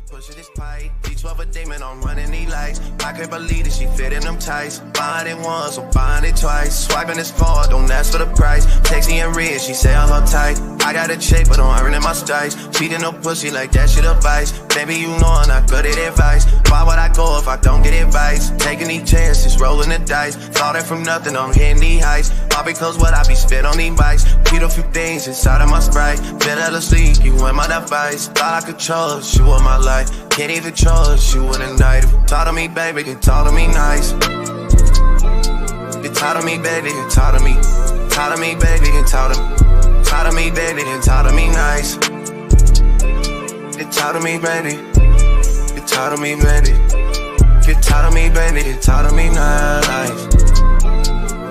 Pushing this pipe, D12 a demon, I'm running these lights. I can't believe that she fit in them tights. Buying it once, so buying it twice. Swiping this far, don't ask for the price. Texting and red, she say I'm uptight. I got a check, but I'm earning my stripes. Cheating no pussy like that shit advice. Baby, you know I'm not good at advice. Why would I go if I don't get advice? Taking these chances, rolling the dice. Thought it from nothing, I'm hitting these heights. All because what I be spit on these bikes. Keep a few things inside of my Sprite. Better to sleep, you in my device. Thought I could trust you with my life. Can't even trust you in the night. If you talk to me, baby, you talk to me nice. You talk to me, baby, you talk to me. Talk to me, baby, you talk to me. Talk to me, baby, you talk to me nice. You talk to me, baby. You talk to me, baby. You talk to me, baby, you talk to me nice.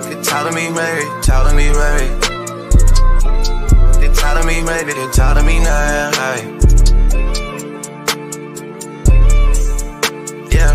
You talk to me, baby, talk to me, baby. You talk to me, baby, you talk to me nice. Yeah.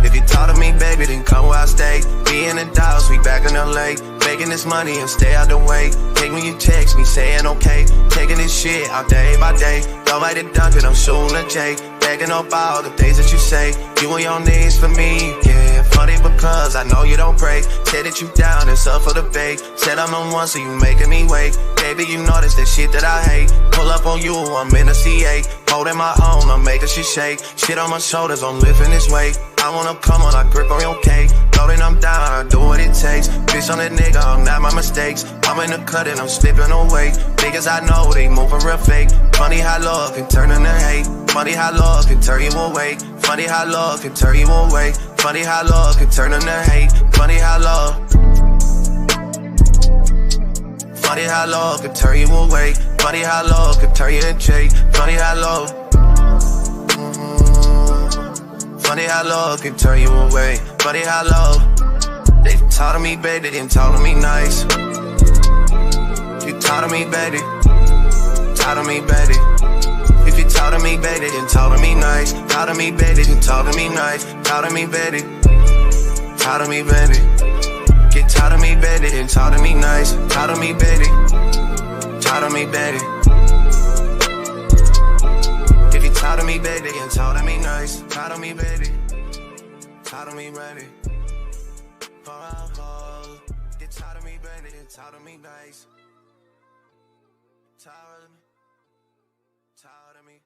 If you talk to me, baby, then come where I stay. Be in the Dallas, we back in LA. Making this money and stay out the way. Take when you text me, saying okay. Taking this shit out day by day. Don't like the Dunkin', I'm shooting a J. Backing up all the things that you say. You on your knees for me, yeah. Funny because I know you don't pray. Said that you down, it's up for the bait. Said I'm on one, so you making me wait. Baby, you know that's the shit that I hate. Pull up on you, I'm in a CA. Holding my own, I'm making shit shake. Shit on my shoulders, I'm lifting this weight. I wanna come on, I grip on your cake. Loading, I'm down, I do what it takes. Bitch on that nigga, I'm not my mistakes. I'm in the cut and I'm slipping away. Niggas I know, they moving real fake. Funny how love can turn into hate. Funny how love can turn you away. Funny how love can turn you away. Funny how love can turn into hate. Funny how love. Funny how love can turn you away. Funny how love can turn you into hate. Funny how love. Funny how love can turn you away. Funny how love. They taught me, baby, they didn't talk to me nice. You taught me, baby. Taught me, baby. If you talk to me, baby, then talk to me nice. Talk to me, baby, then talk to me nice. Talk to me, baby. Talk to me, baby. Get tired of me, baby, then talk to me nice. Talk to me, baby. Talk to me, baby. If you talk to me, baby, then talk to me nice. Talk to me, baby. Talk to me, baby. Get tired of me, baby, then talk to me nice. Tired of me. Tired of me.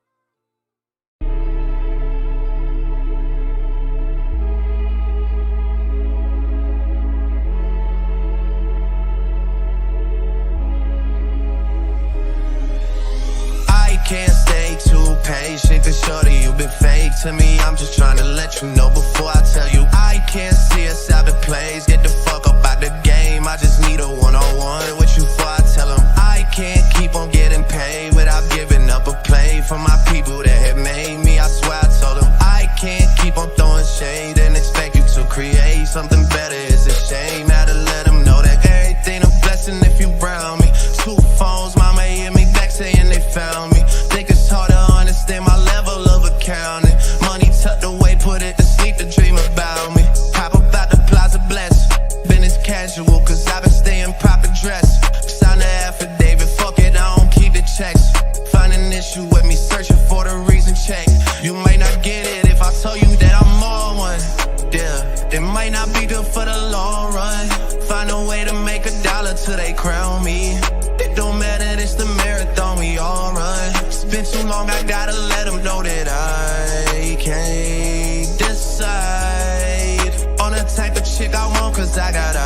I can't stay too patient, cause shorty, you been fake to me. I'm just trying to let you know before I tell you. I can't see us out the plays, get the fuck up out the game. I just need a one-on-one with you before I tell them. I can't keep on getting paid without giving up a play for my people that have made me. I swear I told them I can't keep on throwing shade and expect you to create something better. It's a shame, had to let them know that everything a blessing if you brown me. 2 phones, mama hit me back saying they found me. Think it's hard to understand my level of accounting. Money tucked away, put it to sleep to dream about me. Pop up out the Plaza Bless. Business casual, cause I've been staying proper dressed. Sign the affidavit, fuck it, I don't keep the checks. Find an issue with me, searching for the reason check. You might not get it if I tell you that I'm more one. Yeah, it might not be good for the long run. Find a way to make $1 till they crown me. It don't matter, it's the marathon we all run. It's been too long, I gotta let them know that I can't decide on the type of chick I want, cause I got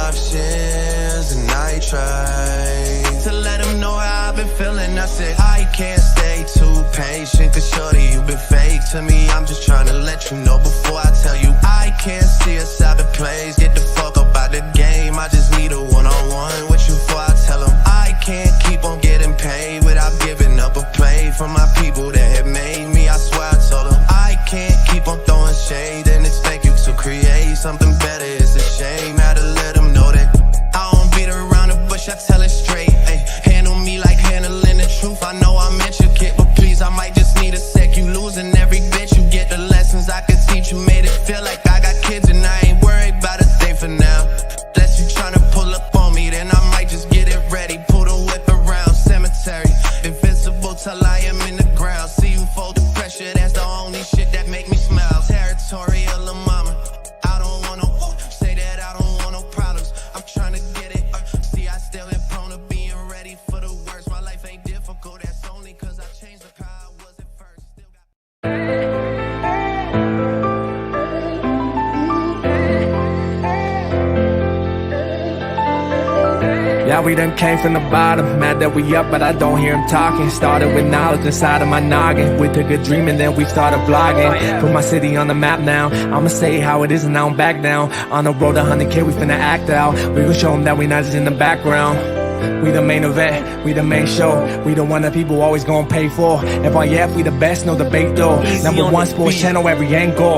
options. And I try to let them know how I've been feeling. I said I can't stay too patient, cause shorty, you been fake to me. I'm just trying to let you know before I tell you. I can't see us out the plays, get the fuck up out the game. I just need a one-on-one with you before I tell them. I can't keep on getting paid without giving up a play for my people that have made me. I swear I told them I can't keep on throwing shade and expect you to create something better. It's a shame, had to let them know that I don't beat around the bush, I tell it straight. Ay, handle me like handling the truth. I know I'm intricate, but please, I might just need a sec. You losing every bitch, you get the lessons I could teach you. Made it feel like I got kids and I ain't worried about a thing. Now we done came from the bottom, mad that we up, but I don't hear him talking. Started with knowledge inside of my noggin. We took a dream and then we started vlogging. Put my city on the map now. I'ma say how it is and I don't back down. On the road to 100K, we finna act out. We gon' show them that we not just in the background. We the main event, we the main show. We the one that people always gonna pay for. FYF, we the best, no debate though. Number one sports channel, every angle.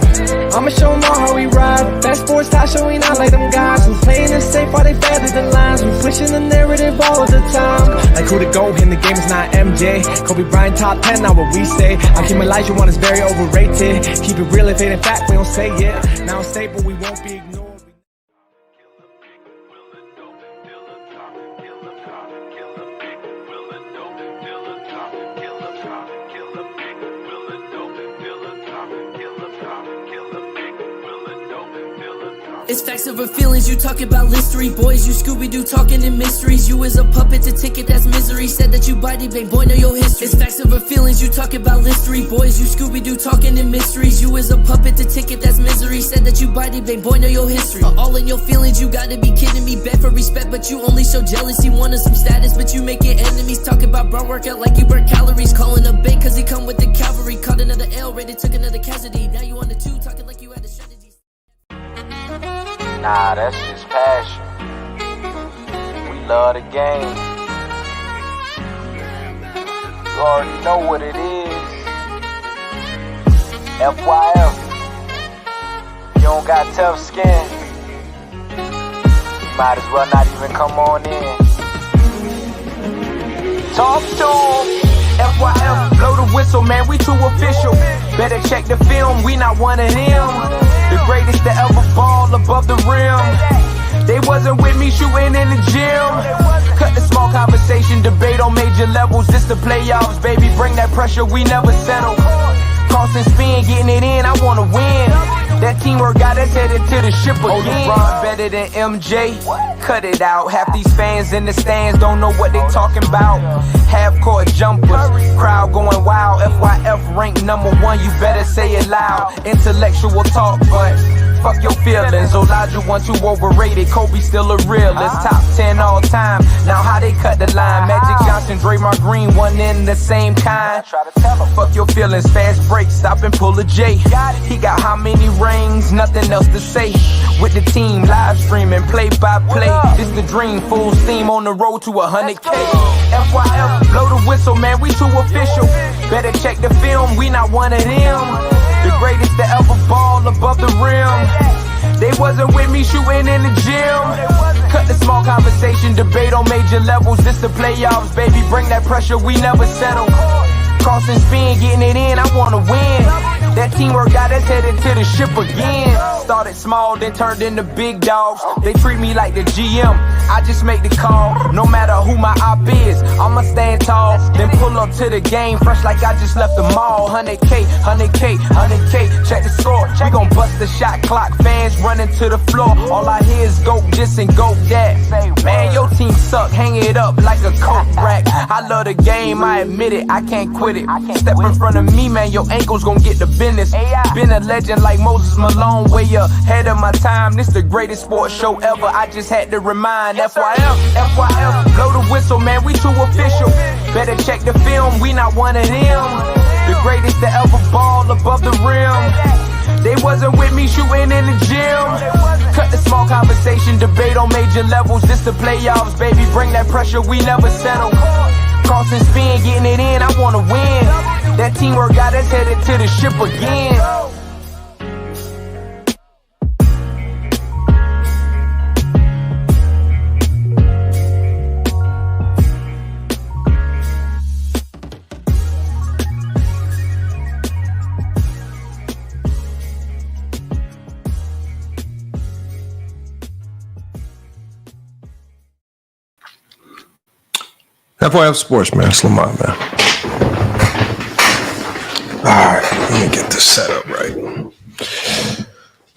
I'ma show them all how we ride. Best sports talk show, we not like them guys who playing it safe while they feather the lines. We pushing the narrative all of the time. Like who to go in the game is not MJ. Kobe Bryant top 10, not what we say. I keep Elijah one is very overrated. Keep it real if it ain't fact, we don't say it. Now it's stable, we won't be ignored. It's facts over feelings, you talk about history. Boys, you Scooby-Doo talking in mysteries. You is a puppet to ticket, that's misery. Said that you bite it, babe, boy, know your history. It's facts over feelings, you talk about history. Boys, you Scooby-Doo talking in mysteries. You is a puppet to ticket, that's misery. Said that you bite it, babe, boy, know your history. All in your feelings, you gotta be kidding me. Beg for respect, but you only show jealousy. Wanted some status, but you make it enemies. Talk about brown workout like you burn calories. Calling a bait cause he come with the cavalry. Caught another L, rated, took another casualty. Now you on the 2, talking like you had a strategy. Nah, that's just passion. We love the game. You already know what it is. FYF. You don't got tough skin. You might as well not even come on in. Talk to 'em. FYF, blow the whistle, man, we too official. Better check the film, we not one of them. The greatest to ever fall above the rim. They wasn't with me shooting in the gym. Cut the small conversation, debate on major levels. This the playoffs, baby, bring that pressure, we never settle. Cross and spin, getting it in, I wanna win. That teamwork got us headed to the ship again. Oh, LeBron better than MJ, cut it out. Half these fans in the stands don't know what they talking about. Half-court jumpers, crowd going wild. FYF ranked #1, you better say it loud. Intellectual talk, but fuck your feelings. Elijah 1 too overrated, Kobe still a realist. Top 10 all time, now how they cut the line. Magic Johnson, Draymond Green, one in the same kind. Fuck your feelings, fast break, stop and pull a J. He got how many rings, nothing else to say. With the team, live streaming, play by play. This the dream, full steam on the road to 100K. FYF, blow the whistle, man, we too official. Better check the film, we not one of them. The greatest to ever ball above the rim. They wasn't with me shooting in the gym. Cut the small conversation, debate on major levels. This the playoffs, baby, bring that pressure, we never settle. Cross and spin, getting it in, I wanna win. That teamwork got us headed to the ship again. Started small, then turned into big dogs. They treat me like the GM, I just make the call. No matter who my op is, I'ma stand tall. Then pull up to the game, fresh like I just left the mall. 100K, 100K, 100K, check the score. We gon' bust the shot clock, fans running to the floor. All I hear is go this and go that. Man, your team suck, hang it up like a coke rack. I love the game, I admit it, I can't quit it. Step in front of me, man, your ankles gon' get the business. Been a legend like Moses Malone, way ahead of my time. This the greatest sports show ever, I just had to remind. FYF, FYF, blow the whistle, man, we too official. Better check the film, we not one of them. The greatest to ever ball above the rim. They wasn't with me shooting in the gym. Cut the small conversation, debate on major levels. This the playoffs, baby, bring that pressure, we never settle. Cross and spin, getting it in, I wanna win. That teamwork got us headed to the ship again. FYF Sports, man. It's Lamont, man. All right, let me get this set up right.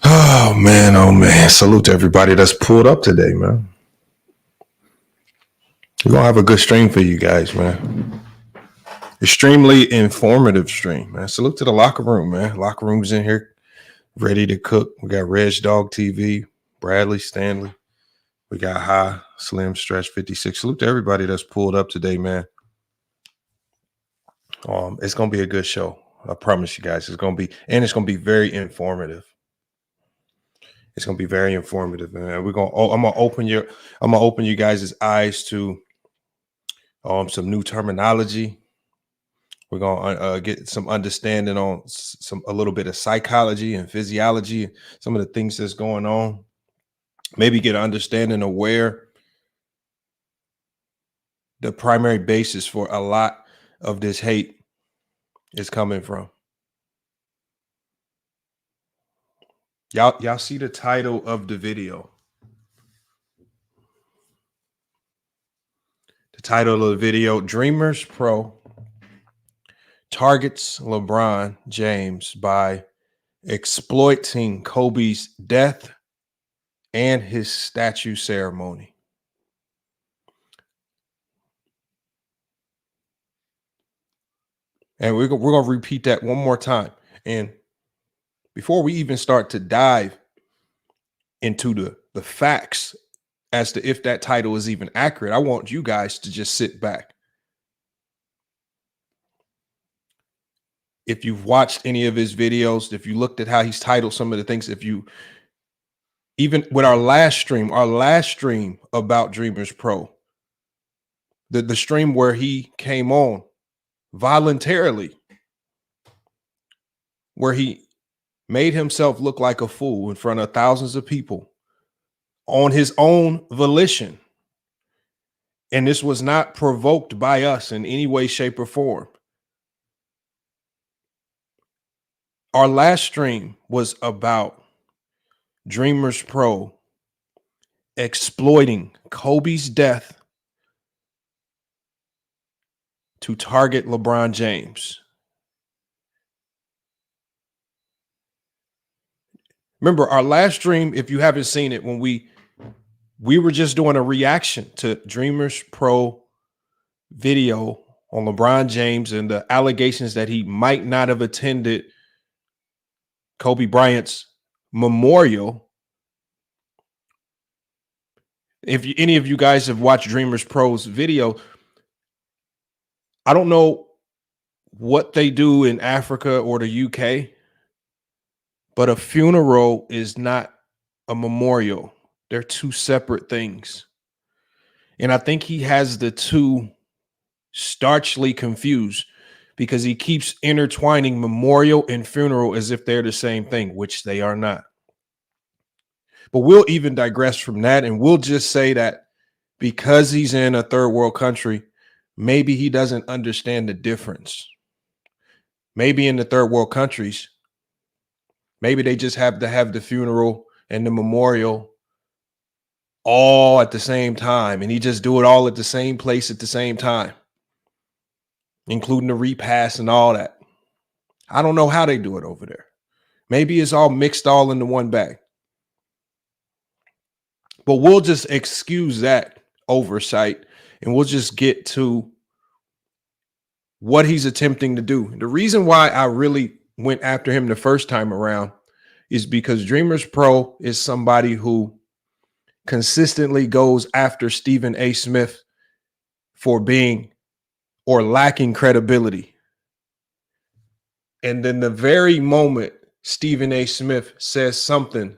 Oh, man. Oh, man. Salute to everybody that's pulled up today, man. We're going to have a good stream for you guys, man. Extremely informative stream, man. Salute to the locker room, man. Locker room's in here, ready to cook. We got Reg Dog TV, Bradley, Stanley. We got High, Slim, Stretch, 56. Salute to everybody that's pulled up today, man. It's gonna be a good show. I promise you guys. It's gonna be very informative. It's gonna be very informative, man. I'm gonna open you guys' eyes to some new terminology. We're gonna get some understanding on a little bit of psychology and physiology, some of the things that's going on. Maybe get an understanding of where the primary basis for a lot of this hate is coming from. Y'all see the title of the video. The title of the video, DreamersPro targets LeBron James by exploiting Kobe's death and his statue ceremony. And we're going to repeat that one more time. And before we even start to dive into the facts as to if that title is even accurate, I want you guys to just sit back. If you've watched any of his videos, if you looked at how he's titled some of the things, even with our last stream about DreamersPro, the stream where he came on voluntarily, where he made himself look like a fool in front of thousands of people on his own volition. And this was not provoked by us in any way, shape, or form. Our last stream was about DreamersPro exploiting Kobe's death to target LeBron James. Remember our last stream, if you haven't seen it, when we were just doing a reaction to DreamersPro video on LeBron James and the allegations that he might not have attended Kobe Bryant's memorial. If any of you guys have watched DreamersPro's video, I don't know what they do in Africa or the UK, but a funeral is not a memorial. They're two separate things. And I think he has the two starchly confused because he keeps intertwining memorial and funeral as if they're the same thing, which they are not. But we'll even digress from that, and we'll just say that because he's in a third world country, maybe he doesn't understand the difference. Maybe in the third world countries, maybe they just have to have the funeral and the memorial all at the same time, and he just do it all at the same place at the same time, including the repast and all that. I don't know how they do it over there. Maybe it's all mixed all into one bag. But we'll just excuse that oversight and we'll just get to what he's attempting to do. The reason why I really went after him the first time around is because DreamersPro is somebody who consistently goes after Stephen A. Smith for being or lacking credibility. And then the very moment Stephen A. Smith says something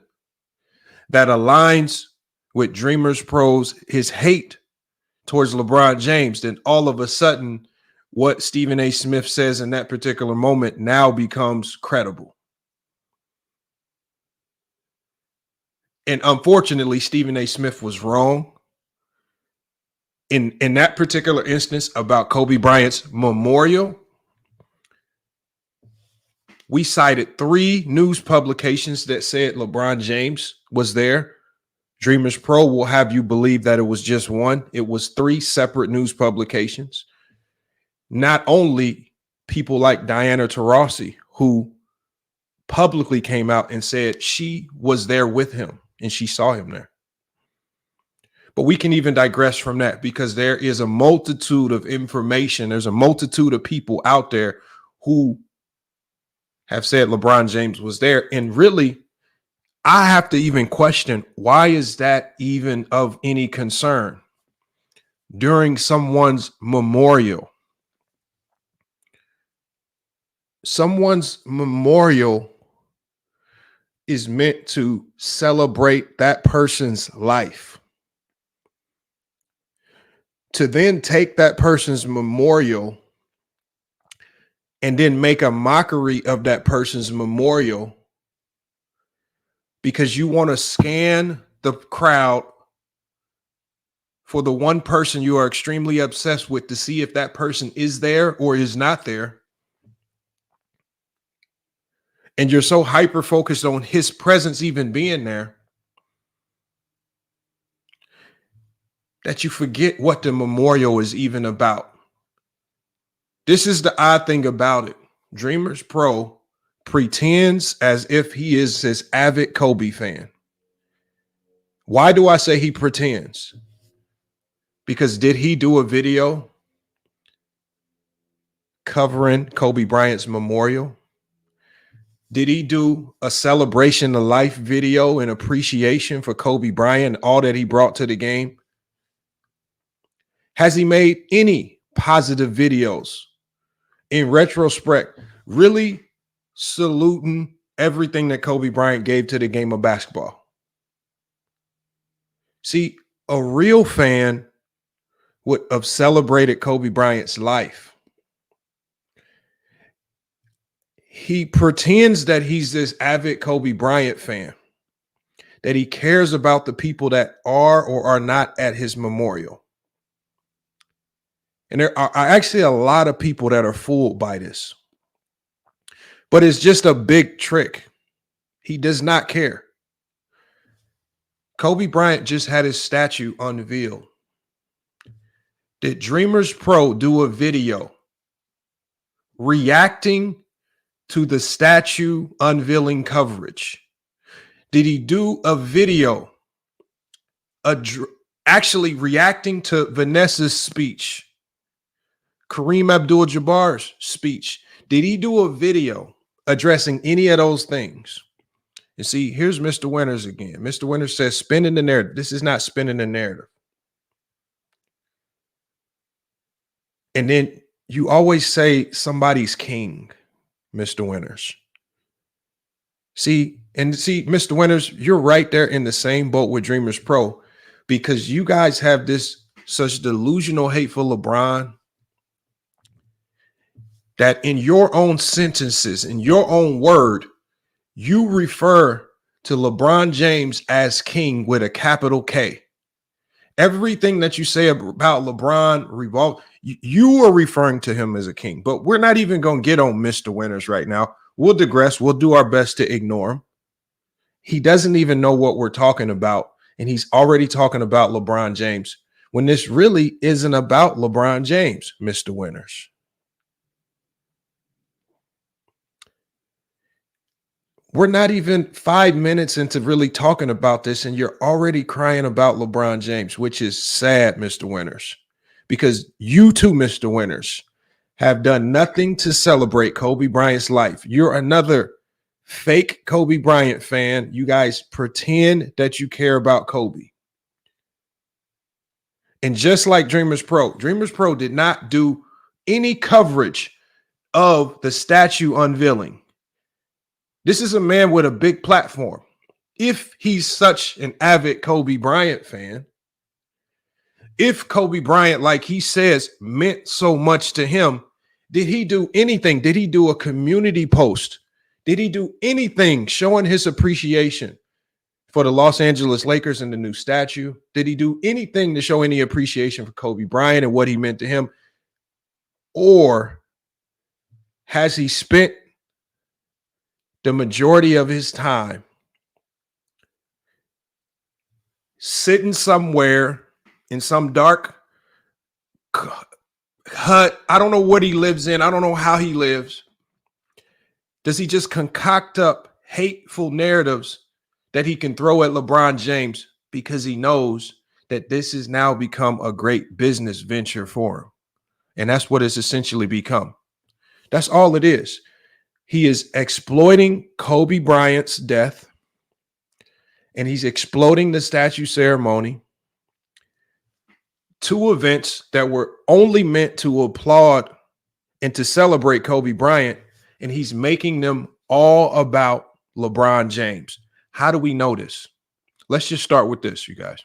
that aligns with DreamersPro's his hate towards LeBron James, then all of a sudden what Stephen A. Smith says in that particular moment now becomes credible. And unfortunately, Stephen A. Smith was wrong in that particular instance about Kobe Bryant's memorial. We cited 3 news publications that said LeBron James was there. DreamersPro will have you believe that it was just one. It was 3 separate news publications. Not only people like Diana Taurasi, who publicly came out and said she was there with him and she saw him there. But we can even digress from that because there is a multitude of information. There's a multitude of people out there who have said LeBron James was there. And really, I have to even question, why is that even of any concern during someone's memorial? Someone's memorial is meant to celebrate that person's life. To then take that person's memorial and then make a mockery of that person's memorial because you want to scan the crowd for the one person you are extremely obsessed with to see if that person is there or is not there. And you're so hyper focused on his presence even being there that you forget what the memorial is even about. This is the odd thing about it. DreamersPro pretends as if he is this avid Kobe fan. Why do I say he pretends? Because did he do a video covering Kobe Bryant's memorial? Did he do a celebration of life video in appreciation for Kobe Bryant, all that he brought to the game? Has he made any positive videos in retrospect, really saluting everything that Kobe Bryant gave to the game of basketball? See, a real fan would have celebrated Kobe Bryant's life. He pretends that he's this avid Kobe Bryant fan, that he cares about the people that are or are not at his memorial. And there are actually a lot of people that are fooled by this. But it's just a big trick. He does not care. Kobe Bryant just had his statue unveiled. Did DreamersPro do a video reacting to the statue unveiling coverage? Did he do a video actually reacting to Vanessa's speech, Kareem Abdul-Jabbar's speech? Did he do a video addressing any of those things? You see, here's Mr. Winters again. Mr. Winters says, spinning the narrative. This is not spinning the narrative. And then you always say somebody's king, Mr. Winters. See, Mr. Winters, you're right there in the same boat with DreamersPro, because you guys have this such delusional hate for LeBron that in your own sentences, in your own word, you refer to LeBron James as king with a capital K. Everything that you say about LeBron you are referring to him as a king. But we're not even going to get on Mr. Winters right now. We'll digress. We'll do our best to ignore him. He doesn't even know what we're talking about, and he's already talking about LeBron James when this really isn't about LeBron James, Mr. Winters. We're not even 5 minutes into really talking about this, and you're already crying about LeBron James, which is sad, Mr. Winters, because you too, Mr. Winters, have done nothing to celebrate Kobe Bryant's life. You're another fake Kobe Bryant fan. You guys pretend that you care about Kobe. And just like DreamersPro did not do any coverage of the statue unveiling. This is a man with a big platform. If he's such an avid Kobe Bryant fan, if Kobe Bryant, like he says, meant so much to him, did he do anything? Did he do a community post? Did he do anything showing his appreciation for the Los Angeles Lakers and the new statue? Did he do anything to show any appreciation for Kobe Bryant and what he meant to him? Or has he spent the majority of his time sitting somewhere in some dark hut? I don't know what he lives in. I don't know how he lives. Does he just concoct up hateful narratives that he can throw at LeBron James because he knows that this has now become a great business venture for him? And that's what it's essentially become. That's all it is. He is exploiting Kobe Bryant's death and he's exploding the statue ceremony. Two events that were only meant to applaud and to celebrate Kobe Bryant, and he's making them all about LeBron James. How do we know this? Let's just start with this, you guys.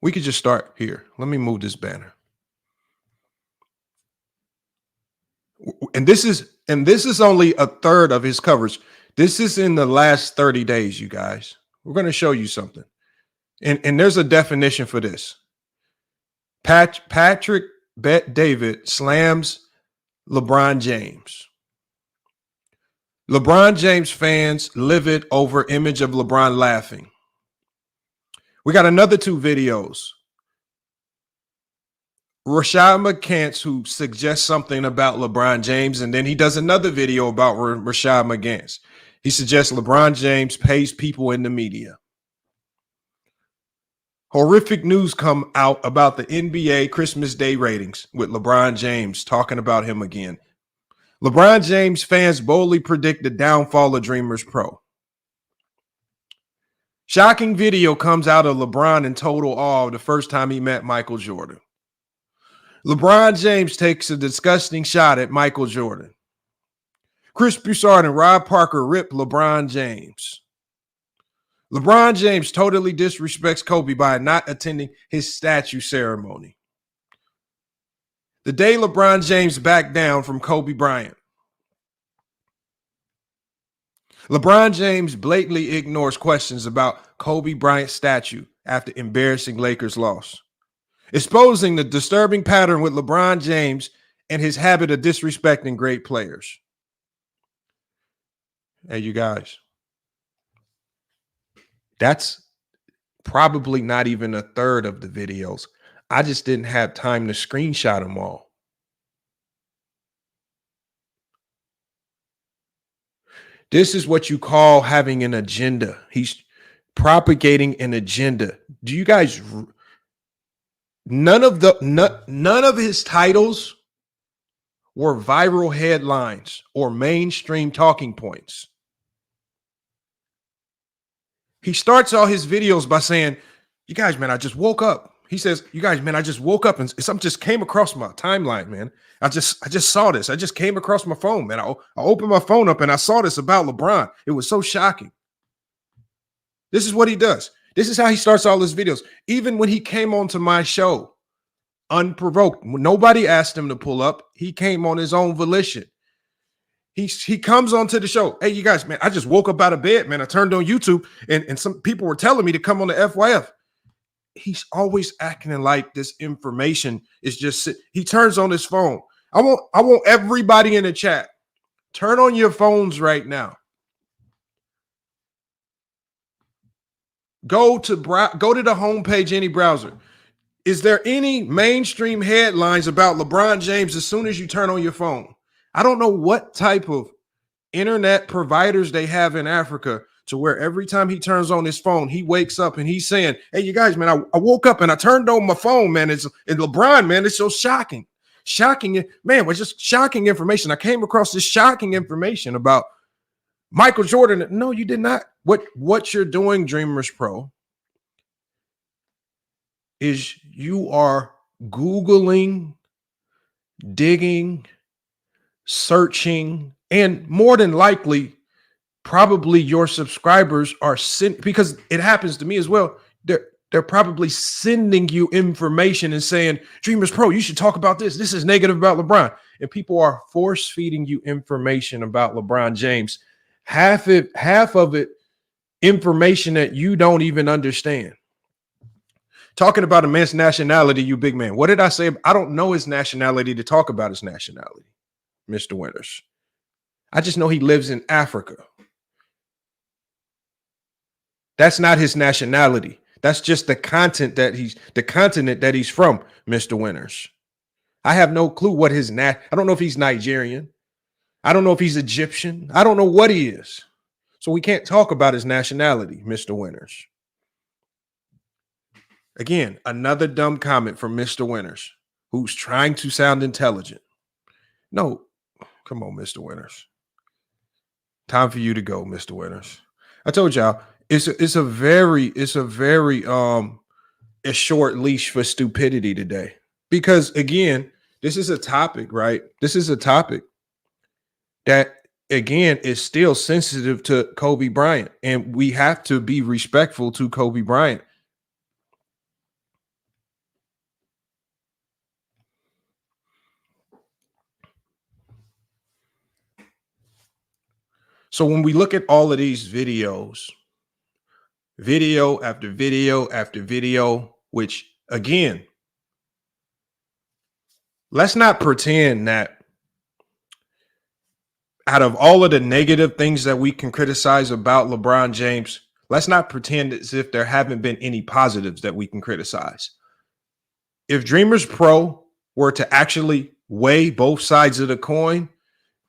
We could just start here. Let me move this banner. And this is only a third of his coverage. This is in the last 30 days, you guys. We're going to show you something. And there's a definition for this. Patrick Bet David slams LeBron James. LeBron James fans livid over image of LeBron laughing. We got another two videos. Rashad McCants, who suggests something about LeBron James, and then he does another video about Rashad McCants. He suggests LeBron James pays people in the media. Horrific news come out about the NBA Christmas Day ratings with LeBron James talking about him again. LeBron James fans boldly predict the downfall of DreamersPro. Shocking video comes out of LeBron in total awe the first time he met Michael Jordan. LeBron James takes a disgusting shot at Michael Jordan. Chris Broussard and Rob Parker rip LeBron James. LeBron James totally disrespects Kobe by not attending his statue ceremony. The day LeBron James backed down from Kobe Bryant. LeBron James blatantly ignores questions about Kobe Bryant's statue after embarrassing Lakers loss, exposing the disturbing pattern with LeBron James and his habit of disrespecting great players. Hey, you guys, that's probably not even a third of the videos. I just didn't have time to screenshot them all. This is what you call having an agenda. He's propagating an agenda. Do you guys? None of his titles were viral headlines or mainstream talking points. He starts all his videos by saying, "You guys, man, I just woke up." He says, "You guys, man, I just woke up and something just came across my timeline, man. I just saw this. I just came across my phone, man. I opened my phone up and I saw this about LeBron. It was so shocking." This is what he does. This is how he starts all his videos. Even when he came onto my show, unprovoked, nobody asked him to pull up. He came on his own volition. He comes onto the show. "Hey, you guys, man, I just woke up out of bed, man. I turned on YouTube and some people were telling me to come on the FYF. He's always acting like this information is just, he turns on his phone. I want everybody in the chat, turn on your phones right now. Go to the homepage, any browser. Is there any mainstream headlines about LeBron James as soon as you turn on your phone? I don't know what type of internet providers they have in Africa to where every time he turns on his phone, he wakes up and he's saying, "Hey, you guys, man, I woke up and I turned on my phone, man. And LeBron, man, it's so shocking. Shocking, man, was just shocking information. I came across this shocking information about Michael Jordan." No, you did not. What you're doing, DreamersPro, is you are Googling, digging, searching, and more than likely, probably your subscribers are because it happens to me as well. They're probably sending you information and saying, "DreamersPro, you should talk about this. This is negative about LeBron." And people are force feeding you information about LeBron James. Half of it information that you don't even understand. Talking about a man's nationality, you big man. What did I say? I don't know his nationality to talk about his nationality, Mr. Winters. I just know he lives in Africa. That's not his nationality. That's just the continent that he's from, Mr. Winters. I have no clue what I don't know if he's Nigerian. I don't know if he's Egyptian. I don't know what he is. So we can't talk about his nationality, Mr. Winters. Again, another dumb comment from Mr. Winters, who's trying to sound intelligent. No, come on, Mr. Winters. Time for you to go, Mr. Winters. I told y'all it's a very a short leash for stupidity today. Because again, this is a topic, right? This is a topic that again is still sensitive to Kobe Bryant, and we have to be respectful to Kobe Bryant. So when we look at all of these videos, video after video after video, which again, let's not pretend that out of all of the negative things that we can criticize about LeBron James, let's not pretend as if there haven't been any positives that we can criticize. If Dreamers Pro were to actually weigh both sides of the coin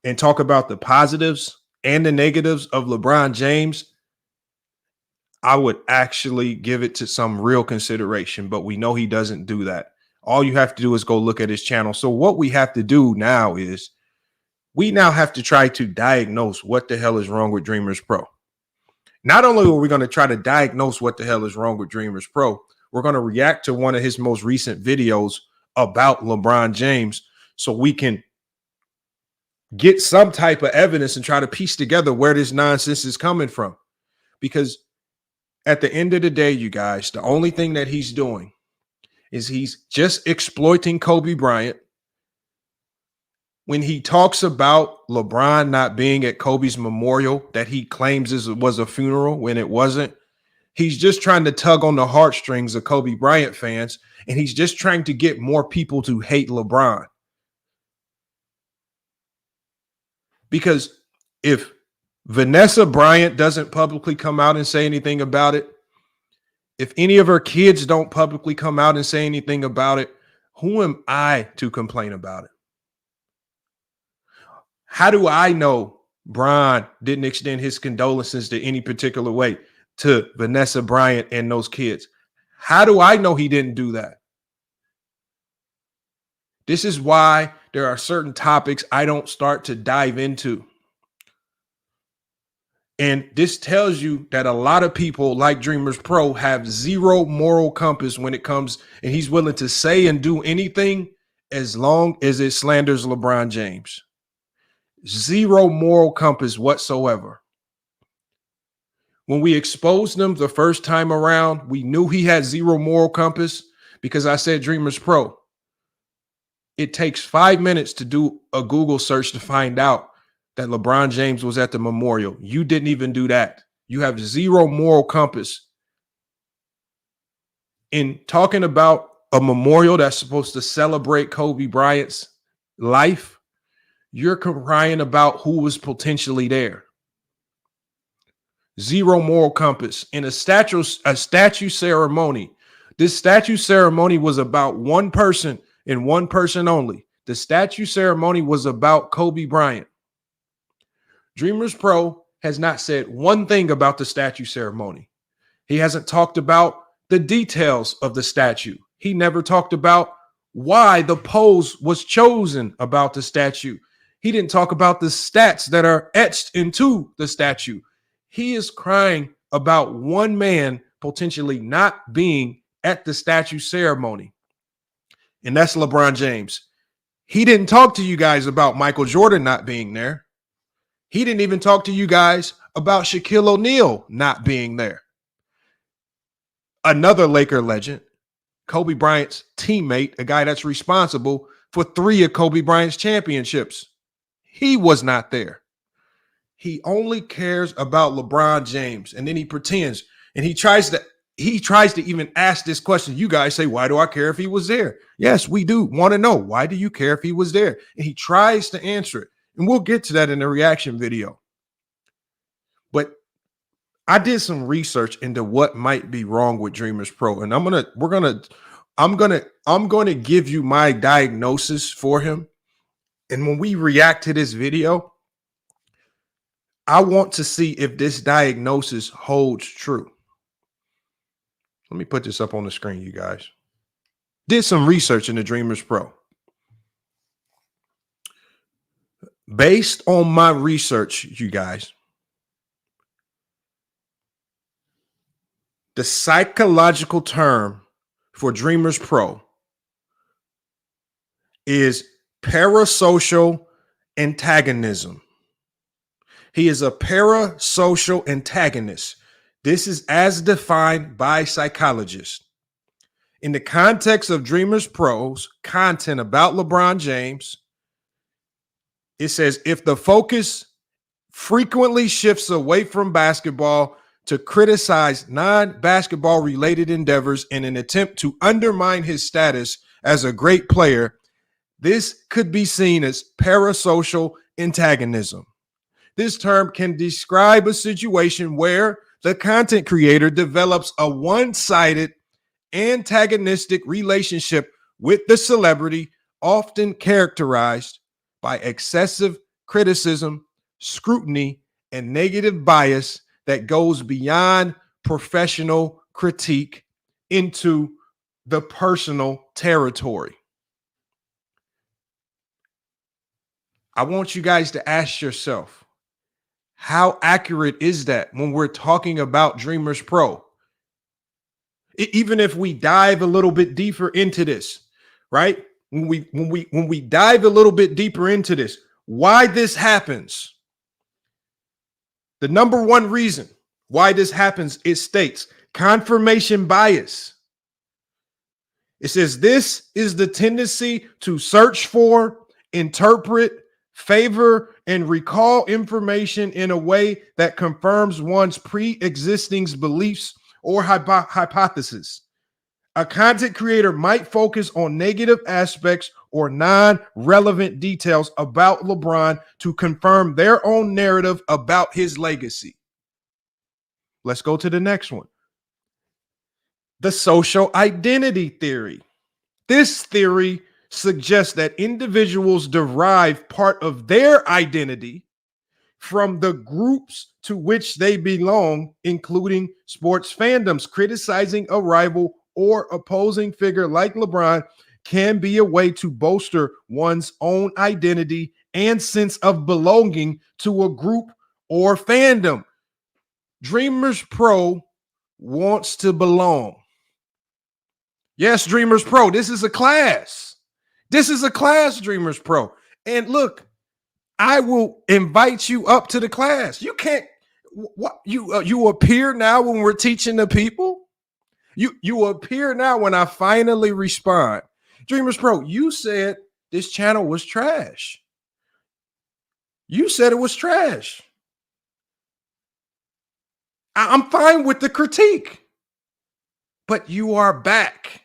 and talk about the positives and the negatives of LeBron James, I would actually give it to some real consideration, but we know he doesn't do that. All you have to do is go look at his channel. So what we have to do now is we now have to try to diagnose what the hell is wrong with Dreamers Pro. Not only are we going to try to diagnose what the hell is wrong with Dreamers Pro, we're going to react to one of his most recent videos about LeBron James so we can get some type of evidence and try to piece together where this nonsense is coming from. Because at the end of the day, you guys, the only thing that he's doing is he's just exploiting Kobe Bryant. When he talks about LeBron not being at Kobe's memorial that he claims was a funeral when it wasn't, he's just trying to tug on the heartstrings of Kobe Bryant fans, and he's just trying to get more people to hate LeBron. Because if Vanessa Bryant doesn't publicly come out and say anything about it, if any of her kids don't publicly come out and say anything about it, who am I to complain about it? How do I know Bron didn't extend his condolences to any particular way to Vanessa Bryant and those kids? How do I know he didn't do that? This is why there are certain topics I don't start to dive into. And this tells you that a lot of people like Dreamers Pro have zero moral compass when it comes, and he's willing to say and do anything as long as it slanders LeBron James. Zero moral compass whatsoever. When we exposed him the first time around, we knew he had zero moral compass because I said Dreamers Pro. It takes 5 minutes to do a Google search to find out that LeBron James was at the memorial. You didn't even do that. You have zero moral compass. In talking about a memorial that's supposed to celebrate Kobe Bryant's life, you're crying about who was potentially there. Zero moral compass. In a statue ceremony, this statue ceremony was about one person and one person only. The statue ceremony was about Kobe Bryant. Dreamers Pro has not said one thing about the statue ceremony. He hasn't talked about the details of the statue. He never talked about why the pose was chosen about the statue. He didn't talk about the stats that are etched into the statue. He is crying about one man potentially not being at the statue ceremony, and that's LeBron James. He didn't talk to you guys about Michael Jordan not being there. He didn't even talk to you guys about Shaquille O'Neal not being there. Another Laker legend, Kobe Bryant's teammate, a guy that's responsible for 3 of Kobe Bryant's championships. He was not there. He only cares about LeBron James, and then he pretends, and he tries to even ask this question. You guys say, why do I care if he was there? Yes, we do want to know. Why do you care if he was there? And he tries to answer it. And we'll get to that in the reaction video. But I did some research into what might be wrong with Dreamers Pro, and I'm going to give you my diagnosis for him. And when we react to this video, I want to see if this diagnosis holds true. Let me put this up on the screen, you guys. Did some research into Dreamers Pro. Based on my research, you guys, The psychological term for Dreamers Pro is parasocial antagonism. He is a parasocial antagonist. This is as defined by psychologists. In the context of Dreamers Pro's content about LeBron James, it says if the focus frequently shifts away from basketball to criticize non-basketball related endeavors in an attempt to undermine his status as a great player, this could be seen as parasocial antagonism. This term can describe a situation where the content creator develops a one-sided antagonistic relationship with the celebrity, often characterized by excessive criticism, scrutiny, and negative bias that goes beyond professional critique into the personal territory. I want you guys to ask yourself, how accurate is that when we're talking about Dreamers Pro? Even if we dive a little bit deeper into this, right? When we dive a little bit deeper into this, why this happens? The number one reason why this happens, it states confirmation bias. It says this is the tendency to search for, interpret, favor, and recall information in a way that confirms one's pre-existing beliefs or hypothesis. A content creator might focus on negative aspects or non-relevant details about LeBron to confirm their own narrative about his legacy. Let's go to the next one. The social identity theory. This theory suggests that individuals derive part of their identity from the groups to which they belong, including sports fandoms. Criticizing a rival or opposing figure like LeBron can be a way to bolster one's own identity and sense of belonging to a group or fandom. Dreamers Pro wants to belong. Yes, Dreamers Pro, this is a class. This is a class, Dreamers Pro. And look, I will invite you up to the class. You can't, what you appear now when we're teaching the people. You appear now when I finally respond. Dreamers Pro, you said this channel was trash. You said it was trash. I'm fine with the critique, but you are back.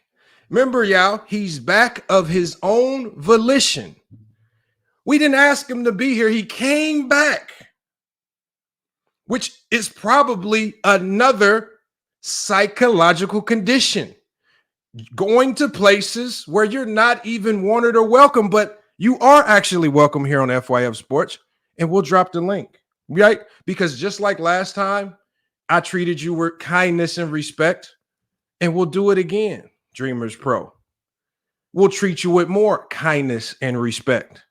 Remember, y'all, he's back of his own volition. We didn't ask him to be here. He came back, which is probably another psychological condition. Going to places where you're not even wanted or welcome, but you are actually welcome here on FYF Sports, and we'll drop the link, right? Because just like last time, I treated you with kindness and respect, and we'll do it again, Dreamers Pro. We'll treat you with more kindness and respect.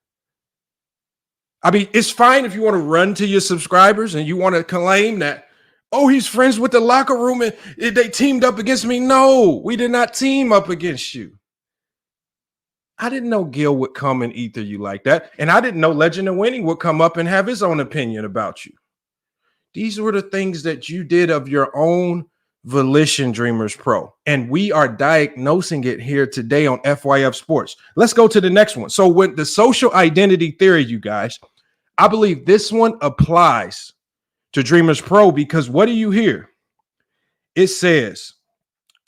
I mean, it's fine if you want to run to your subscribers and you want to claim that, oh, he's friends with the locker room and they teamed up against me. No, we did not team up against you. I didn't know Gil would come and ether you like that. And I didn't know Legend of Winning would come up and have his own opinion about you. These were the things that you did of your own volition, Dreamers Pro. And we are diagnosing it here today on FYF Sports. Let's go to the next one. So with the social identity theory, you guys, I believe this one applies to Dreamers Pro because what do you hear? It says,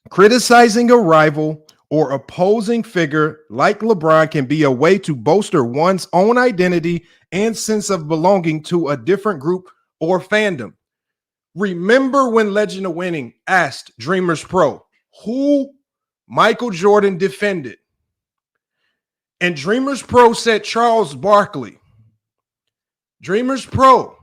criticizing a rival or opposing figure like LeBron can be a way to bolster one's own identity and sense of belonging to a different group or fandom. Remember when Legend of Winning asked Dreamers Pro who Michael Jordan defended? And Dreamers Pro said Charles Barkley. Dreamers Pro,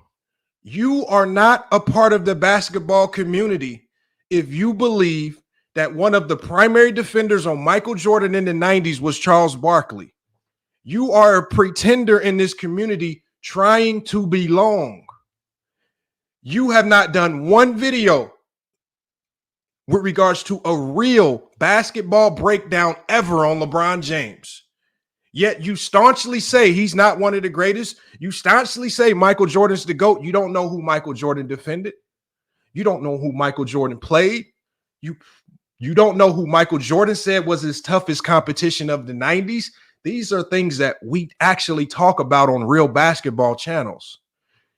you are not a part of the basketball community if you believe that one of the primary defenders on Michael Jordan in the 90s was Charles Barkley. You are a pretender in this community trying to belong. You have not done one video with regards to a real basketball breakdown ever on LeBron James. Yet you staunchly say he's not one of the greatest. You staunchly say Michael Jordan's the GOAT. You don't know who Michael Jordan defended. You don't know who Michael Jordan played. You don't know who Michael Jordan said was his toughest competition of the 90s. These are things that we actually talk about on real basketball channels.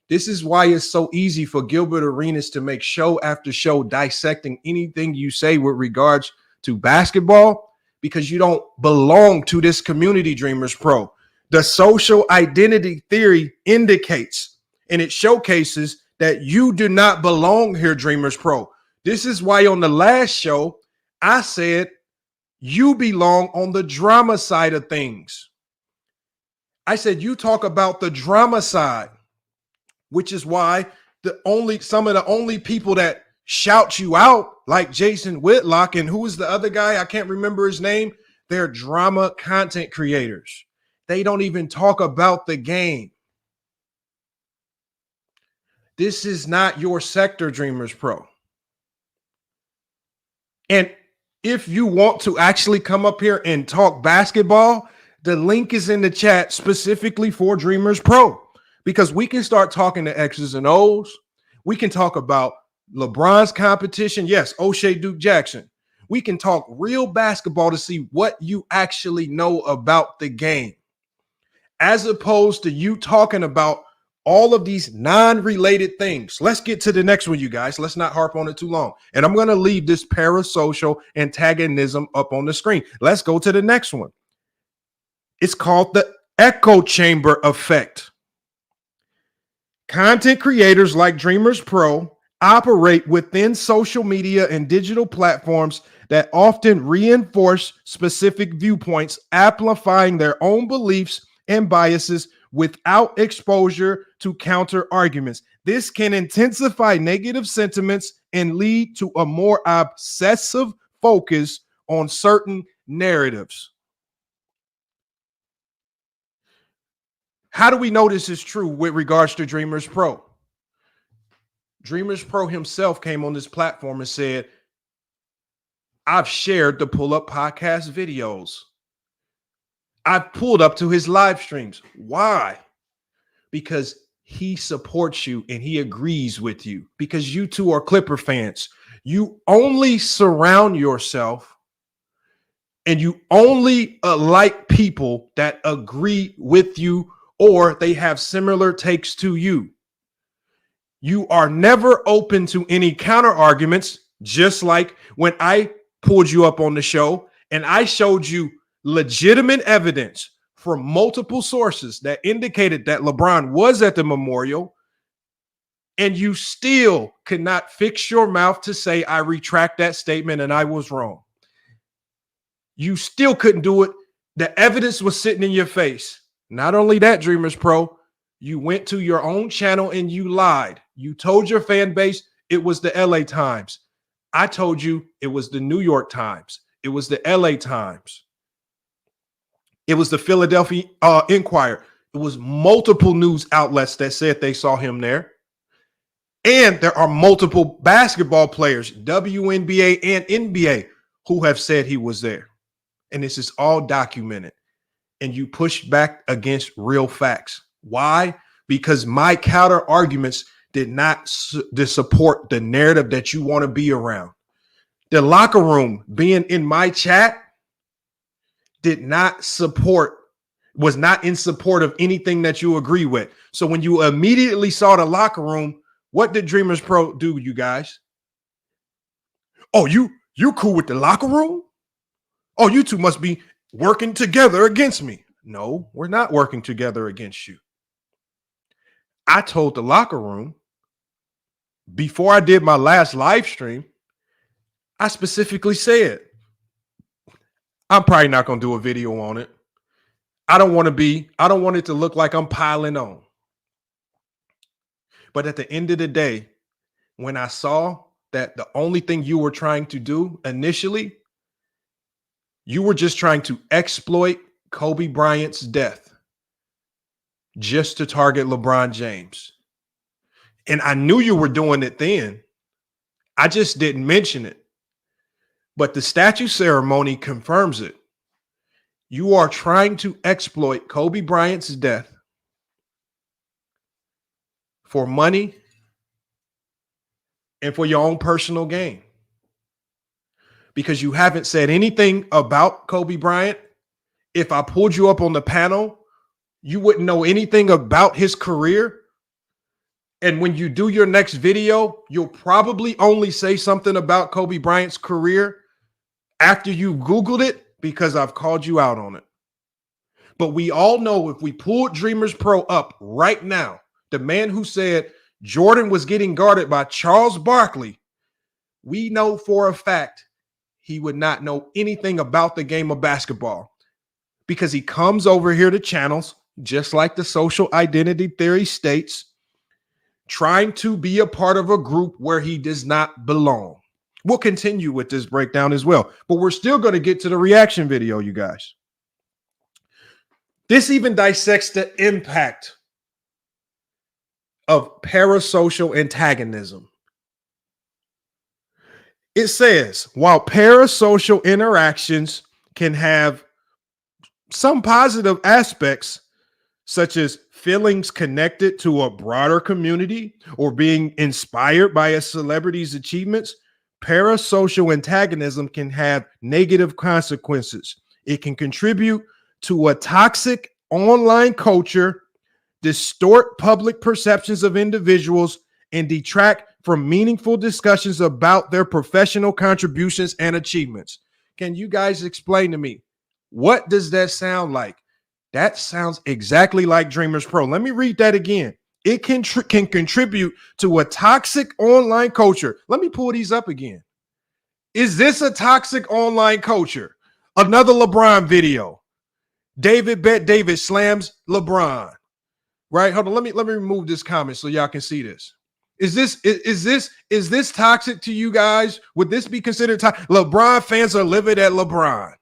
This is why it's so easy for Gilbert Arenas to make show after show dissecting anything you say with regards to basketball, because you don't belong to this community, Dreamers Pro. The social identity theory indicates and it showcases that you do not belong here, Dreamers Pro. This is why on the last show, I said you belong on the drama side of things. I said you talk about the drama side, which is why some of the only people that shout you out, like Jason Whitlock and who is the other guy? I can't remember his name. They're drama content creators. They don't even talk about the game. This is not your sector, Dreamers Pro. And if you want to actually come up here and talk basketball, the link is in the chat specifically for Dreamers Pro, because we can start talking the X's and O's. We can talk about LeBron's competition. Yes, O'Shea Duke Jackson. We can talk real basketball to see what you actually know about the game, as opposed to you talking about all of these non-related things. Let's get to the next one, you guys. Let's not harp on it too long. And I'm going to leave this parasocial antagonism up on the screen. Let's go to the next one. It's called the echo chamber effect. Content creators like Dreamers Pro operate within social media and digital platforms that often reinforce specific viewpoints, amplifying their own beliefs and biases without exposure to counter arguments. This can intensify negative sentiments and lead to a more obsessive focus on certain narratives. How do we know this is true with regards to Dreamers Pro? Dreamers Pro himself came on this platform and said, I've shared the pull-up podcast videos. I've pulled up to his live streams. Why? Because he supports you and he agrees with you, because you two are Clipper fans. You only surround yourself and you only like people that agree with you or they have similar takes to you. You are never open to any counter arguments, just like when I pulled you up on the show and I showed you legitimate evidence from multiple sources that indicated that LeBron was at the memorial, and you still could not fix your mouth to say, I retract that statement and I was wrong. You still couldn't do it. The evidence was sitting in your face. Not only that, Dreamers Pro, you went to your own channel and you lied. You told your fan base it was the LA Times. I told you it was the New York Times. It was the LA Times. It was the Philadelphia Inquirer. It was multiple news outlets that said they saw him there. And there are multiple basketball players, WNBA and NBA, who have said he was there. And this is all documented. And you push back against real facts. Why? Because my counter arguments did not support the narrative that you want to be around. The locker room being in my chat was not in support of anything that you agree with. So when you immediately saw the locker room, what did Dreamers Pro do, you guys? Oh, you cool with the locker room? Oh, you two must be working together against me. No, we're not working together against you. I told the locker room before I did my last live stream, I specifically said, I'm probably not going to do a video on it. I don't want it to look like I'm piling on. But at the end of the day, when I saw that the only thing you were trying to do initially, you were just trying to exploit Kobe Bryant's death just to target LeBron James. And I knew you were doing it then. I just didn't mention it. But the statue ceremony confirms it. You are trying to exploit Kobe Bryant's death for money and for your own personal gain. Because you haven't said anything about Kobe Bryant. If I pulled you up on the panel, you wouldn't know anything about his career. And when you do your next video, you'll probably only say something about Kobe Bryant's career after you Googled it, because I've called you out on it. But we all know if we pulled DreamersPro up right now, the man who said Jordan was getting guarded by Charles Barkley, we know for a fact he would not know anything about the game of basketball, because he comes over here to channels, just like the social identity theory states, trying to be a part of a group where he does not belong. We'll continue with this breakdown as well, but we're still going to get to the reaction video, you guys. This even dissects the impact of parasocial antagonism. It says, while parasocial interactions can have some positive aspects, such as feelings connected to a broader community or being inspired by a celebrity's achievements, parasocial antagonism can have negative consequences. It can contribute to a toxic online culture, distort public perceptions of individuals, and detract from meaningful discussions about their professional contributions and achievements. Can you guys explain to me, what does that sound like? That sounds exactly like DreamersPro. Let me read that again. It can contribute to a toxic online culture. Let me pull these up again. Is this a toxic online culture? Another LeBron video. David bet David slams LeBron. Right? Hold on. Let me remove this comment so y'all can see this. Is this toxic to you guys? Would this be considered toxic? LeBron fans are livid at LeBron.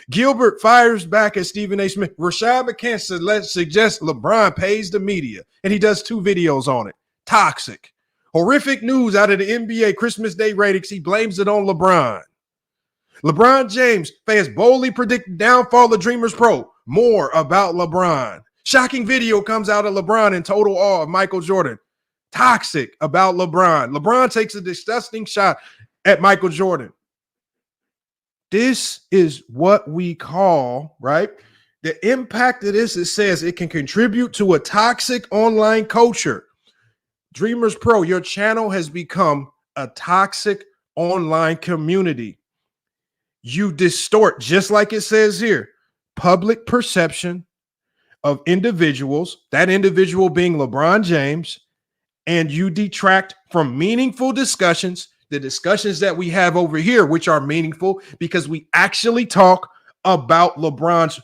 Gilbert fires back at Stephen A. Smith. Rashad McCants suggests LeBron pays the media, and he does 2 videos on it. Toxic. Horrific news out of the NBA Christmas Day ratings. He blames it on LeBron. LeBron James fans boldly predict the downfall of DreamersPro. More about LeBron. Shocking video comes out of LeBron in total awe of Michael Jordan. Toxic about LeBron. LeBron takes a disgusting shot at Michael Jordan. This is what we call, right? The impact of this, it says it can contribute to a toxic online culture. DreamersPro, your channel has become a toxic online community. You distort, just like it says here, public perception of individuals, that individual being LeBron James, and you detract from meaningful discussions, the discussions that we have over here, which are meaningful because we actually talk about LeBron's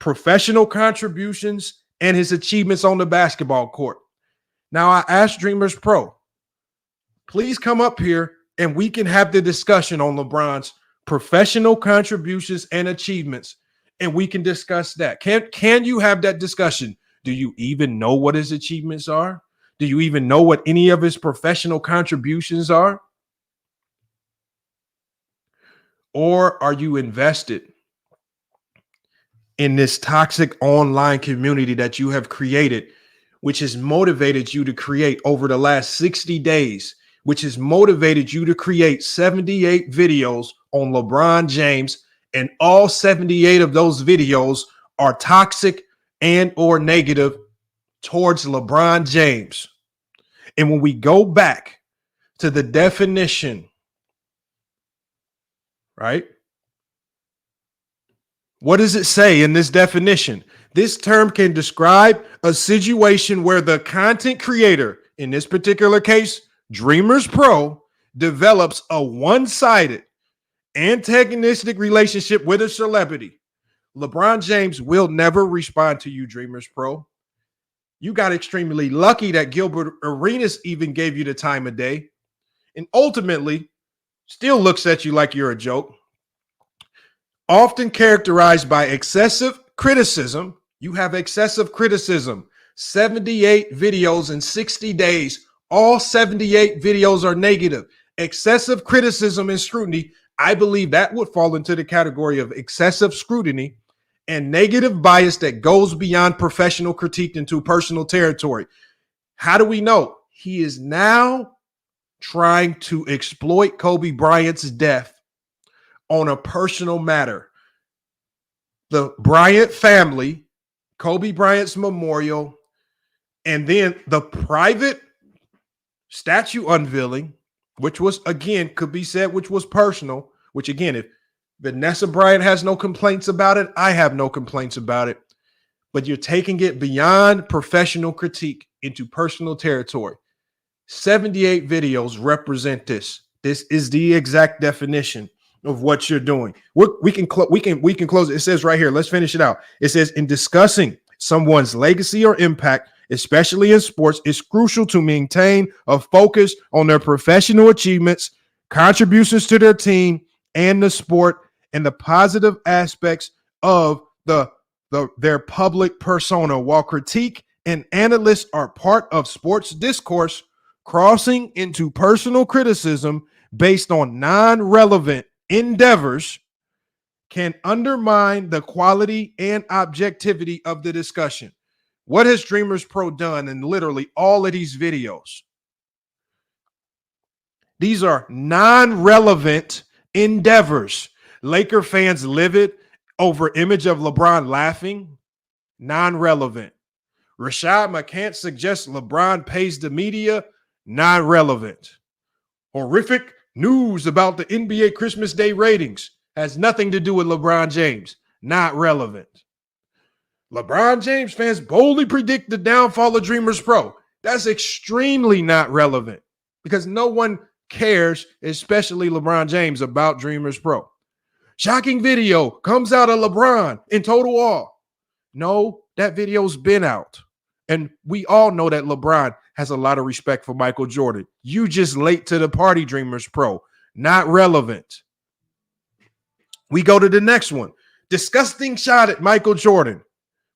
professional contributions and his achievements on the basketball court. Now, I asked DreamersPro, please come up here and we can have the discussion on LeBron's professional contributions and achievements, and we can discuss that. Can you have that discussion? Do you even know what his achievements are? Do you even know what any of his professional contributions are? Or are you invested in this toxic online community that you have created, which has motivated you to create over the last 60 days, which has motivated you to create 78 videos on LeBron James, and all 78 of those videos are toxic and or negative towards LeBron James? And when we go back to the definition, right? What does it say in this definition? This term can describe a situation where the content creator, in this particular case, DreamersPro, develops a one-sided, antagonistic relationship with a celebrity. LeBron James will never respond to you, DreamersPro. You got extremely lucky that Gilbert Arenas even gave you the time of day, and ultimately still looks at you like you're a joke. Often characterized by excessive criticism. You have excessive criticism. 78 videos in 60 days. All 78 videos are negative. excessive criticism and scrutiny. I believe that would fall into the category of excessive scrutiny and negative bias that goes beyond professional critique into personal territory. How do we know? He is now trying to exploit Kobe Bryant's death on a personal matter. The Bryant family, Kobe Bryant's memorial, and then the private statue unveiling, which was, again, could be said, which was personal, which, again, if Vanessa Bryant has no complaints about it, I have no complaints about it. But you're taking it beyond professional critique into personal territory. 78 videos represent this. This is the exact definition of what you're doing. We can close it. It says right here, let's finish it out. It says, in discussing someone's legacy or impact, especially in sports, it's crucial to maintain a focus on their professional achievements, contributions to their team and the sport, and the positive aspects of their public persona. While critique and analysts are part of sports discourse, crossing into personal criticism based on non-relevant endeavors can undermine the quality and objectivity of the discussion. What has DreamersPro done in literally all of these videos? These are non-relevant endeavors. Laker fans livid over image of LeBron laughing. Non-relevant. Rashad McCants suggests LeBron pays the media. Non-relevant. Horrific news about the NBA Christmas Day ratings. Has nothing to do with LeBron James. Not relevant. LeBron James fans boldly predict the downfall of DreamersPro. That's extremely not relevant because no one cares, especially LeBron James, about DreamersPro. Shocking video comes out of LeBron in total awe. No, that video's been out. And we all know that LeBron has a lot of respect for Michael Jordan. You just late to the party, DreamersPro. Not relevant. We go to the next one. Disgusting shot at Michael Jordan.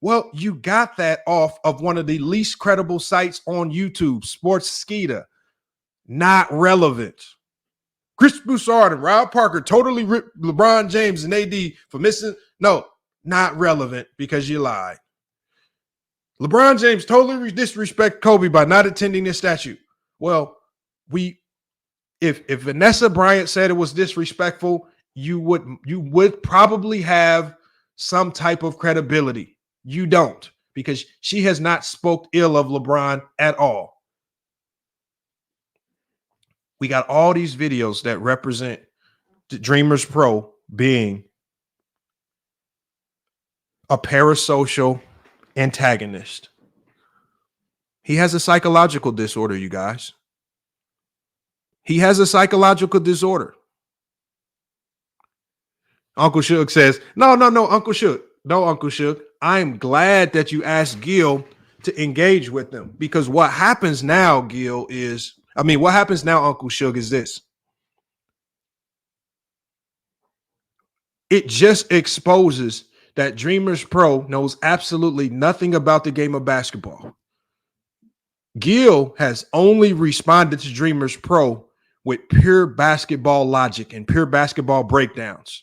Well, you got that off of one of the least credible sites on YouTube, Sportskeeda. Not relevant. Chris Broussard and Rob Parker totally ripped LeBron James and AD for missing. No, not relevant because you lied. LeBron James totally disrespect Kobe by not attending this statue. Well, if Vanessa Bryant said it was disrespectful, you would probably have some type of credibility. You don't, because she has not spoke ill of LeBron at all. We got all these videos that represent DreamersPro being a parasocial antagonist. He has a psychological disorder, you guys. He has a psychological disorder. Uncle Suge says, no, Uncle Suge. No, Uncle Suge. I'm glad that you asked Gil to engage with them, because what happens now, Uncle Suge, is this. It just exposes that DreamersPro knows absolutely nothing about the game of basketball. Gil has only responded to DreamersPro with pure basketball logic and pure basketball breakdowns.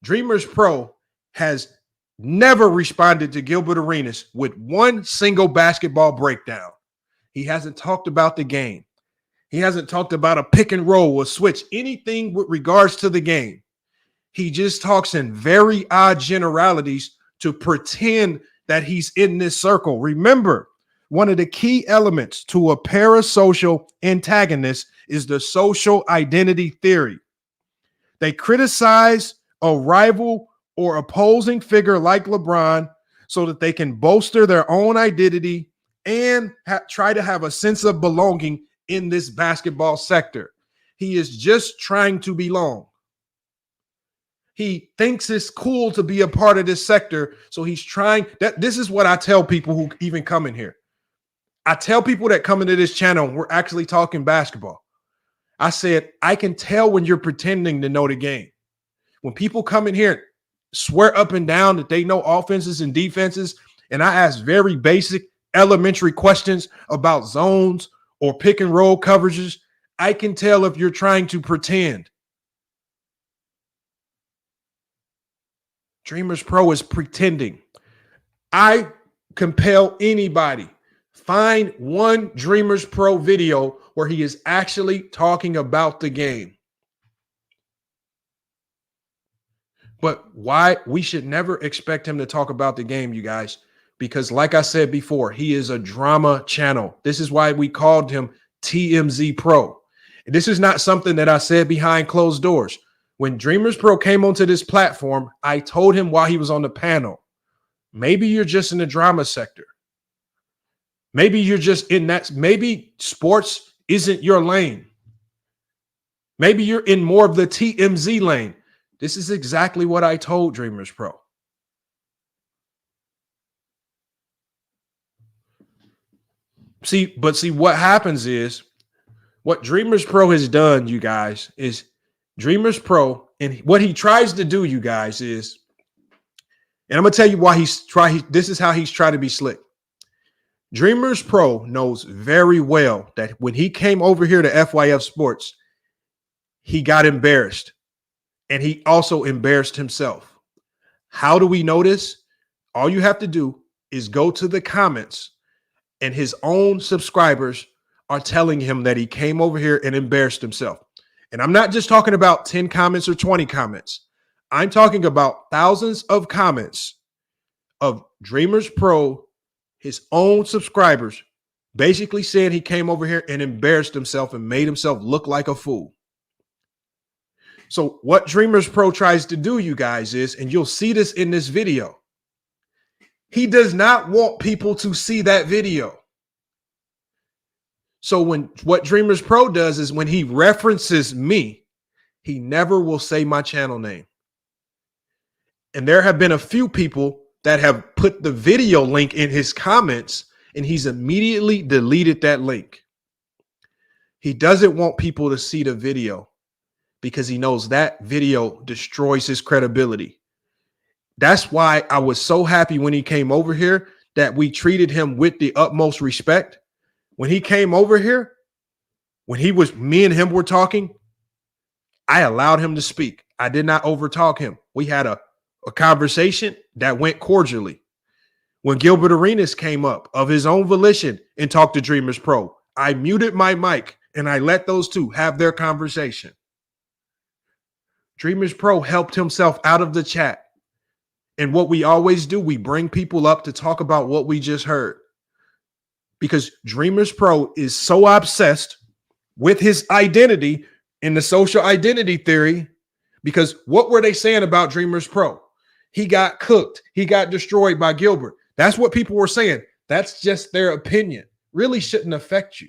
DreamersPro has never responded to Gilbert Arenas with one single basketball breakdown. He hasn't talked about the game. He hasn't talked about a pick and roll or switch, anything with regards to the game. He just talks in very odd generalities to pretend that he's in this circle. Remember, one of the key elements to a parasocial antagonist is the social identity theory. They criticize a rival or opposing figure like LeBron so that they can bolster their own identity and try to have a sense of belonging in this basketball sector. He is just trying to belong. He thinks it's cool to be a part of this sector, so he's trying. This is what I tell people who even come in here. I tell people that come into this channel, we're actually talking basketball. I said, I can tell when you're pretending to know the game. When people come in here, swear up and down that they know offenses and defenses, and I ask very basic, elementary questions about zones or pick and roll coverages, I can tell if you're trying to pretend. Dreamers Pro is pretending. I compel anybody, find one Dreamers Pro video where he is actually talking about the game. But why? We should never expect him to talk about the game, you guys, because like I said before, he is a drama channel. This is why we called him TMZ Pro. And this is not something that I said behind closed doors. When Dreamers Pro came onto this platform, I told him while he was on the panel, maybe you're just in the drama sector. Maybe you're just in that. Maybe sports isn't your lane. Maybe you're in more of the TMZ lane. This is exactly what I told Dreamers Pro. See what happens is what Dreamers Pro has done, you guys, is Dreamers Pro, and what he tries to do, you guys, is, and I'm going to tell you why this is how he's trying to be slick. Dreamers Pro knows very well that when he came over here to FYF Sports, he got embarrassed. And he also embarrassed himself. How do we know this? All you have to do is go to the comments, and his own subscribers are telling him that he came over here and embarrassed himself. And I'm not just talking about 10 comments or 20 comments. I'm talking about thousands of comments of Dreamers Pro, his own subscribers, basically saying he came over here and embarrassed himself and made himself look like a fool. So what Dreamers Pro tries to do, you guys, is, and you'll see this in this video, he does not want people to see that video. So what Dreamers Pro does is when he references me, he never will say my channel name. And there have been a few people that have put the video link in his comments, and he's immediately deleted that link. He doesn't want people to see the video, because he knows that video destroys his credibility. That's why I was so happy when he came over here that we treated him with the utmost respect. When he came over here, me and him were talking, I allowed him to speak. I did not overtalk him. We had a conversation that went cordially. When Gilbert Arenas came up of his own volition and talked to Dreamers Pro, I muted my mic and I let those two have their conversation. Dreamers Pro helped himself out of the chat. And what we always do, we bring people up to talk about what we just heard. Because Dreamers Pro is so obsessed with his identity in the social identity theory. Because what were they saying about Dreamers Pro? He got cooked. He got destroyed by Gilbert. That's what people were saying. That's just their opinion. Really shouldn't affect you.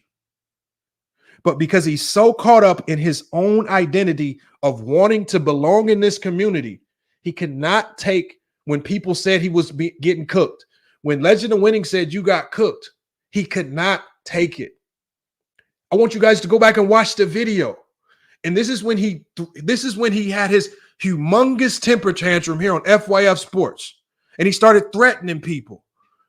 But because he's so caught up in his own identity of wanting to belong in this community, he cannot take when people said he was getting cooked. When Legend of Winning said you got cooked, he could not take it. I want you guys to go back and watch the video. And this is when he had his humongous temper tantrum here on FYF Sports. And he started threatening people,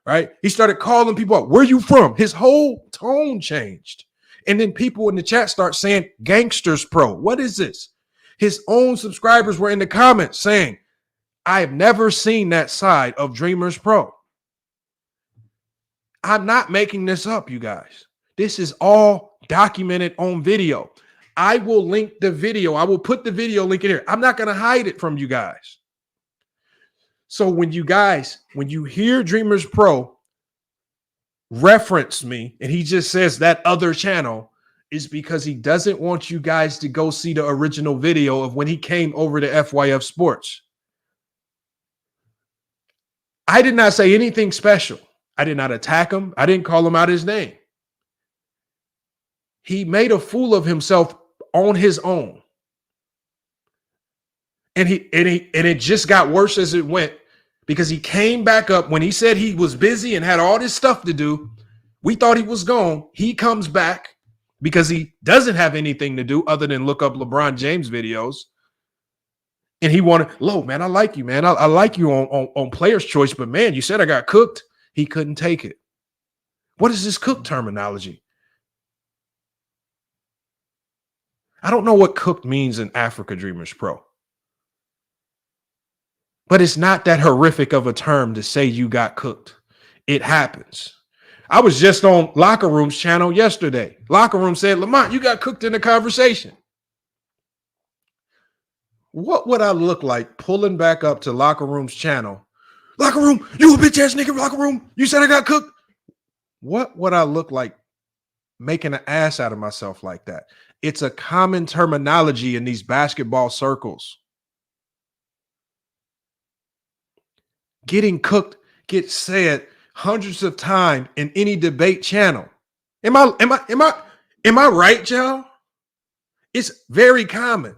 right? He started calling people out. Where you from? His whole tone changed. And then people in the chat start saying, Gangsters Pro. What is this? His own subscribers were in the comments saying, I have never seen that side of Dreamers Pro. I'm not making this up, you guys. This is all documented on video. I will link the video. I will put the video link in here. I'm not going to hide it from you guys. So when you hear Dreamers Pro reference me and he just says that other channel, is because he doesn't want you guys to go see the original video of when he came over to FYF Sports. I did not say anything special. I did not attack him. I didn't call him out his name. He made a fool of himself on his own. And it just got worse as it went, because he came back up when he said he was busy and had all this stuff to do. We thought he was gone. He comes back because he doesn't have anything to do other than look up LeBron James videos. And he wanted, man, I like you, man. I like you on Player's Choice, but man, you said I got cooked. He couldn't take it. What is this cook terminology? I don't know what cooked means in Africa, Dreamers Pro. But it's not that horrific of a term to say you got cooked. It happens. I was just on Locker Room's channel yesterday. Locker Room said, Lamont, you got cooked in the conversation. What would I look like pulling back up to Locker Room's channel? Locker Room, you a bitch ass nigga, Locker Room. You said I got cooked. What would I look like making an ass out of myself like that? It's a common terminology in these basketball circles. Getting cooked gets said hundreds of times in any debate channel. Am I right, y'all? It's very common.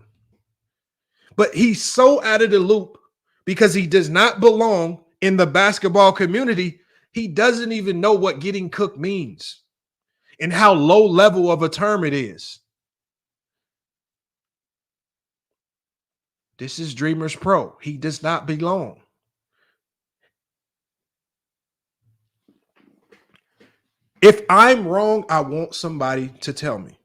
But he's so out of the loop because he does not belong in the basketball community. He doesn't even know what getting cooked means and how low level of a term it is. This is Dreamers Pro. He does not belong. If I'm wrong, I want somebody to tell me.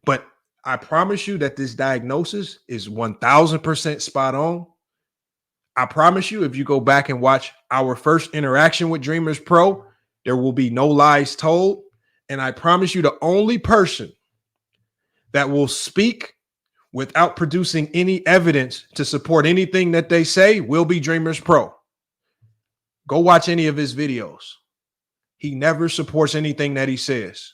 But I promise you that this diagnosis is 1000% spot on. I promise you, if you go back and watch our first interaction with Dreamers Pro, there will be no lies told. And I promise you, the only person that will speak without producing any evidence to support anything that they say will be Dreamers Pro. Go watch any of his videos. He never supports anything that he says.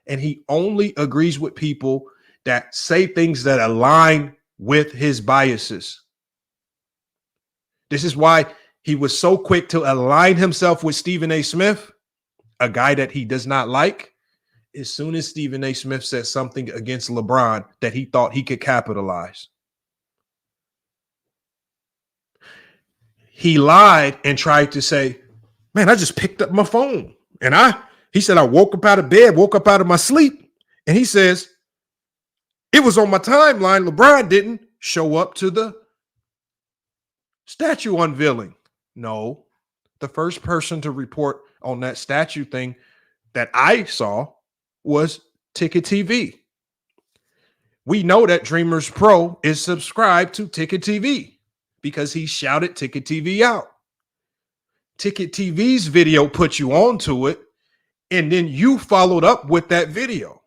And he only agrees with people that say things that align with his biases. This is why he was so quick to align himself with Stephen A. Smith, a guy that he does not like. As soon as Stephen A. Smith said something against LeBron that he thought he could capitalize. He lied and tried to say, man, I just picked up my phone. And he said, I woke up out of bed, woke up out of my sleep. And he says, it was on my timeline. LeBron didn't show up to the statue unveiling. No, the first person to report on that statue thing that I saw was Ticket TV. We know that Dreamers Pro is subscribed to Ticket TV because he shouted Ticket TV out. Ticket TV's video put you onto it, and then you followed up with that video.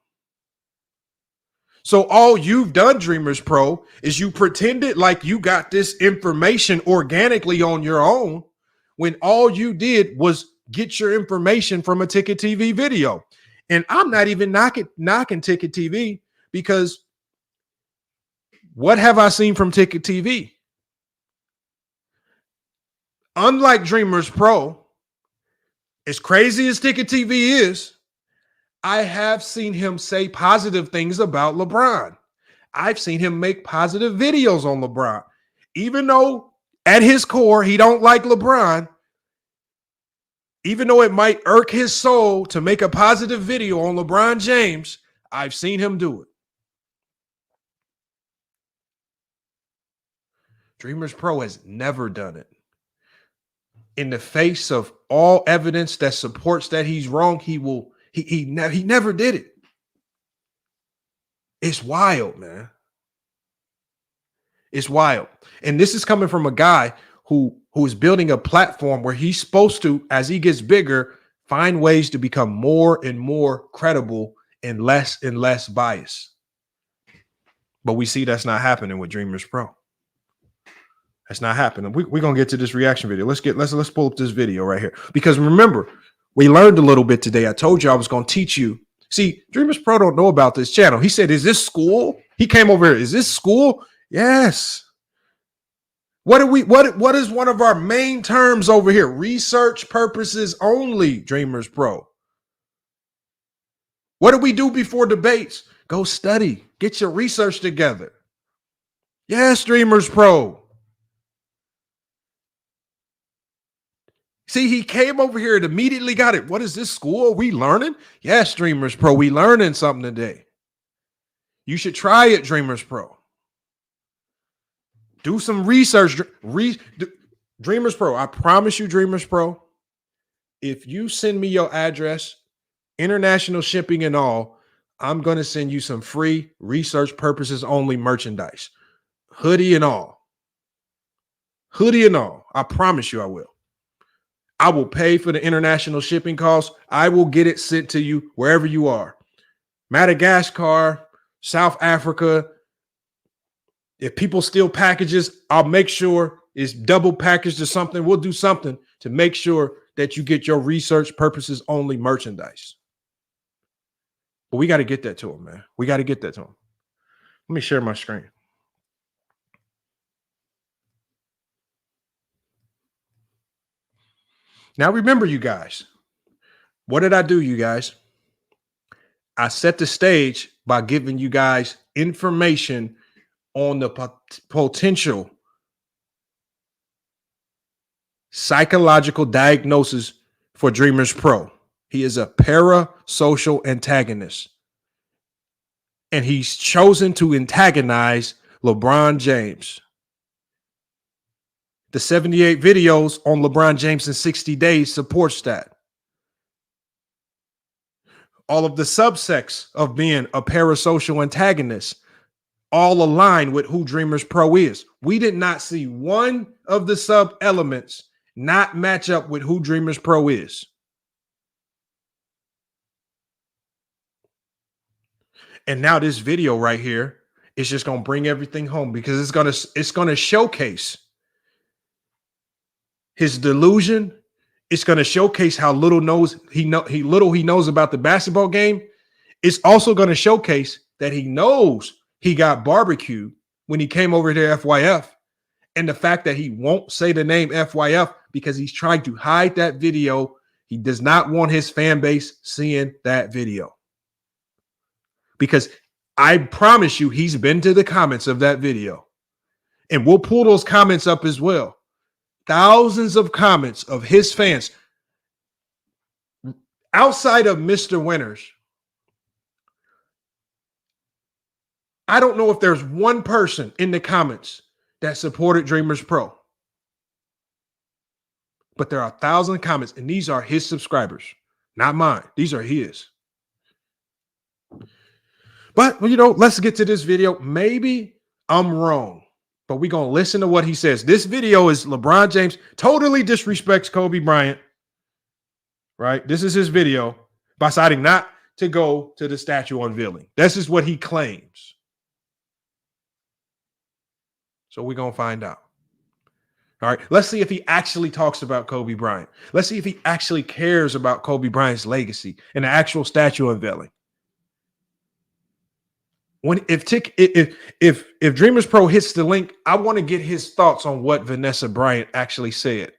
So all you've done, Dreamers Pro, is you pretended like you got this information organically on your own when all you did was get your information from a Ticket TV video. And I'm not even knocking Ticket TV, because what have I seen from Ticket TV? Unlike Dreamers Pro, as crazy as Ticket TV is, I have seen him say positive things about LeBron. I've seen him make positive videos on LeBron. Even though at his core, he don't like LeBron, even though it might irk his soul to make a positive video on LeBron James, I've seen him do it. Dreamers Pro has never done it. In the face of all evidence that supports that he's wrong, he never did it. It's wild, man. It's wild. And this is coming from a guy who is building a platform where he's supposed to, as he gets bigger, find ways to become more and more credible and less biased. But we see that's not happening with Dreamers Pro. That's not happening. We're gonna get to this reaction video. Let's pull up this video right here. Because remember, we learned a little bit today. I told you I was gonna teach you. See, Dreamers Pro don't know about this channel. He said, is this school? He came over here. Is this school? Yes. What is one of our main terms over here? Research purposes only, Dreamers Pro. What do we do before debates? Go study. Get your research together. Yes, Dreamers Pro. See, he came over here and immediately got it. What is this school? Are we learning? Yes, Dreamers Pro. We learning something today. You should try it, Dreamers Pro. Do some research. Dreamers Pro. I promise you, Dreamers Pro, if you send me your address, international shipping and all, I'm going to send you some free research purposes only merchandise, hoodie and all. Hoodie and all. I promise you I will. I will pay for the international shipping costs. I will get it sent to you wherever you are. Madagascar, South Africa. If people steal packages, I'll make sure it's double packaged or something. We'll do something to make sure that you get your research purposes only merchandise. But we got to get that to them, man. We got to get that to them. Let me share my screen. Now, remember, you guys, what did I do, you guys? I set the stage by giving you guys information on the potential psychological diagnosis for DreamersPro. He is a parasocial antagonist, and he's chosen to antagonize LeBron James. The 78 videos on LeBron James in 60 days supports that. All of the subsects of being a parasocial antagonist all align with who DreamersPro is. We did not see one of the sub elements not match up with who DreamersPro is. And now this video right here is just going to bring everything home because it's going to showcase his delusion. It's going to showcase how little he knows about the basketball game. It's also going to showcase that he knows he got barbecued when he came over to FYF, and the fact that he won't say the name FYF because he's trying to hide that video. He does not want his fan base seeing that video. Because I promise you, he's been to the comments of that video. And we'll pull those comments up as well. Thousands of comments of his fans. Outside of Mr. Winters, I don't know if there's one person in the comments that supported DreamersPro. But there are 1,000 comments, and these are his subscribers, not mine. These are his. But, you know, let's get to this video. Maybe I'm wrong, but we're going to listen to what he says. This video is LeBron James totally disrespects Kobe Bryant, right? This is his video by deciding not to go to the statue unveiling. This is what he claims. So we're going to find out. All right, let's see if he actually talks about Kobe Bryant. Let's see if he actually cares about Kobe Bryant's legacy and the actual statue unveiling. If DreamersPro hits the link, I want to get his thoughts on what Vanessa Bryant actually said.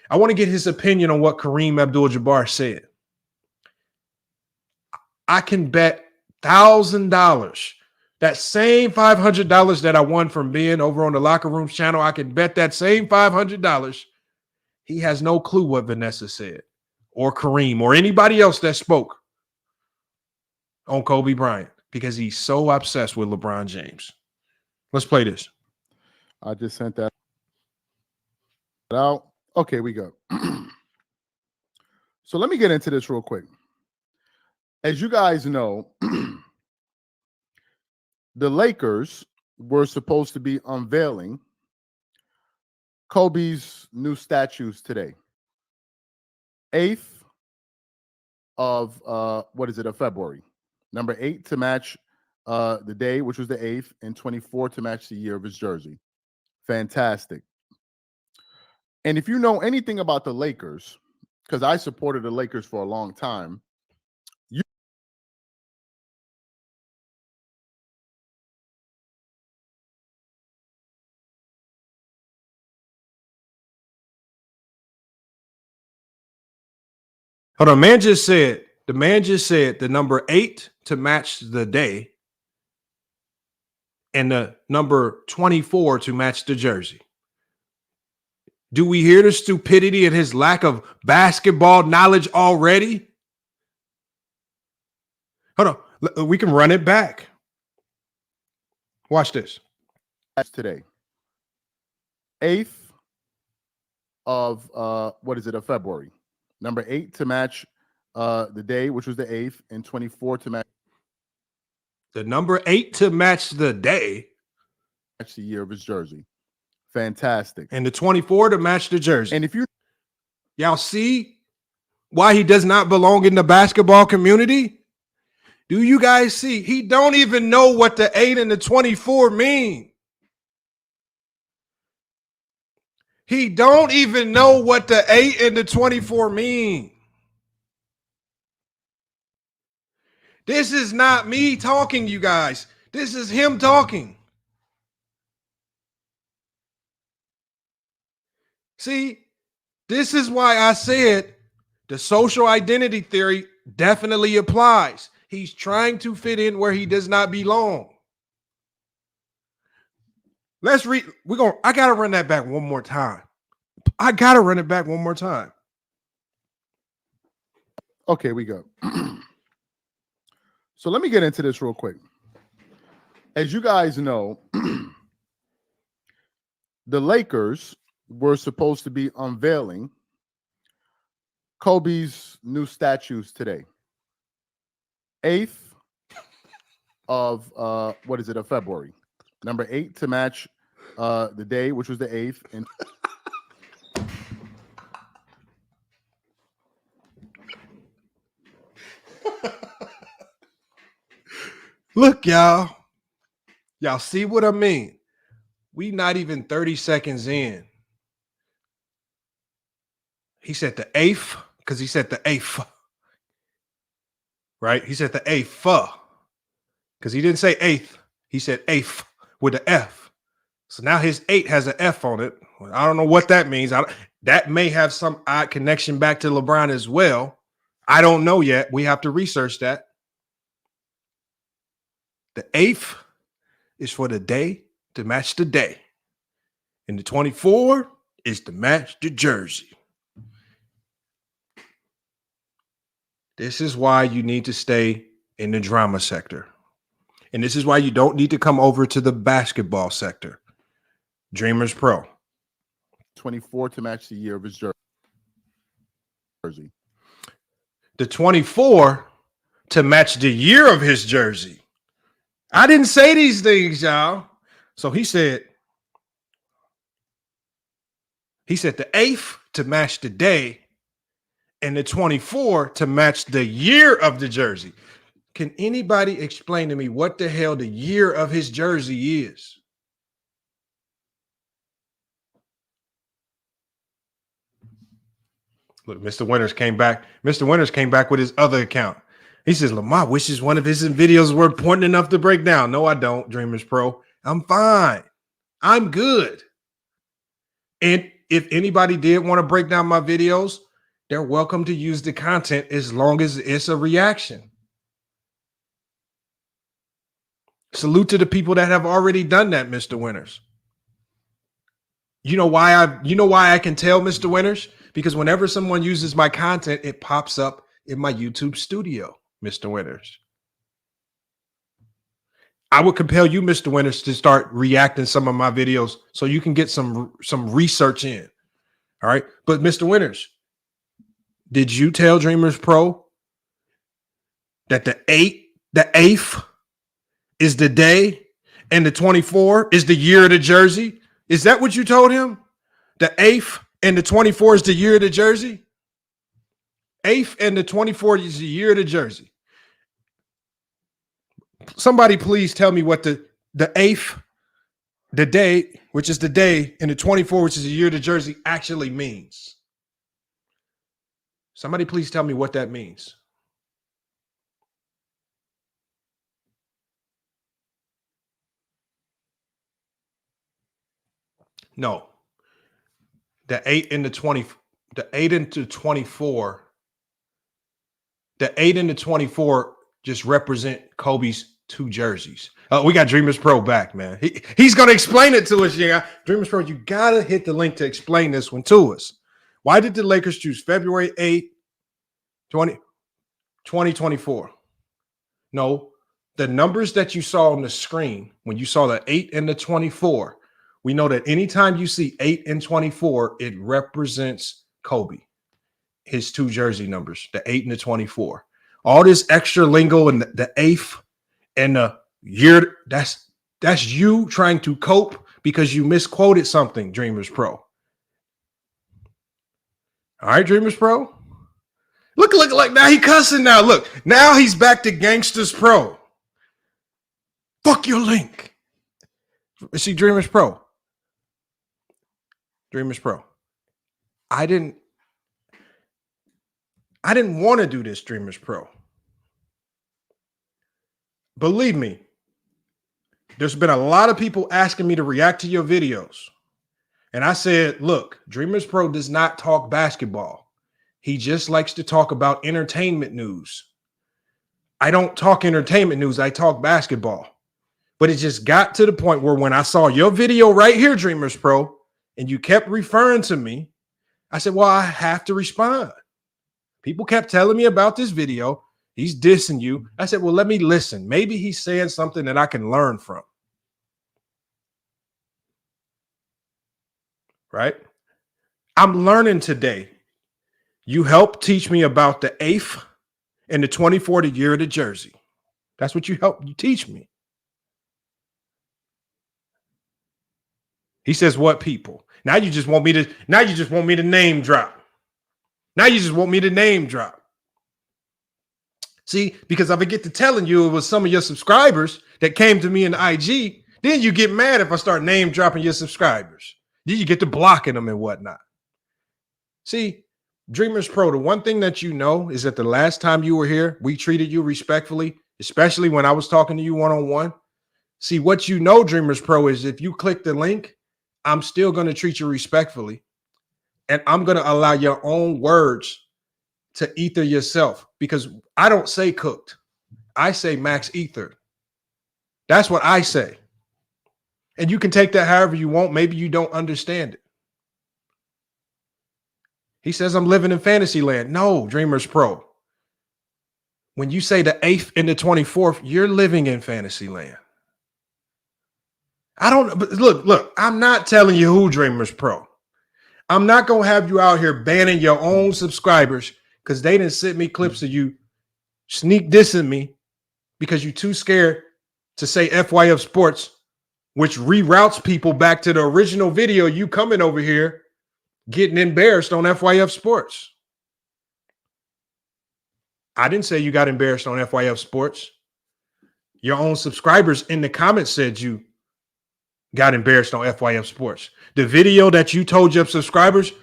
I want to get his opinion on what Kareem Abdul-Jabbar said. I can bet $1,000. That same $500 that I won from being over on the Locker Rooms channel, I can bet that same $500. He has no clue what Vanessa said or Kareem or anybody else that spoke on Kobe Bryant because he's so obsessed with LeBron James. Let's play this. I just sent that out. Okay, we go. So let me get into this real quick. As you guys know, the Lakers were supposed to be unveiling Kobe's new statues today. 8th of of February. Number 8 to match the day, which was the 8th, and 24 to match the year of his jersey. Fantastic. And if you know anything about the Lakers, because I supported the Lakers for a long time, Hold on, the man just said the number 8 to match the day and the number 24 to match the jersey. Do we hear the stupidity and his lack of basketball knowledge already? Hold on, we can run it back. Watch this. That's today. 8th of of February. Number 8 to match the day, which was the 8th, and 24 to match. The number 8 to match the day. Match the year of his jersey. Fantastic. And the 24 to match the jersey. And if you y'all see why he does not belong in the basketball community? Do you guys see? He don't even know what the 8 and the 24 mean. He don't even know what the 8 and the 24 mean. This is not me talking, you guys. This is him talking. See, this is why I said the social identity theory definitely applies. He's trying to fit in where he does not belong. Let's read. I gotta run that back one more time. I gotta run it back one more time. Okay, we go. So let me get into this real quick. As you guys know, the Lakers were supposed to be unveiling Kobe's new statues today. 8th of of February. Number 8 to match the day, which was the 8th. And look, y'all. Y'all see what I mean? We not even 30 seconds in. He said the 8th because he said the 8th. Right? He said the 8th because he didn't say 8th. He said 8th with the F. So now his 8 has an F on it. I don't know what that means. That may have some odd connection back to LeBron as well. I don't know yet. We have to research that. The 8th is for the day to match the day. And the 24 is to match the jersey. This is why you need to stay in the drama sector. And this is why you don't need to come over to the basketball sector. DreamersPro. 24 to match the year of his jersey. The 24 to match the year of his jersey. I didn't say these things, y'all. So he said the 8th to match the day and the 24 to match the year of the jersey. Can anybody explain to me what the hell the year of his jersey is? Look, Mr. Winters came back. Mr. Winters came back with his other account. He says, Lamar wishes one of his videos were important enough to break down. No, I don't, DreamersPro. I'm fine. I'm good. And if anybody did want to break down my videos, they're welcome to use the content as long as it's a reaction. Salute to the people that have already done that, Mr. Winters. You know why I can tell, Mr. Winters? Because whenever someone uses my content, it pops up in my YouTube studio, Mr. Winters. I would compel you, Mr. Winters, to start reacting some of my videos so you can get some research in. All right. But Mr. Winters, did you tell DreamersPro that the 8th is the day and the 24 is the year of the jersey? Is that what you told him? The 8th and the 24 is the year of the jersey? 8th and the 24 is the year of the jersey. Somebody please tell me what the 8th, the day, which is the day, and the 24, which is the year of the jersey, actually means. Somebody please tell me what that means. No. The 8 and the 20, the 8 and the 24, the 8 and the 24 just represent Kobe's 2 jerseys. We got DreamersPro back, man. He's going to explain it to us. Yeah, DreamersPro, you got to hit the link to explain this one to us. Why did the Lakers choose February 8, 2024? No, the numbers that you saw on the screen, when you saw the 8 and the 24, we know that anytime you see 8 and 24, it represents Kobe, his 2 jersey numbers, the 8 and the 24. All this extra lingo and the 8th and the That's you trying to cope because you misquoted something, Dreamers Pro. All right, Dreamers Pro. Look, like now he cussing now. Look, now he's back to Gangsters Pro. Fuck your link. See, Dreamers Pro. Dreamers Pro. I didn't want to do this, Dreamers Pro. Believe me, there's been a lot of people asking me to react to your videos. And I said, look, Dreamers Pro does not talk basketball. He just likes to talk about entertainment news. I don't talk entertainment news. I talk basketball. But it just got to the point where when I saw your video right here, Dreamers Pro, and you kept referring to me, I said, well, I have to respond. People kept telling me about this video. He's dissing you. I said, well, let me listen. Maybe he's saying something that I can learn from. Right? I'm learning today. You helped teach me about the 8th and the 24th year of the jersey. That's what you teach me. He says, what people? Now you just want me to name drop. Now you just want me to name drop. See, because if I get to telling you it was some of your subscribers that came to me in the IG, then you get mad if I start name dropping your subscribers. Then you get to blocking them and whatnot. See, Dreamers Pro, the one thing that you know is that the last time you were here, we treated you respectfully, especially when I was talking to you one-on-one. See, what you know, Dreamers Pro, is if you click the link, I'm still going to treat you respectfully. And I'm going to allow your own words to ether yourself, because I don't say cooked. I say max ether. That's what I say. And you can take that however you want. Maybe you don't understand it. He says, I'm living in fantasy land. No, Dreamers Pro. When you say the 8th and the 24th, you're living in fantasy land. I don't, but look, I'm not telling you who, Dreamers Pro. I'm not going to have you out here banning your own subscribers because they didn't send me clips of you sneak dissing me because you're too scared to say FYF Sports, which reroutes people back to the original video, you coming over here getting embarrassed on FYF Sports. I didn't say you got embarrassed on FYF Sports. Your own subscribers in the comments said you got embarrassed on FYF Sports. The video that you told your subscribers,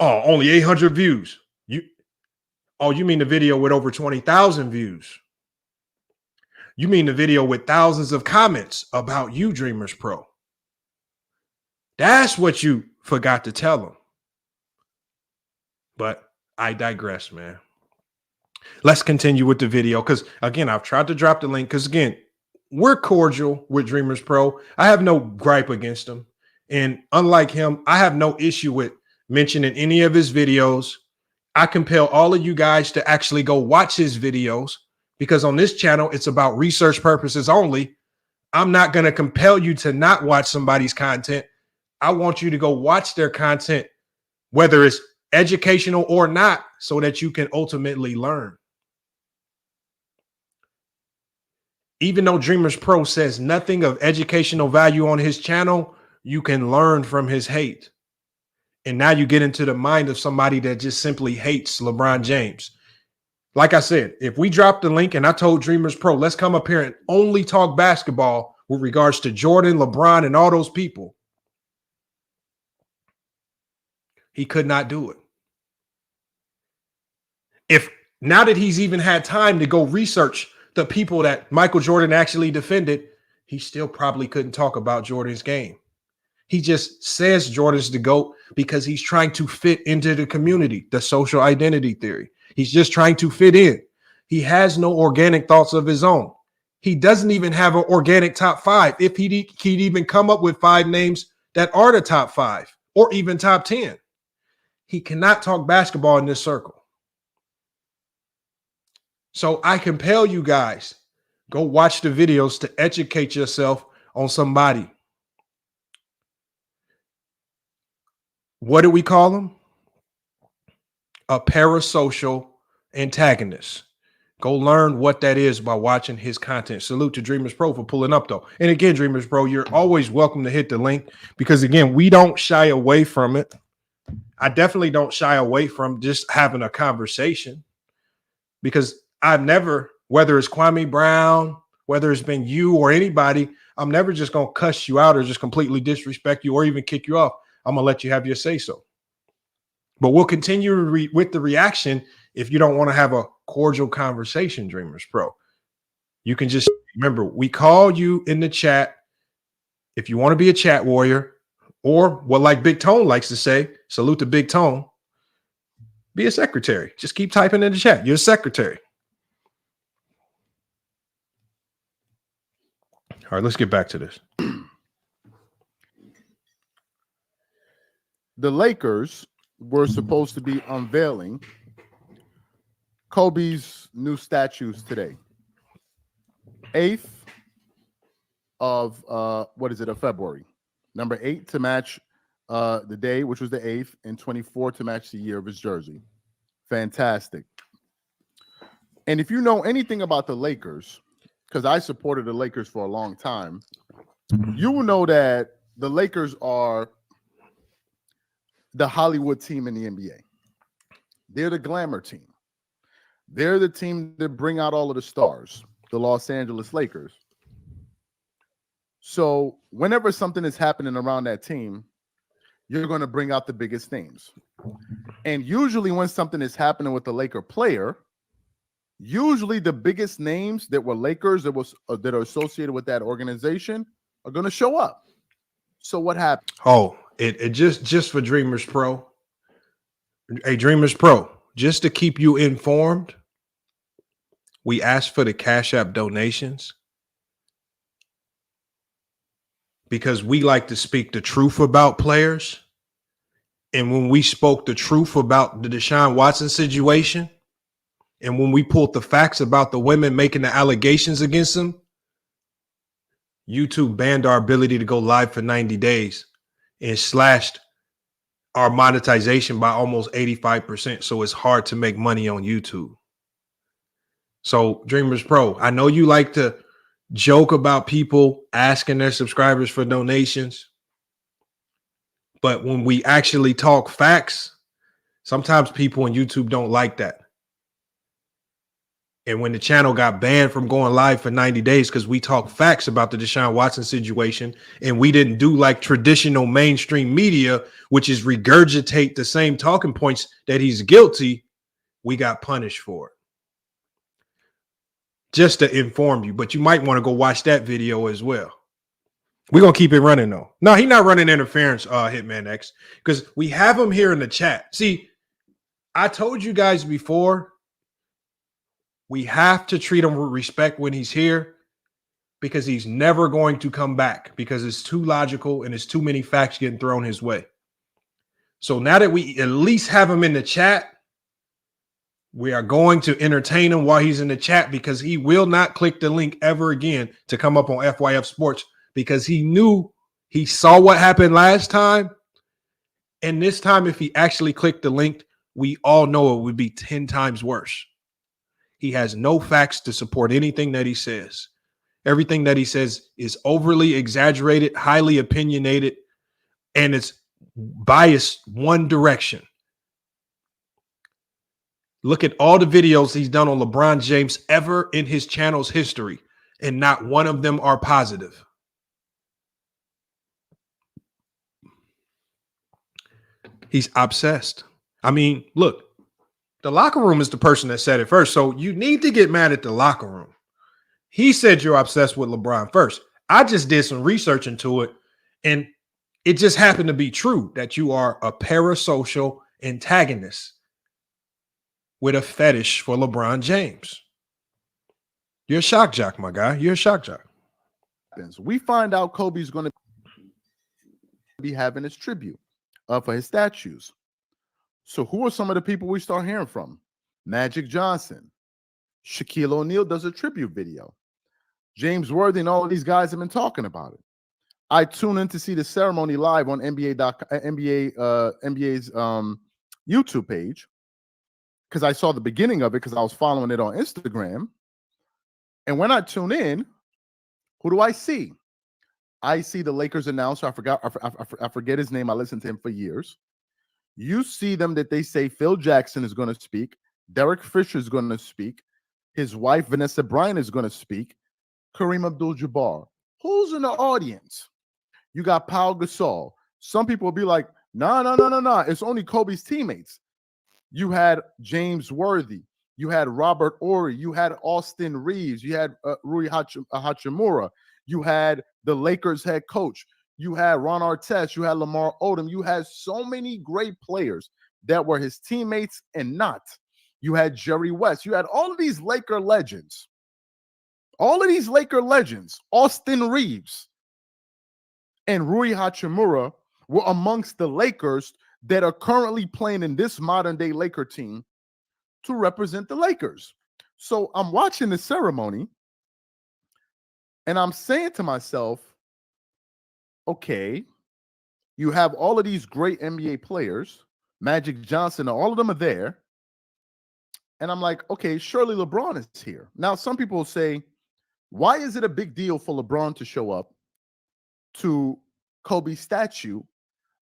oh, only 800 views. You mean the video with over 20,000 views? You mean the video with thousands of comments about you, Dreamers Pro? That's what you forgot to tell them. But I digress, man. Let's continue with the video because, again, I've tried to drop the link because, again, we're cordial with Dreamers Pro. I have no gripe against him. And unlike him, I have no issue with mentioning any of his videos. I compel all of you guys to actually go watch his videos because on this channel, it's about research purposes only. I'm not going to compel you to not watch somebody's content. I want you to go watch their content, whether it's educational or not, so that you can ultimately learn. Even though Dreamers Pro says nothing of educational value on his channel, you can learn from his hate. And now you get into the mind of somebody that just simply hates LeBron James. Like I said, if we dropped the link and I told Dreamers Pro, let's come up here and only talk basketball with regards to Jordan, LeBron, and all those people, he could not do it. If now that he's even had time to go research the people that Michael Jordan actually defended, he still probably couldn't talk about Jordan's game. He just says Jordan's the GOAT because he's trying to fit into the community, the social identity theory. He's just trying to fit in. He has no organic thoughts of his own. He doesn't even have an organic top 5. If he'd even come up with 5 names that are the top 5 or even top 10. He cannot talk basketball in this circle. So I compel you guys, go watch the videos to educate yourself on somebody. What do we call him? A parasocial antagonist. Go learn what that is by watching his content. Salute to Dreamers Pro for pulling up, though. And again, Dreamers Pro, you're always welcome to hit the link because, again, we don't shy away from it. I definitely don't shy away from just having a conversation because I've never, whether it's Kwame Brown, whether it's been you or anybody, I'm never just going to cuss you out or just completely disrespect you or even kick you off. I'm going to let you have your say so. But we'll continue with the reaction if you don't want to have a cordial conversation, Dreamers Pro. You can just remember, we call you in the chat if you want to be a chat warrior, or what like Big Tone likes to say, salute to Big Tone, be a secretary. Just keep typing in the chat. You're a secretary. All right, let's get back to this. The Lakers were supposed to be unveiling Kobe's new statues today. 8th of of February. Number 8 to match the day, which was the 8th, and 24 to match the year of his jersey. Fantastic. And if you know anything about the Lakers, because I supported the Lakers for a long time, you will know that the Lakers are the Hollywood team in the NBA. They're the glamour team. They're the team that bring out all of the stars, the Los Angeles Lakers. So whenever something is happening around that team, you're going to bring out the biggest names. And usually when something is happening with a Laker player, usually the biggest names that were Lakers that are associated with that organization are going to show up. So what happened? Oh, it just for Dreamers Pro. Hey, Dreamers Pro, just to keep you informed, we asked for the Cash App donations because we like to speak the truth about players. And when we spoke the truth about the Deshaun Watson situation, and when we pulled the facts about the women making the allegations against them, YouTube banned our ability to go live for 90 days and slashed our monetization by almost 85%. So it's hard to make money on YouTube. So Dreamers Pro, I know you like to joke about people asking their subscribers for donations, but when we actually talk facts, sometimes people on YouTube don't like that. And when the channel got banned from going live for 90 days because we talked facts about the Deshaun Watson situation, and we didn't do like traditional mainstream media, which is regurgitate the same talking points that he's guilty, we got punished for it. Just to inform you, but you might want to go watch that video as well. We're going to keep it running, though. No, he's not running interference, Hitman X, because we have him here in the chat. See, I told you guys before, we have to treat him with respect when he's here because he's never going to come back because it's too logical and there's too many facts getting thrown his way. So now that we at least have him in the chat, we are going to entertain him while he's in the chat because he will not click the link ever again to come up on FYF Sports because he saw what happened last time. And this time, if he actually clicked the link, we all know it would be 10 times worse. He has no facts to support anything that he says. Everything that he says is overly exaggerated, highly opinionated, and it's biased one direction. Look at all the videos he's done on LeBron James ever in his channel's history, and not one of them are positive. He's obsessed. I mean, look. The locker room is the person that said it first. So you need to get mad at the locker room. He said you're obsessed with LeBron first. I just did some research into it, and it just happened to be true that you are a parasocial antagonist with a fetish for LeBron James. You're a shock jock, my guy. You're a shock jock. We find out Kobe's going to be having his tribute for his statues. So who are some of the people we start hearing from? Magic Johnson. Shaquille O'Neal does a tribute video. James Worthy and all of these guys have been talking about it. I tune in to see the ceremony live on NBA's YouTube page. because I saw the beginning of it because I was following it on Instagram. And when I tune in, who do I see? I see the Lakers announcer. I forget his name. I listened to him for years. You see them that they say Phil Jackson is going to speak. Derek Fisher is going to speak. His wife, Vanessa Bryant, is going to speak. Kareem Abdul-Jabbar. Who's in the audience? You got Pau Gasol. Some people will be like, no. It's only Kobe's teammates. You had James Worthy. You had Robert Horry. You had Austin Reeves. You had Rui Hachimura. You had the Lakers head coach. You had Ron Artest. You had Lamar Odom. You had so many great players that were his teammates and not. You had Jerry West. You had all of these Laker legends. Austin Reeves and Rui Hachimura were amongst the Lakers that are currently playing in this modern day Laker team to represent the Lakers. So I'm watching the ceremony and I'm saying to myself, okay, you have all of these great NBA players, Magic Johnson, all of them are there. And I'm like, okay, surely LeBron is here. Now, some people will say, why is it a big deal for LeBron to show up to Kobe's statue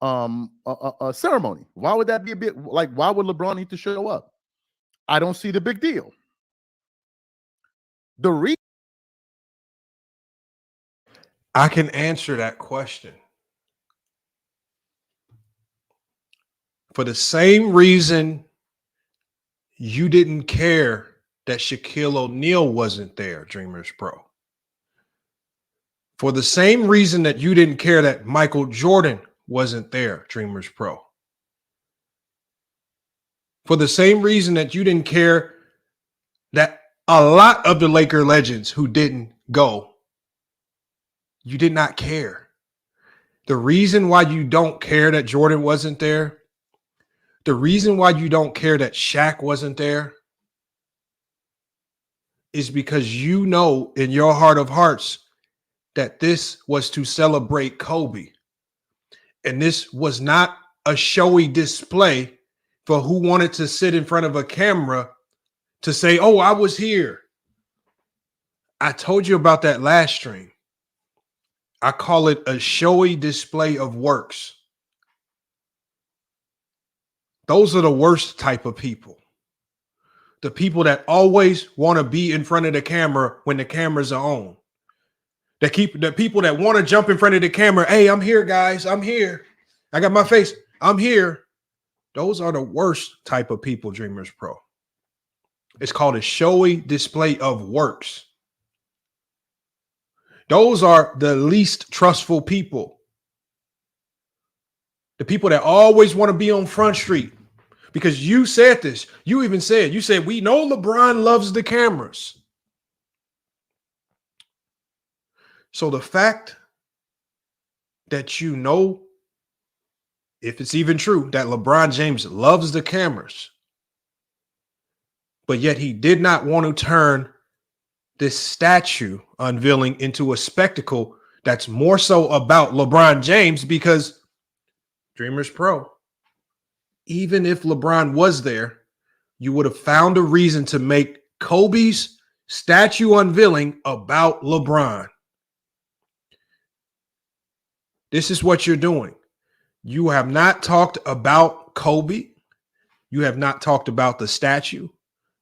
a ceremony? Why would that be a bit like, why would LeBron need to show up? I don't see the big deal. The reason I can answer that question. For the same reason you didn't care that Shaquille O'Neal wasn't there, Dreamers Pro. For the same reason that you didn't care that Michael Jordan wasn't there, Dreamers Pro. For the same reason that you didn't care that a lot of the Laker legends who didn't go, you did not care. The reason why you don't care that Jordan wasn't there, the reason why you don't care that Shaq wasn't there is because you know in your heart of hearts that this was to celebrate Kobe. And this was not a showy display for who wanted to sit in front of a camera to say, oh, I was here. I told you about that last stream. I call it a showy display of works. Those are the worst type of people. The people that always want to be in front of the camera when the cameras are on. The people that want to jump in front of the camera. Hey, I'm here, guys. I'm here. I got my face. I'm here. Those are the worst type of people, Dreamers Pro. It's called a showy display of works. Those are the least trustful people. The people that always want to be on Front Street. Because you said this. You even said, we know LeBron loves the cameras. So the fact that you know, if it's even true, that LeBron James loves the cameras, but yet he did not want to turn this statue unveiling into a spectacle that's more so about LeBron James, because Dreamers Pro, even if LeBron was there, you would have found a reason to make Kobe's statue unveiling about LeBron. This is what you're doing. You have not talked about Kobe. You have not talked about the statue.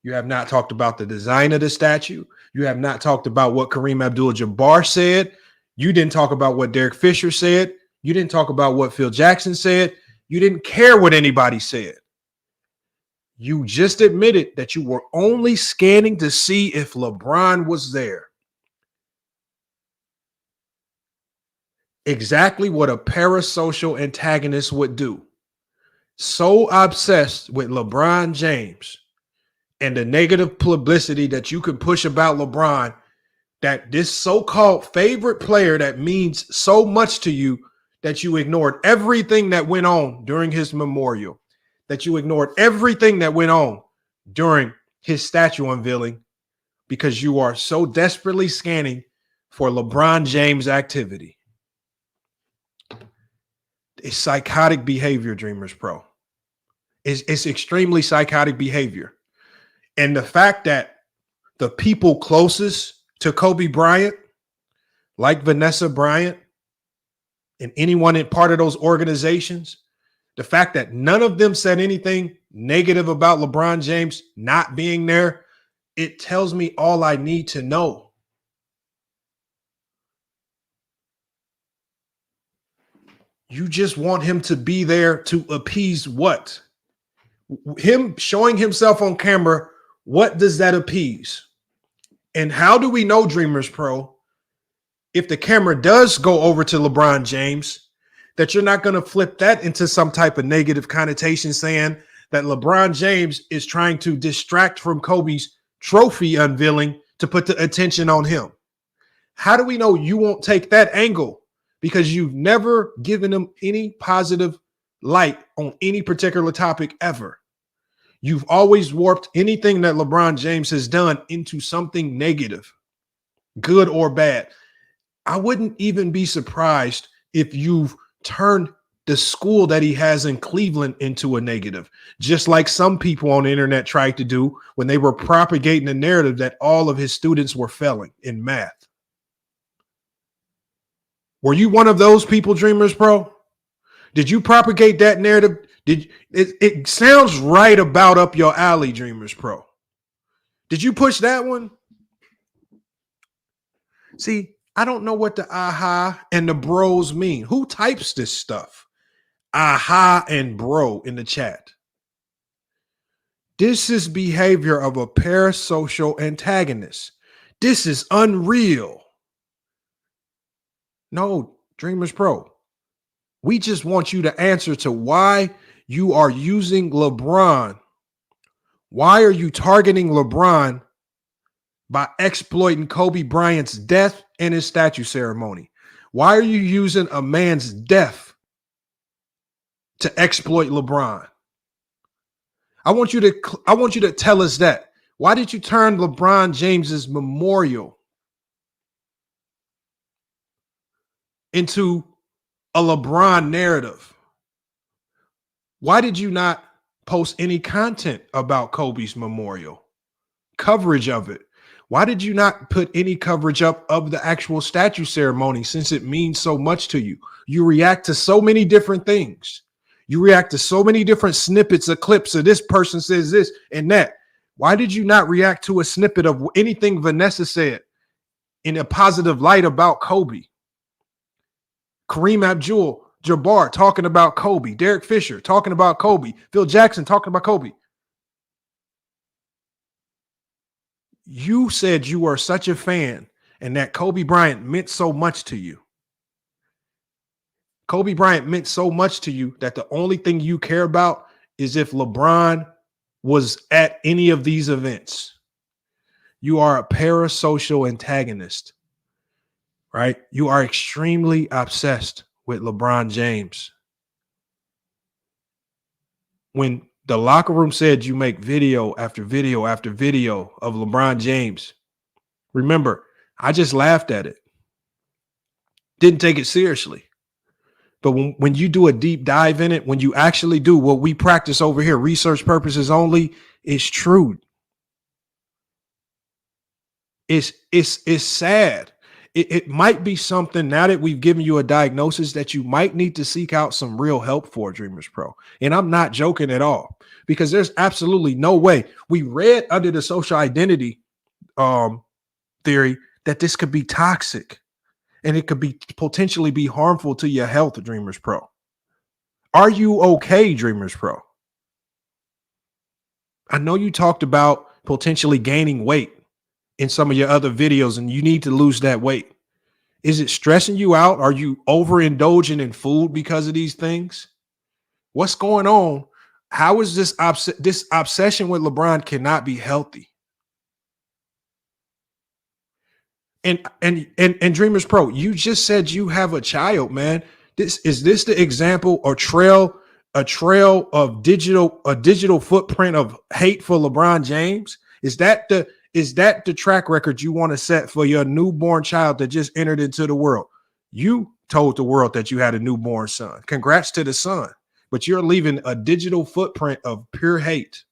You have not talked about the design of the statue. You have not talked about what Kareem Abdul-Jabbar said. You didn't talk about what Derek Fisher said. You didn't talk about what Phil Jackson said. You didn't care what anybody said. You just admitted that you were only scanning to see if LeBron was there. Exactly what a parasocial antagonist would do. So obsessed with LeBron James and the negative publicity that you can push about LeBron, that this so-called favorite player that means so much to you, that you ignored everything that went on during his memorial, that you ignored everything that went on during his statue unveiling, because you are so desperately scanning for LeBron James activity. It's psychotic behavior, Dreamers Pro. It's extremely psychotic behavior. And the fact that the people closest to Kobe Bryant, like Vanessa Bryant and anyone in part of those organizations, the fact that none of them said anything negative about LeBron James not being there, it tells me all I need to know. You just want him to be there to appease what? Him showing himself on camera, what does that appease? And how do we know, Dreamers Pro, if the camera does go over to LeBron James, that you're not going to flip that into some type of negative connotation saying that LeBron James is trying to distract from Kobe's trophy unveiling to put the attention on him? How do we know you won't take that angle? Because you've never given him any positive light on any particular topic ever. You've always warped anything that LeBron James has done into something negative, good or bad. I wouldn't even be surprised if you've turned the school that he has in Cleveland into a negative, just like some people on the internet tried to do when they were propagating the narrative that all of his students were failing in math. Were you one of those people, Dreamers Pro? Did you propagate that narrative? It sounds right about up your alley, Dreamers Pro. Did you push that one? See, I don't know what the aha and the bros mean. Who types this stuff? Aha and bro in the chat. This is behavior of a parasocial antagonist. This is unreal. No, Dreamers Pro. We just want you to answer to why you are using LeBron. Why are you targeting LeBron by exploiting Kobe Bryant's death and his statue ceremony? Why are you using a man's death to exploit LeBron? I want you to tell us that. Why did you turn LeBron James's memorial into a LeBron narrative? Why did you not post any content about Kobe's memorial, coverage of it? Why did you not put any coverage up of the actual statue ceremony since it means so much to you? You react to so many different things. You react to so many different snippets of clips of this person says this and that. Why did you not react to a snippet of anything Vanessa said in a positive light about Kobe? Kareem Abdul-Jabbar talking about Kobe. Derek Fisher talking about Kobe. Phil Jackson talking about Kobe. You said you were such a fan and that Kobe Bryant meant so much to you. Kobe Bryant meant so much to you that the only thing you care about is if LeBron was at any of these events. You are a parasocial antagonist, right? You are extremely obsessed with LeBron James. When the locker room said you make video after video after video of LeBron James, remember, I just laughed at it. Didn't take it seriously. But when you do a deep dive in it, when you actually do what we practice over here, research purposes only, it's true. It's sad. It might be something now that we've given you a diagnosis that you might need to seek out some real help for, Dreamers Pro. And I'm not joking at all, because there's absolutely no way. We read under the social identity theory that this could be toxic and it could be potentially be harmful to your health, Dreamers Pro. Are you okay, Dreamers Pro? I know you talked about potentially gaining weight in some of your other videos and you need to lose that weight. Is it stressing you out? Are you overindulging in food because of these things? What's going on? How is this obsession with LeBron cannot be healthy? And Dreamers Pro, you just said you have a child, man. Is this the example or trail of digital footprint of hate for LeBron James? Is that the track record you want to set for your newborn child that just entered into the world? You told the world that you had a newborn son. Congrats to the son. but you're leaving a digital footprint of pure hate.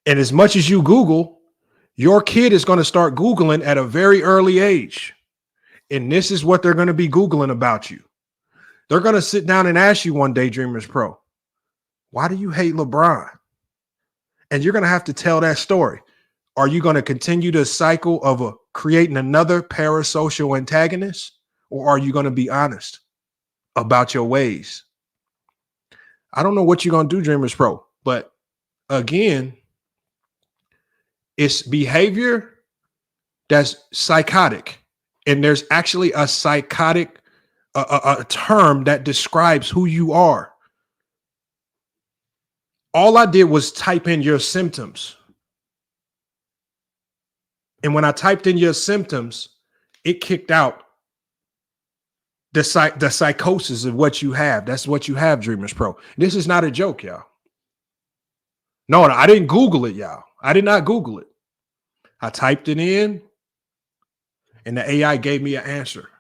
And as much as you Google, your kid is going to start Googling at a very early age. And this is what they're going to be Googling about you. They're going to sit down and ask you one day, Dreamers Pro, why do you hate LeBron? And you're going to have to tell that story. Are you going to continue the cycle of creating another parasocial antagonist? Or are you going to be honest about your ways? I don't know what you're going to do, Dreamers Pro. But again, it's behavior that's psychotic. And there's actually a psychotic a term that describes who you are. All I did was type in your symptoms. And when I typed in your symptoms, it kicked out the psychosis of what you have. That's what you have, Dreamers Pro. This is not a joke, y'all. No, I didn't Google it, y'all. I did not Google it. I typed it in, and the AI gave me an answer.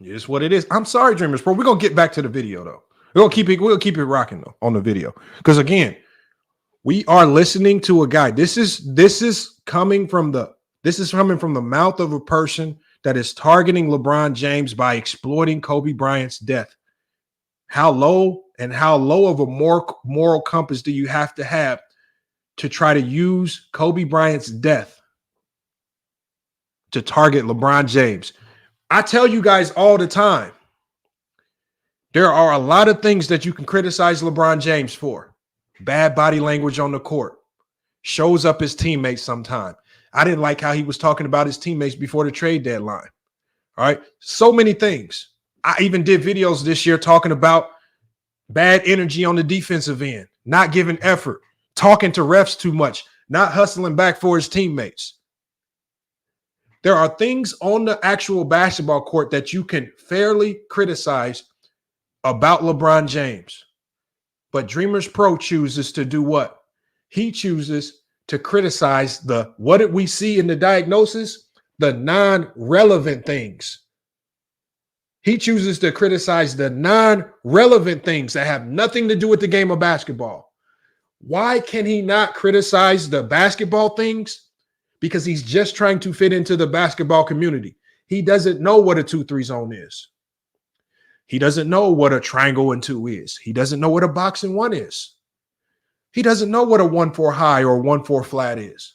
It's what it is. I'm sorry, Dreamers Pro. We're gonna get back to the video though. We'll keep it rocking though on the video. Because again, we are listening to a guy. This is coming from the mouth of a person that is targeting LeBron James by exploiting Kobe Bryant's death. How low of a moral compass do you have to try to use Kobe Bryant's death to target LeBron James? I tell you guys all the time, there are a lot of things that you can criticize LeBron James for. Bad body language on the court. Shows up his teammates sometime. I didn't like how he was talking about his teammates before the trade deadline. All right. So many things. I even did videos this year talking about bad energy on the defensive end, not giving effort, talking to refs too much, not hustling back for his teammates. There are things on the actual basketball court that you can fairly criticize about LeBron James. But Dreamers Pro chooses to do what? He chooses to criticize what did we see in the diagnosis? The non-relevant things. He chooses to criticize the non-relevant things that have nothing to do with the game of basketball. Why can he not criticize the basketball things? Because he's just trying to fit into the basketball community. He doesn't know what a 2-3 zone is. He doesn't know what a triangle and 2 is. He doesn't know what a box and 1 is. He doesn't know what a 1-4 high or 1-4 flat is.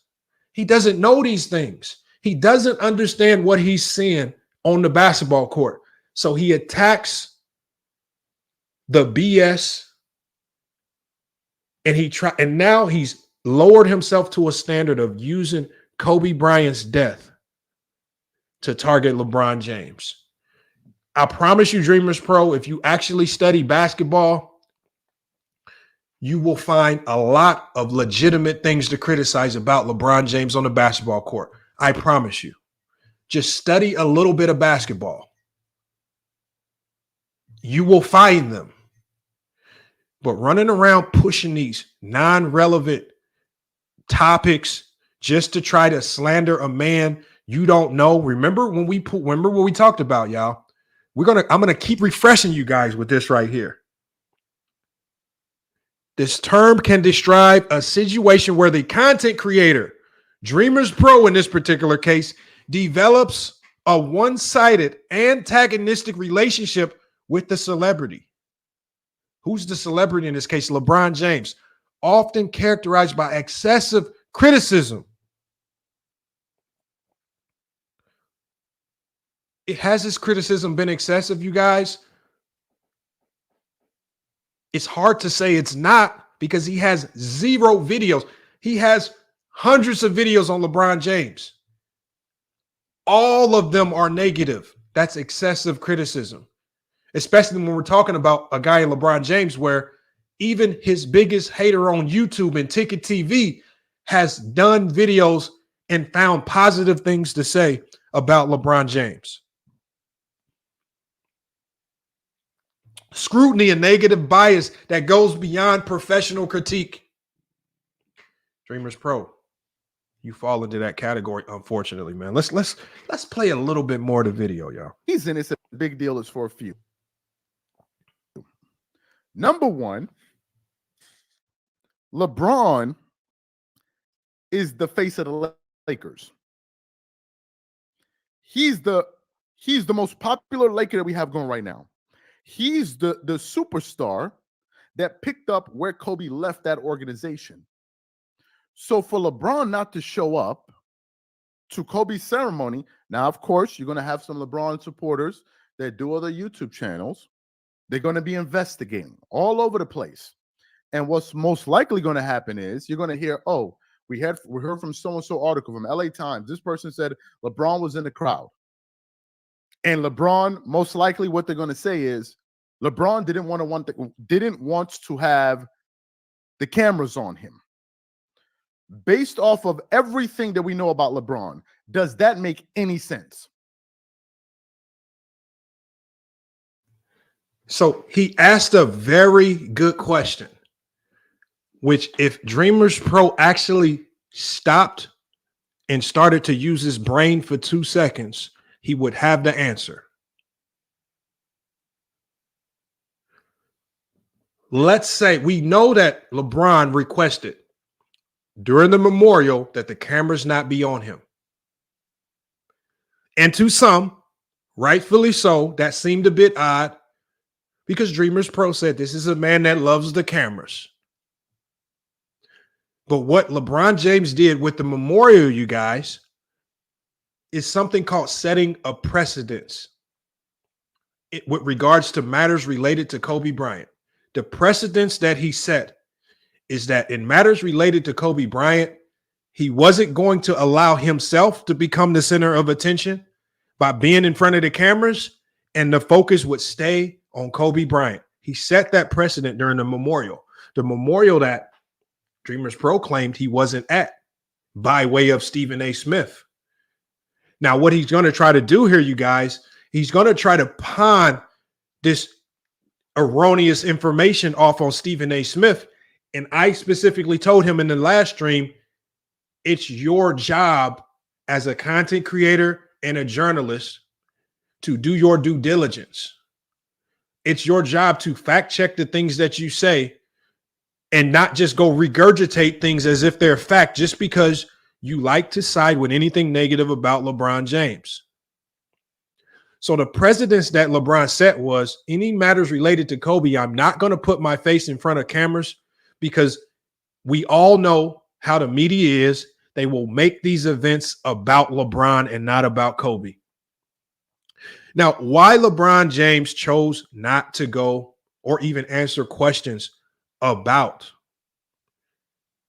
He doesn't know these things. He doesn't understand what he's seeing on the basketball court. So he attacks the BS, and now he's lowered himself to a standard of using Kobe Bryant's death to target LeBron James. I promise you, Dreamers Pro, if you actually study basketball, you will find a lot of legitimate things to criticize about LeBron James on the basketball court. I promise you. Just study a little bit of basketball. You will find them. But running around pushing these non-relevant topics just to try to slander a man you don't know. Remember what we talked about, y'all. I'm gonna keep refreshing you guys with this right here. This term can describe a situation where the content creator, Dreamers Pro in this particular case, develops a one-sided antagonistic relationship with the celebrity. Who's the celebrity in this case? LeBron James, often characterized by excessive criticism. Has his criticism been excessive, you guys? It's hard to say it's not because he has 0 videos. He has hundreds of videos on LeBron James. All of them are negative. That's excessive criticism, especially when we're talking about a guy in LeBron James where even his biggest hater on YouTube and Ticket TV has done videos and found positive things to say about LeBron James. Scrutiny and negative bias that goes beyond professional critique. Dreamers Pro, You fall into that category, unfortunately, man. Let's play a little bit more of the video, y'all. He's in. It's a big deal. It's for a few. Number one, LeBron is the face of the Lakers. He's the most popular Laker that we have going right now. He's the superstar that picked up where Kobe left that organization. So for LeBron not to show up to Kobe's ceremony, now, of course, you're going to have some LeBron supporters that do other YouTube channels. They're going to be investigating all over the place. And what's most likely going to happen is you're going to hear, oh, we heard from so-and-so article from LA Times. This person said LeBron was in the crowd. And LeBron, most likely what they're going to say is LeBron didn't want to have the cameras on him. Based off of everything that we know about LeBron, does that make any sense? So he asked a very good question, which if Dreamers Pro actually stopped and started to use his brain for 2 seconds, he would have the answer. Let's say we know that LeBron requested during the memorial that the cameras not be on him. And to some, rightfully so, that seemed a bit odd because Dreamers Pro said this is a man that loves the cameras. But what LeBron James did with the memorial, you guys, is something called setting a precedence with regards to matters related to Kobe Bryant. The precedence that he set is that in matters related to Kobe Bryant, he wasn't going to allow himself to become the center of attention by being in front of the cameras, and the focus would stay on Kobe Bryant. He set that precedent during the memorial that Dreamers Pro claimed he wasn't at by way of Stephen A. Smith. Now, what he's going to try to do here, you guys, he's going to try to pawn this erroneous information off on Stephen A. Smith. And I specifically told him in the last stream, it's your job as a content creator and a journalist to do your due diligence. It's your job to fact check the things that you say and not just go regurgitate things as if they're fact just because you like to side with anything negative about LeBron James. So the precedence that LeBron set was any matters related to Kobe, I'm not going to put my face in front of cameras because we all know how the media is. They will make these events about LeBron and not about Kobe. Now, why LeBron James chose not to go or even answer questions about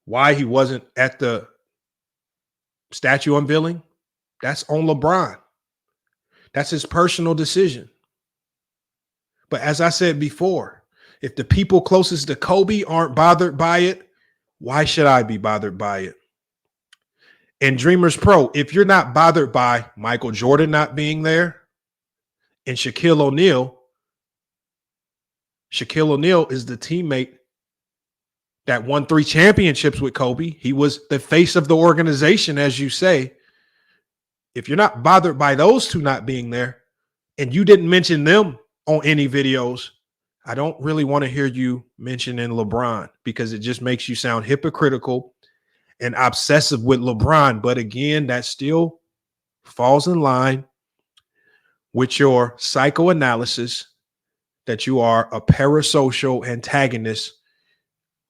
why he wasn't at the statue unveiling, that's on LeBron. That's his personal decision. But as I said before, if the people closest to Kobe aren't bothered by it, why should I be bothered by it? And Dreamers Pro, if you're not bothered by Michael Jordan not being there and Shaquille O'Neal is the teammate that won 3 championships with Kobe. He was the face of the organization, as you say. If you're not bothered by those two not being there and you didn't mention them on any videos, I don't really want to hear you mentioning LeBron because it just makes you sound hypocritical and obsessive with LeBron. But again, that still falls in line with your psychoanalysis that you are a parasocial antagonist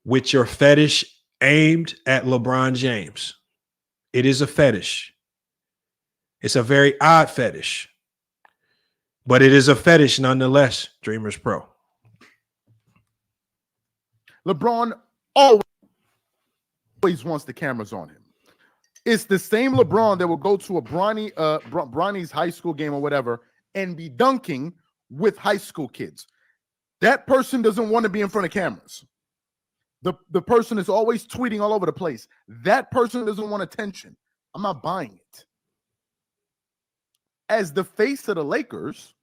with your fetish aimed at LeBron James. It is a fetish. It's a very odd fetish, but it is a fetish nonetheless, Dreamers Pro. LeBron always wants the cameras on him. It's the same LeBron that will go to a Bronny's high school game or whatever and be dunking with high school kids. That person doesn't want to be in front of cameras. The person is always tweeting all over the place. That person doesn't want attention. I'm not buying it. As the face of the Lakers,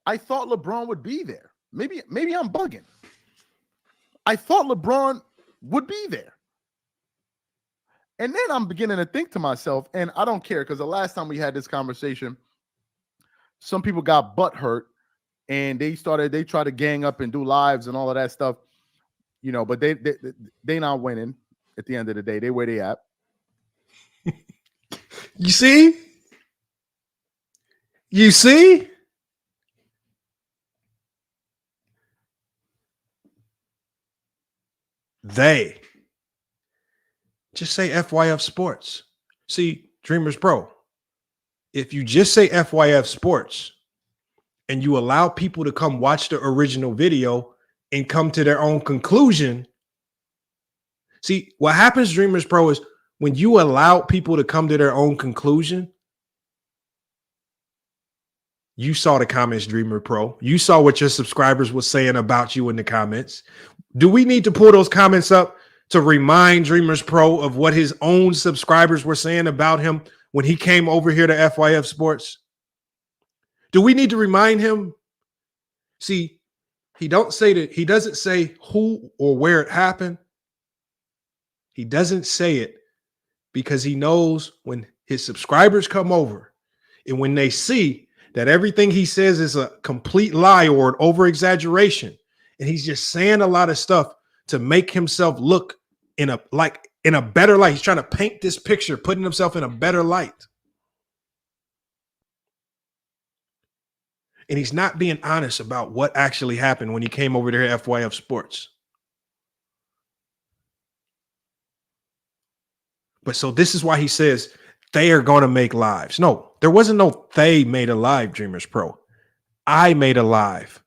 I thought LeBron would be there. Maybe I'm bugging. I thought LeBron would be there. And then I'm beginning to think to myself, and I don't care because the last time we had this conversation, some people got butt hurt and they tried to gang up and do lives and all of that stuff, you know, but they not winning at the end of the day. They where they at. You see? You see? They just say FYF Sports. See, Dreamers Pro, if you just say FYF Sports and you allow people to come watch the original video and come to their own conclusion, see, what happens, Dreamers Pro, is when you allow people to come to their own conclusion, you saw the comments, Dreamer Pro. You saw what your subscribers were saying about you in the comments. Do we need to pull those comments up to remind Dreamers Pro of what his own subscribers were saying about him when he came over here to FYF Sports? Do we need to remind him? See, he doesn't say who or where it happened. He doesn't say it because he knows when his subscribers come over and when they see that everything he says is a complete lie or an over exaggeration, and he's just saying a lot of stuff to make himself look in a better light. He's trying to paint this picture, putting himself in a better light. And he's not being honest about what actually happened when he came over there at FYF Sports. But so this is why he says they are going to make lives. No, there wasn't no they made a live, Dreamers Pro. I made a live.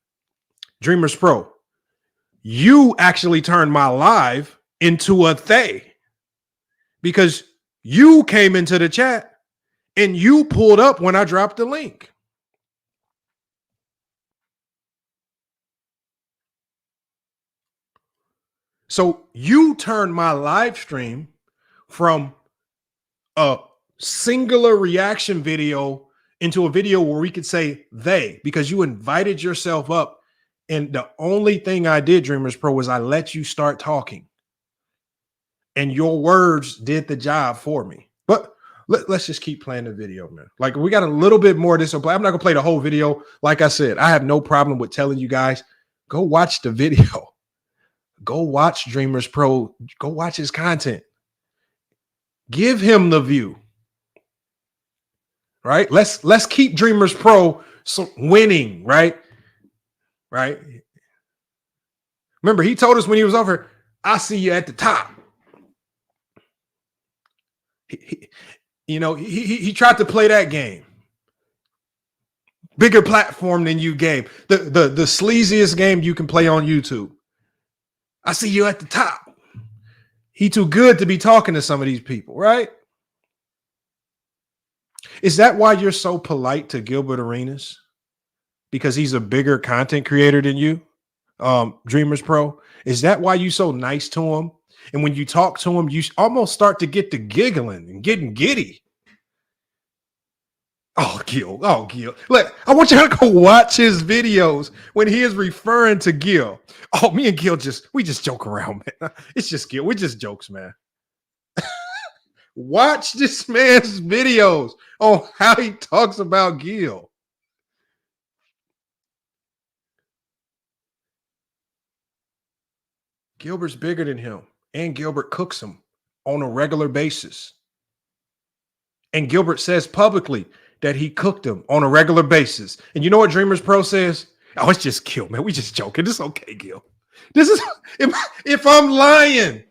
Dreamers Pro, you actually turned my live into a they because you came into the chat and you pulled up when I dropped the link. So you turned my live stream from a singular reaction video into a video where we could say they, because you invited yourself up. And the only thing I did, Dreamers Pro, was I let you start talking. And your words did the job for me. But let's just keep playing the video, man. Like, we got a little bit more of this. I'm not going to play the whole video. Like I said, I have no problem with telling you guys, go watch the video. Go watch Dreamers Pro. Go watch his content. Give him the view. Right? Let's keep Dreamers Pro winning, right? Right? Remember, he told us when he was over, I see you at the top. He tried to play that game. Bigger platform than you game. The sleaziest game you can play on YouTube. I see you at the top. He too good to be talking to some of these people, right? Is that why you're so polite to Gilbert Arenas? Because he's a bigger content creator than you, Dreamers Pro? Is that why you so nice to him? And when you talk to him, you almost start to get to giggling and getting giddy. Oh, Gil. Look, I want you to go watch his videos when he is referring to Gil. Oh, me and Gil we just joke around, man. It's just Gil. We're just jokes, man. Watch this man's videos on how he talks about Gil. Gilbert's bigger than him, and Gilbert cooks him on a regular basis. And Gilbert says publicly that he cooked him on a regular basis. And you know what Dreamers Pro says? Oh, it's just Gil, man. We just joking. It's okay, Gil. This is if I'm lying.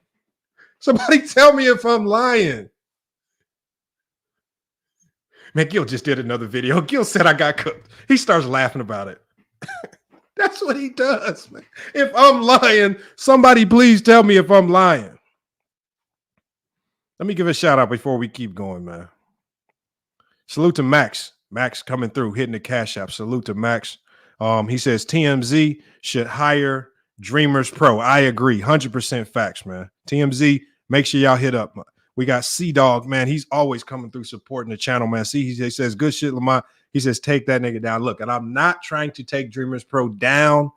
Somebody tell me if I'm lying. Man, Gil just did another video. Gil said I got cooked. He starts laughing about it. That's what he does, man. If I'm lying, somebody please tell me if I'm lying. Let me give a shout out before we keep going, man. Salute to Max. Max coming through, hitting the cash app. Salute to Max. He says TMZ should hire Dreamers Pro. I agree. 100% facts, man. TMZ, make sure y'all hit up. We got C-Dog, man. He's always coming through supporting the channel, man. See, he says, good shit, Lamont. He says, take that nigga down. Look, and I'm not trying to take Dreamers Pro down,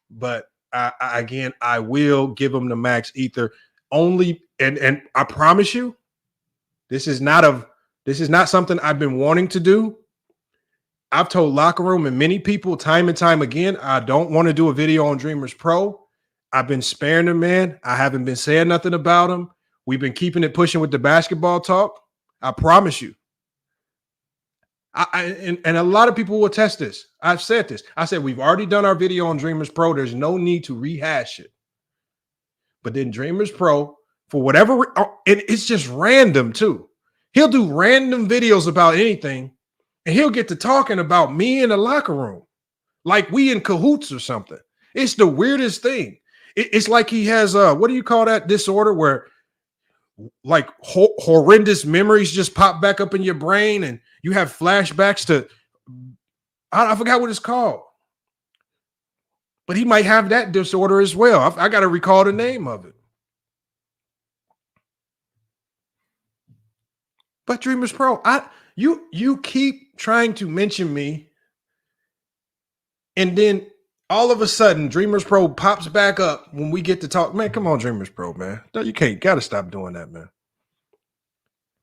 but I will give him the max ether only. And I promise you, This is not something I've been wanting to do. I've told Locker Room and many people time and time again, I don't want to do a video on Dreamers Pro. I've been sparing them, man. I haven't been saying nothing about them. We've been keeping it pushing with the basketball talk. I promise you. And a lot of people will test this. I've said this. I said, we've already done our video on Dreamers Pro. There's no need to rehash it. But then Dreamers Pro, for whatever, and it's just random too. He'll do random videos about anything, and he'll get to talking about me in the locker room, like we in cahoots or something. It's the weirdest thing. It's like he has what do you call that disorder where like horrendous memories just pop back up in your brain and you have flashbacks to, I forgot what it's called. But he might have that disorder as well. I got to recall the name of it. But Dreamers Pro, you keep trying to mention me, and then all of a sudden, Dreamers Pro pops back up when we get to talk. Man, come on, Dreamers Pro, man. No, you can't. Got to stop doing that, man.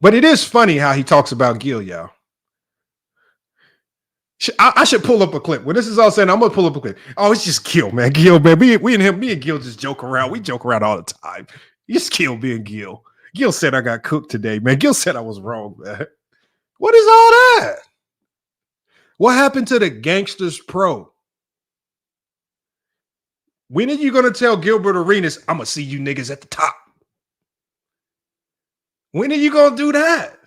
But it is funny how he talks about Gil, y'all. I should pull up a clip. When this is all said, I'm going to pull up a clip. Oh, it's just Gil, man. Gil, man. Me and Gil just joke around. We joke around all the time. It's Gil being Gil. Gil said I got cooked today, man. Gil said I was wrong, man. What is all that? What happened to the Gangsters Pro? When are you going to tell Gilbert Arenas, I'm going to see you niggas at the top? When are you going to do that?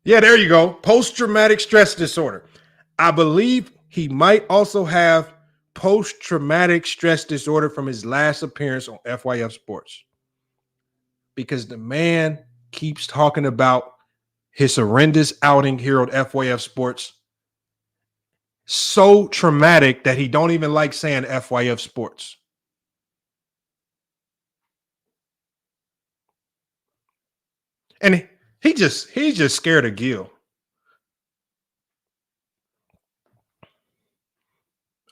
Yeah, there you go. Post-traumatic stress disorder. I believe he might also have post-traumatic stress disorder from his last appearance on FYF Sports. Because the man keeps talking about his horrendous outing here on FYF Sports. So traumatic that he don't even like saying FYF Sports. And he's just scared of Gil.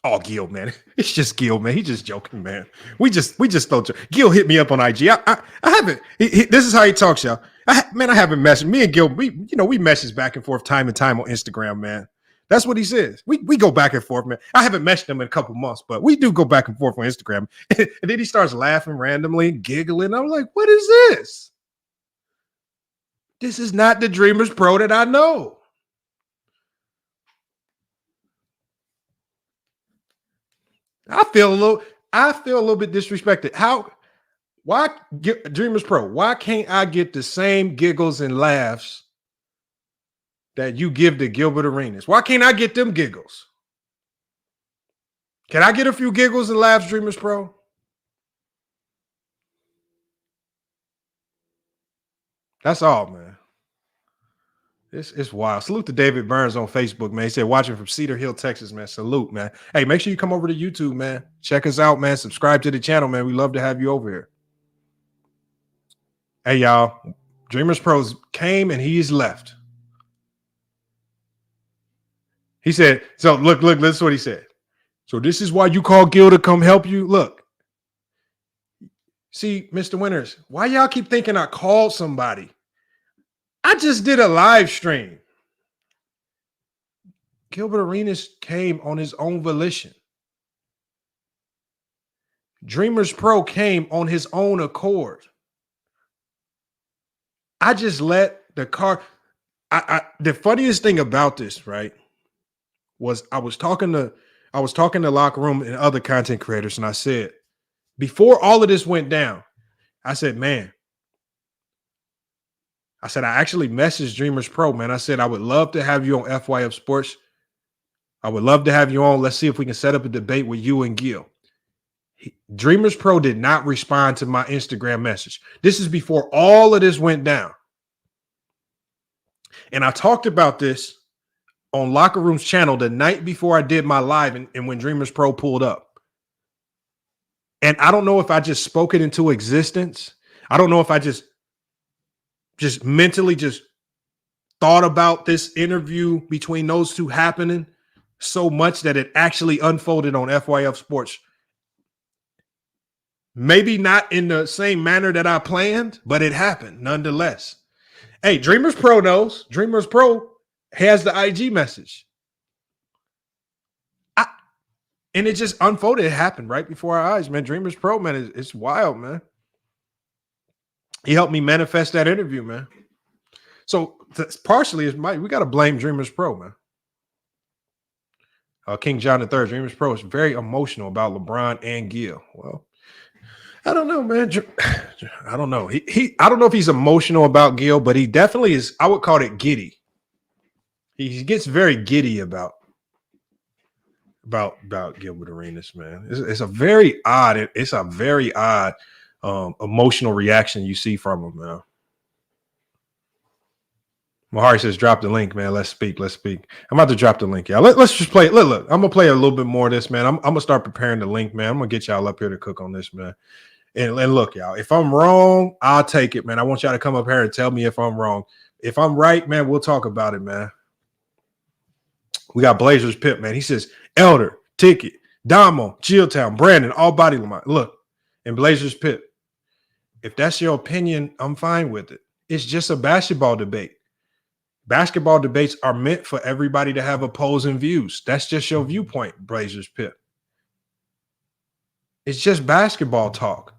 Oh, Gil, man. It's just Gil, man. He's just joking, man. We just thought Gil hit me up on IG. I haven't. This is how he talks, y'all. I haven't messaged. Me and Gil, we message back and forth time and time on Instagram, man. That's what he says. We go back and forth, man. I haven't messaged him in a couple months, but we do go back and forth on Instagram. And then he starts laughing randomly, giggling. I'm like, what is this? This is not the Dreamers Pro that I know. I feel a little bit disrespected. Why Dreamers Pro? Why can't I get the same giggles and laughs that you give to Gilbert Arenas? Why can't I get them giggles? Can I get a few giggles and laughs, Dreamers Pro? That's all, man. It's wild. Salute to David Burns on Facebook, man. He said, watching from Cedar Hill, Texas, man. Salute, man. Hey, make sure you come over to YouTube, man. Check us out, man. Subscribe to the channel, man. We love to have you over here. Hey, y'all. Dreamers Pros came and he's left. He said, so look, this is what he said. So this is why you call Gil to come help you? Look. See, Mr. Winters, why y'all keep thinking I called somebody? I just did a live stream. Gilbert Arenas came on his own volition. Dreamers Pro came on his own accord. I just let the car. The funniest thing about this, right, was I was talking to Locker Room and other content creators, and I said, before all of this went down, I said, man, I actually messaged Dreamers Pro, man. I said, I would love to have you on FYF Sports. I would love to have you on. Let's see if we can set up a debate with you and Gil. Dreamers Pro did not respond to my Instagram message. This is before all of this went down. And I talked about this on Locker Room's channel the night before I did my live and when Dreamers Pro pulled up. And I don't know if I just spoke it into existence. I don't know if I just mentally just thought about this interview between those two happening so much that it actually unfolded on FYF Sports Maybe not in the same manner that I planned, but it happened nonetheless. Hey, Dreamers Pro knows. Dreamers Pro has the IG message. And it just unfolded. It happened right before our eyes, man. Dreamers Pro, man, it's wild, man. He helped me manifest that interview, man. So partially, we got to blame Dreamers Pro, man. King John III, Dreamers Pro is very emotional about LeBron and Gil. Well, I don't know, man. I don't know. I don't know if he's emotional about Gil, but he definitely is. I would call it giddy. He gets very giddy about Gilbert Arenas, man. It's a very odd emotional reaction you see from him, man. Mahari says, drop the link, man. Let's speak. I'm about to drop the link, y'all. Let's just play it. Look, I'm going to play a little bit more of this, man. I'm going to start preparing the link, man. I'm going to get y'all up here to cook on this, man. And look, y'all, if I'm wrong, I'll take it, man. I want y'all to come up here and tell me if I'm wrong. If I'm right, man, we'll talk about it, man. We got Blazers Pip, man. He says, Elder, Ticket, Damo, Chilltown, Brandon, all body line. Look, and Blazers Pip, if that's your opinion, I'm fine with it. It's just a basketball debate. Basketball debates are meant for everybody to have opposing views. That's just your viewpoint, Blazers Pip. It's just basketball talk.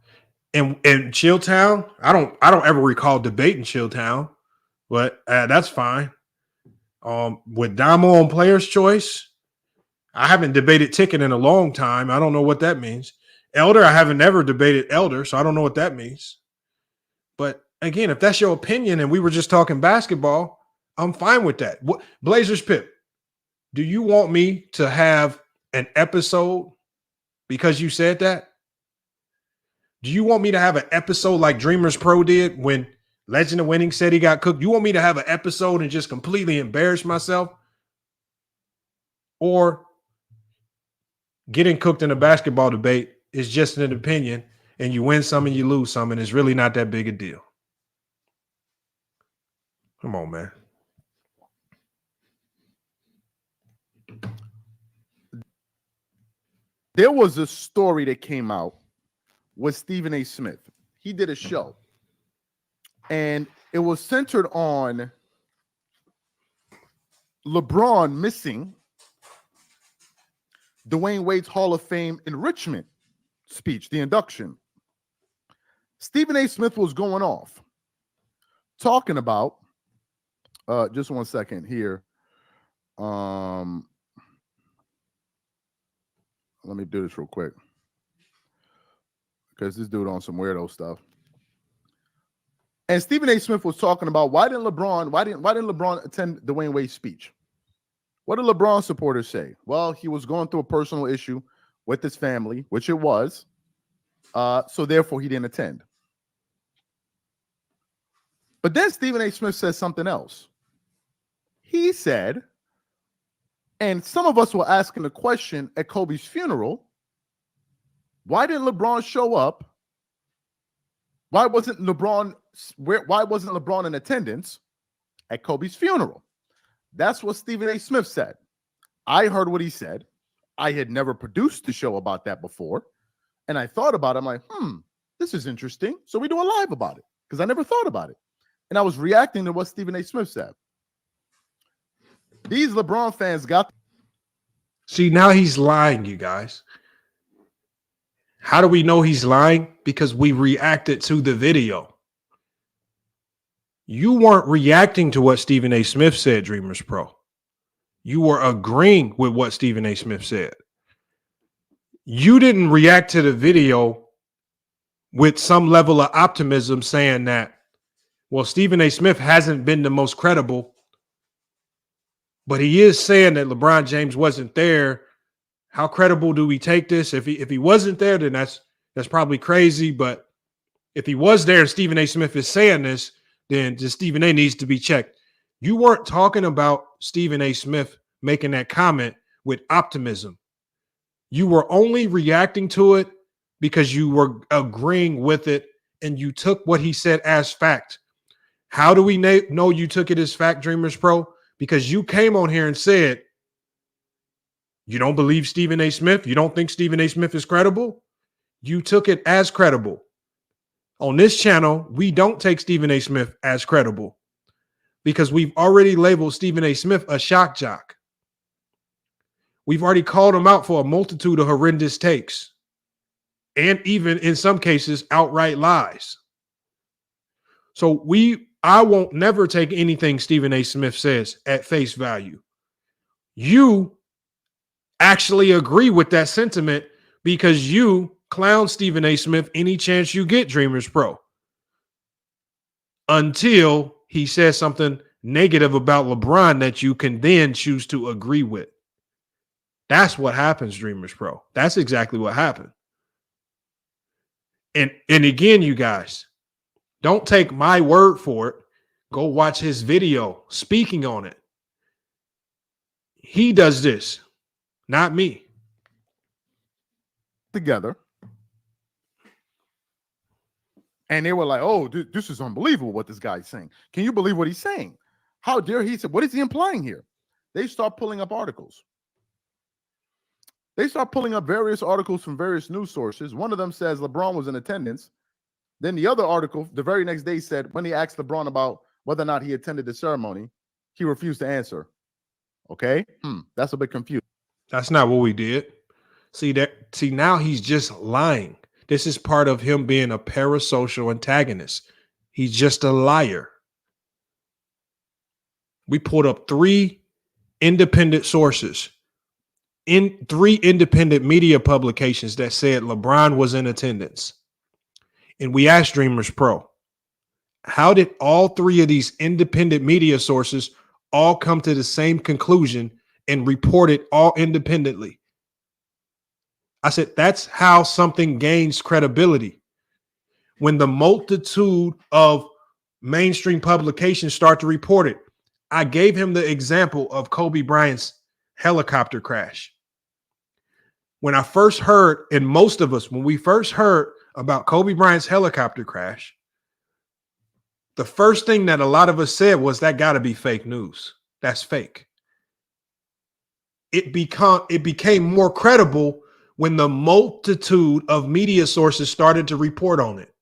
And Chilltown, I don't ever recall debating Chilltown, but that's fine. With Damo on Player's Choice, I haven't debated Ticket in a long time. I don't know what that means. Elder, I haven't ever debated Elder, so I don't know what that means. But again, if that's your opinion and we were just talking basketball, I'm fine with that. Blazers Pip, do you want me to have an episode because you said that? Do you want me to have an episode like Dreamers Pro did when Legend of Winning said he got cooked? You want me to have an episode and just completely embarrass myself? Or getting cooked in a basketball debate is just an opinion and you win some and you lose some and it's really not that big a deal? Come on, man. There was a story that came out with Stephen A. Smith. He did a show, and it was centered on LeBron missing Dwayne Wade's Hall of Fame enrichment speech, the induction. Stephen A. Smith was going off, talking about, just 1 second here. Let me do this real quick because this dude on some weirdo stuff. And Stephen A. Smith was talking about why didn't LeBron attend Dwayne Wade's speech? What did LeBron supporters say? Well, he was going through a personal issue with his family, which it was. So therefore he didn't attend. But then Stephen A. Smith says something else. He said, and some of us were asking the question at Kobe's funeral, why didn't LeBron show up? Why wasn't LeBron in attendance at Kobe's funeral? That's what Stephen A. Smith said. I heard what he said. I had never produced a show about that before. And I thought about it. I'm like, this is interesting. So we do a live about it because I never thought about it. And I was reacting to what Stephen A. Smith said. These LeBron fans got. See, now he's lying, you guys. How do we know he's lying? Because we reacted to the video. You weren't reacting to what Stephen A. Smith said, Dreamers Pro. You were agreeing with what Stephen A. Smith said. You didn't react to the video with some level of optimism saying that, well, Stephen A. Smith hasn't been the most credible, but he is saying that LeBron James wasn't there. How credible do we take this? If he wasn't there, then that's probably crazy. But if he was there and Stephen A. Smith is saying this, then just Stephen A. needs to be checked. You weren't talking about Stephen A. Smith making that comment with optimism. You were only reacting to it because you were agreeing with it and you took what he said as fact. How do we know you took it as fact, Dreamers Pro? Because you came on here and said, you don't believe Stephen A. Smith? You don't think Stephen A. Smith is credible? You took it as credible. On this channel, we don't take Stephen A. Smith as credible because we've already labeled Stephen A. Smith a shock jock. We've already called him out for a multitude of horrendous takes and even in some cases outright lies. So I won't never take anything Stephen A. Smith says at face value. You actually agree with that sentiment because you clown Stephen A. Smith any chance you get, Dreamers Pro, until he says something negative about LeBron that you can then choose to agree with. That's what happens, Dreamers Pro. That's exactly what happened. And again, you guys, don't take my word for it. Go watch his video speaking on it. He does this, not me. Together. And they were like, oh, this is unbelievable what this guy's saying. Can you believe what he's saying? How dare he say, what is he implying here? They start pulling up articles. They start pulling up various articles from various news sources. One of them says LeBron was in attendance. Then the other article, the very next day, said when he asked LeBron about whether or not he attended the ceremony, he refused to answer. Okay, that's a bit confused. That's not what we did. See, now he's just lying. This is part of him being a parasocial antagonist. He's just a liar. We pulled up 3 independent sources in 3 independent media publications that said LeBron was in attendance. And we asked Dreamers Pro, how did all 3 of these independent media sources all come to the same conclusion and report it all independently? I said, that's how something gains credibility. When the multitude of mainstream publications start to report it. I gave him the example of Kobe Bryant's helicopter crash. When I first heard, and most of us, when we first heard about Kobe Bryant's helicopter crash, the first thing that a lot of us said was that got to be fake news. That's fake. It became more credible when the multitude of media sources started to report on it,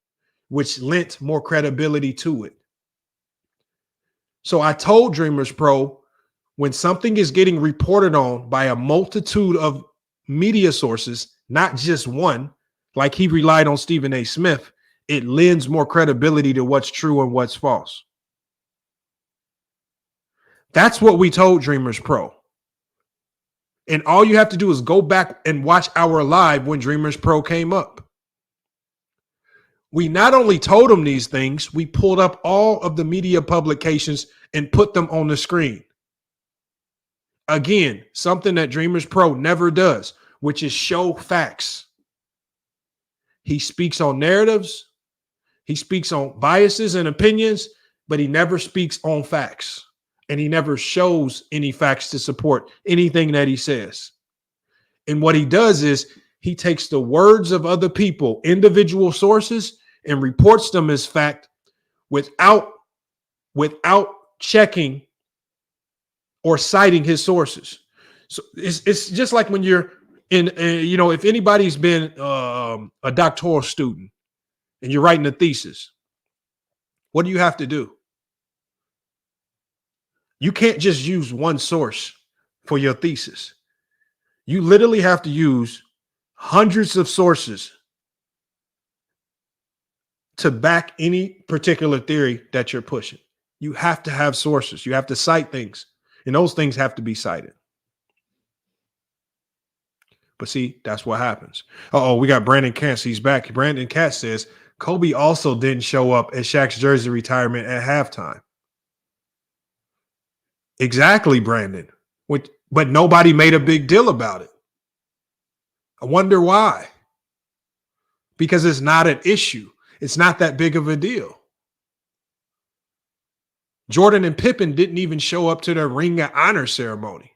which lent more credibility to it. So I told Dreamers Pro, when something is getting reported on by a multitude of media sources, not just one, like he relied on Stephen A. Smith, it lends more credibility to what's true and what's false. That's what we told Dreamers Pro. And all you have to do is go back and watch our live when Dreamers Pro came up. We not only told them these things, we pulled up all of the media publications and put them on the screen. Again, something that Dreamers Pro never does, which is show facts. He speaks on narratives. He speaks on biases and opinions, but he never speaks on facts. And he never shows any facts to support anything that he says. And what he does is he takes the words of other people, individual sources, and reports them as fact without checking or citing his sources. So it's just like when you're in, if anybody's been a doctoral student and you're writing a thesis, what do you have to do? You can't just use one source for your thesis. You literally have to use hundreds of sources to back any particular theory that you're pushing. You have to have sources. You have to cite things, and those things have to be cited. But see, that's what happens. Uh-oh, we got Brandon Katz. He's back. Brandon Katz says, Kobe also didn't show up at Shaq's jersey retirement at halftime. Exactly, Brandon. But nobody made a big deal about it. I wonder why. Because it's not an issue. It's not that big of a deal. Jordan and Pippen didn't even show up to the Ring of Honor ceremony.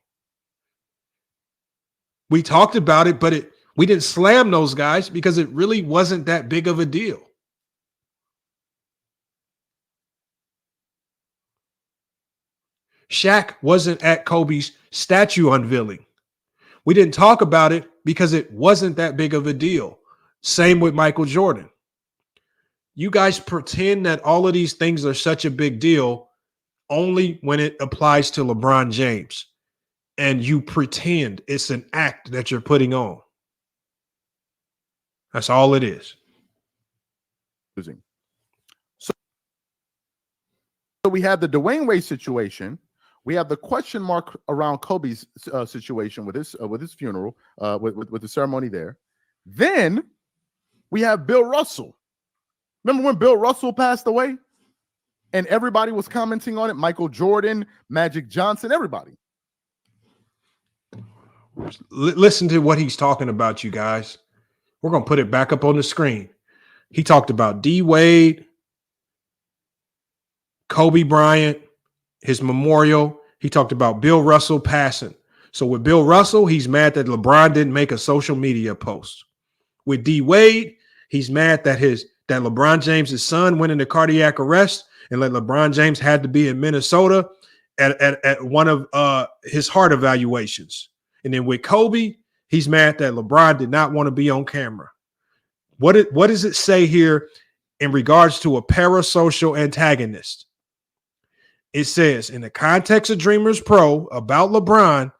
We talked about it, but we didn't slam those guys because it really wasn't that big of a deal. Shaq wasn't at Kobe's statue unveiling. We didn't talk about it because it wasn't that big of a deal. Same with Michael Jordan. You guys pretend that all of these things are such a big deal only when it applies to LeBron James. And you pretend it's an act that you're putting on. That's all it is. So we have the Dwayne Wade situation. We have the question mark around Kobe's situation with his funeral, with the ceremony there. Then we have Bill Russell. Remember when Bill Russell passed away? And everybody was commenting on it. Michael Jordan, Magic Johnson, everybody. Listen to what he's talking about, you guys. We're going to put it back up on the screen. He talked about D. Wade, Kobe Bryant, his memorial. He talked about Bill Russell passing. So with Bill Russell, he's mad that LeBron didn't make a social media post. With D. Wade, he's mad that LeBron James' son went into cardiac arrest and that LeBron James had to be in Minnesota at one of his heart evaluations. And then with Kobe, he's mad that LeBron did not want to be on camera. What does it say here in regards to a parasocial antagonist? It says, in the context of Dreamers Pro about LeBron,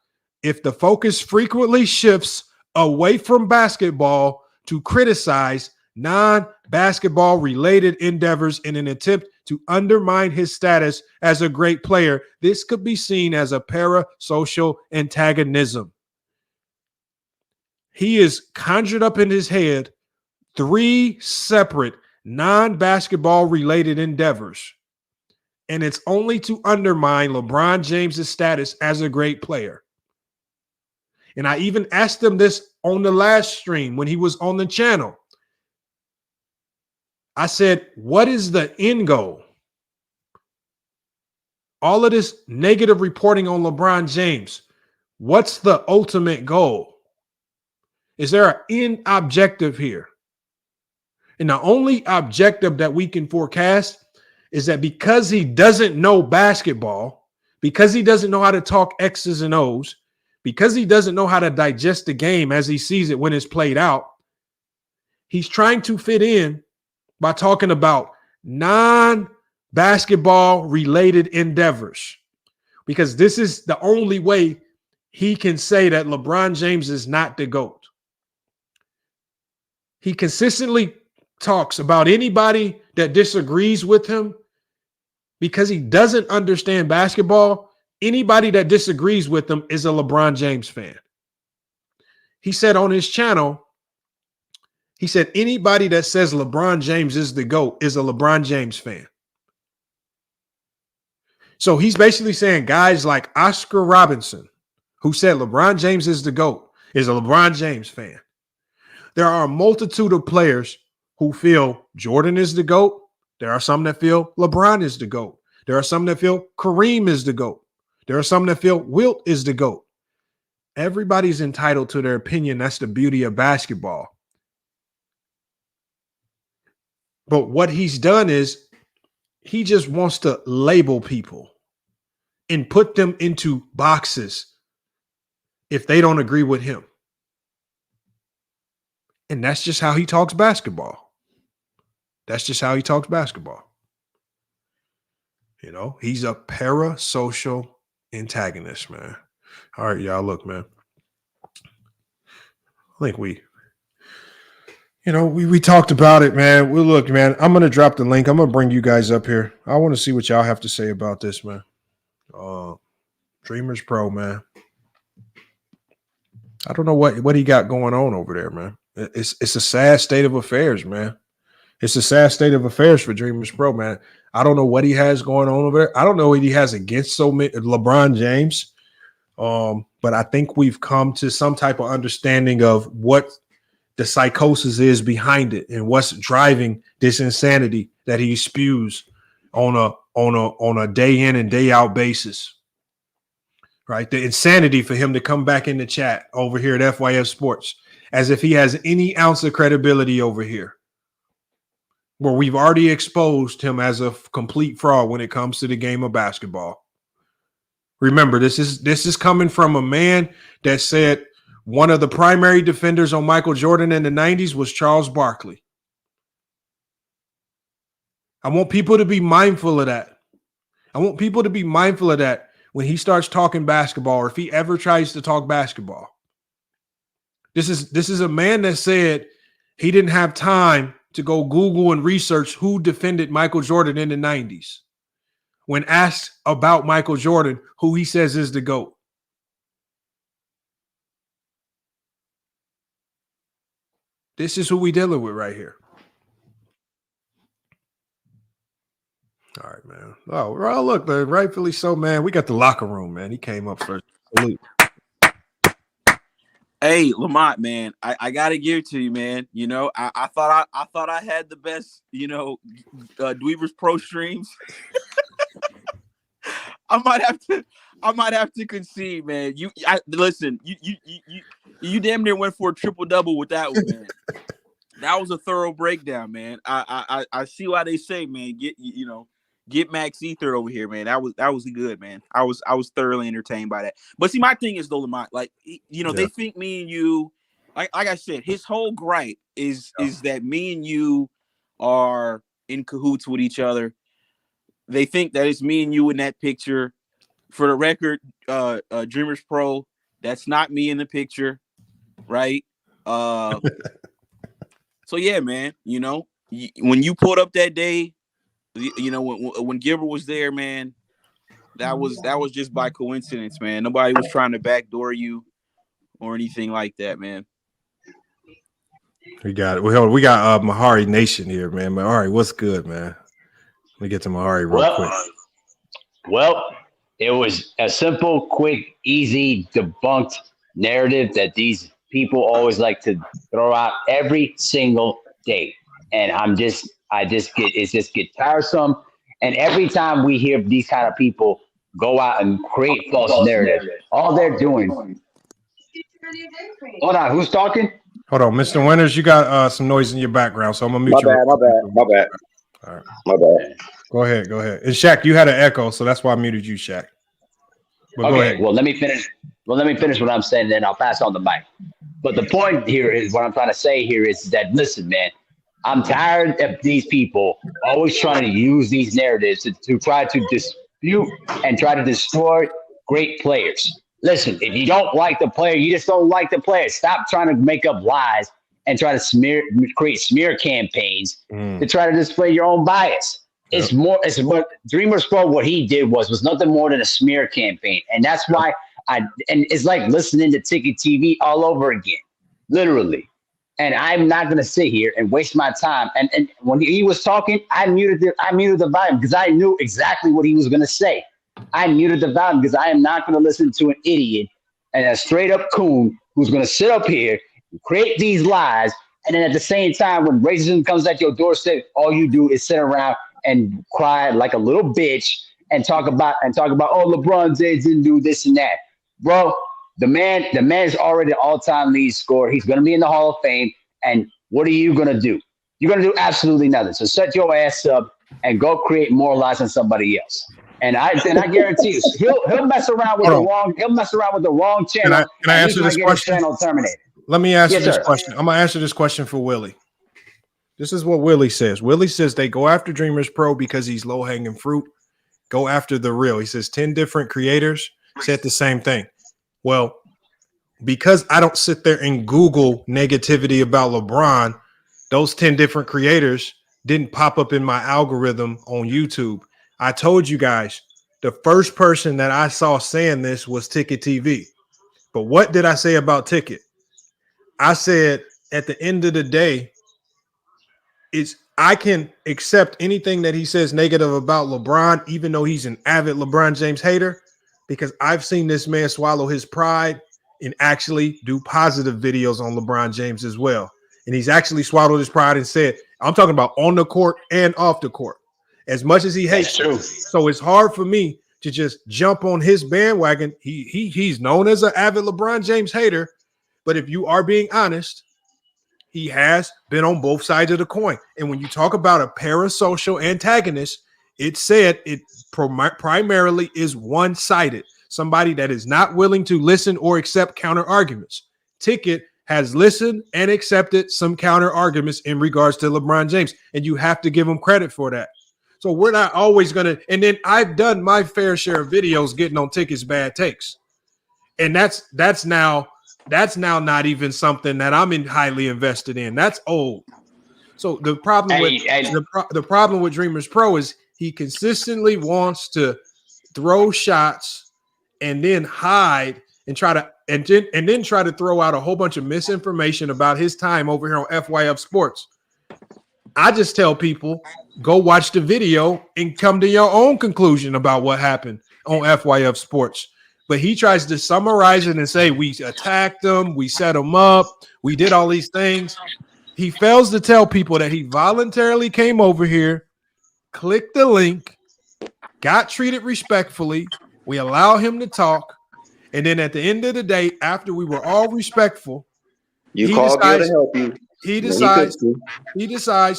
if the focus frequently shifts away from basketball to criticize non-basketball related endeavors in an attempt to undermine his status as a great player, this could be seen as a parasocial antagonism. He is conjured up in his head 3 separate non-basketball related endeavors, and it's only to undermine LeBron James' status as a great player. And I even asked him this on the last stream when he was on the channel. I said, what is the end goal? All of this negative reporting on LeBron James, what's the ultimate goal? Is there an end objective here? And the only objective that we can forecast is that because he doesn't know basketball, because he doesn't know how to talk X's and O's, because he doesn't know how to digest the game as he sees it when it's played out, he's trying to fit in by talking about non-basketball related endeavors, because this is the only way he can say that LeBron James is not the GOAT. He consistently talks about anybody that disagrees with him because he doesn't understand basketball. Anybody that disagrees with him is a LeBron James fan. He said on his channel, he said anybody that says LeBron James is the GOAT is a LeBron James fan. So he's basically saying guys like Oscar Robinson, who said LeBron James is the GOAT, is a LeBron James fan. There are a multitude of players who feel Jordan is the GOAT. There are some that feel LeBron is the GOAT. There are some that feel Kareem is the GOAT. There are some that feel Wilt is the GOAT. Everybody's entitled to their opinion. That's the beauty of basketball. But what he's done is he just wants to label people and put them into boxes if they don't agree with him. And that's just how he talks basketball. That's just how he talks basketball. You know, he's a parasocial antagonist, man. All right, y'all, look, man. I think we talked about it, man. Well, look, man, I'm going to drop the link. I'm going to bring you guys up here. I want to see what y'all have to say about this, man. Dreamers Pro, man. I don't know what he got going on over there, man. It's a sad state of affairs, man. It's a sad state of affairs for Dreamers Pro, man. I don't know what he has going on over there. I don't know what he has against so many LeBron James. But I think we've come to some type of understanding of what the psychosis is behind it and what's driving this insanity that he spews on a day in and day out basis. Right? The insanity for him to come back in the chat over here at FYF Sports as if he has any ounce of credibility over here, where we've already exposed him as a complete fraud when it comes to the game of basketball. Remember, this is coming from a man that said One of the primary defenders on Michael Jordan in the 90s was Charles Barkley. I want people to be mindful of that. I want people to be mindful of that when he starts talking basketball, or if he ever tries to talk basketball. This is a man that said he didn't have time to go Google and research who defended Michael Jordan in the 90s. When asked about Michael Jordan, who he says is the GOAT. This is who we dealing with right here. All right, man. Oh, well, look, man, rightfully so, man. We got the locker room, man. He came up first. Salute. Hey, Lamont, man, I gotta give it to you, man. You know, I thought I had the best, DreamersPro streams. I might have to concede, man. Listen, you damn near went for a triple-double with that one, man. That was a thorough breakdown, man. I see why they say, man, get Max Ether over here, man. That was good, man. I was thoroughly entertained by that. But see, my thing is, though, Lamont, like, they think me and you, like I said, his whole gripe is that me and you are in cahoots with each other. They think that it's me and you in that picture. For the record, DreamersPro, that's not me in the picture, right? So yeah, man. When you pulled up that day, when Gilbert was there, man, that was just by coincidence, man. Nobody was trying to backdoor you or anything like that, man. We got it. We got Mahari Nation here, man. Mahari, what's good, man? Let me get to Mahari real quick. Well, it was a simple, quick, easy, debunked narrative that these people always like to throw out every single day, and I just get tiresome. And every time we hear these kind of people go out and create false narrative, all they're doing. Hold on, who's talking? Hold on, Mr. Winters, you got some noise in your background, so I'm gonna mute you. My bad. All right. My bad. Go ahead. And Shaq, you had an echo, so that's why I muted you, Shaq. But go ahead. Well, let me finish what I'm saying, then I'll pass on the mic. But the point here is, what I'm trying to say here is that, listen, man, I'm tired of these people always trying to use these narratives to try to dispute and try to destroy great players. Listen, if you don't like the player, you just don't like the player. Stop trying to make up lies and try to create smear campaigns to try to display your own bias. It's what DreamersPro, what he did was nothing more than a smear campaign. And that's why and it's like listening to Ticket TV all over again, literally. And I'm not going to sit here and waste my time. And when he was talking, I muted the volume because I knew exactly what he was going to say. I muted the volume because I am not going to listen to an idiot and a straight up coon who's going to sit up here, create these lies, and then at the same time, when racism comes at your doorstep, all you do is sit around and cry like a little bitch and talk about, oh, LeBron James didn't do this and that. Bro, the man is already an all-time lead scorer. He's going to be in the Hall of Fame. And what are you going to do? You're going to do absolutely nothing. So shut your ass up and go create more lies on somebody else. And I guarantee you, he'll mess around with the wrong channel. Can I answer this question? Channel terminated. Let me answer this question. I'm gonna answer this question for Willie. This is what Willie says. Willie says they go after DreamersPro because he's low-hanging fruit. Go after the real. He says 10 different creators said the same thing. Well, because I don't sit there and Google negativity about LeBron, those 10 different creators didn't pop up in my algorithm on YouTube. I told you guys the first person that I saw saying this was Ticket TV. But what did I say about Ticket? I said at the end of the day, I can accept anything that he says negative about LeBron, even though he's an avid LeBron James hater, because I've seen this man swallow his pride and actually do positive videos on LeBron James as well. And he's actually swallowed his pride and said, I'm talking about on the court and off the court, as much as he hates him. So it's hard for me to just jump on his bandwagon. He's known as an avid LeBron James hater, but if you are being honest, he has been on both sides of the coin. And when you talk about a parasocial antagonist, it said it primarily is one-sided, somebody that is not willing to listen or accept counter arguments. Ticket has listened and accepted some counter arguments in regards to LeBron James, and you have to give him credit for that. So we're not always gonna. And then I've done my fair share of videos getting on Ticket's bad takes, and that's now not even something that I'm highly invested in. That's old. So the problem the problem with Dreamers Pro is he consistently wants to throw shots and then hide and try to throw out a whole bunch of misinformation about his time over here on FYF Sports. I just tell people, go watch the video and come to your own conclusion about what happened on FYF Sports. But he tries to summarize it and say, we attacked him, we set him up, we did all these things. He fails to tell people that he voluntarily came over here, clicked the link, got treated respectfully. We allow him to talk. And then at the end of the day, after we were all respectful, he decides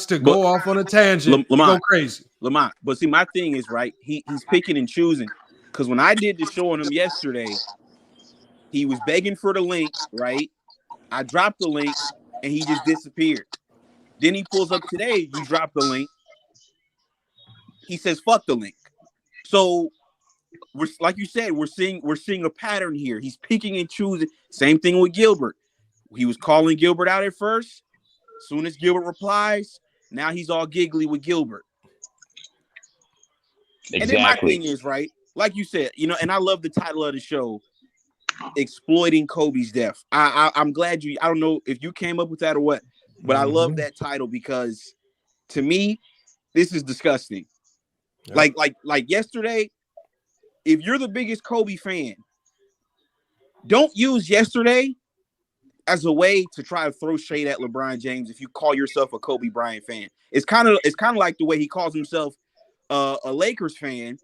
to go off on a tangent, go crazy. Lamont, but see, my thing is, right, he's picking and choosing. Because when I did the show on him yesterday, he was begging for the link, right? I dropped the link, and he just disappeared. Then he pulls up today, you drop the link. He says, fuck the link. So, we're, like you said, we're seeing a pattern here. He's picking and choosing. Same thing with Gilbert. He was calling Gilbert out at first. As soon as Gilbert replies, now he's all giggly with Gilbert. Exactly. And then my thing is, right, like you said, you know, and I love the title of the show, Exploiting Kobe's Death. I'm glad I don't know if you came up with that or what, but I love that title because to me, this is disgusting. Yeah. Like yesterday, if you're the biggest Kobe fan, don't use yesterday as a way to try to throw shade at LeBron James if you call yourself a Kobe Bryant fan. It's kind of like the way he calls himself a Lakers fan,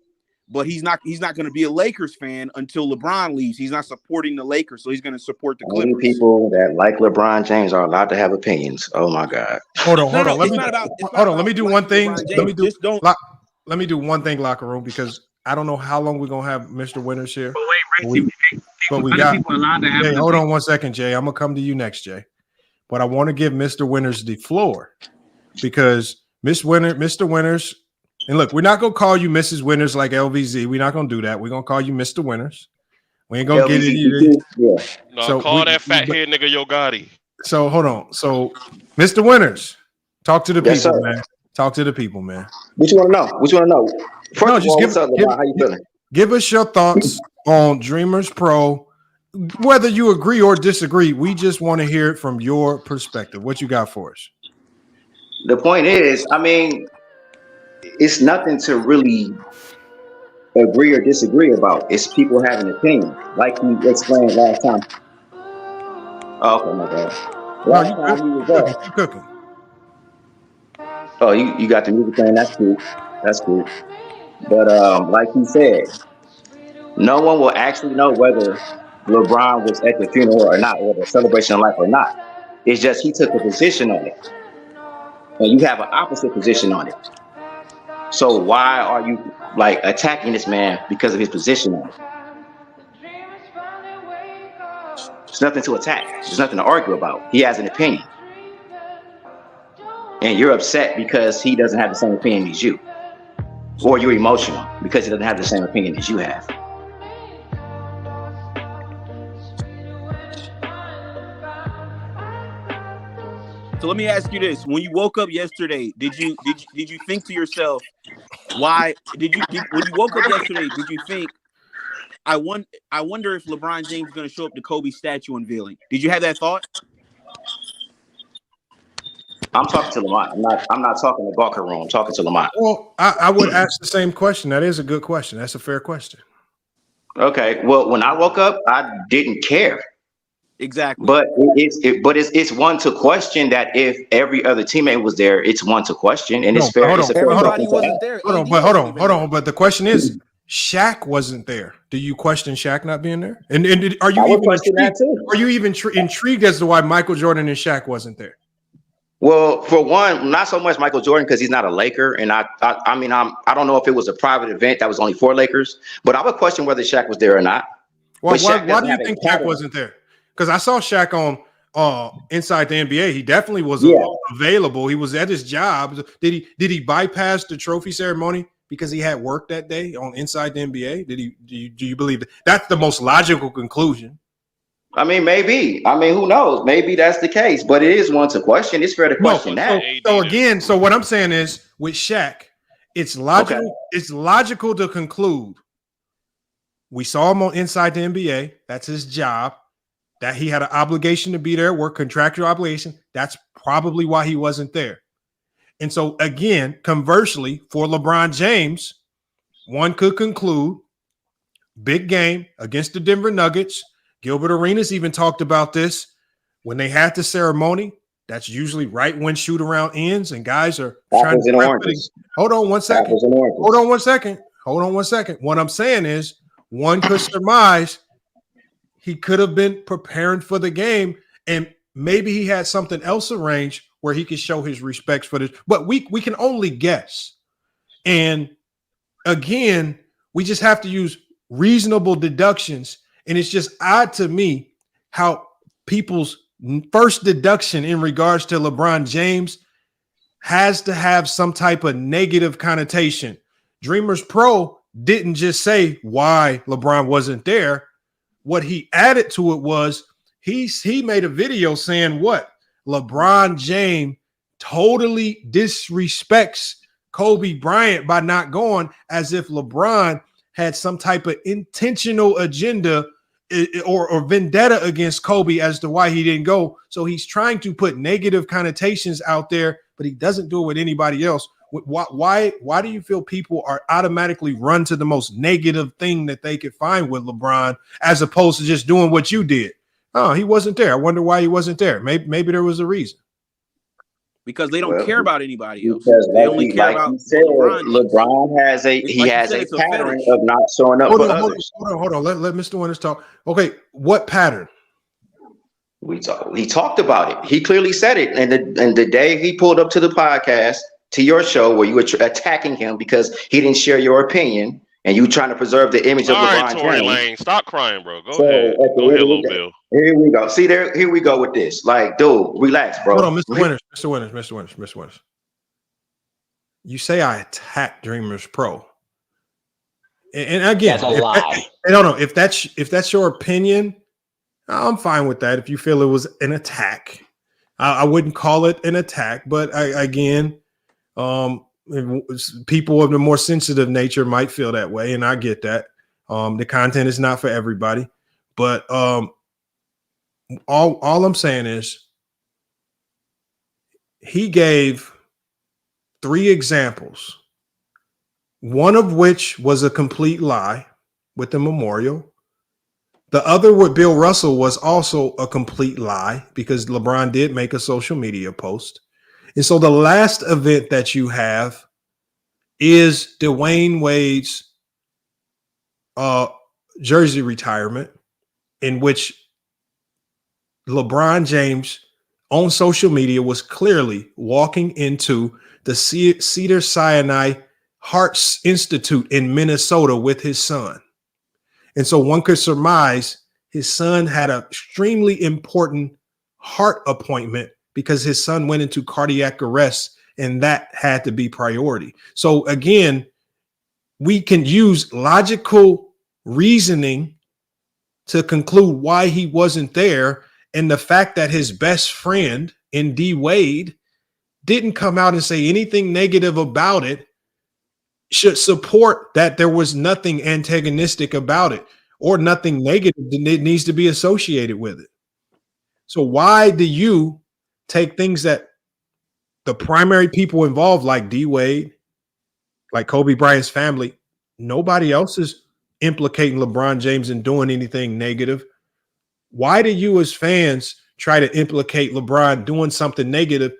but he's not going to be a Lakers fan until LeBron leaves. He's not supporting the Lakers, so he's going to support the Clippers. Only people that like LeBron James are allowed to have opinions. Oh my God! Hold on. Let me do one thing. Let me do one thing, locker room, because I don't know how long we're gonna have Mr. Winters here. But we got. Hey, hold on one second, Jay. I'm gonna come to you next, Jay. But I want to give Mr. Winters the floor because Mr. Winters. And look, we're not going to call you Mrs. Winters like LVZ. We're not going to do that. We're going to call you Mr. Winters. We ain't going to get it. Yeah. No, so call that fat head nigga Yo Gotti. So hold on. So, Mr. Winters, talk to the people, man. Talk to the people, man. What you want to know? First of all, what's up, LeBron? How you feeling? Give us your thoughts on Dreamers Pro. Whether you agree or disagree, we just want to hear it from your perspective. What you got for us? The point is, I mean, it's nothing to really agree or disagree about. It's people having an opinion, like you explained last time. Oh, okay, my bad. Last time he was up. Keep cooking. Oh, you got the music playing. That's cool. That's cool. But like you said, no one will actually know whether LeBron was at the funeral or not, or the celebration of life or not. It's just he took a position on it, and you have an opposite position on it. So why are you like attacking this man because of his position on it? There's nothing to attack. There's nothing to argue about. He has an opinion. And you're upset because he doesn't have the same opinion as you. Or you're emotional because he doesn't have the same opinion as you have. So let me ask you this: when you woke up yesterday, did you think to yourself, why when you woke up yesterday, did you think, I wonder if LeBron James is going to show up to Kobe statue unveiling? Did you have that thought? I'm talking to Lamont. I'm not talking to Gawker Room. I'm talking to Lamont. Well, I would ask the same question. That is a good question. That's a fair question. Okay. Well, when I woke up, I didn't care. Exactly. But it's one to question that if every other teammate was there, it's one to question, and it's fair. Everybody wasn't there. Hold on. But the question is, Shaq wasn't there. Do you question Shaq not being there? And are you even intrigued? Are you even intrigued as to why Michael Jordan and Shaq wasn't there? Well, for one, not so much Michael Jordan because he's not a Laker, and I don't know if it was a private event that was only for Lakers, but I would question whether Shaq was there or not. Well, why do you think Shaq wasn't there? because I saw Shaq on Inside the NBA. He definitely was available. He was at his job. Did he bypass the trophy ceremony because he had work that day on Inside the NBA? Do you believe that? That's the most logical conclusion? I mean, maybe. I mean, who knows? Maybe that's the case, but it is one to question. It's fair to question that. So again, so what I'm saying is with Shaq, it's logical. Okay. It's logical to conclude. We saw him on Inside the NBA. That's his job. That he had an obligation to be there, work contractual obligation. That's probably why he wasn't there. And so again, conversely, for LeBron James, one could conclude big game against the Denver Nuggets. Gilbert Arenas even talked about this when they had the ceremony. That's usually right when shoot around ends and guys are trying to. Hold on one second. What I'm saying is one could surmise he could have been preparing for the game and maybe he had something else arranged where he could show his respects for this. But we can only guess. And again, we just have to use reasonable deductions. And it's just odd to me how people's first deduction in regards to LeBron James has to have some type of negative connotation. DreamersPro didn't just say why LeBron wasn't there. What he added to it was he made a video saying what? LeBron James totally disrespects Kobe Bryant by not going, as if LeBron had some type of intentional agenda or vendetta against Kobe as to why he didn't go. So he's trying to put negative connotations out there, but he doesn't do it with anybody else. Why do you feel people are automatically run to the most negative thing that they could find with LeBron as opposed to just doing what you did? Oh, he wasn't there. I wonder why he wasn't there. Maybe there was a reason. Because they don't care about anybody else. They only care about LeBron has a pattern of not showing up for others. Hold on. Let Mr. Winters talk. Okay, what pattern? He talked about it. He clearly said it. And the day he pulled up to the podcast, to your show, where you were attacking him because he didn't share your opinion and you trying to preserve the image of LeBron James. Tory Lane, stop crying, bro. Go ahead, little Bill. Here we go. See there. Here we go with this. Like, dude, relax, bro. Hold on, Mr. Winters. You say I attacked DreamersPro, and again, that's a lie. If that's your opinion, I'm fine with that. If you feel it was an attack, I wouldn't call it an attack. But people of the more sensitive nature might feel that way, and I get that. The content is not for everybody, but all I'm saying is he gave 3 examples, one of which was a complete lie with the memorial. The other with Bill Russell was also a complete lie because LeBron did make a social media post. And so the last event that you have is Dwayne Wade's jersey retirement, in which LeBron James on social media was clearly walking into the Cedars-Sinai Hearts Institute in Minnesota with his son. And so one could surmise his son had an extremely important heart appointment because his son went into cardiac arrest, and that had to be priority. So again, we can use logical reasoning to conclude why he wasn't there. And the fact that his best friend in D Wade didn't come out and say anything negative about it should support that there was nothing antagonistic about it or nothing negative that needs to be associated with it. So why do you take things that the primary people involved, like D Wade, like Kobe Bryant's family, nobody else is implicating LeBron James in doing anything negative? Why do you as fans try to implicate LeBron doing something negative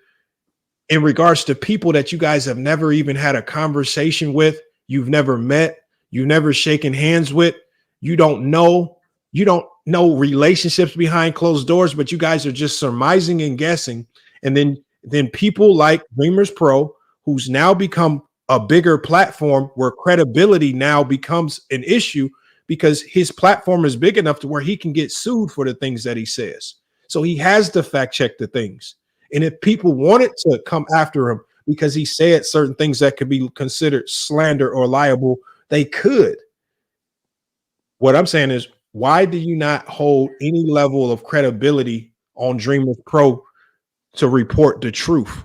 in regards to people that you guys have never even had a conversation with, you've never met, you've never shaken hands with, you don't know relationships behind closed doors, but you guys are just surmising and guessing. And then people like DreamersPro, who's now become a bigger platform where credibility now becomes an issue, because his platform is big enough to where he can get sued for the things that he says. So he has to fact check the things. And if people wanted to come after him because he said certain things that could be considered slander or liable, they could. What I'm saying is, why do you not hold any level of credibility on DreamersPro to report the truth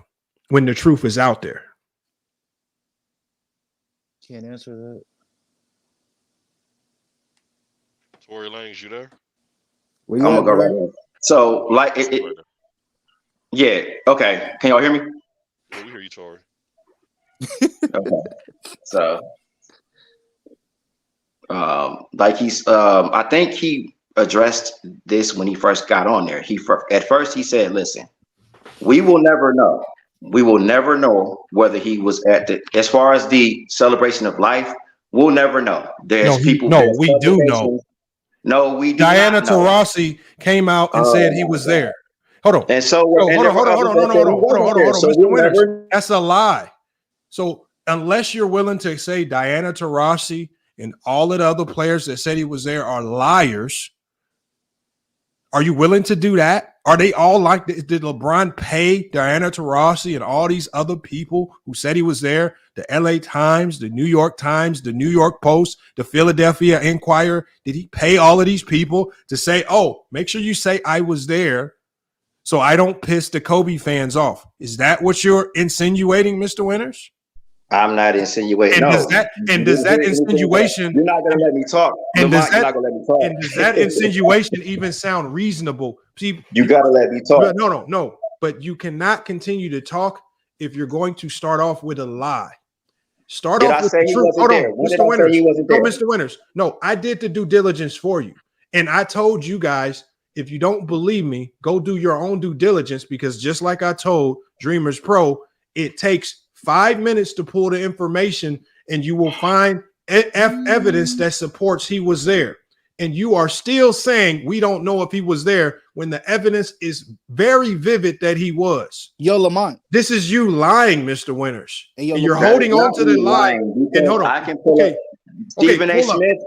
when the truth is out there? Can't answer that. Tory Lanez, you there? I'm gonna go right in. So, like, yeah, okay. Can y'all hear me? Yeah, we hear you, Tory. Okay. So, like I think he addressed this when he first got on there. At first he said, "Listen, we will never know. We will never know whether he was as far as the celebration of life. We'll never know. There's people. No, we do know. No, we do Diana not know. Taurasi came out and said he was there. Hold on. And so, hold on, Mr. Winters. That's a lie. So unless you're willing to say Diana Taurasi and all of the other players that said he was there are liars, are you willing to do that? Are they all like, did LeBron pay Diana Taurasi and all these other people who said he was there? The LA Times, the New York Times, the New York Post, the Philadelphia Inquirer. Did he pay all of these people to say, oh, make sure you say I was there so I don't piss the Kobe fans off? Is that what you're insinuating, Mr. Winters? I'm not insinuating. And does that insinuation? You're not going to let me talk. And does that insinuation even sound reasonable? See, you got to let me talk. No. But you cannot continue to talk if you're going to start off with a lie. Start off with the truth. Hold on, Mr. Winters. No, Mr. Winters. No, I did the due diligence for you, and I told you guys, if you don't believe me, go do your own due diligence, because just like I told DreamersPro, it takes 5 minutes to pull the information and you will find evidence that supports he was there. And you are still saying we don't know if he was there when the evidence is very vivid that he was. Yo, Lamont. This is you lying, Mr. Winters. And yo, you're holding on to the lie. And hold on. I can pull up Stephen A. Smith.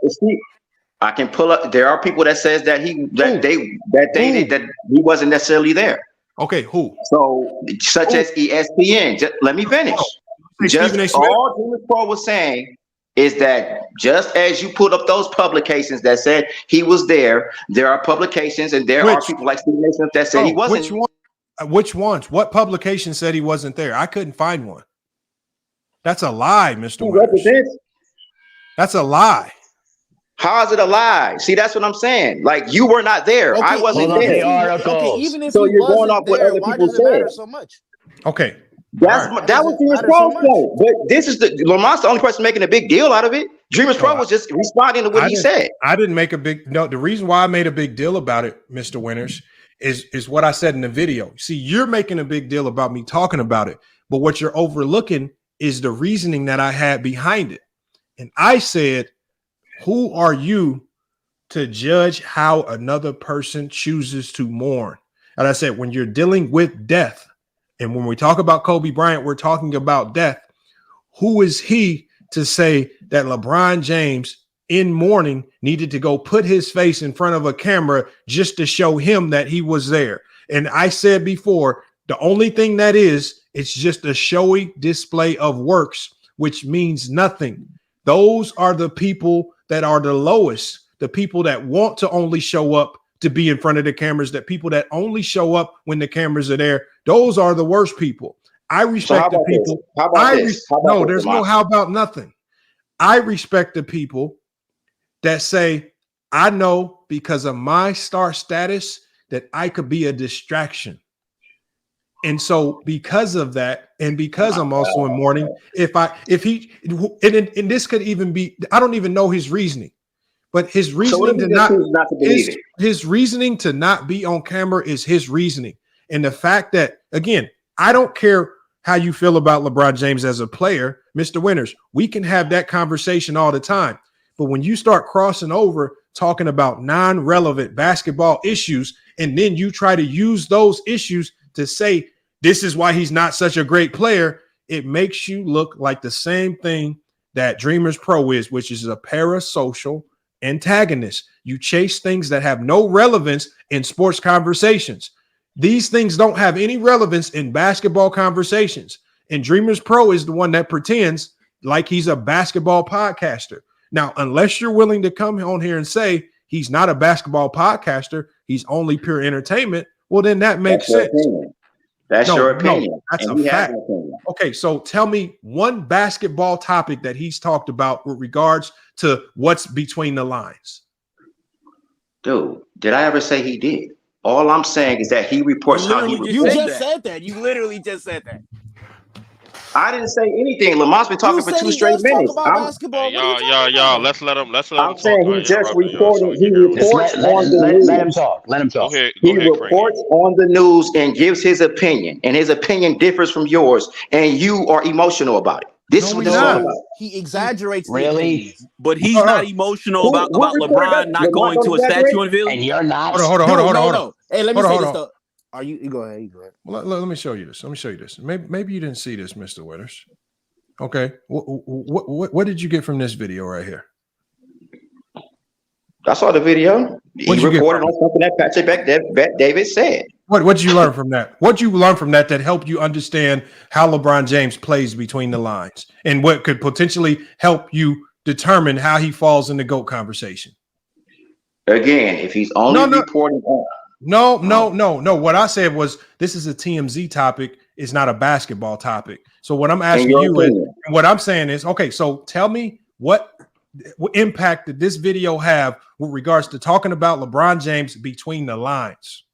I can pull up. There are people that says that he wasn't necessarily there. Okay, who? So, such as ESPN. Just let me finish. Just all DreamersPro was saying is that just as you put up those publications that said he was there, there are publications and there are people like Stephen A. Smith that said he wasn't. Which ones? What publication said he wasn't there? I couldn't find one. That's a lie, Mr. Winters. That's a lie. How is it a lie? See, that's what I'm saying. Like, you were not there. Okay, I wasn't there. Okay, even if so he you're going off what other people said. So much? Okay. That was the response point. But this is Lamont's the only person making a big deal out of it. DreamersPro was just responding to what he said. I didn't make a big the reason why I made a big deal about it, Mr. Winters, is what I said in the video. See, you're making a big deal about me talking about it, but what you're overlooking is the reasoning that I had behind it. And I said, who are you to judge how another person chooses to mourn? And I said, when you're dealing with death, and when we talk about Kobe Bryant, we're talking about death. Who is he to say that LeBron James in mourning needed to go put his face in front of a camera just to show him that he was there? And I said before, the only thing that it's just a showy display of works, which means nothing. Those are the people that are the lowest, the people that want to only show up to be in front of the cameras, that people that only show up when the cameras are there. Those are the worst people. I respect the people. No, there's no how about nothing. I respect the people that say, I know because of my star status that I could be a distraction. And so because of that, and because I'm also in mourning, and this could even be, I don't even know his reasoning, but his reasoning his reasoning to not be on camera is his reasoning. And the fact that, again, I don't care how you feel about LeBron James as a player, Mr. Winters, we can have that conversation all the time. But when you start crossing over talking about non-relevant basketball issues, and then you try to use those issues to say this is why he's not such a great player, it makes you look like the same thing that DreamersPro is, which is a parasocial antagonists. You chase things that have no relevance in sports conversations. These things don't have any relevance in basketball conversations. And Dreamers Pro is the one that pretends like he's a basketball podcaster. Now, unless you're willing to come on here and say he's not a basketball podcaster, he's only pure entertainment, well, then that makes sense. That's your opinion. That's a fact. Okay, so tell me one basketball topic that he's talked about with regards to what's between the lines. Dude, did I ever say he did? All I'm saying is that he reports how he You just said that. You literally just said that. I didn't say anything. Lamont's been talking for 2 straight minutes. Y'all, let's let him. I'm saying he just reported. He reports on the news. Let him talk. Let him talk. He reports on the news and gives his opinion, and his opinion differs from yours, and you are emotional about it. This is what this is all about. He exaggerates. Really? But he's not emotional about LeBron not going to a statue unveiling. And you're not. Hold on. Hey, let me say this though. Are you go ahead? You go ahead. Well, let me show you this. Maybe you didn't see this, Mr. Winters. Okay. What did you get from this video right here? I saw the video. He recorded on something that Patrick David said. What did you learn from that? What did you learn from that helped you understand how LeBron James plays between the lines and what could potentially help you determine how he falls in the GOAT conversation? Again, if he's only reporting on. No. What I said was this is a TMZ topic. It's not a basketball topic. So what I'm asking you is, what I'm saying is, okay, so tell me what impact did this video have with regards to talking about LeBron James between the lines?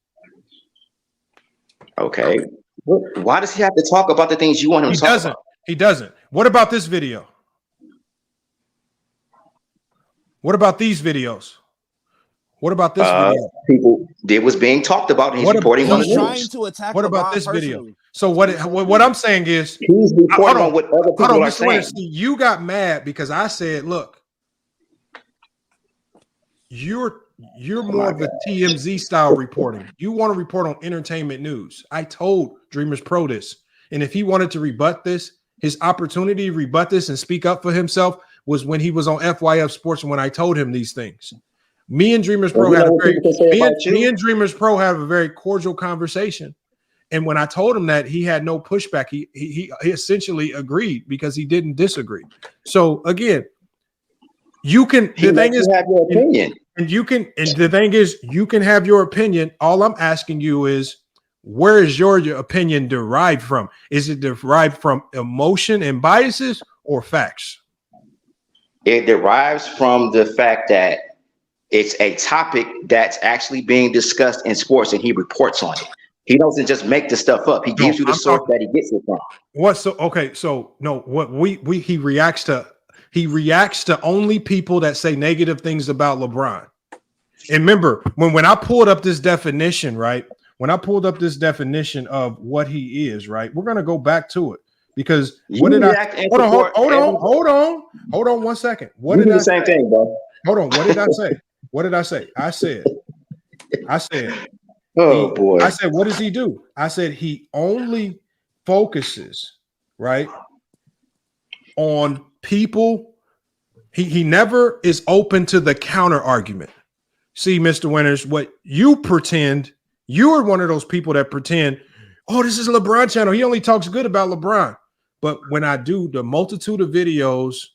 Okay. Why does he have to talk about the things you want him to talk about? He doesn't. What about this video? What about these videos? What about this video? People, it was being talked about, and he's reporting on the news. What about this video? So what I'm saying is, he's reporting on what other people are saying. You got mad because I said, look, you're more of a TMZ style reporting. You want to report on entertainment news. I told Dreamers Pro this, and if he wanted to rebut this, his opportunity to rebut this and speak up for himself was when he was on FYF Sports, and when I told him these things. Me and Dreamers Pro had a very cordial conversation. And when I told him that, he had no pushback. He essentially agreed because he didn't disagree. So again, you can the thing is have your opinion. And the thing is you can have your opinion. All I'm asking you is, where is your opinion derived from? Is it derived from emotion and biases or facts? It derives from the fact that it's a topic that's actually being discussed in sports, and he reports on it. He doesn't just make the stuff up. He gives you the source that he gets it from. He reacts to only people that say negative things about LeBron. And remember, when I pulled up this definition, right? When I pulled up this definition of what he is, right? We're gonna go back to it because hold on 1 second. What did I say? Same thing, bro. Hold on. What did I say? What did I say? I said, oh boy. I said, what does he do? I said he only focuses, right, on people. He never is open to the counter argument. See, Mr. Winters, what you pretend, you are one of those people that pretend, oh, this is a LeBron channel. He only talks good about LeBron. But when I do the multitude of videos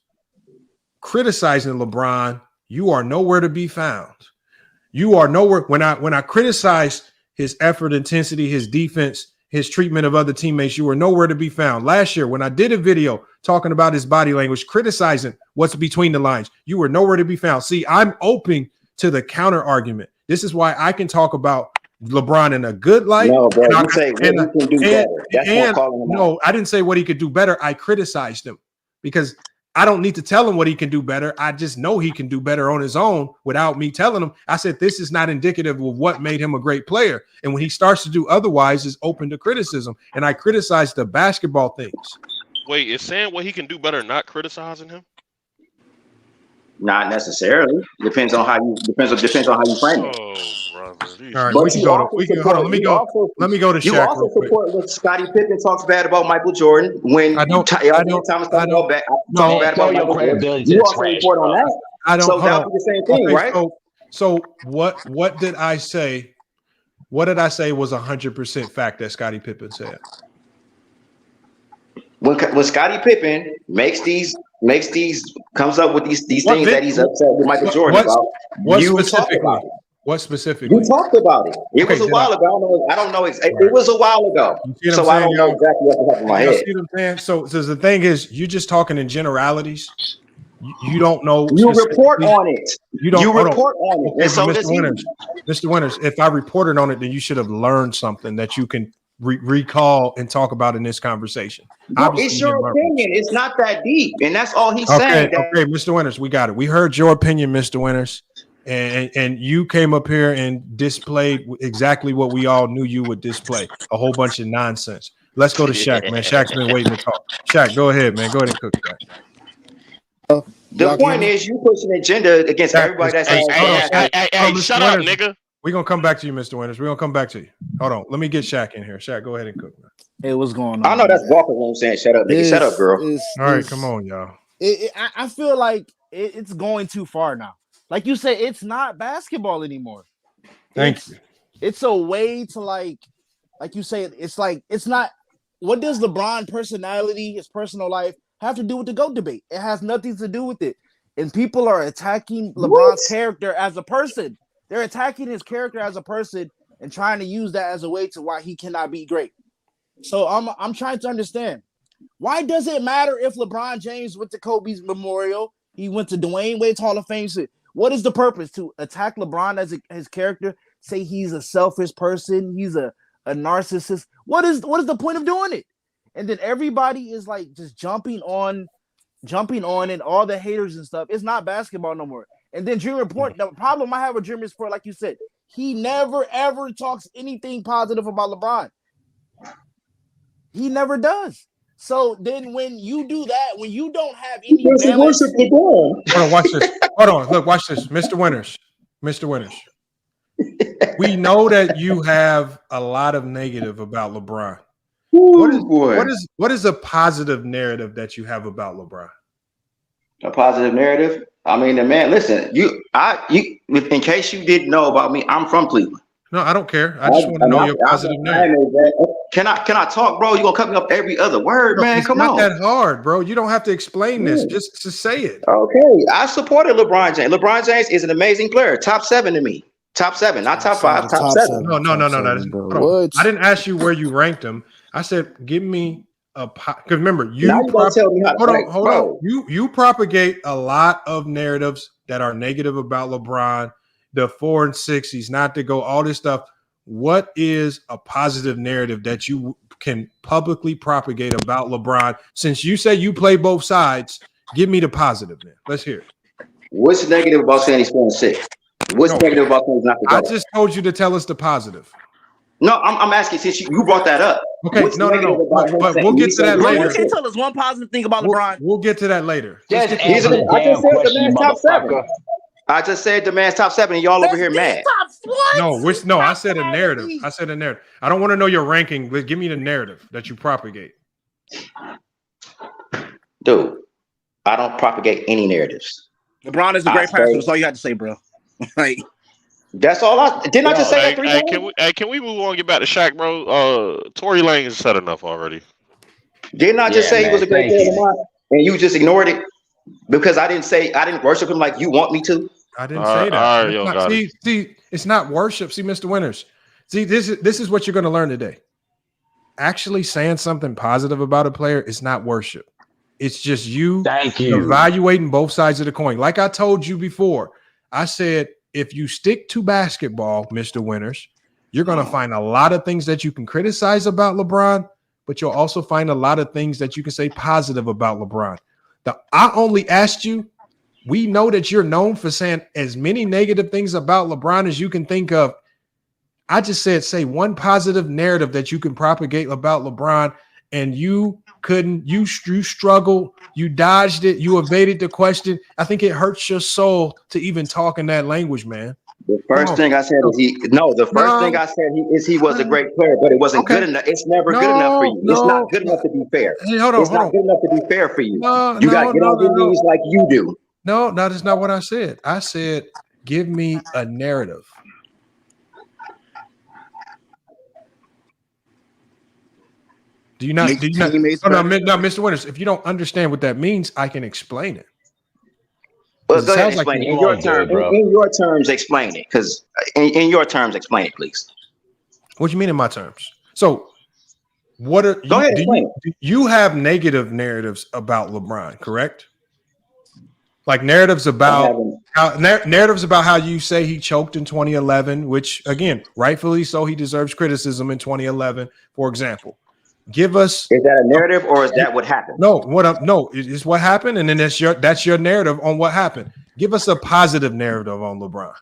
criticizing LeBron, you are nowhere to be found. You are nowhere. When I criticize his effort, intensity, his defense, his treatment of other teammates, you are nowhere to be found. Last year, when I did a video talking about his body language, criticizing what's between the lines, you were nowhere to be found. See, I'm open to the counter argument. This is why I can talk about LeBron in a good light. No, bro, you say what he can do better. That's what calling him out. No, I didn't say what he could do better. I criticized him because I don't need to tell him what he can do better. I just know he can do better on his own without me telling him. I said, this is not indicative of what made him a great player. And when he starts to do otherwise, is open to criticism. And I criticize the basketball things. Wait, is saying what he can do better not criticizing him? Not necessarily. Depends on how you frame it. Oh, brother. All right, let me go to Shaq. You also support when Scottie Pippen talks bad about Michael Jordan. When Thomas talks bad about Michael Jordan, you also report on that. I don't. So Hold that on. would be the same thing, right? So what did I say? What did I say was 100% fact that Scottie Pippen said? When Scottie Pippen comes up with these things that he's upset with Michael Jordan about, you talk about it. What specifically? You talked about it. It was a while ago. I don't know. It was a while ago. So I don't know exactly what the top of my head. See what I'm saying? So the thing is, you're just talking in generalities. You don't know. You report on it. You report on it. Okay, And so Mr. Winters, if I reported on it, then you should have learned something that you can recall and talk about in this conversation. It's your opinion. It's not that deep, and that's all he's saying. Okay, Mr. Winters, we got it. We heard your opinion, Mr. Winters, and you came up here and displayed exactly what we all knew you would display, a whole bunch of nonsense. Let's go to Shaq, man. Shaq's been waiting to talk. Shaq, go ahead, man. Go ahead and cook that. The point is, you push an agenda against everybody that's hey, shut up, nigga. We're going to come back to you, Mr. Winters. We're going to come back to you. Hold on. Let me get Shaq in here. Shaq, go ahead and cook, man. Hey, what's going on? I know that's Walker's room saying, shut up, nigga. Shut up, girl. All right, come on, y'all. I feel like it's going too far now. Like you said, it's not basketball anymore. Thank you. It's a way to like you say, it's like, it's not, what does LeBron personality, his personal life, have to do with the GOAT debate? It has nothing to do with it. And people are attacking LeBron's character as a person. They're attacking his character as a person and trying to use that as a way to why he cannot be great. So I'm trying to understand, why does it matter if LeBron James went to Kobe's memorial, he went to Dwayne Wade's Hall of Fame? What is the purpose? To attack LeBron as his character, say he's a selfish person, he's a narcissist? What is the point of doing it? And then everybody is like just jumping on and all the haters and stuff. It's not basketball no more. And then Dream Report, the problem I have with Dream Report, like you said, he never ever talks anything positive about LeBron. He never does. So then when you do that, when you don't have any balance, hold on, watch this. Hold on, look, watch this. Mr. Winters. We know that you have a lot of negative about LeBron. What is a positive narrative that you have about LeBron? A positive narrative? I mean, the man, listen, in case you didn't know about me, I'm from Cleveland. No, I don't care. I just want to know your positive narrative. Can I talk, bro? You're going to cut me up every other word, man. Come on. It's not that hard, bro. You don't have to explain this. Just to say it. Okay. I supported LeBron James. LeBron James is an amazing player. Top 7 to me. Top 7, not top 5, top 7. No. I didn't ask you where you ranked him. I said, give me a because remember, you propagate a lot of narratives that are negative about LeBron, the 4 and 6, he's not to go, all this stuff. What is a positive narrative that you can publicly propagate about LeBron? Since you say you play both sides, give me the positive then. Let's hear it. What's negative about saying he's 4 and 6? What's negative about saying he's not together? I just told you to tell us the positive. No, I'm asking since you brought that up. Okay, no. But we'll get to that later. You can tell us one positive thing about LeBron. We'll get to that later. I just said the man's top 7. I just said the man's top 7, and y'all over here mad. No, I said a narrative. I don't want to know your ranking, but give me the narrative that you propagate. Dude, I don't propagate any narratives. LeBron is a great person. That's all you got to say, bro. Like, that's all I didn't. I just say that 3 Can we move on and get back to Shaq, bro? Tory Lanez has said enough already. Didn't I just say he was a great player of mine, and you just ignored it because I didn't worship him like you want me to? I didn't say that. See, it's not worship. See, Mr. Winters. See, this is what you're going to learn today. Actually saying something positive about a player is not worship. It's just you evaluating both sides of the coin. Like I told you before, I said, if you stick to basketball, Mr. Winters, you're going to find a lot of things that you can criticize about LeBron, but you'll also find a lot of things that you can say positive about LeBron. I only asked you, we know that you're known for saying as many negative things about LeBron as you can think of. I just said, say one positive narrative that you can propagate about LeBron, and you couldn't, you struggled, you dodged it, you evaded the question. I think it hurts your soul to even talk in that language, man. The first thing I said is he was a great player, but it wasn't good enough. It's never good enough for you. It's not good enough to be fair. Hey, hold on. It's not good enough to be fair for you. You got to get on your knees like you do. No, that is not what I said. I said, give me a narrative. Do you not? Make Do you not? teammates No, better. no, Mr. Winters. If you don't understand what that means, I can explain it. Well, 'Cause it go ahead and sounds like explain it. you In your won't do term, it, bro. in your terms, explain it. Because in your terms, explain it, please. What you mean in my terms? So, what are Go you? ahead, Do explain you have negative narratives about LeBron? Correct? Like narratives about narratives about how you say he choked in 2011, which again, rightfully so, he deserves criticism in 2011. For example, give us. Is that a narrative or is that what happened? No, no, it's what happened, and then that's your narrative on what happened. Give us a positive narrative on LeBron.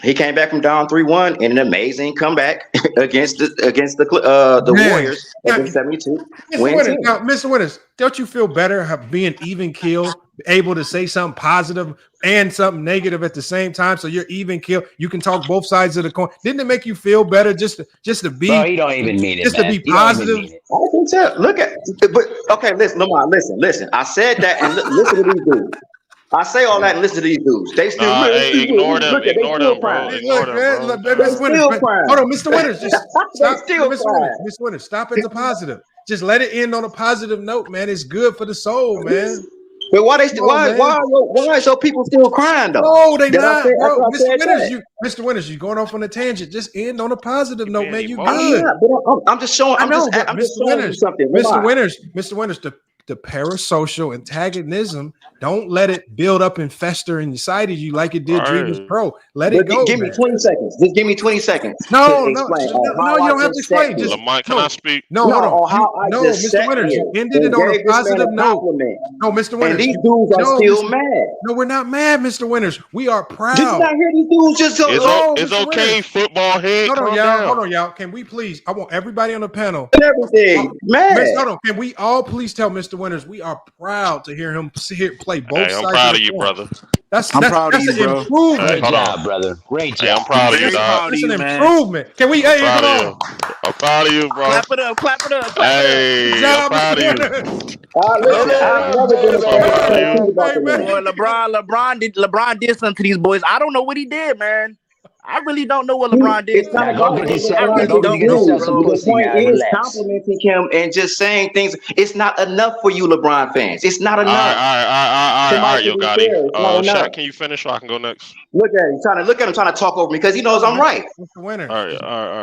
He came back from down 3-1 in an amazing comeback against the Warriors against 72. Mr. Winters, don't you feel better being even keel, able to say something positive and something negative at the same time? So you're even keel. You can talk both sides of the coin. Didn't it make you feel better just to be? Bro, he don't even mean it, just man. to be He positive. don't even mean it. I can tell. Look at, but okay, listen, Lamar, listen. I said that, and listen to these dudes. I say all that and listen to these dudes. They still Hey, ignore them. look at they Ignore still them, bro. crying. Ignore them, bro. Mr. Winters, still crying. hold on, Mr. Winters, just stop. still crying. Mr. Winters, stop at the positive. Just let it end on a positive note, man. It's good for the soul, man. But why are so people still crying though? No, they not, bro. Mr. Winters, you're going off on a tangent. Just end on a positive note, man. You good? I'm just showing. I'm just showing you something, Mr. Winters, the parasocial antagonism. Don't let it build up and fester inside of you like it did DreamersPro. Let it go. Give me 20 seconds. Just give me 20 seconds. No, you don't have to explain. Lamont, can I speak? No, hold on. Mr. Winters, you ended it on a positive note. No, Mr. Winters. And these dudes are still mad. No, we're not mad, Mr. Winters. We are proud. Did you not hear these dudes just go? It's okay, football head. Hold on, y'all. Can we please? I want everybody on the panel. Everything, man. Hold on. Can we all please tell Mr. Winters we are proud to hear him play both sides. I'm proud of you, brother. I'm proud of you, bro. Improvement. Great job, brother. Great job. Hey, I'm proud of you, dog. That's an improvement. Can we? Hey, come on. I'm proud of you, bro. Clap it up. Clap it up. Hey, I'm proud of you. Boy, LeBron did something to these boys. I don't know what he did, man. I really don't know what LeBron did. The point is complimenting him and just saying things. It's not enough for you, LeBron fans. It's not enough. All right, yo, Gotti. Shaq, can you finish so I can go next? Look at him trying to talk over me because he knows I'm right. Mr. Winters. All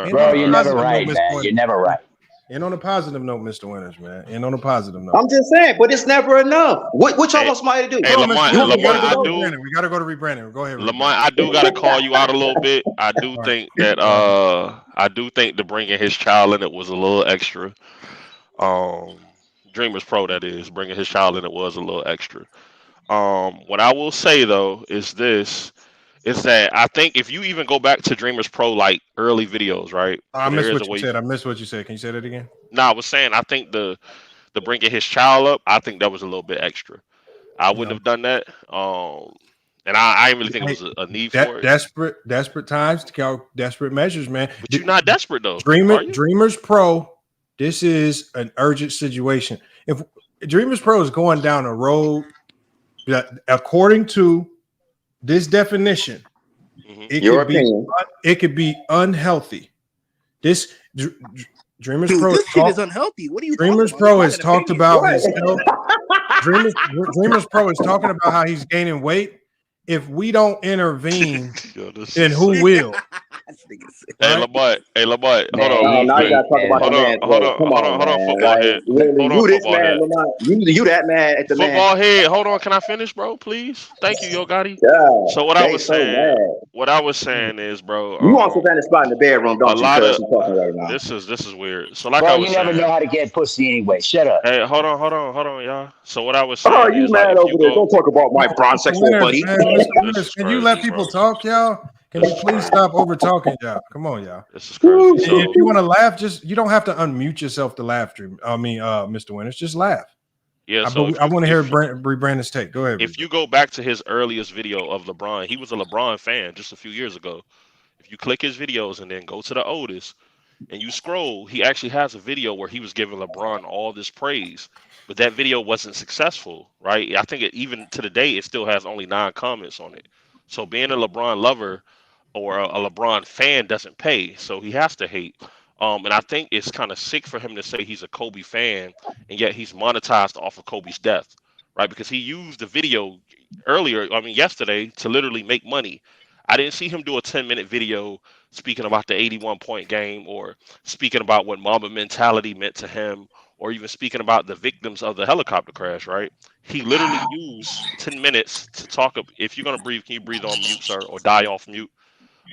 right. Bro, you're never right, man. You're never right. And on a positive note, Mr. Winters, man. And on a positive note. I'm just saying, but it's never enough. What y'all want somebody to do? Hey, Lamont, we gotta go to rebranding. Go ahead. Lamont, I do gotta call you out a little bit. I do think that the bringing his child in it was a little extra. DreamersPro, that is, bringing his child in it was a little extra. What I will say though is this. Is that I think if you even go back to DreamersPro like early videos, right? I missed what you said. I missed what you said. Can you say that again? No, I was saying I think the bringing his child up, I think that was a little bit extra. I wouldn't have done that. And I didn't really think it was a need for it. Desperate times to call desperate measures, man. But you're not desperate though. DreamersPro, this is an urgent situation. If DreamersPro is going down a road that, according to this definition, it could be unhealthy. This DreamersPro is unhealthy. What are you? DreamersPro has talked about his health. DreamersPro is talking about how he's gaining weight. If we don't intervene, then who will? Hey, Lamont. Hold on. Now you gotta talk about the man. Hold on, football head. You that man at the man. Football head. Hold on. Can I finish, bro? Please. Thank you, Yo Gotti. So what I was saying is, bro. You want to find a spot in the bedroom, don't you? This is weird. So like bro, I was you never know how to get pussy anyway. Shut up. Hey, hold on, y'all. So what I was saying. Oh, you mad over there? Don't talk about my bronze-sexual buddy. Can you let people talk, y'all? Can you please stop over talking, y'all? Come on, y'all. This is crazy. If you want to laugh, you don't have to unmute yourself to laugh. Mr. Winters, just laugh. Yeah. I want to hear Brandon's take. Go ahead. If you go back to his earliest video of LeBron, he was a LeBron fan just a few years ago. If you click his videos and then go to the oldest, and you scroll, he actually has a video where he was giving LeBron all this praise, but that video wasn't successful, right? I think even to the day, it still has only 9 comments on it. So being a LeBron lover or a LeBron fan doesn't pay, so he has to hate. And I think it's kind of sick for him to say he's a Kobe fan, and yet he's monetized off of Kobe's death, right? Because he used the video earlier, I mean yesterday, to literally make money. I didn't see him do a 10-minute video speaking about the 81-point game, or speaking about what Mamba mentality meant to him, or even speaking about the victims of the helicopter crash, right? He literally used 10 minutes to talk. If you're going to breathe, can you breathe on mute, sir, or die off mute?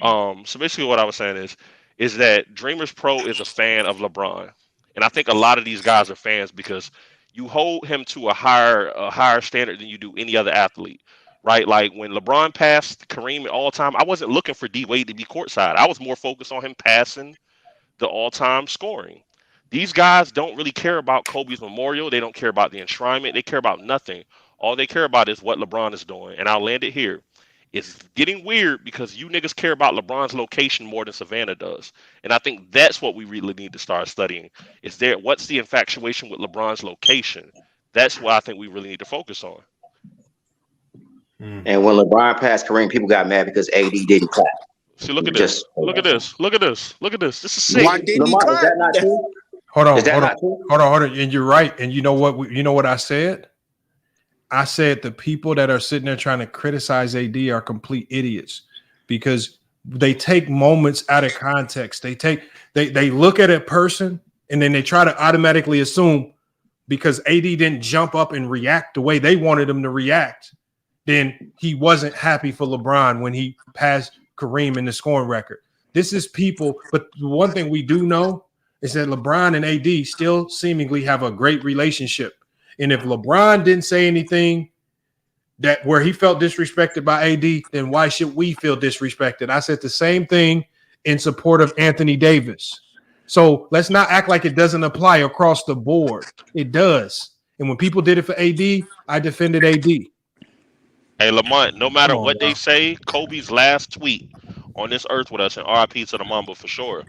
So basically what I was saying is that Dreamers Pro is a fan of LeBron. And I think a lot of these guys are fans because you hold him to a higher standard than you do any other athlete. Right? Like when LeBron passed Kareem all time, I wasn't looking for D Wade to be courtside. I was more focused on him passing the all-time scoring. These guys don't really care about Kobe's memorial. They don't care about the enshrinement. They care about nothing. All they care about is what LeBron is doing. And I'll land it here. It's getting weird because you niggas care about LeBron's location more than Savannah does. And I think that's what we really need to start studying. What's the infatuation with LeBron's location? That's what I think we really need to focus on. And when LeBron passed Kareem, people got mad because AD didn't clap. See, look at this. Look at this. Look at this. Look at this. This is sick. Why didn't he clap? Is that not true? Hold on. And you're right. And you know what? You know what I said? I said the people that are sitting there trying to criticize AD are complete idiots because they take moments out of context. They look at a person and then they try to automatically assume because AD didn't jump up and react the way they wanted him to react, then he wasn't happy for LeBron when he passed Kareem in the scoring record. This is people, but the one thing we do know is that LeBron and AD still seemingly have a great relationship. And if LeBron didn't say anything that where he felt disrespected by AD, then why should we feel disrespected? I said the same thing in support of Anthony Davis. So let's not act like it doesn't apply across the board. It does. And when people did it for AD, I defended AD. Hey, Lamont, no matter what they say, Kobe's last tweet on this earth with us, and RIP to the Mamba for sure,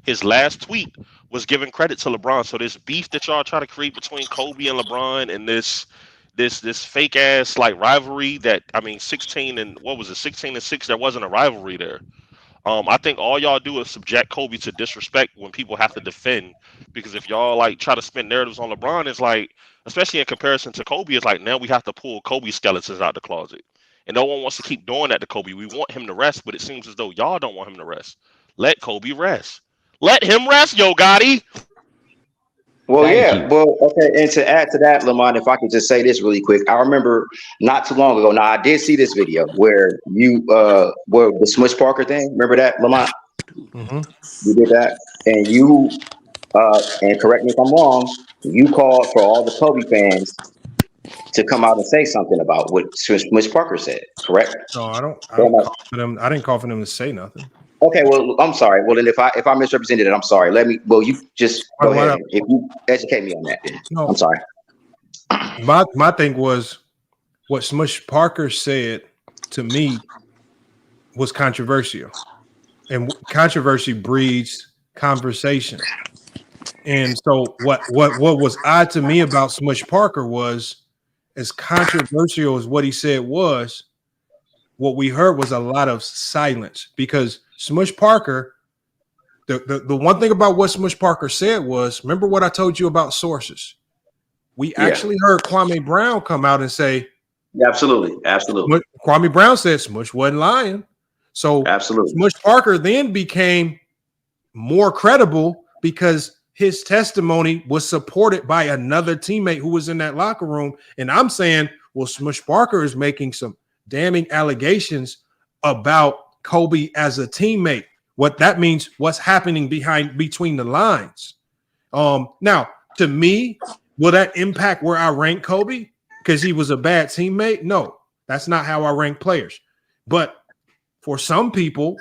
his last tweet was giving credit to LeBron. So this beef that y'all try to create between Kobe and LeBron and this fake ass like rivalry that, I mean, 16 and 6, there wasn't a rivalry there. I think all y'all do is subject Kobe to disrespect when people have to defend, because if y'all like try to spin narratives on LeBron, it's like, especially in comparison to Kobe, it's like now we have to pull Kobe skeletons out the closet, and no one wants to keep doing that to Kobe. We want him to rest, but it seems as though y'all don't want him to rest. Let Kobe rest. Let him rest, Yo Gotti. Well, yeah. Well, okay. And to add to that, Lamont, if I could just say this really quick, I remember not too long ago. Now, I did see this video where you were the Smush Parker thing. Remember that, Lamont? Mm-hmm. You did that, and you and correct me if I'm wrong. You called for all the Kobe fans to come out and say something about what Smush Parker said. Correct? No, I didn't call for them to say nothing. Okay, well, I'm sorry. Well, then if I misrepresented it, I'm sorry. You just go ahead. If you educate me on that, then no. I'm sorry. My thing was what Smush Parker said to me was controversial, and controversy breeds conversation. And so what was odd to me about Smush Parker was, as controversial as what he said was, what we heard was a lot of silence, because Smush Parker, the one thing about what Smush Parker said was, remember what I told you about sources? We actually heard Kwame Brown come out and say, absolutely. Kwame Brown said Smush wasn't lying. So absolutely, Smush Parker then became more credible because his testimony was supported by another teammate who was in that locker room. And I'm saying, well, Smush Parker is making some damning allegations about Kobe as a teammate. What that means, what's happening between the lines. Now, to me, will that impact where I rank Kobe because he was a bad teammate? No, that's not how I rank players. But for some people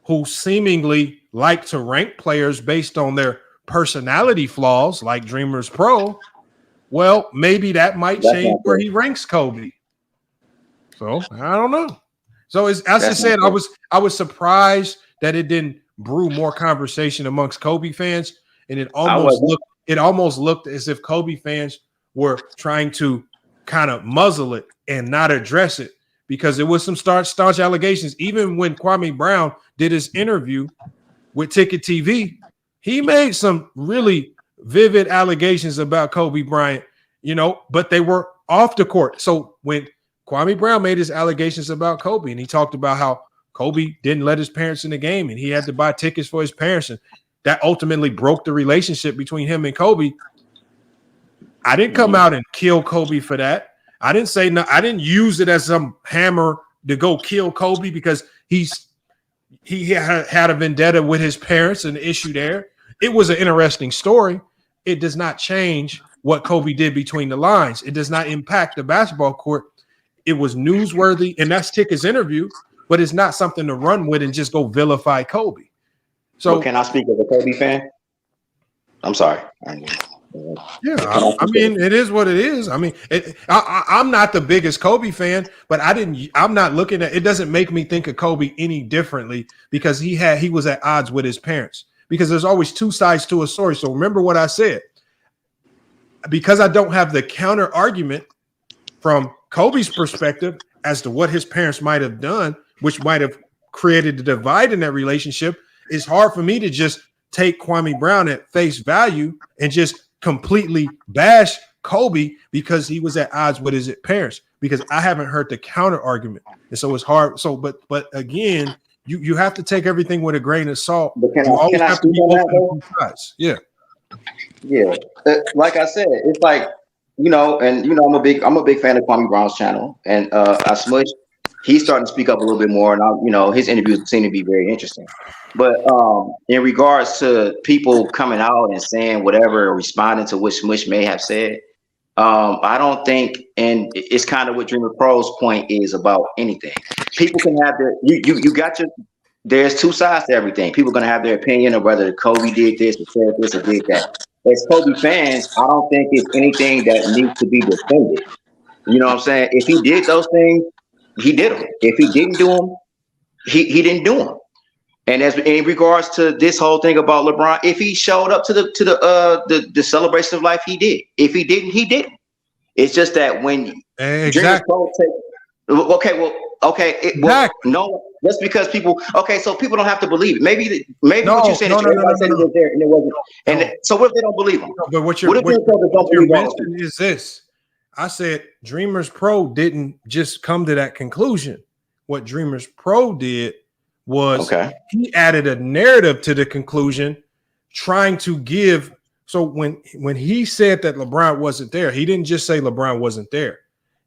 who seemingly like to rank players based on their personality flaws, like Dreamers Pro, well, maybe that might change where he ranks Kobe. So I don't know. So as I said, I was surprised that it didn't brew more conversation amongst Kobe fans, and it wasn't. almost looked as if Kobe fans were trying to kind of muzzle it and not address it because there was some staunch allegations. Even when Kwame Brown did his interview with Ticket TV, he made some really vivid allegations about Kobe Bryant, but they were off the court. So when Kwame Brown made his allegations about Kobe, and he talked about how Kobe didn't let his parents in the game and he had to buy tickets for his parents, and that ultimately broke the relationship between him and Kobe. I didn't come out and kill Kobe for that. I didn't say no. I didn't use it as some hammer to go kill Kobe because he had a vendetta with his parents, an issue there. It was an interesting story. It does not change what Kobe did between the lines. It does not impact the basketball court. It was newsworthy, and that's Ticket's interview, but it's not something to run with and just go vilify Kobe. So can I speak as a Kobe fan? I'm sorry. Yeah, I mean, it is what it is. I mean, I'm not the biggest Kobe fan, but I'm not looking at it. Doesn't make me think of Kobe any differently because he was at odds with his parents. Because there's always two sides to a story. So remember what I said. Because I don't have the counter argument from Kobe's perspective as to what his parents might have done, which might have created a divide in that relationship, it's hard for me to just take Kwame Brown at face value and just completely bash Kobe because he was at odds with his parents, because I haven't heard the counter argument. And so it's hard. So, but again, you have to take everything with a grain of salt. But you always have to be open to sides. Yeah. Yeah. Like I said, it's like, I'm a big fan of Kwame Brown's channel, and I Smush, he's starting to speak up a little bit more, and his interviews seem to be very interesting. But in regards to people coming out and saying whatever, or responding to what Smush may have said, I don't think, and it's kind of what DreamersPro's point is about anything. People can have there's two sides to everything. People are going to have their opinion of whether Kobe did this or said this or did that. As Kobe fans, I don't think it's anything that needs to be defended. You know what I'm saying? If he did those things, he did them. If he didn't do them, he didn't do them. And as in regards to this whole thing about LeBron, if he showed up to the celebration of life, he did. If he didn't, he didn't. It's just that when no, that's because people. Okay, so people don't have to believe it. Maybe what you said. Everybody said it was there and it wasn't. And so what if they don't believe him? No, but what you're mentioning is this. I said DreamersPro didn't just come to that conclusion. What DreamersPro did was he added a narrative to the conclusion, trying to give. So when he said that LeBron wasn't there, he didn't just say LeBron wasn't there.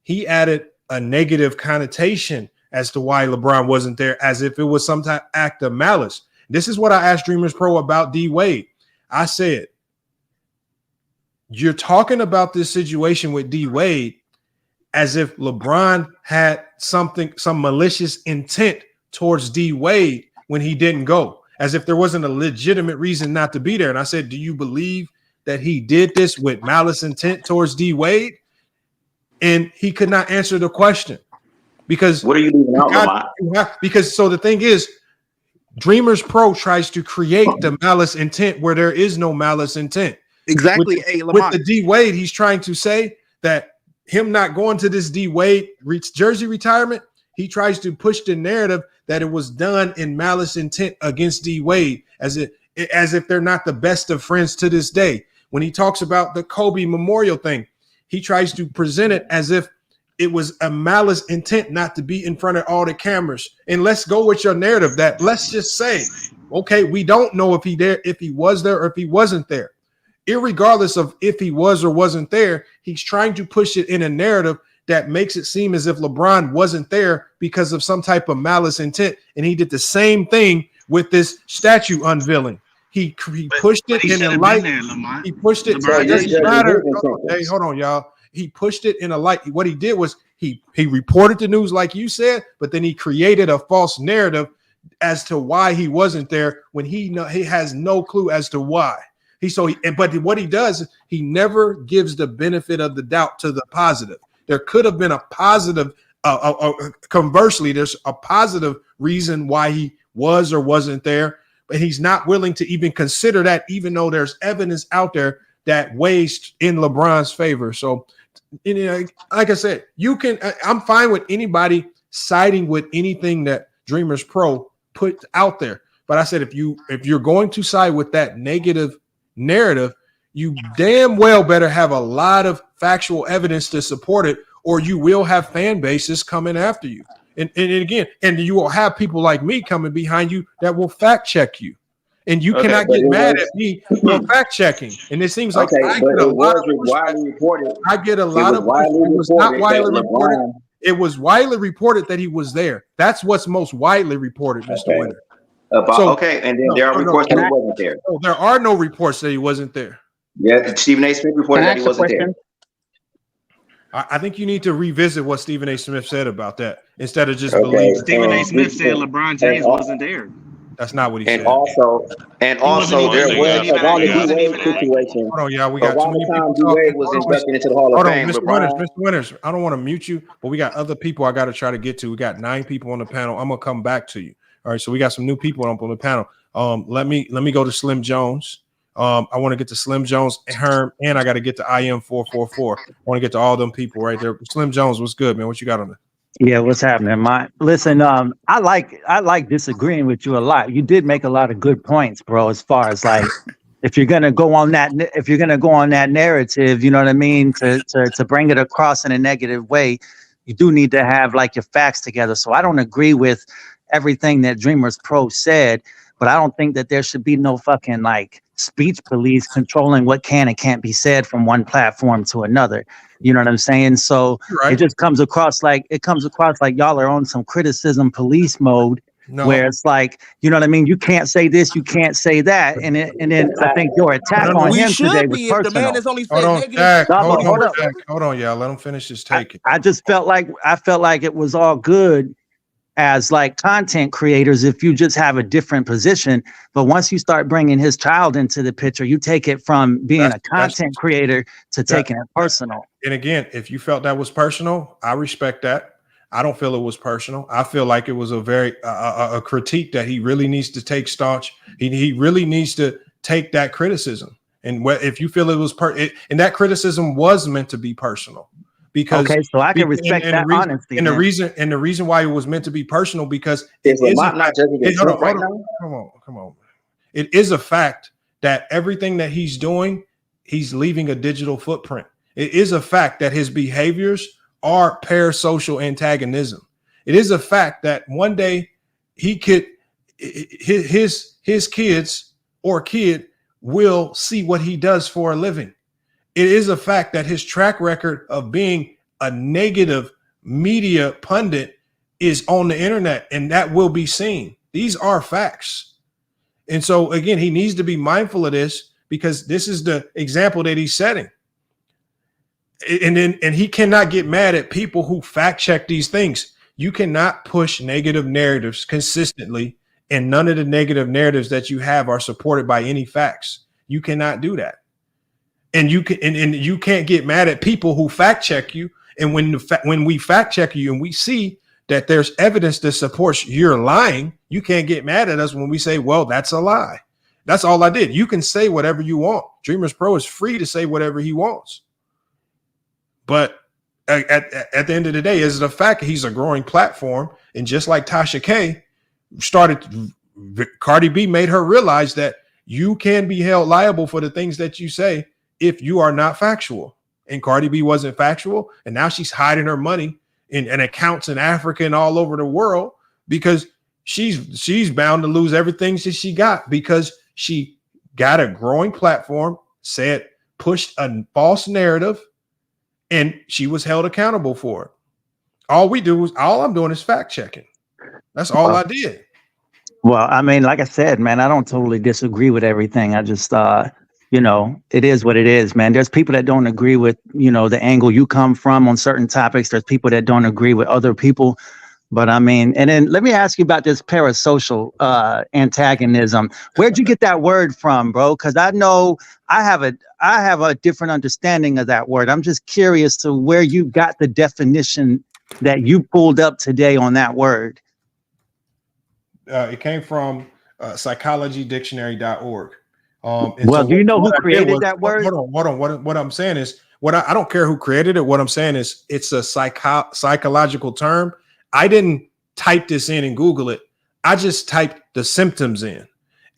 He added a negative connotation as to why LeBron wasn't there, as if it was some type of act of malice. This is what I asked DreamersPro about D Wade. I said, you're talking about this situation with D Wade as if LeBron had some malicious intent towards D Wade when he didn't go, as if there wasn't a legitimate reason not to be there. And I said, do you believe that he did this with malice intent towards D Wade? And he could not answer the question because what are you leaving out? Because so the thing is, DreamersPro tries to create the malice intent where there is no malice intent. Exactly. With the D Wade, he's trying to say that him not going to this D Wade jersey retirement, he tries to push the narrative that it was done in malice intent against D Wade, as if they're not the best of friends to this day. When he talks about the Kobe memorial thing, he tries to present it as if it was a malice intent not to be in front of all the cameras. And let's go with your narrative that let's just say, okay, we don't know if he was there or if he wasn't there. Irregardless of if he was or wasn't there, he's trying to push it in a narrative that makes it seem as if LeBron wasn't there because of some type of malice intent. And he did the same thing with this statue unveiling. He pushed it in a light. He pushed it. It doesn't matter. Hey, hold on, y'all. He pushed it in a light. What he did was he reported the news like you said, but then he created a false narrative as to why he wasn't there when he has no clue as to why. But what he does is he never gives the benefit of the doubt to the positive. There could have been a positive. Conversely, there's a positive reason why he was or wasn't there. but he's not willing to even consider that, even though there's evidence out there that weighs in LeBron's favor. So, like I said, I'm fine with anybody siding with anything that Dreamers Pro put out there. But I said, if you're going to side with that negative narrative, you damn well better have a lot of factual evidence to support it, or you will have fan bases coming after you. And again, you will have people like me coming behind you that will fact check you. And you cannot get mad at me for fact checking. And it seems like I get a lot of pushback. I get a lot of pushback. It was not Wiley reported. It was Wiley reported that he was there. That's what's most widely reported, Mr. Winter. And then there are reports that he wasn't there. No, there are no reports that he wasn't there. Yeah, Stephen A. Smith reported that he wasn't there. I think you need to revisit what Stephen A. Smith said about that instead of just believing. Stephen A. Smith said LeBron James wasn't there. That's not what he said. And also there was around the D-Wade situation. Hold on, y'all. We got too many people. D-Wade was inducted into the Hall of Fame. Mr. Winters, I don't want to mute you, but we got other people I got to try to get to. We got 9 people on the panel. I'm gonna come back to you. All right, so we got some new people on the panel. Let me go to Slim Jones. I want to get to Slim Jones, Herm, and I got to get to IM444. I want to get to all them people right there. Slim Jones, what's good, man? What you got on there? Yeah, what's happening? Listen, I like disagreeing with you a lot. You did make a lot of good points, bro. As far as like, if you're gonna go on that narrative, you know what I mean, to bring it across in a negative way, you do need to have like your facts together. So I don't agree with everything that Dreamers Pro said, but I don't think that there should be no fucking like speech police controlling what can and can't be said from one platform to another. You know what I'm saying? So It just comes across like y'all are on some criticism police mode, where it's like, you know what I mean? You can't say this, you can't say that, and then I think your attack on him today was personal. The man is only hold on, negative. Hold on, y'all. Let him finish his take. I just felt like it was all good as like content creators if you just have a different position, but once you start bringing his child into the picture, you take it from being a content creator to taking it personal. And again, if you felt that was personal, I respect that. I don't feel it was personal. I feel like it was a very a critique that he really needs to take staunch. He really needs to take that criticism. And if you feel it was and that criticism was meant to be personal. Because so I can respect that honesty. And the reason why it was meant to be personal, because come on. It is a fact that everything that he's doing, he's leaving a digital footprint. It is a fact that his behaviors are parasocial antagonism. It is a fact that one day he could his kids or kid will see what he does for a living. It is a fact that his track record of being a negative media pundit is on the internet, and that will be seen. These are facts. And so, again, he needs to be mindful of this, because this is the example that he's setting. And he cannot get mad at people who fact check these things. You cannot push negative narratives consistently, and none of the negative narratives that you have are supported by any facts. You cannot do that. And you can't get mad at people who fact check you. And when we fact check you and we see that there's evidence that supports you're lying, you can't get mad at us when we say, well, that's a lie. That's all I did. You can say whatever you want. Dreamers Pro is free to say whatever he wants. But at the end of the day, is it a fact he's a growing platform? And just like Tasha K Cardi B made her realize that you can be held liable for the things that you say if you are not factual. And Cardi B wasn't factual, and now she's hiding her money in accounts in Africa and all over the world, because she's bound to lose everything that she got, because she got a growing platform, pushed a false narrative, and she was held accountable for it. All I'm doing is fact checking. That's all I did. Well, I mean, like I said, man, I don't totally disagree with everything. I just it is what it is, man. There's people that don't agree with, the angle you come from on certain topics. There's people that don't agree with other people. But I mean, and then let me ask you about this parasocial antagonism. Where'd you get that word from, bro? Because I know I have a different understanding of that word. I'm just curious to where you got the definition that you pulled up today on that word. It came from psychologydictionary.org. And Well, so do you know who what I did created was, that word? hold on. What I'm saying is, I don't care who created it. What I'm saying is, it's a psychological term. I didn't type this in and Google it. I just typed the symptoms in,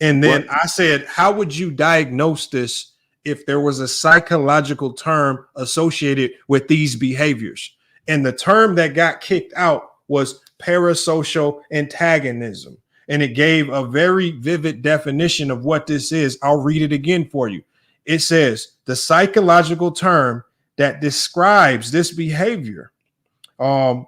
and then I said, how would you diagnose this if there was a psychological term associated with these behaviors? And the term that got kicked out was parasocial antagonism. And it gave a very vivid definition of what this is. I'll read it again for you. It says the psychological term that describes this behavior, an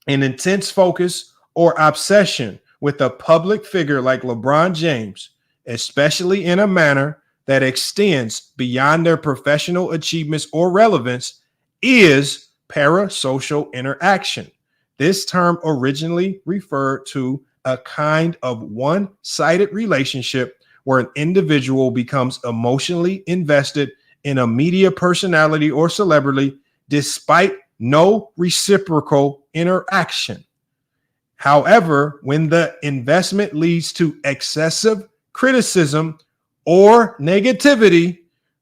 intense focus or obsession with a public figure like LeBron James, especially in a manner that extends beyond their professional achievements or relevance, is parasocial interaction. This term originally referred to a kind of one-sided relationship where an individual becomes emotionally invested in a media personality or celebrity despite no reciprocal interaction. However, when the investment leads to excessive criticism or negativity,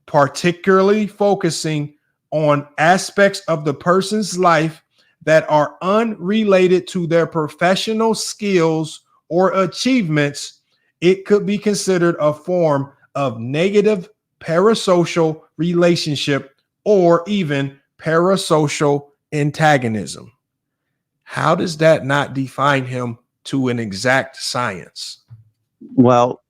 particularly focusing on aspects of the person's life that are unrelated to their professional skills or achievements, it could be considered a form of negative parasocial relationship or even parasocial antagonism. How does that not define him to an exact science? Well,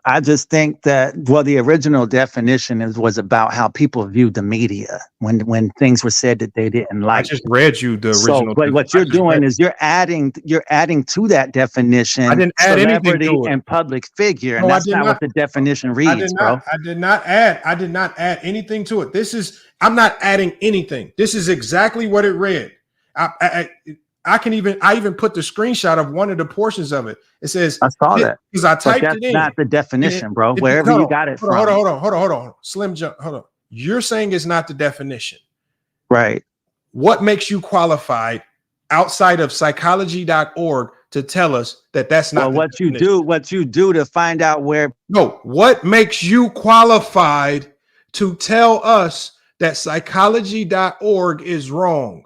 I just think that, well, the original definition was about how people viewed the media when things were said that they didn't like. I just read you the original. But what you're doing is you're adding to that definition. I didn't add celebrity anything to it. And public figure, and No, that's not what the definition reads, bro. I did not add anything to it. I'm not adding anything. This is exactly what it read. I even put the screenshot of one of the portions of it. It says, I saw that because I typed that's it in. not the definition, bro. Wherever you got it from. Hold on. Slim jump. Hold on. You're saying it's not the definition, right? What makes you qualified outside of psychology.org to tell us that that's not? Well, what you do to find out where? No. What makes you qualified to tell us that psychology.org is wrong?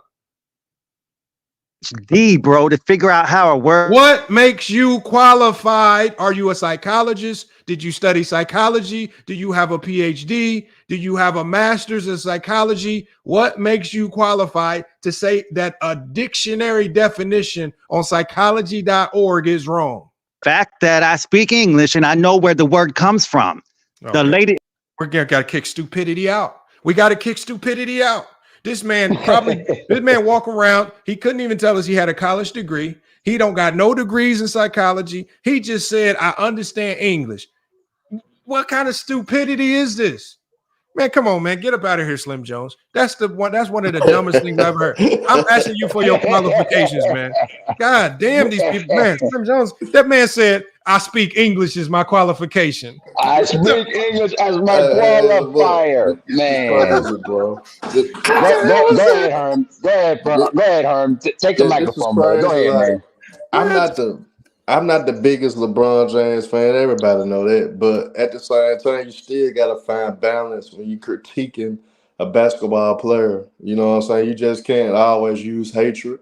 Bro, to figure out how it works. What makes you qualified? Are you a psychologist? Did you study psychology? Do you have a PhD? Do you have a master's in psychology? What makes you qualified to say that a dictionary definition on psychology.org is wrong? Fact that I speak English and I know where the word comes from. Okay. The lady. We're gonna gotta kick stupidity out. We gotta kick stupidity out. This man walk around. He couldn't even tell us he had a college degree. He don't got no degrees in psychology. He just said, I understand English. What kind of stupidity is this? Man, come on, man. Get up out of here, Slim Jones. That's one of the dumbest things I've ever heard. I'm asking you for your qualifications, man. God damn these people, man. Slim Jones, that man said, I speak English is my qualification. I speak English as my qualifier, man. Bro. Go ahead, Herm. Go ahead, Herm. Take the microphone, bro. Go ahead, man. I'm not the biggest LeBron James fan. Everybody know that. But at the same time, you still got to find balance when you're critiquing a basketball player. You know what I'm saying? You just can't always use hatred.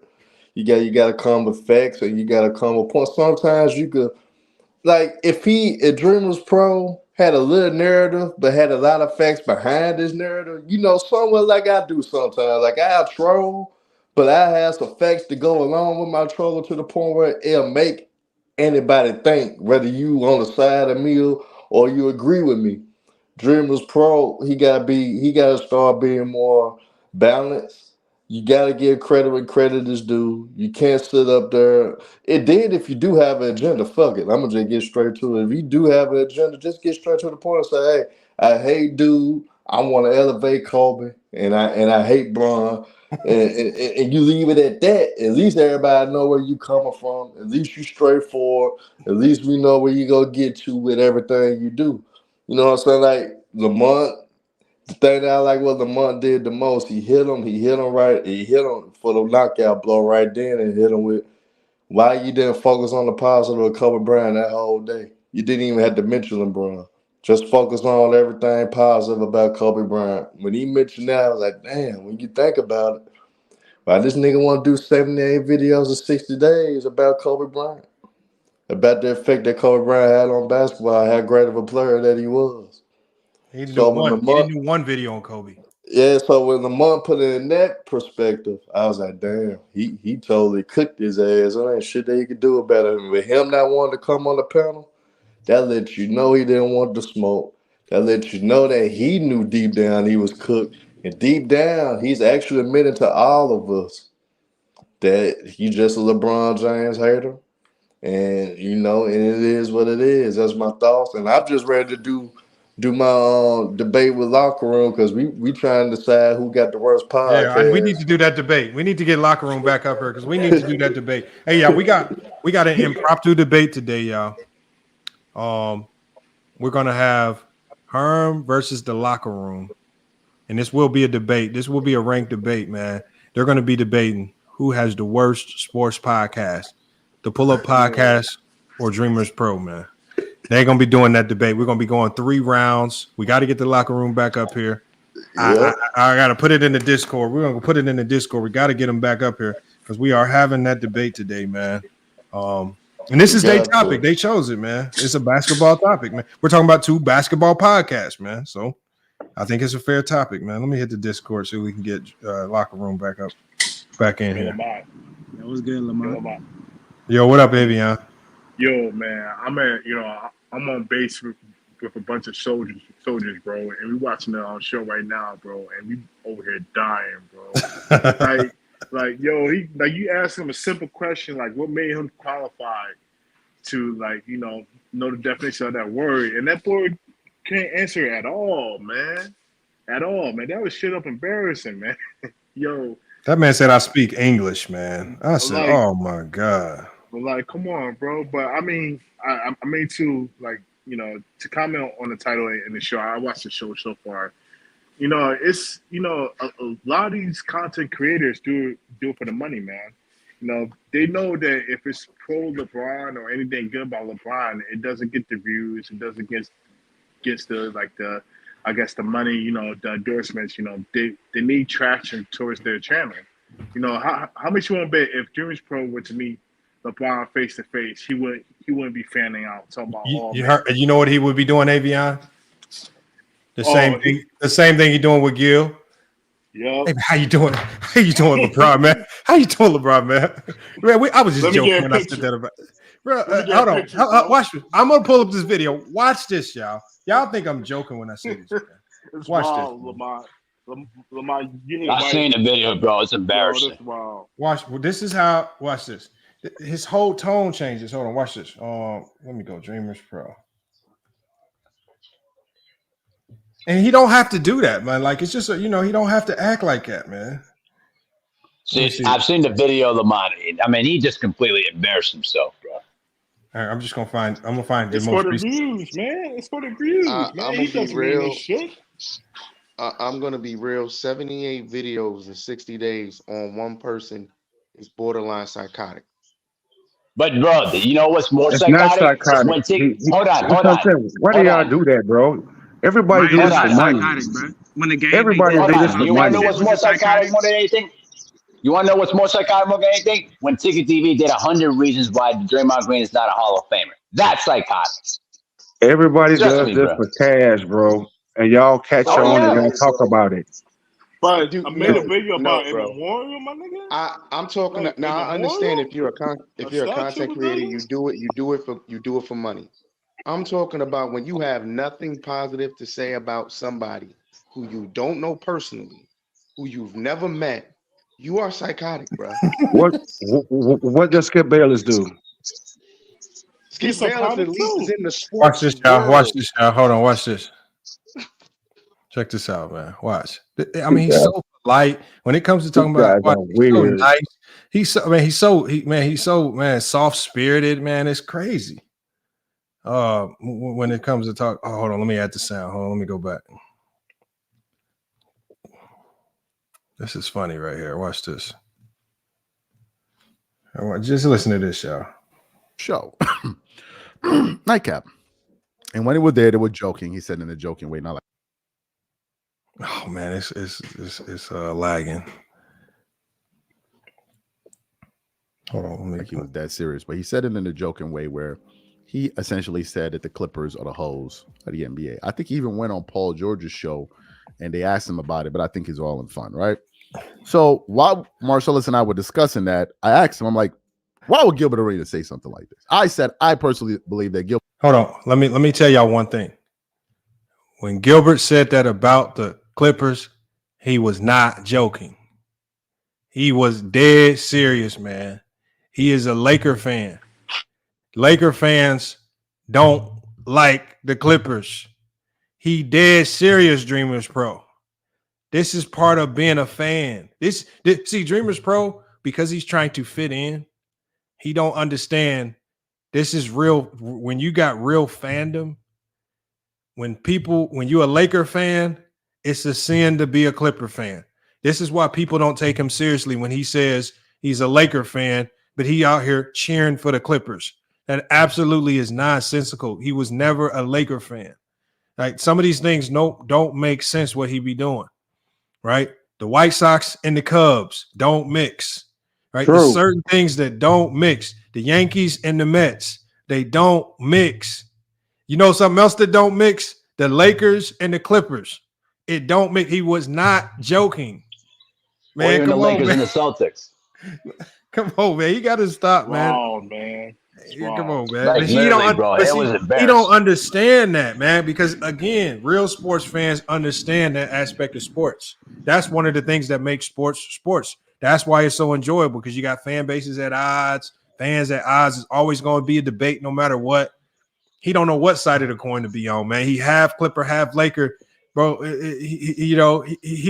You got to come with facts and you got to come with points. Sometimes you could, like, if DreamersPro had a little narrative but had a lot of facts behind this narrative, somewhere like I do sometimes. Like, I troll, but I have some facts to go along with my trolling to the point where it'll make anybody think, whether you on the side of me or you agree with me. DreamersPro, he gotta start being more balanced. You gotta give credit when credit is due. You can't sit up there. If you do have an agenda, fuck it. I'm gonna just get straight to it. If you do have an agenda, just get straight to the point and say, hey, I hate dude. I want to elevate Kobe, and I hate Bron. and you leave it at that. At least everybody know where you coming from. At least you straightforward. At least we know where you gonna get to with everything you do. You know what I'm saying? Like Lamont, the thing that I like what Lamont did the most, he hit him right. He hit him for the knockout blow right then and hit him with why you didn't focus on the positive of Kobe Bryant that whole day. You didn't even have to mention LeBron. Just focus on everything positive about Kobe Bryant. When he mentioned that, I was like, damn, when you think about it, why this nigga want to do 78 videos in 60 days about Kobe Bryant? About the effect that Kobe Bryant had on basketball, how great of a player that he was. He didn't So do when one. He didn't do one video on Kobe. Yeah, so when Lamont put it in that perspective, I was like, damn, he totally cooked his ass. There ain't shit that he could do about it. And with him not wanting to come on the panel, that lets you know he didn't want the smoke. That lets you know that he knew deep down he was cooked. And deep down, he's actually admitting to all of us that he just a LeBron James hater. And, you know, and it is what it is. That's my thoughts. And I'm just ready to do my debate with Locker Room because we trying to decide who got the worst podcast. Yeah, we need to do that debate. We need to get Locker Room back up here because we need to do that debate. Hey, yeah, we got an impromptu debate today, y'all. We're gonna have Herm versus the Locker Room, and this will be a debate. This will be a ranked debate, man. They're gonna be debating who has the worst sports podcast, the Pull Up Podcast or Dreamers Pro, man. They're gonna be doing that debate. We're gonna be going 3 rounds. We got to get the Locker Room back up here. I got to put it in the Discord. We're gonna put it in the Discord. We got to get them back up here because we are having that debate today, man. And this is their topic. They chose it, man. It's a basketball topic, man. We're talking about 2 basketball podcasts, man. So I think it's a fair topic, man. Let me hit the Discord so we can get Locker Room back in here. That was good, Lamont. Yo, what up, Avion? Yo, man, I'm on base with a bunch of soldiers, bro, and we watching the show right now, bro, and we over here dying, bro. Yo, you ask him a simple question, like what made him qualified to, know the definition of that word, and that boy can't answer it at all, man. That was shit up embarrassing, man. Yo. That man said I speak English, man. I said, oh my God. But come on, bro. But I mean, I mean to to comment on the title and the show. I watched the show so far. It's a lot of these content creators do it for the money, man. They know that if it's pro LeBron or anything good about LeBron, it doesn't get the views, it doesn't get the I guess the money, the endorsements. They need traction towards their channel. How much you want to bet if DreamersPro were to meet LeBron face to face, he wouldn't be fanning out talking about you know what he would be doing, Avion? The same thing he doing with Gil. Yeah. Hey, how you doing? How you doing, LeBron, man? How you doing, LeBron, man? Man, I was just joking when I said that about. Bro, hold on. Watch this. I'm gonna pull up this video. Watch this, y'all. Y'all think I'm joking when I say this? It's Watch wild, this. Lamont, I've seen the video, bro. It's embarrassing. Watch. This is how. Watch this. His whole tone changes. Hold on. Watch this. Let me go. Dreamers Pro. And he don't have to do that, man. Like it's just he don't have to act like that, man. See, I've seen the video, Lamont. I mean, he just completely embarrassed himself, bro. All right, I'm gonna find the it's most for the views, man. It's for the views, man. I'm He gonna be doesn't mean real. this shit. I'm gonna be real. 78 videos in 60 days on one person is borderline psychotic. But bro, you know what's more It's psychotic? not psychotic. Hold on. That's what I'm saying. Why do y'all do that, bro? Everybody do this for money. When the game Everybody do this for You want to money. know what's more psychotic more than anything? You want to know what's more psychotic more than anything? When Ticket TV did 100 reasons why Draymond Green is not a Hall of Famer. That's psychotic. Everybody does this for cash, bro. And y'all catch on and y'all talk about it. But I made a video about in memorial, my nigga. I'm talking now. I understand if you're a content creator, you do it for money. I'm talking about when you have nothing positive to say about somebody who you don't know personally, who you've never met. You are psychotic, bro. What does Skip Bayless do? Skip Bayless at least is in the sports. Watch this, y'all. Watch this, y'all. Hold on. Watch this. Check this out, man. Watch. I mean, he's so polite when it comes to talking about. He's so nice. He's so soft spirited, man. It's crazy. When it comes to talk. Oh, hold on. Let me add the sound. Hold on. Let me go back. This is funny right here. Watch this. Just listen to this, y'all. Show. Nightcap. And when he was there, they were joking. He said in a joking way, not like. Oh man, it's lagging. Hold on, like he was that serious, but he said it in a joking way where he essentially said that the Clippers are the hoes of the NBA. I think he even went on Paul George's show and they asked him about it, but I think it's all in fun, right? So while Marcellus and I were discussing that, I asked him, I'm like, why would Gilbert Arenas say something like this? I said, I personally believe that Gilbert. Hold on. Let me tell y'all one thing. When Gilbert said that about the Clippers, he was not joking. He was dead serious, man. He is a Laker fan. Laker fans don't like the Clippers. He dead serious, Dreamers Pro. This is part of being a fan. See, Dreamers Pro, because he's trying to fit in, he don't understand this is real. When you got real fandom, when you're a Laker fan, it's a sin to be a Clipper fan. This is why people don't take him seriously when he says he's a Laker fan, but he out here cheering for the Clippers. That absolutely is nonsensical. He was never a Laker fan. Like some of these things don't make sense what he be doing, right? The White Sox and the Cubs don't mix, right? There's certain things that don't mix. The Yankees and the Mets, they don't mix. You know something else that don't mix? The Lakers and the Clippers. It don't mix. He was not joking. Man, or even come the on, Lakers man. and the Celtics. Come on, man. You got to stop, man. Wow, man. Come on, man. Like, But he don't, bro, but it was he embarrassing. don't understand that, man, because, again, real sports fans understand that aspect of sports. That's one of the things that makes sports. That's why it's so enjoyable, because you got fan bases at odds. Fans at odds is always going to be a debate no matter what. He don't know what side of the coin to be on, man. He half Clipper, half Laker. Bro, he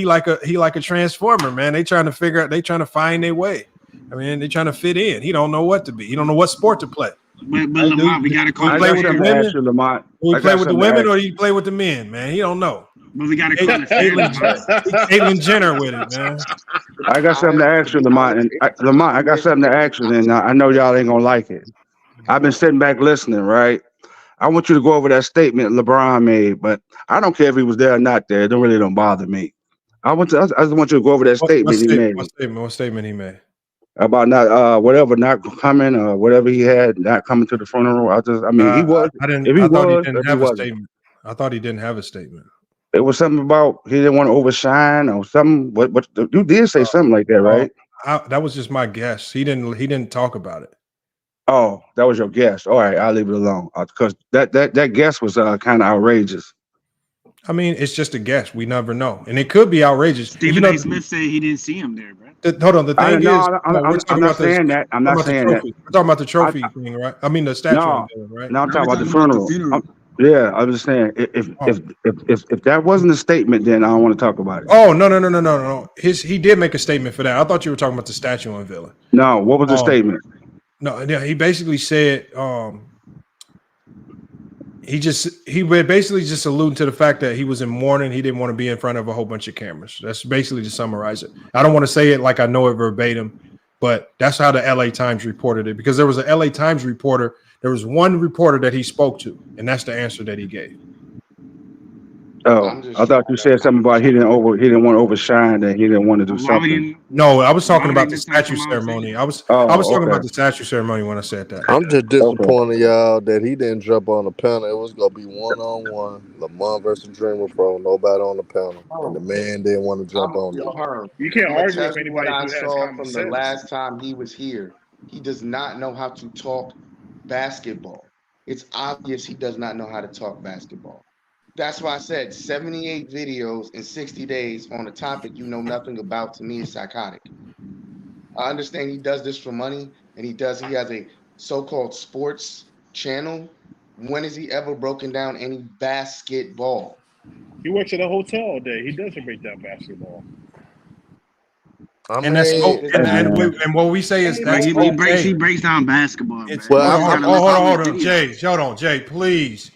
like a transformer, man. They trying to find their way. I mean, they trying to fit in. He don't know what to be. He don't know what sport to play. But Lamont, we got to call play with the women. We play with the women, or do you play with the men, man? He don't know. But we got to call it Caitlyn Jenner with it, man. I got something to ask you, Lamont. And Lamont, I got something to ask you, and I know y'all ain't gonna like it. I've been sitting back listening, right? I want you to go over that statement LeBron made, but I don't care if he was there or not there. It don't bother me. I just want you to go over that statement he made. What statement he made? About not not coming or whatever he had, not coming to the funeral. He was. I thought he didn't have a statement. It was something about he didn't want to overshine or something. What you did say something like that, right? That was just my guess. He didn't talk about it. Oh, that was your guess. All right, I'll leave it alone because that guess was kind of outrageous. I mean, it's just a guess. We never know, and it could be outrageous. Stephen A. Smith said he didn't see him there, bro. Hold on. The thing is, I'm not saying that. I'm not saying that. We're talking about the trophy thing, right? I mean, the statue, right? No, I'm talking about the funeral. Yeah, I was just saying if that wasn't a statement, then I don't want to talk about it. Oh no. He did make a statement for that. I thought you were talking about the statue unveiling. No, what was the statement? No, he basically said he basically just alluded to the fact that he was in mourning. He didn't want to be in front of a whole bunch of cameras. That's basically to summarize it. I don't want to say it like I know it verbatim, but that's how the LA Times reported it, because there was a LA Times reporter. There was one reporter that he spoke to, and that's the answer that he gave. Oh, I thought you said something about he didn't want to overshine, that he didn't want to do something. No, I was talking about the statue ceremony. I was talking about the statue ceremony when I said that. I'm just disappointed, y'all, that he didn't jump on the panel. It was gonna be 1-on-1, Lamont versus DreamersPro, nobody on the panel, and the man didn't want to jump on it. You can't argue with What anybody I who has saw common from sense. the last time he was here, he does not know how to talk basketball. It's obvious he does not know how to talk basketball. That's why I said 78 videos in 60 days on a topic you know nothing about, to me, is psychotic. I understand he does this for money, and he has a so-called sports channel. When has he ever broken down any basketball? He works at a hotel all day. He doesn't break down basketball. And what we say is that he breaks down basketball. Hold on, Jay, please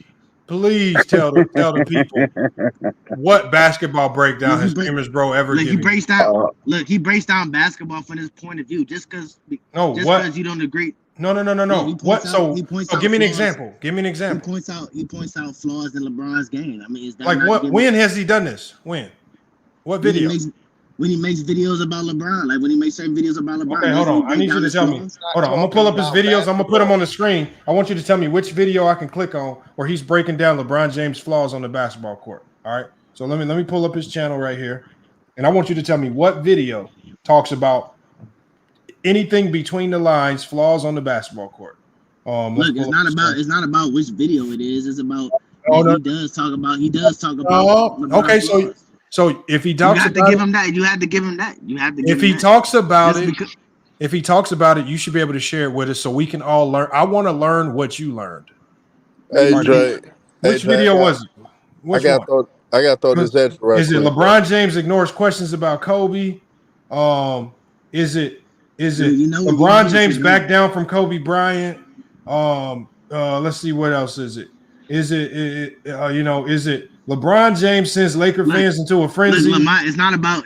tell the people what basketball breakdown has DreamersPro ever given. He breaks down. He breaks down basketball from his point of view. Just because you don't agree. No. Yeah, he What? points out. So He points out give me an flaws. example. Give me an example. He points out flaws in LeBron's game. I mean, is that Like not what? giving? When has he done this? When? What When he video? makes videos about LeBron, like when he makes certain videos about LeBron. Okay, hold doesn't he on. I break need you down to his tell me. flaws? Hold on. I'm gonna pull up his videos. I'm gonna put them on the screen. I want you to tell me which video I can click on where he's breaking down LeBron James' flaws on the basketball court. All right. So let me pull up his channel right here, and I want you to tell me what video talks about anything between the lines, flaws on the basketball court. Look, it's not about which video it is. It's about Oh, no. he does talk about Oh, LeBron's okay. flaws. So if he You talks have to about give it, him that. You have to give him that. You have to. Give if him he that. talks about Just it, because- if he talks about it, you should be able to share it with us so we can all learn. I want to learn what you learned. Hey Pardon Dre, me. Which video was it? Which one? I got to throw this at you right Is it quick. LeBron James ignores questions about Kobe? Is it LeBron James back down from Kobe Bryant? Let's see, what else is it? Is it LeBron James sends Laker fans into a frenzy? Look, Lamont, it's not about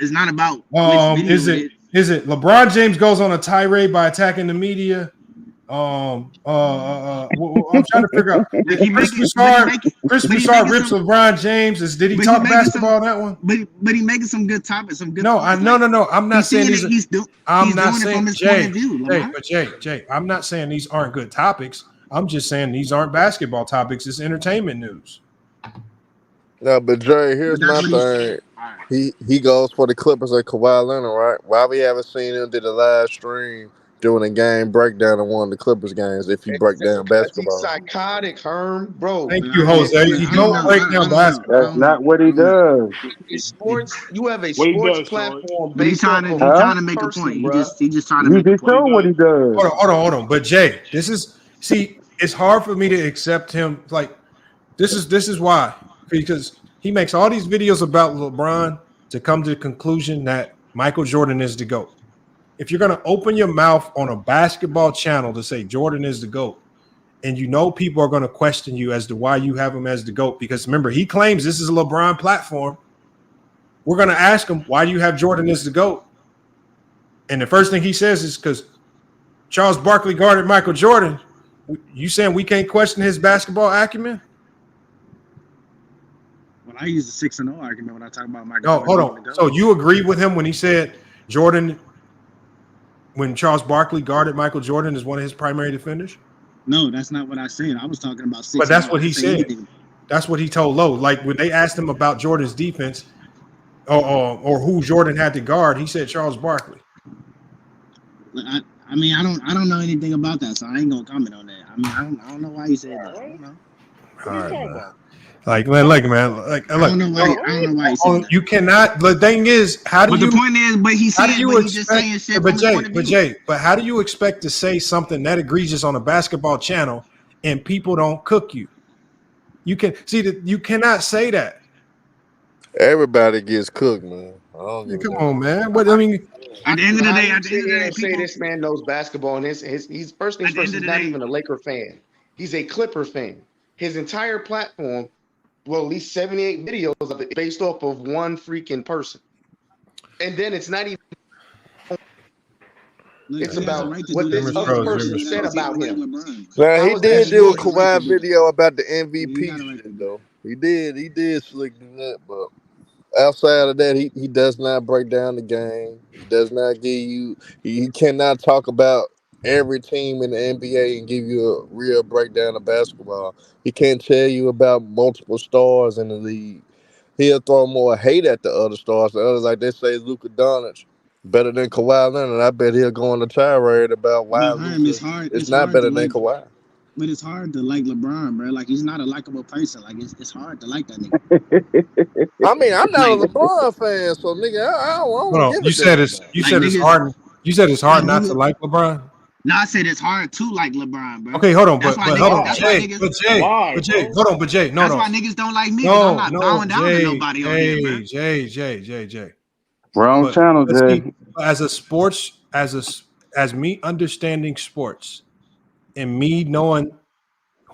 which video Is it LeBron James goes on a tirade by attacking the media? I'm trying to figure out. Chris Broussard rips LeBron James. Did he talk basketball on that one? But he making some good topics, some good. No, points. no. I'm not saying these. he's doing it from his point of view. Jay, I'm not saying these aren't good topics. I'm just saying these aren't basketball topics. It's entertainment news. No, but Dre, here's my thing. He goes for the Clippers like Kawhi Leonard, right? Why we haven't seen him do the live stream doing a game breakdown of one of the Clippers games if he break down basketball? He's psychotic, Herm, bro. Thank you, Jose. He don't break down basketball. That's not what he does. Sports, you have a What he sports does, platform. But he's trying to make a point. He just trying to You make a just point. show what he does. Hold on. But Jay, it's hard for me to accept him. Like, this is why, because he makes all these videos about LeBron to come to the conclusion that Michael Jordan is the GOAT. If you're going to open your mouth on a basketball channel to say Jordan is the GOAT, and you know people are going to question you as to why you have him as the GOAT, because remember, he claims this is a LeBron platform. We're going to ask him, why do you have Jordan as the GOAT? And the first thing he says is because Charles Barkley guarded Michael Jordan. You saying we can't question his basketball acumen? Well, I use the 6-0 argument when I talk about Michael. No, hold on. So you agree with him when he said Jordan, when Charles Barkley guarded Michael Jordan, is one of his primary defenders? No, that's not what I said. I was talking about 6-0. But that's what he said. That's what he told Lowe. Like when they asked him about Jordan's defense or who Jordan had to guard, he said Charles Barkley. I mean, I don't know anything about that, so I ain't gonna comment on that. I mean, I don't know why you said that. I don't know. All right, man. Like, man, look, I don't know why you said that. You cannot. The thing is, how do But you? the point is, but he's just saying shit. But Jay, but how do you expect to say something that egregious on a basketball channel and people don't cook you? You can see that you cannot say that. Everybody gets cooked, man. Come on, man. What I mean. At the end of the day, say this man knows basketball, and he's first things first. He's not even a Laker fan. He's a Clipper fan. His entire platform, well, at least 78 videos of it based off of one freaking person, and then it's not even. It's about what this other person said about him. Now he did do a Kawhi video about the MVP shit, though. He did slick do that, but. Outside of that, he does not break down the game. He does not give you. He cannot talk about every team in the NBA and give you a real breakdown of basketball. He can't tell you about multiple stars in the league. He'll throw more hate at the other stars. The others, like they say, Luka Doncic better than Kawhi Leonard. I bet he'll go on the tirade about why Luka is not better than Kawhi. But it's hard to like LeBron, bro. Like, he's not a likable person. Like, it's hard to like that nigga. I mean, I'm not a LeBron fan, so nigga, I don't give You said it's hard. You said it's hard not to like LeBron. No, I said it's hard to like LeBron, bro. Okay, hold on, but hold on, Jay, hold on, but Jay, no, that's why niggas don't like me. I'm not bowing down to nobody on here, man. Jay. Wrong channel, Jay. As a sports, as me understanding sports. And me knowing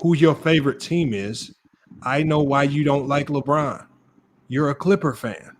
who your favorite team is, I know why you don't like LeBron. You're a Clipper fan.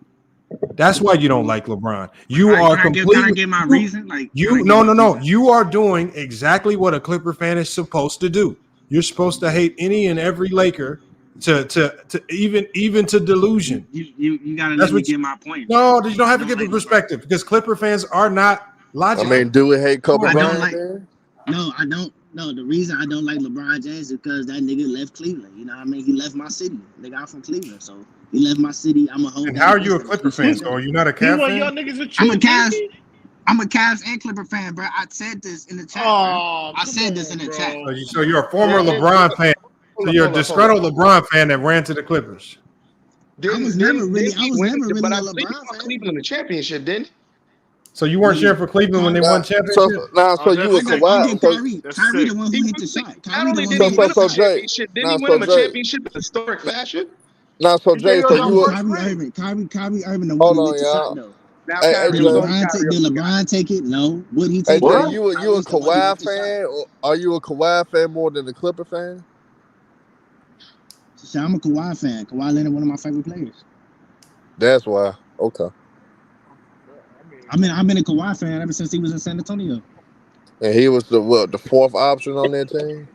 That's why you don't like LeBron. You All right, are can I completely. give my reason? Like No. You are doing exactly what a Clipper fan is supposed to do. You're supposed to hate any and every Laker to even to delusion. You gotta That's let me what. get my point. No, you don't have to give a perspective because Clipper fans are not I logical. mean, do we hate Kobe I don't Bryant? like. Then? No, I don't. No, the reason I don't like LeBron James is because that nigga left Cleveland. You know what I mean? He left my city. Nigga, I'm from Cleveland, so he left my city. I'm a whole. And how are you a Clipper fan? So are you not a Cavs fan? Y'all niggas a I'm a cheat, Cavs. baby? I'm a Cavs and Clipper fan, bro. I said this in the chat. Oh, I said this in the chat. So you're a former LeBron fan. So you're a disgruntled LeBron fan that ran to the Clippers. I was never really a but I LeBron think fan. Cleveland the championship, didn't he? So you weren't cheering for Cleveland when they won championship? So you were Kawhi. Kyrie the one who hit the shot. Kyrie the one who hit So the shot. Jay, Didn't he win him a championship in historic fashion? So Jay, so you were. Kyrie Irving the one Hold who on, hit the shot y'all. though. Hey, Did LeBron take it? No. Would he Hey, take it? Jay, you a Kawhi fan? Or are you a Kawhi fan more than a Clipper fan? So I'm a Kawhi fan. Kawhi Leonard, one of my favorite players. That's why. Okay. I mean, I've been a Kawhi fan ever since he was in San Antonio. And he was the fourth option on that team.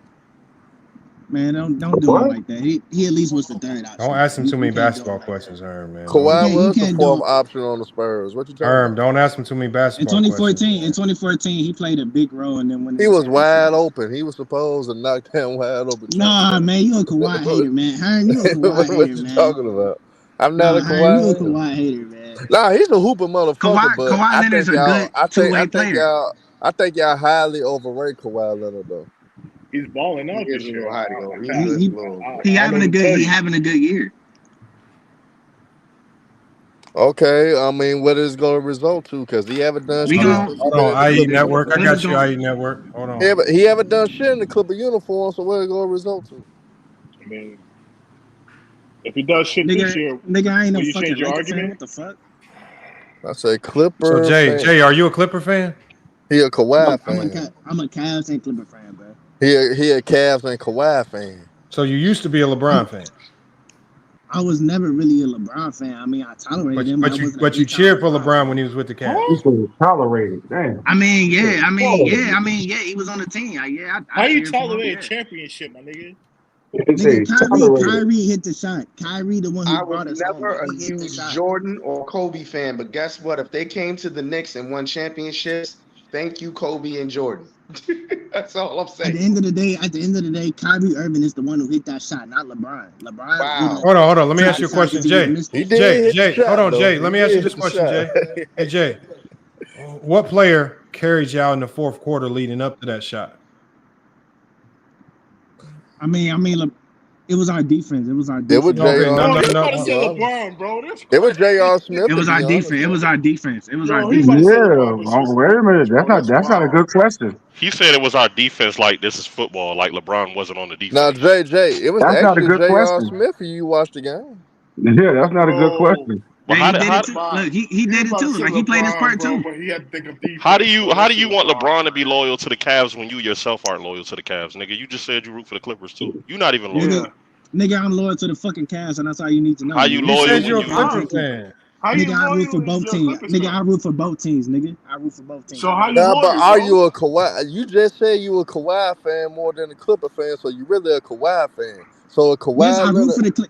Man, don't do him like that. He at least was the third option. Don't ask him too many basketball questions, Herm, man. Kawhi was the fourth option on the Spurs. What you talking Herm, about? don't ask him too many basketball questions. In 2014, he played a big role, and then when He was wide open. He was supposed to knock down wide open. Nah, man, you a Kawhi hater, man. Herm, you a Kawhi What hater, you man. talking about? I'm not a Herm, Kawhi you a hater. Kawhi hater, man. Nah, he's a hooper motherfucker. But Kawhi Leonard's a good two-way player. I think y'all highly overrate Kawhi Leonard though. He's balling out this year. He having a good year. Okay, I mean, what is going to result to? Because he haven't done shit. Hold on, IE Network. I got you, IE Network. Hold on. Yeah, but he haven't done shit in the Clipper uniform, so what is it going to result to? I mean, if he does shit this year, nigga, I ain't no will you fucking change your Lakers fan. argument? What the fuck? I say Clipper. So fan. Jay, are you a Clipper fan? He a Kawhi fan. I'm a Cavs and Clipper fan, bro. He a Cavs and Kawhi fan. So you used to be a LeBron fan. I was never really a LeBron fan. I mean, I tolerated him. But you cheered for LeBron when he was with the Cavs. You tolerated, damn. I mean, yeah. He was on the team. How you tolerate a championship, my nigga? Nigga, Kyrie hit the shot. Kyrie, the one who brought us home. Never a He hit the huge shot. Jordan or Kobe fan, but guess what? If they came to the Knicks and won championships, thank you, Kobe and Jordan. That's all I'm saying. At the end of the day, Kyrie Irving is the one who hit that shot, not LeBron. LeBron. Wow. Hold on. Let me ask you a question, Jay. Jay, Hold on, Jay. Let me ask you this question, Jay. Hey, Jay. What player carried y'all in the fourth quarter leading up to that shot? I mean, it was our defense. It was our It was defense. It was J.R. Smith. It was our defense. It was our defense. It was our Yeah, defense. wait a minute. That's not a good question. He said it was our defense like this is football, like LeBron wasn't on the defense. Now, Jay, it was That's not a actually good J.R. question. Smith who you watched the game. Yeah, that's not a good question. Well, Look, he did it too. Like he played his part too. how do you want LeBron to be loyal to the Cavs when you yourself aren't loyal to the Cavs, nigga? You just said you root for the Clippers too. You're not even loyal. Nigga, I'm loyal to the fucking Cavs, and that's all you need to know. How you loyal? You said you're a Clipper fan. Nigga, I root for both teams. Nigga, I root for both teams. Nigga, I root for both teams. So how you Nah, loyal, but are bro? you a Kawhi? You just said you a Kawhi fan more than a Clipper fan, so you really a Kawhi fan. So a Kawhi. Yes,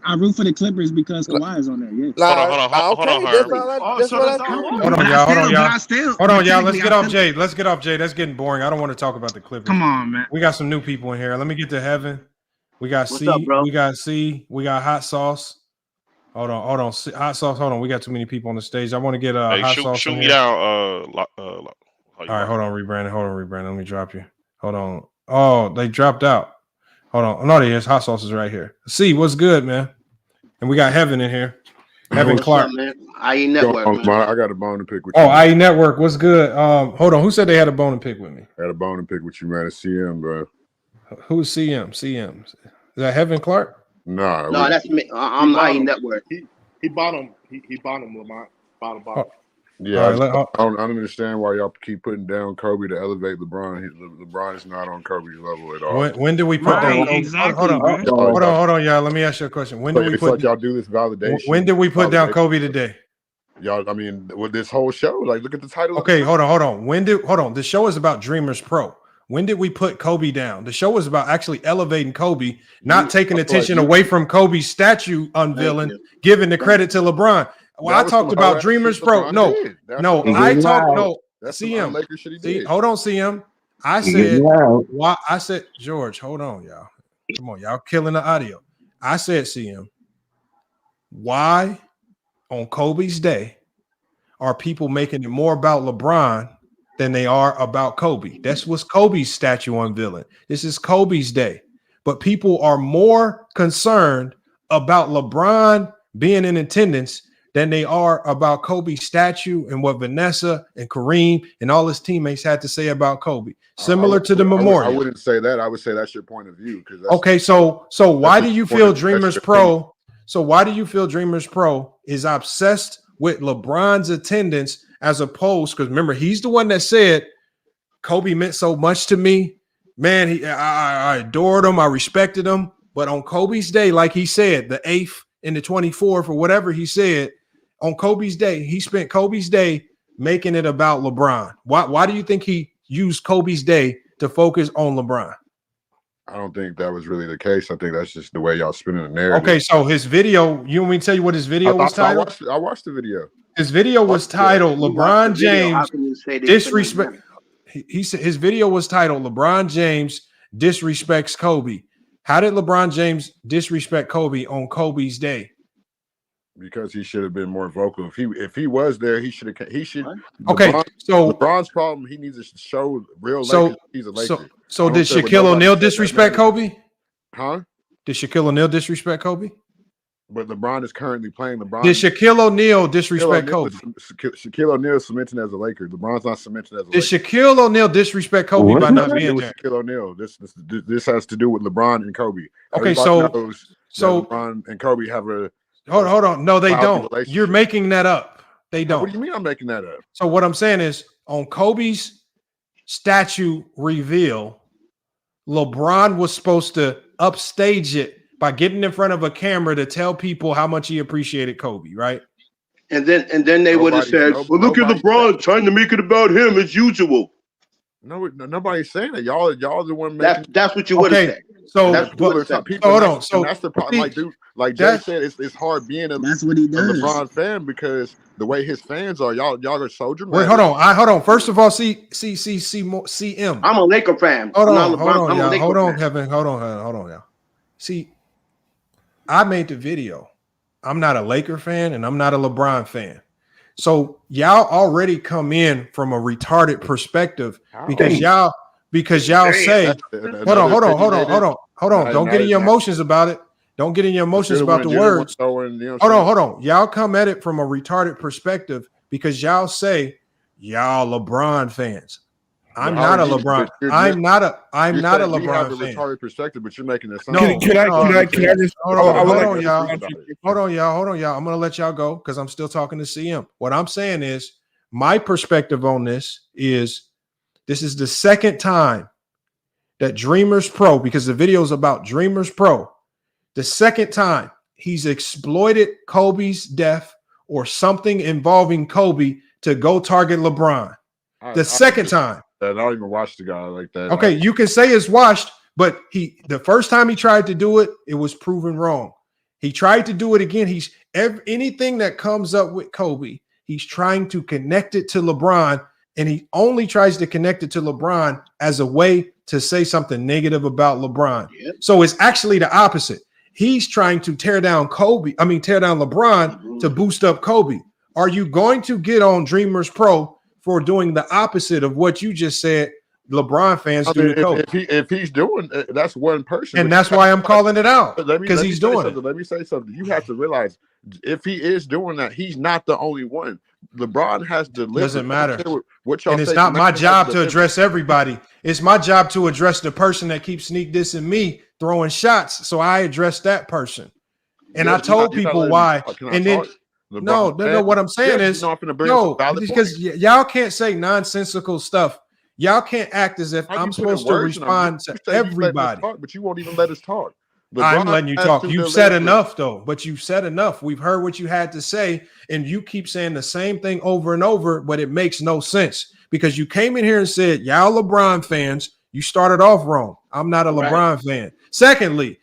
I root for the Clippers because Kawhi is on there. Yeah. Hold on, That's what I Hold on, y'all. Let's get off Jay. That's getting boring. I don't want to talk about the Clippers. Come on, man. We got some new people in here. Let me get to Heaven. We got What's C. up, bro? We got C. We got Hot Sauce. Hold on. Hot Sauce. Hold on. We got too many people on the stage. I want to get Hot Sauce. Shoot in me here. down. All right, hold on, rebranding. Let me drop you. Hold on. Oh, they dropped out. Hold on. No, there is. Hot Sauce is right here. See, what's good, man? And we got Heaven in here. Heaven What's Clark. up, man? IE Network. I got a bone to pick with you. Oh, IE Network. What's good? Hold on. Who said they had a bone to pick with me? I had a bone to pick with you, man. It's CM, bro. Who's CM? Is that Heaven Clark? No, that's me. I'm IE Network. He bottom. He bottom, Lamont. Bottom. Yeah, Right, I don't understand why y'all keep putting down Kobe to elevate LeBron. LeBron is not on Kobe's level at all. When did we put down? Exactly, Hold on, y'all. Let me ask you a question. When did we it's put? like y'all do this validation? When did we put down Kobe today? Y'all, I mean, with this whole show, like, look at the title. Okay, hold on. The show is about Dreamers Pro. When did we put Kobe down? The show was about actually elevating Kobe, not taking attention away from Kobe's statue unveiling, giving the credit to LeBron. Well, I talked about Dreamers Pro. No, I talked. No, CM. See, hold on, CM. I said, why? I said, George, hold on, y'all. Come on, y'all killing the audio. I said, CM, why on Kobe's day are people making it more about LeBron than they are about Kobe? That's what's Kobe's statue unveiling. This is Kobe's day. But people are more concerned about LeBron being in attendance than they are about Kobe's statue and what Vanessa and Kareem and all his teammates had to say about Kobe. Similar to the memorial. I wouldn't say that. I would say that's your point of view. Okay, so why do you feel Dreamers Pro? So why do you feel Dreamers Pro is obsessed with LeBron's attendance as opposed? Because remember, he's the one that said Kobe meant so much to me. Man, I adored him. I respected him. But on Kobe's day, like he said, the 8th and the 24th or whatever he said, on Kobe's day, he spent Kobe's day making it about LeBron. Why do you think he used Kobe's day to focus on LeBron? I don't think that was really the case. I think that's just the way y'all spinning the narrative. Okay, so his video, you want me to tell you what his video was titled? I watched the video. His video was titled LeBron James disrespect. He said his video was titled LeBron James disrespects Kobe. How did LeBron James disrespect Kobe on Kobe's day? Because he should have been more vocal. If he was there, he should have. He should. Okay, so LeBron's problem, he needs to show real Lakers. He's a Laker. So did Shaquille O'Neal disrespect Kobe? Huh? Did Shaquille O'Neal disrespect Kobe? But LeBron is currently playing. LeBron. Did Shaquille O'Neal disrespect Kobe? Shaquille O'Neal is cemented as a Laker. LeBron's not cemented as a Laker. Did Shaquille O'Neal disrespect Kobe by not being there? Shaquille O'Neal. This has to do with LeBron and Kobe. Okay, so LeBron and Kobe have a. Hold on. No, they don't. You're making that up. They don't. What do you mean I'm making that up? So what I'm saying is on Kobe's statue reveal, LeBron was supposed to upstage it by getting in front of a camera to tell people how much he appreciated Kobe, right? And then they would have said, "Well, look at LeBron trying to make it about him as usual." No, nobody's saying that. Y'all the one making. That's what you would have said. So hold on. So that's the problem. Like Jay said, it's hard being a LeBron fan because the way his fans are, y'all are so dramatic. Wait, hold on. First of all, CM. I'm a Laker fan. Hold on, Kevin. Hold on, y'all. See, I made the video. I'm not a Laker fan and I'm not a LeBron fan. So y'all already come in from a retarded perspective because y'all say, hold on. Don't get in your emotions about it. Don't get in your emotions about the words. Hold on. Y'all come at it from a retarded perspective because y'all say y'all LeBron fans. I'm not a LeBron. I'm not a LeBron fan. Retarded perspective, but you're making this. No, can I just hold on, y'all. I'm gonna let y'all go because I'm still talking to CM. What I'm saying is my perspective on this is the second time that Dreamers Pro, because the video is about Dreamers Pro, the second time he's exploited Kobe's death or something involving Kobe to go target LeBron. The second time. I don't even watch the guy like that. Okay, you can say it's washed, but the first time he tried to do it, it was proven wrong. He tried to do it again. Anything that comes up with Kobe, he's trying to connect it to LeBron, and he only tries to connect it to LeBron as a way to say something negative about LeBron. Yep. So it's actually the opposite. He's trying to tear down LeBron to boost up Kobe. Are you going to get on Dreamers Pro for doing the opposite of what you just said LeBron fans do to Kobe? If he's doing that's one person. And that's why I'm calling it out, because he's doing it. Let me say something. You have to realize if he is doing that, he's not the only one. LeBron has delivered. Doesn't matter. And it's not my job to address everybody. It's my job to address the person that keeps sneak dissing me, throwing shots. So I addressed that person. And I told people why. And then no, what I'm saying is because y'all can't say nonsensical stuff. Y'all can't act as if I'm supposed to respond to everybody. But you won't even let us talk. I'm letting you talk. You've said enough, though. But you've said enough. We've heard what you had to say, and you keep saying the same thing over and over, but it makes no sense because you came in here and said, y'all LeBron fans, you started off wrong. I'm not a LeBron fan. Secondly,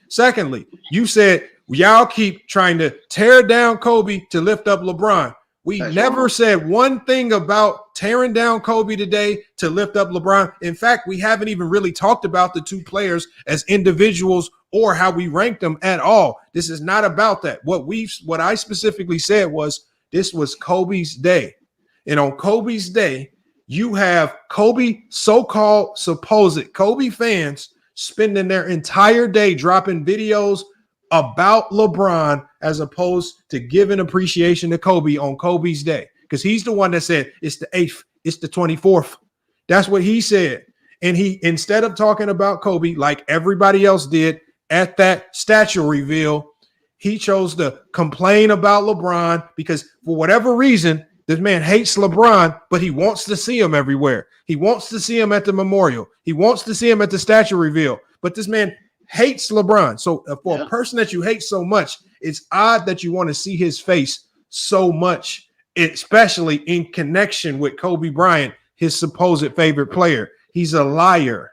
you said y'all keep trying to tear down Kobe to lift up LeBron. We never said one thing about tearing down Kobe today to lift up LeBron. In fact, we haven't even really talked about the two players as individuals or how we ranked them at all. This is not about that. What I specifically said was this was Kobe's day. And on Kobe's day, you have Kobe, so-called supposed Kobe fans spending their entire day dropping videos about LeBron as opposed to giving appreciation to Kobe on Kobe's day. Because he's the one that said it's the 8th, it's the 24th. That's what he said. And he, instead of talking about Kobe like everybody else did at that statue reveal, he chose to complain about LeBron because for whatever reason, this man hates LeBron, but he wants to see him everywhere. He wants to see him at the memorial. He wants to see him at the statue reveal. But this man hates LeBron. So for a person that you hate so much, it's odd that you want to see his face so much, especially in connection with Kobe Bryant, his supposed favorite player. He's a liar.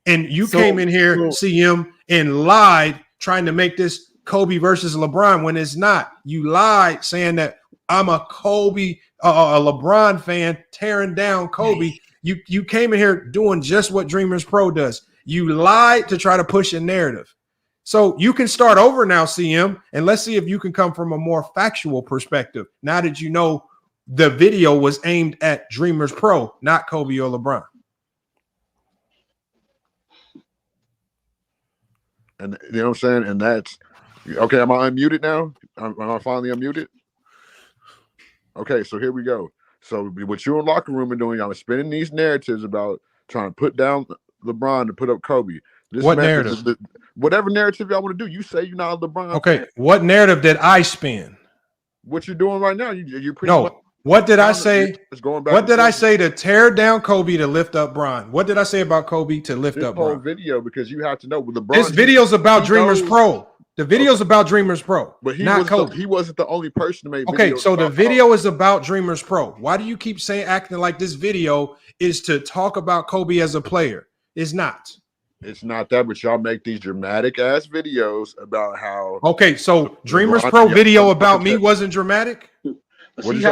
And you came in here, CM, and lied trying to make this Kobe versus LeBron when it's not. You lied saying that I'm a Kobe, a LeBron fan tearing down Kobe. You came in here doing just what Dreamers Pro does. You lied to try to push a narrative. So you can start over now, CM, and let's see if you can come from a more factual perspective. Now that you know the video was aimed at Dreamers Pro, not Kobe or LeBron. And you know what I'm saying? And that's okay. Am I unmuted now? Am I finally unmuted? Okay, so here we go. So what you in the locker room are doing, y'all are spinning these narratives about trying to put down LeBron to put up Kobe. What narrative? Whatever narrative y'all want to do. You say you're not a LeBron. Okay, fan. what narrative did I spin? What you're doing right now? You're pretty no. much, what did I say? Going back what did I say to tear down Kobe to lift up Bron? What did I say about Kobe to lift this up whole Bron? video because you have to know LeBron. This video's about Dreamers Pro. The video's about Dreamers Pro, but not Kobe. He wasn't the only person to make. Okay, so the video is about Dreamers Pro. Why do you keep acting like this video is to talk about Kobe as a player? It's not. It's not that, but y'all make these dramatic ass videos about how. Okay, so Dreamers Pro video about me wasn't dramatic. What you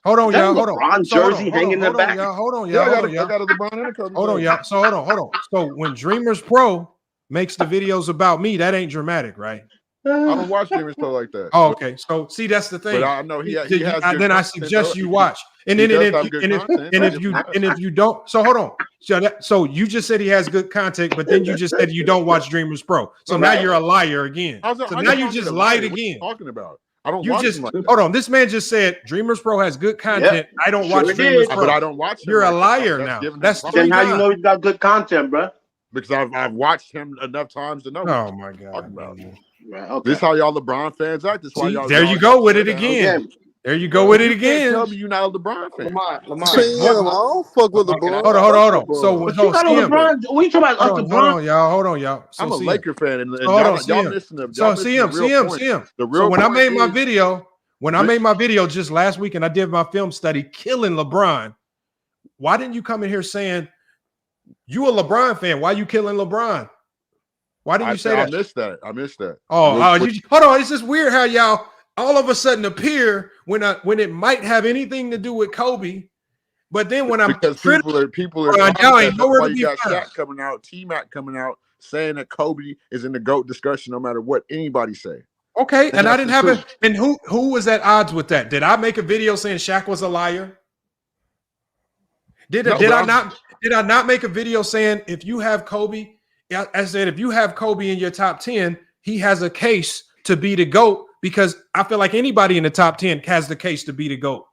hold on, y'all. Hold on. LeBron jersey hanging in the back. Hold on, y'all. I got a LeBron and a Kobe. Hold on, y'all. So hold on. So when Dreamers Pro makes the videos about me, that ain't dramatic, right? I don't watch Dreamers Pro like that. Oh, okay. So see, that's the thing. But I know he has. Then I suggest you watch. And then if you don't, so hold on. So you just said he has good content, but then you just said you don't watch Dreamers Pro. So now you're a liar again. So now you just lied again. Talking about. I don't you watch just him like hold on. This man just said Dreamers Pro has good content. Yeah, I don't watch Dreamers Pro, but I don't watch him. You're a like liar that. now. That's then how you know he's got good content, bro? Because I've watched him enough times to know. Oh my god! Right, okay. This is how y'all LeBron fans act. This is why y'all. There you go with it again. There you go with it again. Tell me you're not a LeBron fan. I don't fuck with LeBron. Hold on. So LeBron. We talking about LeBron? Hold on, y'all. So I'm a Laker fan, and y'all missing the. So CM. So when I made my video. When I made my video just last week and I did my film study killing LeBron, why didn't you come in here saying you a LeBron fan? Why you killing LeBron? Why didn't you say that? I missed that. Oh, hold on. It's just weird how y'all all of a sudden appear when it might have anything to do with Kobe, but then when I'm because people are y'all ain't nowhere to be got found. Shaq coming out, T-Mac coming out saying that Kobe is in the GOAT discussion no matter what anybody say. Okay, and I didn't have it. And who was at odds with that? Did I make a video saying Shaq was a liar? Did I not make a video saying if you have Kobe, I said if you have Kobe in your top 10, he has a case to be the GOAT because I feel like anybody in the top 10 has the case to be the GOAT.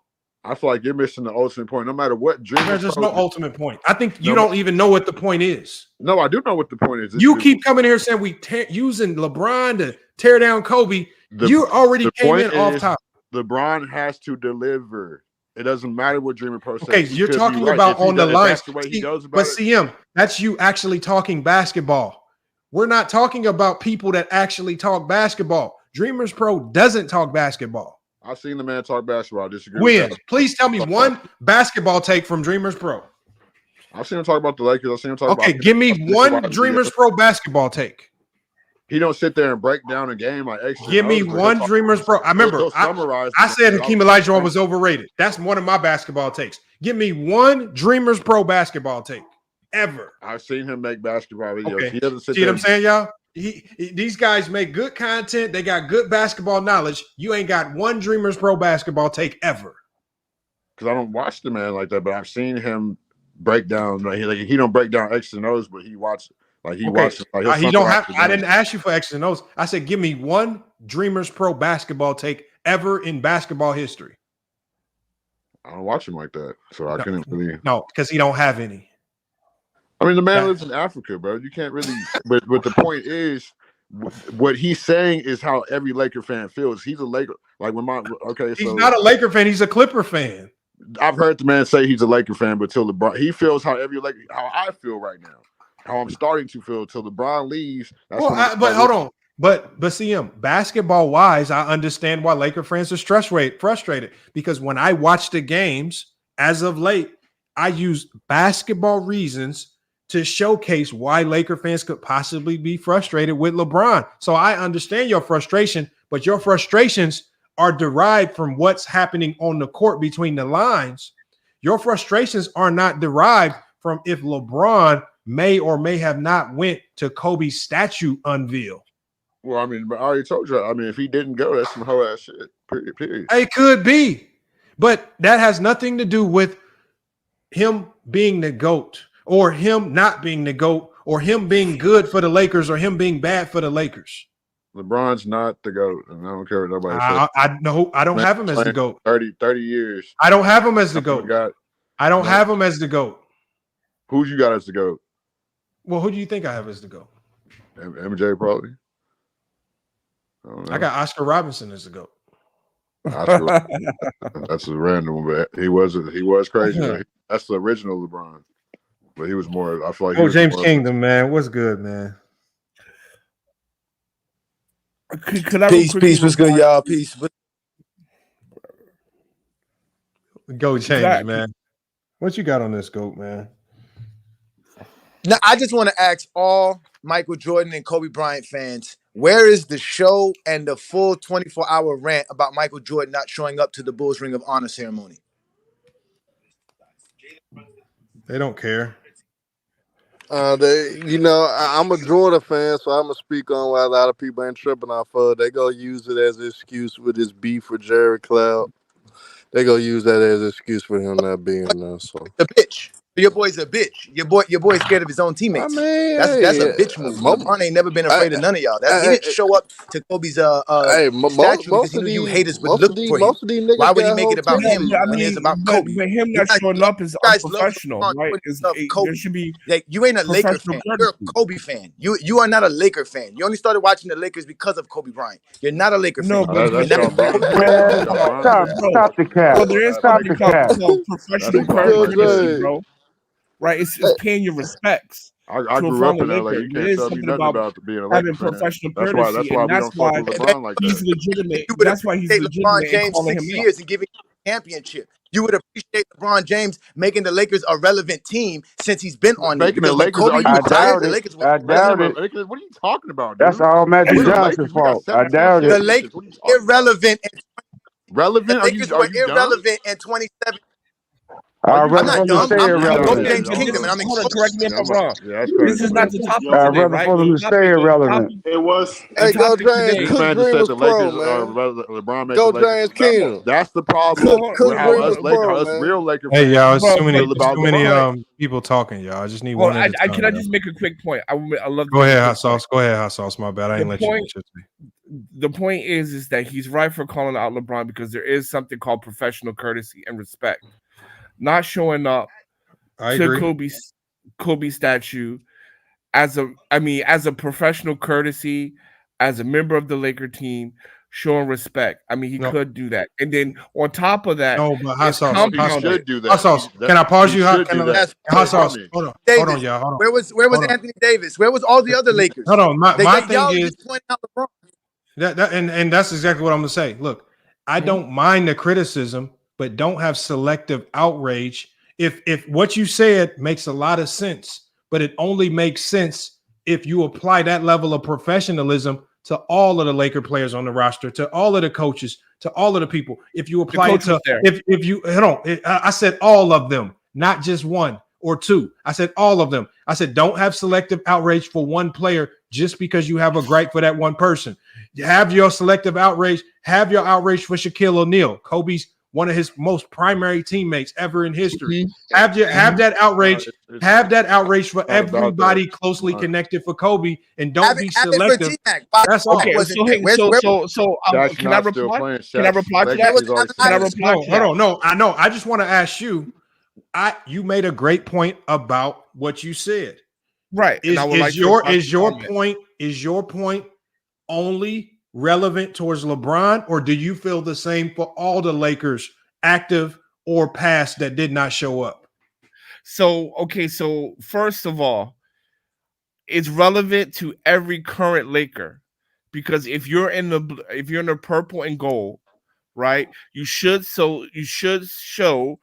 I feel like you're missing the ultimate point. No matter what There's just no ultimate point. I think you don't even know what the point is. No, I do know what the point is. You keep coming here saying using LeBron to tear down Kobe. You already came in off top. LeBron has to deliver. It doesn't matter what Dreamer Pro says. Okay, you're talking about on the line. But CM, that's you actually talking basketball. We're not talking about people that actually talk basketball. Dreamers Pro doesn't talk basketball. I've seen the man talk basketball. I disagree with When? that. Please tell me one basketball take from Dreamers Pro. I've seen him talk about the Lakers. I've seen him talk about. Okay, give me one Dreamers Pro basketball take. He don't sit there and break down a game like X. Give me one Dreamers Pro. I remember I said Hakeem Olajuwon was overrated. That's one of my basketball takes. Give me one Dreamers Pro basketball take ever. I've seen him make basketball videos. Okay. He doesn't sit See there. what I'm saying, y'all? These guys make good content. They got good basketball knowledge. You ain't got one Dreamers Pro basketball take ever. Because I don't watch the man like that, but I've seen him break down. Like he don't break down X and O's, but he watches. Like he watches. Like He don't have. I didn't ask you for X and O's. I said, give me one Dreamers Pro basketball take ever in basketball history. I don't watch him like that, so I couldn't really. No, because he don't have any. I mean, the man lives in Africa, bro. You can't really. But the point is, what he's saying is how every Laker fan feels. He's a Laker. Like when He's not a Laker fan. He's a Clipper fan. I've heard the man say he's a Laker fan, but till LeBron, he feels how I feel right now. How I'm starting to feel till LeBron leaves. But hold on. But CM, basketball wise, I understand why Laker fans are frustrated because when I watch the games as of late, I use basketball reasons to showcase why Laker fans could possibly be frustrated with LeBron. So I understand your frustration, but your frustrations are derived from what's happening on the court between the lines. Your frustrations are not derived from if LeBron may or may have not went to Kobe's statue unveil. Well, I mean, but I already told you. I mean, if he didn't go, that's some whole ass shit. Period. It could be, but that has nothing to do with him being the GOAT or him not being the GOAT or him being good for the Lakers or him being bad for the Lakers. LeBron's not the GOAT, and I don't care what nobody says. I know I don't have him as the GOAT. 30 years. I don't have him as the GOAT. I don't have him as the GOAT. Who you got as the GOAT? Well, who do you think I have as the GOAT? MJ probably. I got Oscar Robinson as the GOAT. That's a random one, but he was crazy. That's the original LeBron, but he was more. I feel like James Kingdom, man, what's good, man? Peace. What's good, y'all? Peace. Go James, man. What you got on this GOAT, man? Now, I just want to ask all Michael Jordan and Kobe Bryant fans, where is the show and the full 24-hour rant about Michael Jordan not showing up to the Bulls Ring of Honor ceremony? They don't care. I'm a Jordan fan, so I'm gonna speak on why a lot of people ain't tripping off of. They gonna use it as an excuse with this beef with Jerry Cloud. They gonna use that as an excuse for him not being there. So the bitch. Your boy's a bitch. Your boy's scared of his own teammates. I mean, that's a bitch move. LeBron ain't never been afraid of none of y'all. He didn't show up to Kobe's statue because he knew you haters would look for him. Why would he make it about him when it's about Kobe? But him not showing up is unprofessional, right? There should be like you ain't a Laker fan. You're a Kobe fan. You are not a Laker fan. You only started watching the Lakers because of Kobe Bryant. You're not a Laker fan. No, but Stop the cap. Well, there is something called professional courtesy, bro. Right, it's paying your respects. I grew up in LA. You can't tell me nothing about being a Laker fan. Professional That's courtesy, why we don't fuck with LeBron like he's that. legitimate. That's why he's legitimate. LeBron James 6 years and giving him a championship. You would appreciate LeBron James making the Lakers a relevant team since he's been on making the Lakers. I doubt it. I doubt it. What are you talking about? Dude? That's all Magic Johnson's fault. I doubt it. The Lakers irrelevant. Relevant? The Lakers were irrelevant in 2017. I'm not dumb. I'm James Kingdom, and I'm correct me if I'm wrong. This is not the topic I'd today, rather right? for them to stay irrelevant. It was. Hey, go James. This Cook man just said Dreamers the Pro, Lakers man. LeBron makes Go the Lakers. James Kingdom. That's the problem. Cook with how Dreamers Pro, us man. real Lakers. Hey, y'all, it's too many LeBron. people talking, y'all. I just need Well, one at a time. can I just make a quick point? I love. Go ahead, Hot Sauce. Go ahead, Hot Sauce. My bad. I ain't let you finish it. The point is that he's right for calling out LeBron because there is something called professional courtesy and respect. Not showing up to Kobe statue as a professional courtesy, as a member of the Laker team, showing respect. I mean, he could do that, and then on top of that, no, but hot it's sauce. compounded. Hot sauce. Can I pause you? Hot sauce. Hold on. Davis, Hold on, y'all. Hold on. Where was Hold on. Anthony Davis? Where was all the other Lakers? Hold on. My thing y'all is just pointing out LeBron. And that's exactly what I'm gonna say. Look, I don't mind the criticism, but don't have selective outrage. If what you said makes a lot of sense, but it only makes sense if you apply that level of professionalism to all of the Laker players on the roster, to all of the coaches, to all of the people. If you apply it to if you hold on, I said all of them, not just one or two. I said all of them. I said don't have selective outrage for one player just because you have a gripe for that one person. You have your selective outrage. Have your outrage for Shaquille O'Neal, Kobe's one of his most primary teammates ever in history. Have that outrage. Have that outrage for everybody closely connected for Kobe, and don't be selective. That's all. Okay, so can I reply? Can I reply to that? Can I reply to that? Hold on. No, I know. I just want to ask you. You made a great point about what you said. Right. Is your point only relevant towards LeBron, or do you feel the same for all the Lakers, active or past, that did not show up? So first of all, it's relevant to every current Laker, because if you're in the purple and gold, right, you should show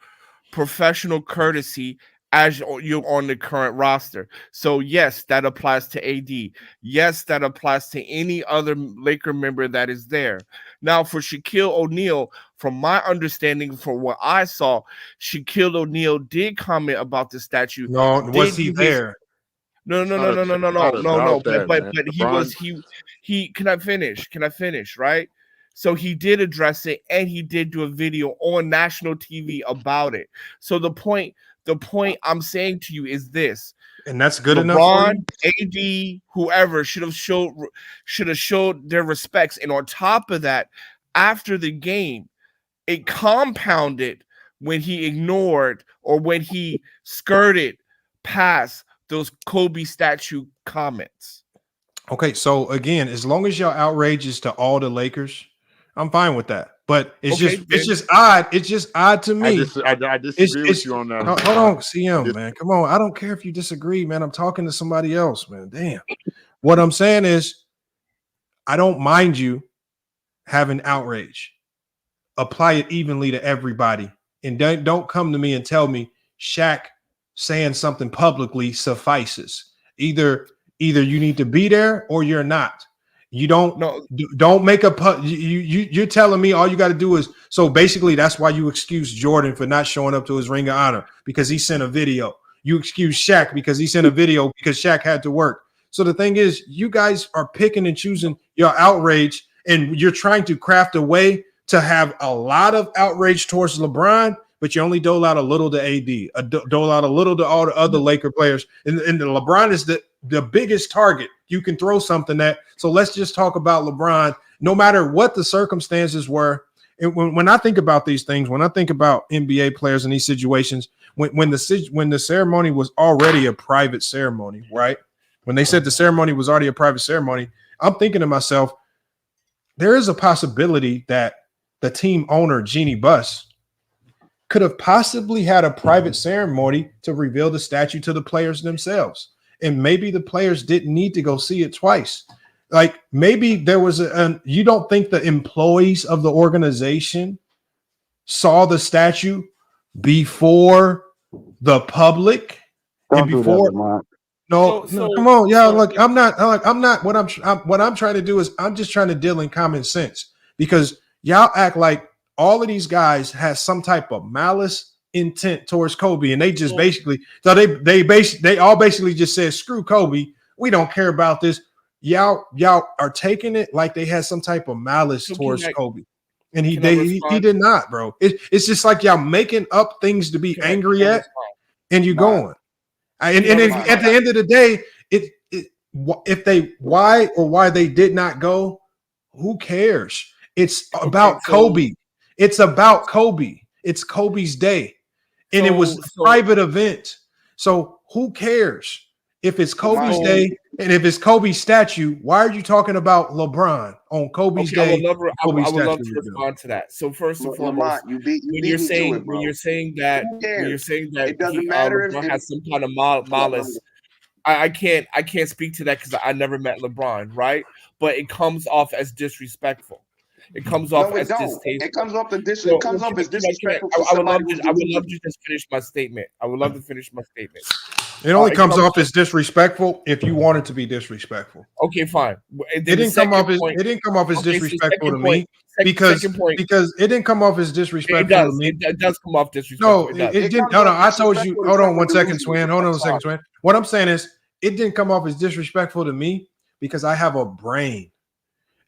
professional courtesy as you're on the current roster. So yes, that applies to AD. Yes, that applies to any other Laker member that is there. Now, for Shaquille O'Neal, from my understanding, from what I saw, Shaquille O'Neal did comment about the statue. No, was he there? No. But he. Can I finish? Right. So he did address it, and he did do a video on national TV about it. So the point I'm saying to you is this, and that's good enough. LeBron, AD, whoever should have showed their respects, and on top of that, after the game, it compounded when he ignored or when he skirted past those Kobe statue comments. Okay, so again, as long as your outrage is to all the Lakers, I'm fine with that. But it's just odd. It's just odd to me. I disagree with you on that. Hold on, CM, man. Come on. I don't care if you disagree, man. I'm talking to somebody else, man. Damn. What I'm saying is, I don't mind you having outrage. Apply it evenly to everybody. And don't come to me and tell me Shaq saying something publicly suffices. Either you need to be there or you're not. You don't make a you're telling me all you got to do is, so basically that's why you excuse Jordan for not showing up to his Ring of Honor because he sent a video. You excuse Shaq because he sent a video because Shaq had to work. So the thing is, you guys are picking and choosing your outrage, and you're trying to craft a way to have a lot of outrage towards LeBron, but you only dole out a little to AD, dole out a little to all the other Laker players, and the LeBron is the biggest target you can throw something at. So let's just talk about LeBron, no matter what the circumstances were. And when I think about these things, when I think about NBA players in these situations, when the ceremony was already a private ceremony, right? When they said the ceremony was already a private ceremony, I'm thinking to myself, there is a possibility that the team owner, Jeannie Buss, could have possibly had a private ceremony to reveal the statue to the players themselves. And maybe the players didn't need to go see it twice. Like maybe there was you don't think the employees of the organization saw the statue before the public and before no, come on, y'all. Look, I'm not what I'm trying to do is I'm just trying to deal in common sense, because y'all act like all of these guys has some type of malice intent towards Kobe, and they just basically they all basically just said, screw Kobe, we don't care about this. Y'all are taking it like they had some type of malice towards Kobe, and he did not, bro. It's just like y'all making up things to be angry at, and you're going. And at the end of the day, why they did not go, who cares? It's about Kobe. It's about Kobe. It's Kobe's day. And it was a private event. So who cares? If it's Kobe's day and if it's Kobe's statue, why are you talking about LeBron on Kobe's day? I would love to respond to that. So first and foremost, when you're saying that it doesn't matter LeBron if has some kind of malice, I can't speak to that because I never met LeBron, right? But it comes off as disrespectful. It comes off as distasteful. It comes off as disrespectful. I would love to just finish my statement. I would love to finish my statement. It only comes off as disrespectful if you want it to be disrespectful. Okay, fine. It didn't come off as disrespectful to me because it didn't come off as disrespectful to me. It does come off disrespectful. No, it didn't. No, I told you. Hold on 1 second, Swin. Hold on 1 second, Swin. What I'm saying is, it didn't come off as disrespectful to me because I have a brain,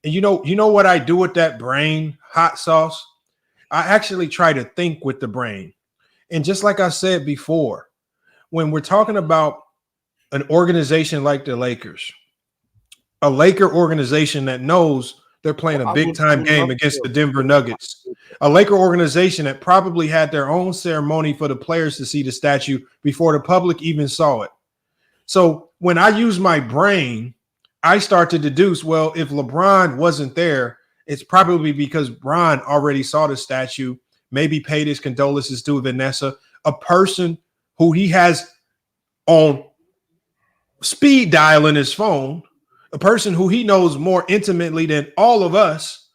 and you know what I do with that brain, hot sauce. I actually try to think with the brain, and just like I said before, when we're talking about an organization like the Lakers, a Laker organization that knows they're playing a big time game against the Denver Nuggets, a Laker organization that probably had their own ceremony for the players to see the statue before the public even saw it. So when I use my brain, I start to deduce, well, if LeBron wasn't there, it's probably because Bron already saw the statue, maybe paid his condolences to Vanessa, a person who he has on speed dial in his phone, a person who he knows more intimately than all of us.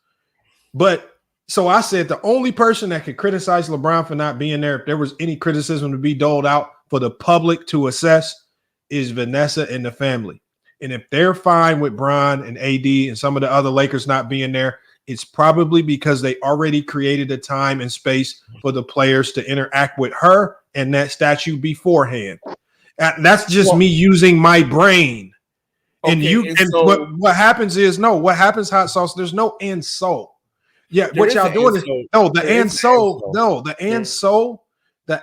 But so I said the only person that could criticize LeBron for not being there, if there was any criticism to be doled out for the public to assess, is Vanessa and the family. And if they're fine with Bron and AD and some of the other Lakers not being there, it's probably because they already created a time and space for the players to interact with her and that statue beforehand. That's just me using my brain. What happens is, what happens, hot sauce, there's no and so. Yeah, what y'all doing is the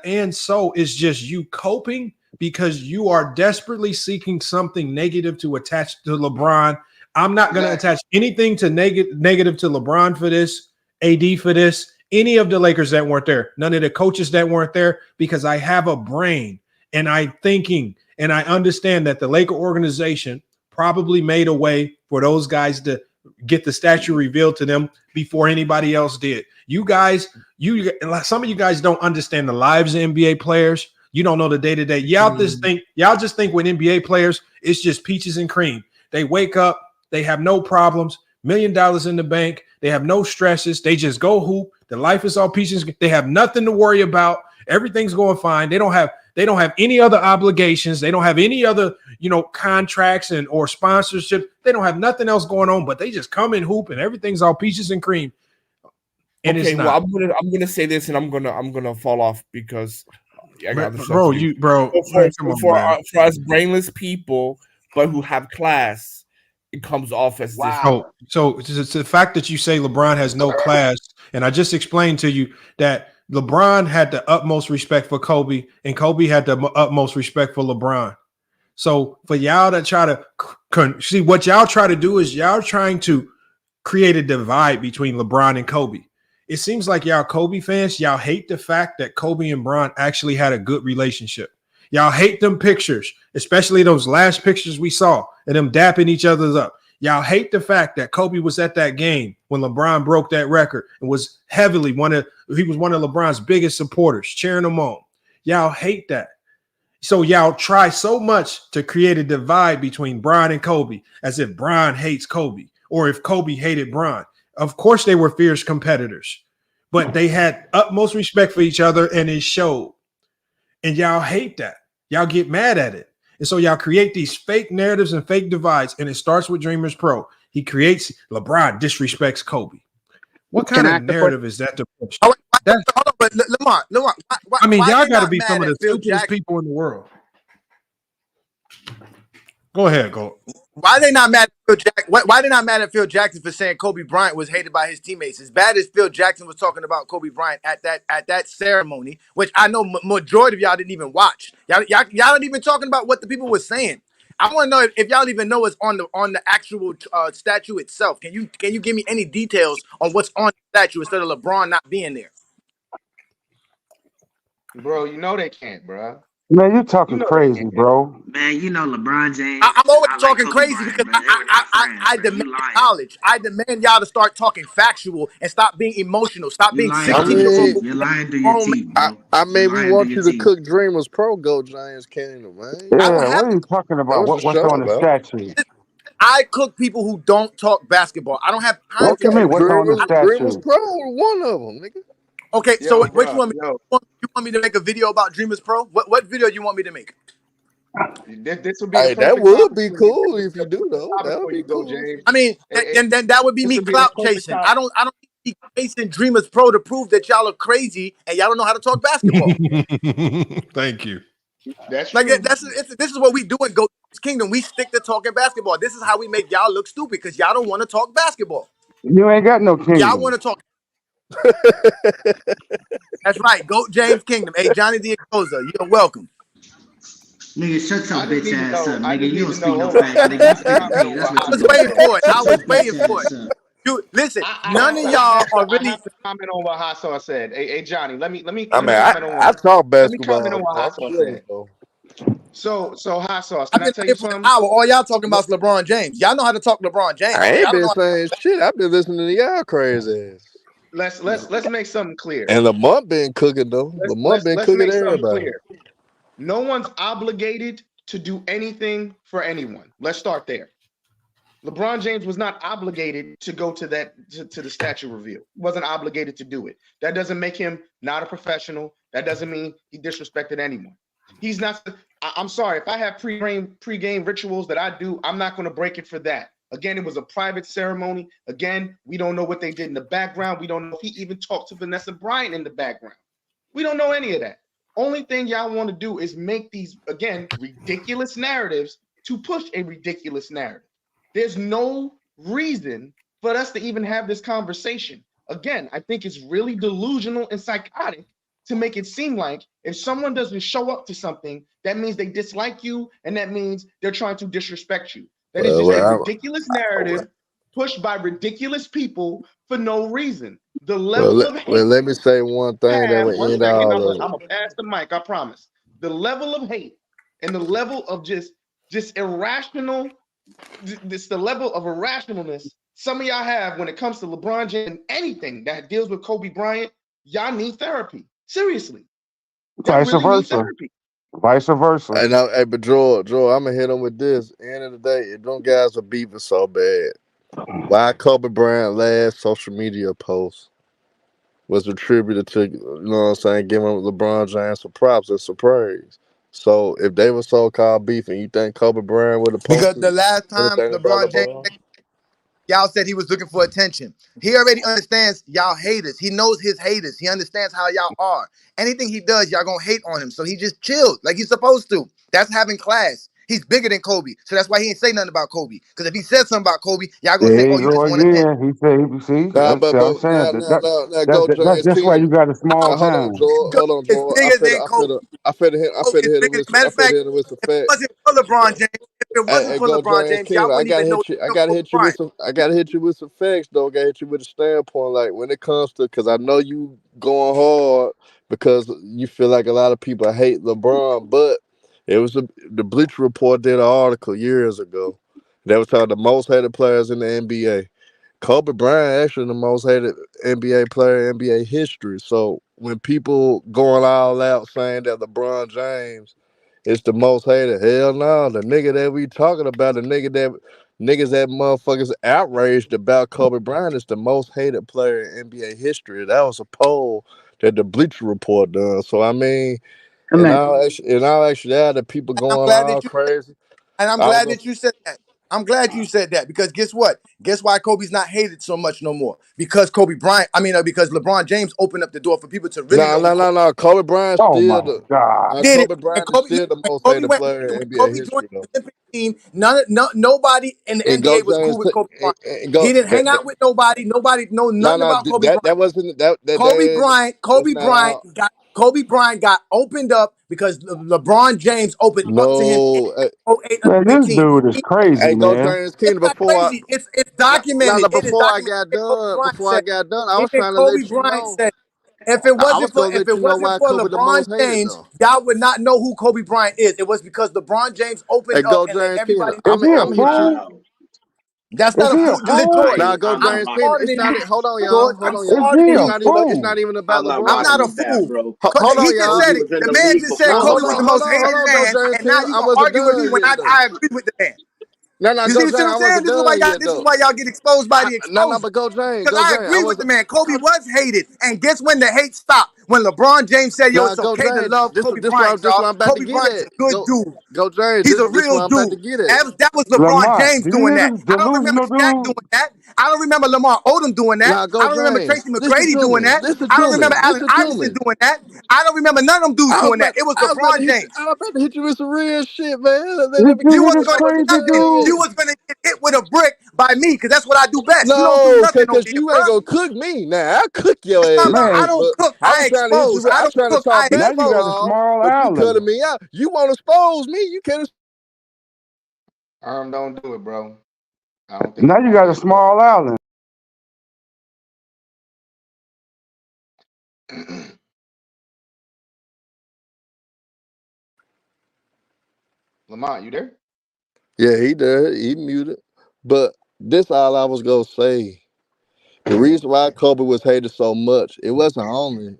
and so is just you coping because you are desperately seeking something negative to attach to LeBron. I'm not going to attach anything to negative to LeBron for this, AD for this, any of the Lakers that weren't there, none of the coaches that weren't there, because I have a brain and I'm thinking and I understand that the Laker organization probably made a way for those guys to get the statue revealed to them before anybody else did. You guys, some of you guys don't understand the lives of NBA players. You don't know the day-to-day. Y'all just think with NBA players, it's just peaches and cream. They wake up, they have no problems, $1 million in the bank, they have no stresses, they just go hoop. The life is all peaches. They have nothing to worry about. Everything's going fine. They don't have any other obligations. They don't have any other, contracts or sponsorship. They don't have nothing else going on, but they just come and hoop and everything's all peaches and cream. And okay, it's not. Well, I'm gonna say this and I'm gonna fall off because I got the for us brainless people, but who have class, it comes off as So it's the fact that you say LeBron has no class, and I just explained to you that LeBron had the utmost respect for Kobe, and Kobe had the utmost respect for LeBron. So for y'all to try to see what y'all try to do is y'all trying to create a divide between LeBron and Kobe. It seems like y'all Kobe fans, y'all hate the fact that Kobe and Bron actually had a good relationship. Y'all hate them pictures, especially those last pictures we saw and them dapping each other up. Y'all hate the fact that Kobe was at that game when LeBron broke that record and was heavily he was one of LeBron's biggest supporters, cheering him on. Y'all hate that. So y'all try so much to create a divide between Bron and Kobe, as if Bron hates Kobe or if Kobe hated Bron. Of course, they were fierce competitors, but they had utmost respect for each other, and it showed. And y'all hate that. Y'all get mad at it. And so y'all create these fake narratives and fake divides, and it starts with DreamersPro. He creates LeBron disrespects Kobe. What kind of narrative is that to push? Hold on, but Lamar, I mean, y'all got to be some of the stupidest people in the world. Go ahead, go. Why they not mad at Phil Jackson? Why they not mad at Phil Jackson for saying Kobe Bryant was hated by his teammates? As bad as Phil Jackson was talking about Kobe Bryant at that ceremony, which I know majority of y'all didn't even watch. Y'all not even talking about what the people were saying. I want to know if y'all even know what's on the actual statue itself. Can you give me any details on what's on the statue instead of LeBron not being there? Bro, you know they can't, bro. Man, you talking crazy, bro. Man, you know LeBron James. I'm always I like talking Kobe crazy Bryant, because bro. They were not friends, I bro. demand You lying. knowledge. I demand y'all to start talking factual and stop being emotional. Stop You being lying I through your 16-year-old teeth. mean, You're lying through your grown man. teeth, bro. I You're mean, we lying through want your you to teeth. cook Dreamers Pro Go Giants Kingdom, man. I will Yeah, what have are to. you talking That about? was the What's show on the about. statue? I cook people who don't talk basketball. I don't have time What for you mean? people. What's on the Dreamers statue? Pro was one of them, nigga. Okay, so Yo, what bro, you want me? yo, You want me to make a video about Dreamers Pro? What video you want me to make? this would be the Hey, that perfect time would for be you to cool get if you the do though. topic That would before be you go, cool. James. I mean, then that would be This me would be the clout perfect chasing. time. I don't need chasing Dreamers Pro to prove that y'all are crazy and y'all don't know how to talk basketball. Thank you. That's Like true. this is what we do in Goat Kingdom. We stick to talking basketball. This is how we make y'all look stupid because y'all don't want to talk basketball. You ain't got no Y'all kingdom. want to talk. That's right, Goat James Kingdom. Hey, Johnny the Exposer, you're welcome. Nigga, shut your I just bitch need to ass know. up, I nigga. just You need don't to speak know. no Hold on. facts, I nigga. You need to speak comment on opinion. what That's what I you was Hasso do. waiting said. for it. I Shut your was waiting bitch for it. ass up. You listen. I None of y'all are I really. have to comment on what Hasso said. Hey, Johnny, let me I mean, comment on I what talk let me comment on basketball. what I'm Hasso chilling said. though. So hot sauce. I've Can I been tell here you for an something? hour. All y'all talking about is LeBron James. Y'all know how to talk LeBron James, I but ain't y'all don't been know. saying shit. I've been listening to y'all crazy ass. Let's make something clear. And Lamont been cooking though. Lamont been Let's cooking make something everybody. clear. No one's obligated to do anything for anyone. Let's start there. LeBron James was not obligated to go to the statue reveal. He wasn't obligated to do it. That doesn't make him not a professional. That doesn't mean he disrespected anyone. He's not. I'm sorry if I have pre-game rituals that I do. I'm not going to break it for that. Again, it was a private ceremony. Again, we don't know what they did in the background. We don't know if he even talked to Vanessa Bryant in the background. We don't know any of that. Only thing y'all want to do is make these, again, ridiculous narratives to push a ridiculous narrative. There's no reason for us to even have this conversation. Again, I think it's really delusional and psychotic to make it seem like if someone doesn't show up to something, that means they dislike you and that means they're trying to disrespect you. That is just a ridiculous narrative pushed by ridiculous people for no reason. The level of hate. Let me say one thing that will end all of it. I'm gonna pass the mic. I promise. The level of hate and the level of just irrational. The level of irrationalness some of y'all have when it comes to LeBron James and anything that deals with Kobe Bryant. Y'all need therapy. Seriously. Vice versa. Vice versa. And hey, but Joel, I'm gonna hit him with this. At the end of the day, if them guys are beefing so bad, why Kobe Bryant last social media post was attributed to, you know what I'm saying, giving LeBron James some props and some praise. So if they were so-called beefing, you think Kobe Bryant would have posted Because the last time anything about LeBron James, LeBron? y'all said he was looking for attention. He already understands y'all haters. He knows his haters. He understands how y'all are. Anything he does, y'all gonna hate on him. So he just chilled like he's supposed to. That's having class. He's bigger than Kobe. So that's why he ain't say nothing about Kobe. Because if he said something about Kobe, y'all gonna say, There oh, you you go just want attention. again. He said, see, Nah, that's what I'm but saying. now go James That's why Keenan. you got a small Hold on, town. Joel. Hold on, It's Joel. bigger than Kobe. I finna hit him with Matter of fact, him with some if it facts. wasn't for LeBron James, if it wasn't Hey, for go LeBron James James, y'all Keenan. wouldn't even know. I gotta hit you with some. I gotta hit you with some facts, though. I gotta hit you with a standpoint, like when it comes to, because I know you going hard because you feel like a lot of people hate LeBron, but it was the Bleacher Report did an article years ago that was talking the most hated players in the NBA. Kobe Bryant actually the most hated NBA player in NBA history. So when people going all out saying that LeBron James is the most hated, hell no. The nigga that we talking about, niggas that motherfuckers outraged about Kobe Bryant is the most hated player in NBA history. That was a poll that the Bleacher Report done. So I mean, in all actuality, people going all crazy. And I'm glad that you said that. I'm glad you said that because guess what? Guess why Kobe's not hated so much no more? Because because LeBron James opened up the door for people to really know. No. Kobe Bryant still Kobe Bryant is still the most hated player in NBA history, though. Olympic team, nobody in the And go NBA was cool James, with Kobe Bryant. and go. He didn't hang out with nobody. Nobody know nothing about Kobe Bryant. That wasn't that. Kobe Bryant got opened up because LeBron James opened up to him in No. 08 Man, Olympic this team. dude is crazy, Hey, go man. James Keenan. It's not crazy. It's documented. It is Before I documented. got Kobe done, Bryant said. I was Even trying to Kobe let you Bryant know. said. If it I was wasn't for gonna let you know why Kobe the LeBron most hated James, though. y'all would not know who Kobe Bryant is. It was because LeBron James opened Hey, up go and let James Keenan. everybody Is know. he a I'm hit you. fool? That's Is not a he a fool, fool? Jordan. Now go I'm James Keenan. smarter It's than not. you, Hold on, y'all. George. Hold I'm on, Is y'all. smarter he than It's a you. not even. It's fool? not even about I'm not LeBron. I'm rocking not a with that, fool. bro. He Hold on, just y'all. Kobe said it. was in The the man league just said before Kobe was the most Hold hated LeBron. on, go man, James and now Keenan. you I gonna wasn't argue with me done when yet though. I agree with the man. No, You go see what James. I'm I saying? wasn't done yet This is though. why y'all get exposed by the No, exposure. but go James. Because Go I James. I agree with was. the man. Kobe was hated. And guess when the hate stopped? When LeBron James said, yo, Now it's go okay to James. love This Kobe where Bryant, y'all. I'm about to Kobe get Bryant's at. a good dude. Go James. He's a This real where I'm about to dude. get at. That was LeBron Lamont, James these doing that. niggas I don't remember delusional Shaq dude. doing that. I don't remember Lamar Odom doing that. Now go I don't remember James. Tracy Listen McGrady to doing me. that. Listen I don't to remember me. Allen Listen to Iverson me. doing that. I don't remember none of them dudes doing that. It was I was about to LeBron hit you. James. I was about to hit you with some real shit, man. This Let me You get nigga this wasn't this shit gonna off do my crazy nothing. chest. dude. You was gonna get hit with a brick by me, because that's what I do best. You don't do No, nothing on cause here, you ain't bruh. gonna cook me. Now I cook your It's not ass about I now. Man, don't But cook, I I was trying to hit you expose. with. I I'm don't trying to cook, I talk now you got expose. a basketball, small but you island. cutting me out. You want to expose me? You can't. Don't do it, bro. I don't think Now he you wants got a that smoke. small island. Lamont, you there? Yeah, he did. He muted. But this all I was gonna say. The reason why Kobe was hated so much, it wasn't only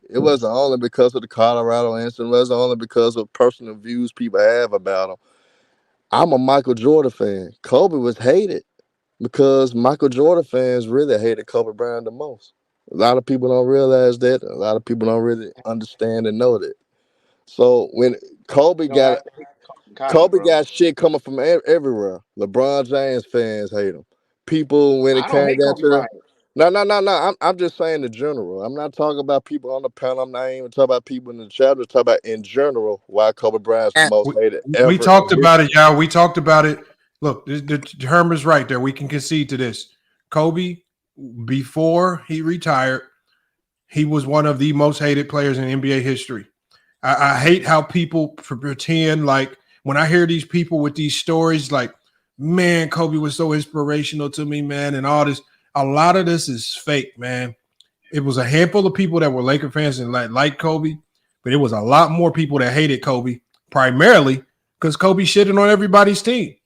because of the Colorado incident. It wasn't only because of personal views people have about him. I'm a Michael Jordan fan. Kobe was hated because Michael Jordan fans really hated Kobe Bryant the most. A lot of people don't realize that. A lot of people don't really understand and know that. So when Kobe You don't got have to hate Kobe, Kobe bro. got shit coming from everywhere. LeBron James fans hate him. People when it I don't came hate down Kobe to Bryant. no. I'm just saying in general. I'm not talking about people on the panel. I'm not even talking about people in the chat. I'm just talking about in general why Kobe Bryant's the most hated We ever talked in about it, history. y'all. We talked about it. Look, Herman's right there. We can concede to this. Kobe, before he retired, he was one of the most hated players in NBA history. I hate how people pretend like when I hear these people with these stories, like, man, Kobe was so inspirational to me, man, and all this. A lot of this is fake, man. It was a handful of people that were Laker fans and like Kobe, but it was a lot more people that hated Kobe, primarily because Kobe shitted on everybody's team.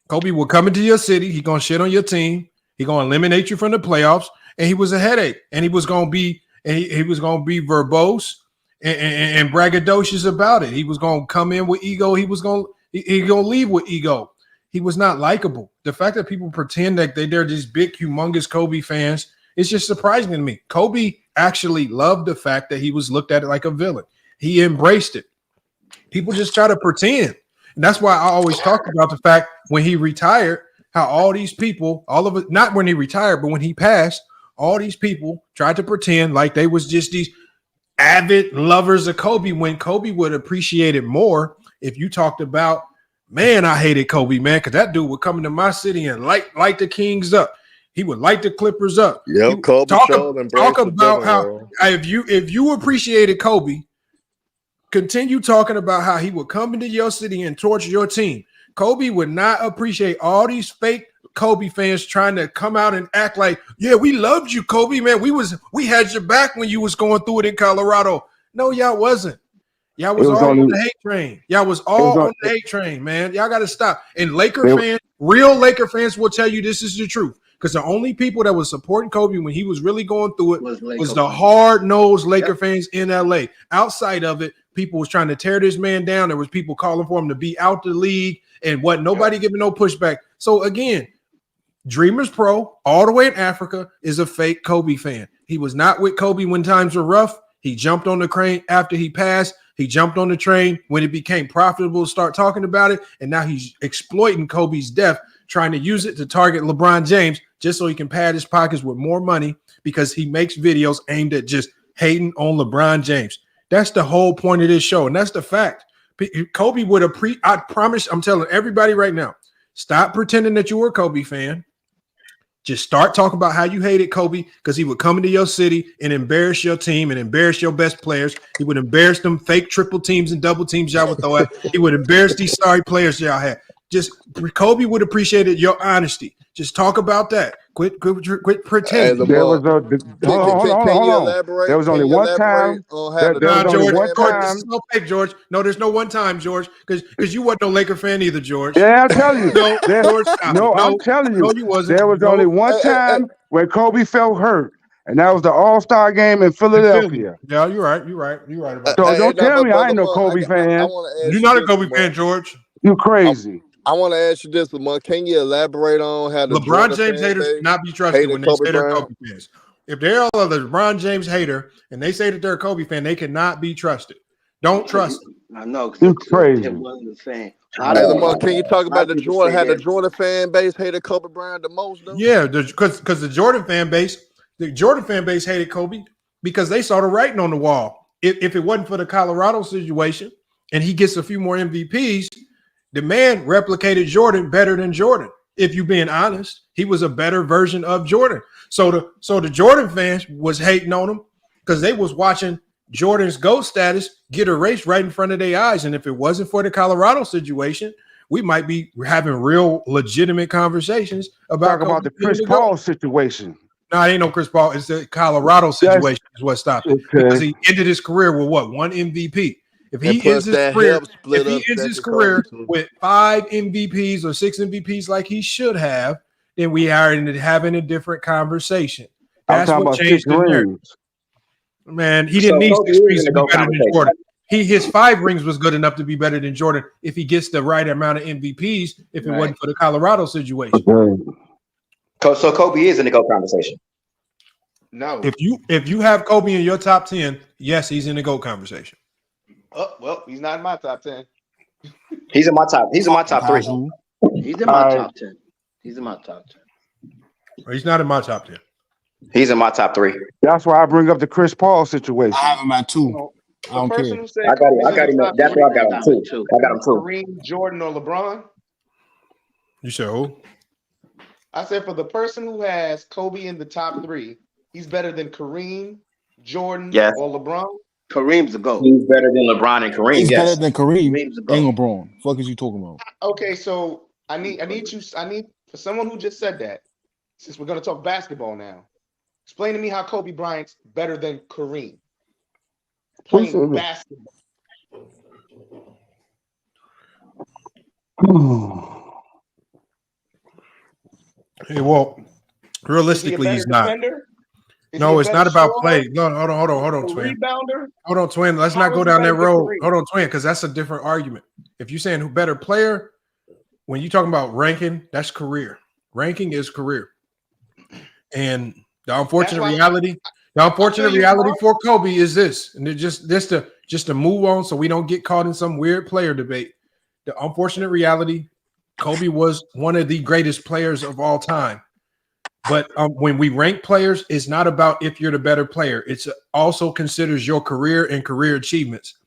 Kobe will come into your city. He gonna shit on your team. He gonna eliminate you from the playoffs, and he was a headache. And he was gonna be, and he was gonna be verbose and braggadocious about it. He was gonna come in with ego. He gonna leave with ego. He was not likable. The fact that people pretend that they're these big, humongous Kobe fans is just surprising to me. Kobe actually loved the fact that he was looked at like a villain. He embraced it. People just try to pretend. And that's why I always talk about the fact when he retired, how all these people, all of it, not when he retired, but when he passed, all these people tried to pretend like they was just these avid lovers of Kobe, when Kobe would appreciate it more if you talked about, man, I hated Kobe, man, because that dude would come into my city and light the Kings up. He would light the Clippers up. Yeah, Kobe showed Talk embraced the about villain how role. if you appreciated Kobe, continue talking about how he would come into your city and torture your team. Kobe would not appreciate all these fake Kobe fans trying to come out and act like, yeah, we loved you, Kobe, man. We had your back when you was going through it in Colorado. No, y'all wasn't. Y'all It was was all on only the hate train. Y'all was it was all on on the hate train, man. Y'all got to stop. And Laker it, fans, real Laker fans will tell you this is the truth. Because the only people that was supporting Kobe when he was really going through it was the hard-nosed Laker fans in LA. Outside of it, people was trying to tear this man down. There was people calling for him to be out the league and what nobody giving no pushback. So again, DreamersPro, all the way in Africa, is a fake Kobe fan. He was not with Kobe when times were rough. He jumped on the train after he passed. He jumped on the train when it became profitable to start talking about it. And now he's exploiting Kobe's death, trying to use it to target LeBron James just so he can pad his pockets with more money because he makes videos aimed at just hating on LeBron James. That's the whole point of this show. And that's the fact. Kobe would have I promise, I'm telling everybody right now, stop pretending that you were a Kobe fan. Just start talking about how you hated Kobe because he would come into your city and embarrass your team and embarrass your best players. He would embarrass them fake triple teams and double teams y'all would throw at. He would embarrass these sorry players y'all had. Just Kobe would appreciate your honesty. Just talk about that. Quit Hey, pretending. There was Lamar, can hold you on. elaborate? There was Can only you one elaborate time. on how There, the there was Nah, only Georgia George. one fan George, this time. is no fake, George. No, there's no one time, George, because you wasn't no Laker fan either, George. Yeah, I'll tell you. No, George, stop it. I'm No, telling no, you. you wasn't. There was only No, one time when Kobe felt hurt, and that was the All-Star game in in Philly. Philadelphia. Yeah, you're right. You're right. You're right about So that. don't now, tell me but I ain't no Lamar, Kobe I fan. want to You're ask you not a this, Kobe Lamar. fan, George. You crazy. I want to ask you this, Lamar. Can you elaborate on how the LeBron Jordan James fan haters base cannot be trusted hated when they Kobe say they're Bryant? Kobe fans. If they're a LeBron James hater and they say that they're a Kobe fan, they cannot be trusted. Don't trust them. I know, You because crazy. Tim wasn't a fan. Hey, Lamar, can you talk A lot about of people say how the that. Jordan fan base hated Kobe Bryant the most, though? Yeah, because the Jordan fan base hated Kobe because they saw the writing on the wall. If it wasn't for the Colorado situation and he gets a few more MVPs, the man replicated Jordan better than Jordan. If you're being honest, he was a better version of Jordan. So the Jordan fans was hating on him because they was watching Jordan's GOAT status get erased right in front of their eyes. And if it wasn't for the Colorado situation, we might be having real legitimate conversations about Talk about the Chris Paul situation. No, it ain't no Chris Paul. It's the Colorado situation is what stopped it. Because he ended his career with what? 1 MVP. If he ends his career, with 5 MVPs or 6 MVPs like he should have, then we are having a different conversation. That's what changed the narrative. Man, he didn't need 6 rings to be better than Jordan. His 5 rings was good enough to be better than Jordan if he gets the right amount of MVPs. If it wasn't for the Colorado situation. So Kobe is in the GOAT conversation. No. If you have Kobe in your top 10, yes, he's in the GOAT conversation. Oh, well, he's not in my top 10. He's in my top 3. He's in my top 10. He's in my top 10. He's not in my top 10. He's in my top 3. That's why I bring up the Chris Paul situation. I have him at 2. I don't care. I got him. That's why I got him 2. I got him 2. Kareem, Jordan, or LeBron? You said who? I said for the person who has Kobe in the top 3, he's better than Kareem, Jordan, or LeBron. Kareem's the GOAT. He's better than LeBron and Kareem. He's yes. better than Kareem Kareem's the and GOAT. LeBron. Fuck is you talking about? Okay, so I need for someone who just said that, since we're gonna talk basketball now, explain to me how Kobe Bryant's better than Kareem playing basketball. Hey, well, realistically, he's not. No, it's not about play. No, hold on, twin. Rebounder. Hold on, twin. Let's not go down that road. Hold on, twin, because that's a different argument. If you're saying who better player, when you're talking about ranking, that's career. Ranking is career. And the unfortunate reality for Kobe is this, and just to move on so we don't get caught in some weird player debate. The unfortunate reality, Kobe was one of the greatest players of all time. But when we rank players, it's not about if you're the better player. It's also considers your career and career achievements.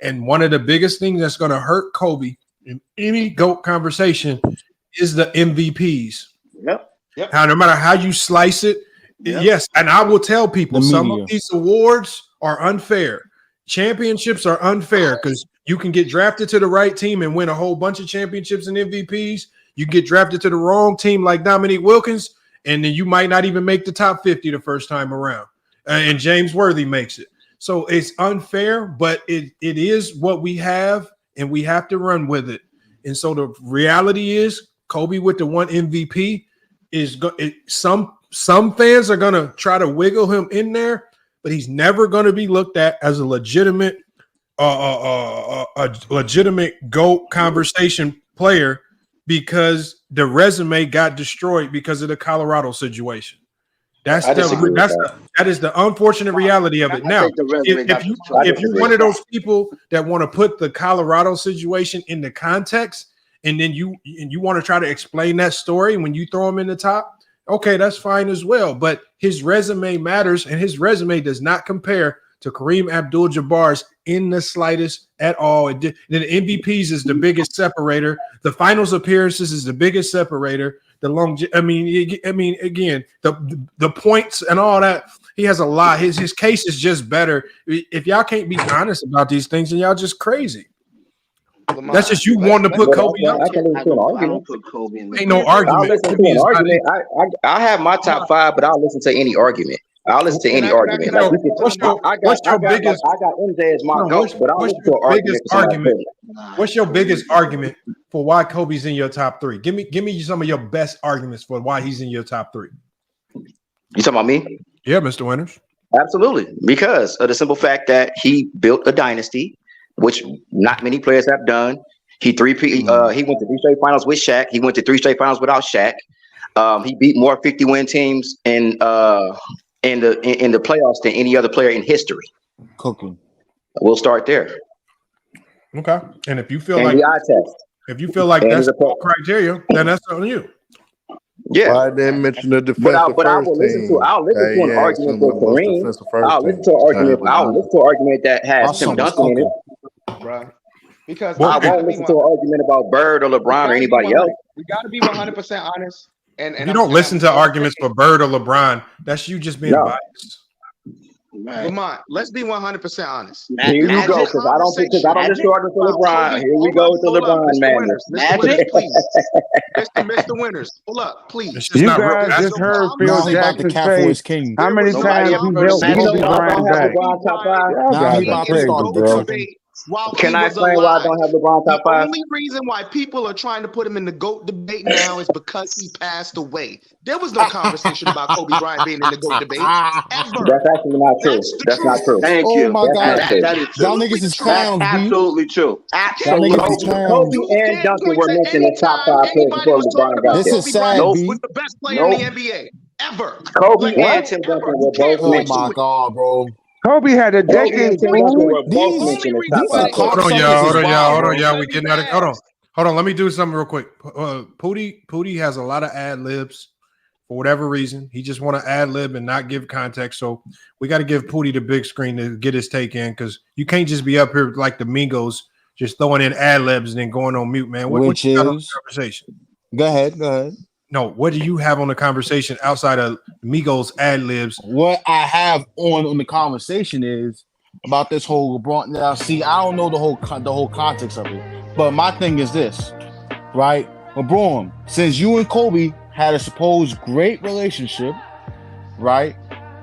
And one of the biggest things that's going to hurt Kobe in any GOAT conversation is the MVPs. Yep. Now, no matter how you slice it, yes. And I will tell people some of these awards are unfair. Championships are unfair because you can get drafted to the right team and win a whole bunch of championships and MVPs. You get drafted to the wrong team like Dominique Wilkins, and then you might not even make the top 50 the first time around. And James Worthy makes it. So it's unfair, but it is what we have, and we have to run with it. And so the reality is Kobe with the 1 MVP is some fans are going to try to wiggle him in there, but he's never going to be looked at as a legitimate GOAT conversation player because the resume got destroyed because of the Colorado situation. That is the unfortunate reality of it. Now, if you're one of those people that want to put the Colorado situation into context, and then you want to try to explain that story when you throw him in the top, okay, that's fine as well. But his resume matters, and his resume does not compare to Kareem Abdul-Jabbar's in the slightest at all. The MVPs is the biggest separator. The finals appearances is the biggest separator. Again, the points and all that. He has a lot. His case is just better. If y'all can't be honest about these things, then y'all just crazy. That's just you wanting to put Kobe up. I can listen to an I argument. don't put Kobe in the Ain't no I'll argument. listen to Kobe an is not argument. I have my top 5, but I'll listen to any argument. I'll listen to any argument. Like you can, what's your biggest? I got MJ as my Hold on, GOAT, but I'll what's listen to your an argument biggest for somebody argument? else. What's your biggest argument for why Kobe's in your top 3? Give me some of your best arguments for why he's in your top 3. You talking about me? Yeah, Mr. Winters. Absolutely, because of the simple fact that he built a dynasty, which not many players have done. He went to 3 straight finals with Shaq. He went to 3 straight finals without Shaq. He beat more 50-win teams in the playoffs than any other player in history. Cooking. We'll start there. Okay, and if you feel And like the eye test. if you feel like And that's he's a the criteria, then that's on you. Yeah. Why I didn't mention the defensive But I first will listen team. to. I'll listen to an argument for Kareem. I'll listen to an argument. I'll listen to an argument that has Tim Duncan in it. Bro. Because I won't listen to an argument about Bird or LeBron or anybody else. We got to be 100% honest. And You don't listen to arguments for Bird or LeBron. That's you just being biased. Lamont, let's be 100% honest. Here you go, because I don't listen to arguments for LeBron. Here we go with the LeBron madness. Magic, please. Mr. Winters, hold up, please. You guys just heard Phil Jackson say how many times he built Kobe Bryant back. Y'all guys are crazy, bro. Can I explain why I don't have LeBron top 5? The only reason why people are trying to put him in the GOAT debate now is because he passed away. There was no conversation about Kobe Bryant being in the GOAT debate ever. That's actually not true. That's not true. Thank you. Oh my God. That is true. Y'all niggas is clowns, B. Absolutely true. Absolutely. Kobe and Duncan were mentioned in top 5 players before LeBron got This there. is sad, B. Was the best player in the NBA ever. Kobe and Tim Duncan were both mentioned. Oh my God, bro. Kobe had a Kobe and decade, Tim Duncan fool. were both mentioned in top 5 players. Hold on, y'all. We getting out of hold on. Let me do something real quick. Pootie has a lot of ad libs for whatever reason. He just want to ad lib and not give context. So we got to give Pootie the big screen to get his take in, because you can't just be up here like the Migos, just throwing in ad libs and then going on mute, man. What you got on the conversation? Go ahead. No, what do you have on the conversation outside of Migos ad libs? What I have on the conversation is about this whole LeBron. Now, see, I don't know the whole context of it, but my thing is this, right? LeBron, since you and Kobe had a supposed great relationship, right?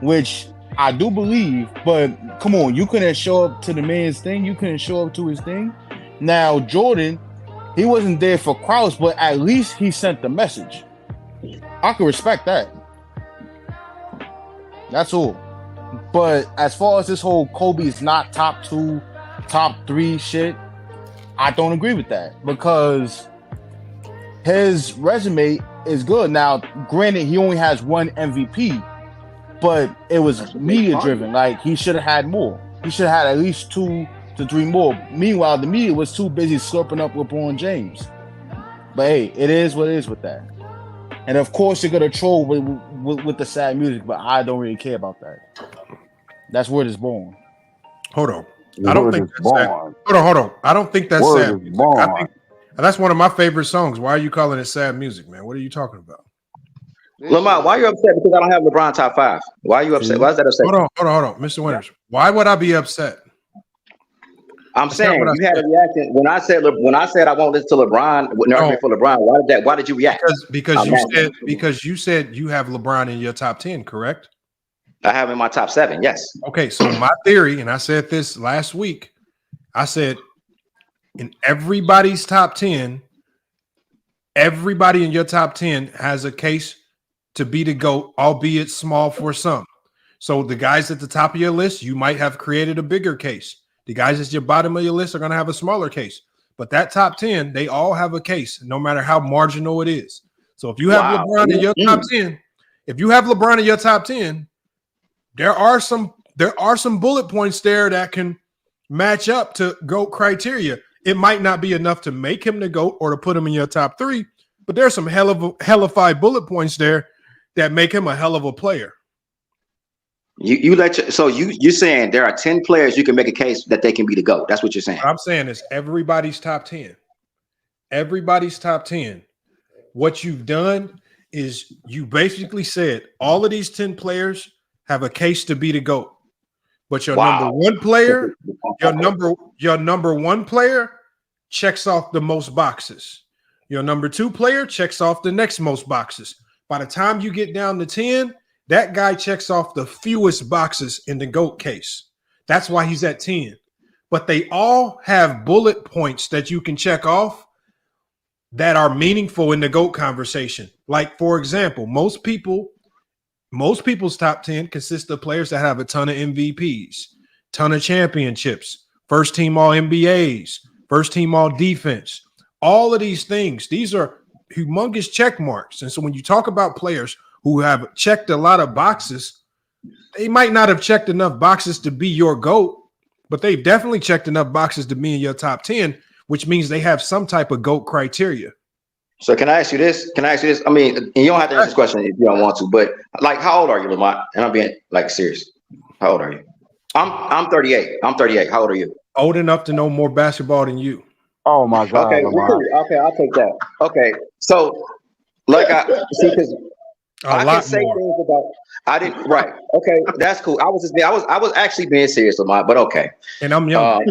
Which I do believe, but come on, you couldn't show up to the man's thing. You couldn't show up to his thing. Now, Jordan, he wasn't there for crowds, but at least he sent the message. I can respect that. That's all. But as far as this whole Kobe is not top 2, top 3 shit, I don't agree with that, because his resume is good. Now, granted, he only has 1 MVP, but it was media driven. Like, he should have had more. He should have had at least 2 to 3 more. Meanwhile, the media was too busy slurping up LeBron James. But hey, it is what it is with that. And of course, you're gonna troll with the sad music, but I don't really care about that. That's where it's born. Hold on. I don't think that's sad. Hold on. I don't think that's sad music. I think that's one of my favorite songs. Why are you calling it sad music, man? What are you talking about? Lamar, why are you upset because I don't have LeBron top 5? Why are you upset? Why is that upset? Hold on. Mr. Winters, why would I be upset? I'm saying you had a reaction when I said I won't listen to LeBron. For LeBron, why did you react? Because you said you have LeBron in your top 10, correct? I have him in my top 7. Yes. Okay, so my theory, and I said this last week, I said in everybody's top 10, everybody in your top 10 has a case to be the GOAT, albeit small for some. So the guys at the top of your list, you might have created a bigger case. The guys at your bottom of your list are going to have a smaller case. But that top 10, they all have a case, no matter how marginal it is. So if you have LeBron in your top 10, there are some bullet points there that can match up to GOAT criteria. It might not be enough to make him the GOAT or to put him in your top 3, but there's some hellified bullet points there that make him a hell of a player. You're saying there are 10 players you can make a case that they can be the GOAT. That's what you're saying. What I'm saying is everybody's top 10. Everybody's top 10. What you've done is you basically said all of these 10 players have a case to be the GOAT. But your number one player checks off the most boxes. Your number 2 player checks off the next most boxes. By the time you get down to 10, that guy checks off the fewest boxes in the GOAT case. That's why he's at 10. But they all have bullet points that you can check off that are meaningful in the GOAT conversation. Like, for example, most people's top 10 consists of players that have a ton of MVPs, ton of championships, first team all NBAs, first team all defense. All of these things, these are humongous check marks. And so when you talk about players who have checked a lot of boxes, they might not have checked enough boxes to be your GOAT, but they've definitely checked enough boxes to be in your top 10, which means they have some type of GOAT criteria. So can I ask you this? I mean, and you don't have to answer this question if you don't want to, but like, how old are you, Lamont? And I'm being like serious. How old are you? I'm 38. I'm 38. How old are you? Old enough to know more basketball than you. Oh my God. Okay, okay, I'll take that. Okay, so like I see, because I can say things about I didn't right. Okay, that's cool. I was actually being serious, Lamont, but okay. And I'm young.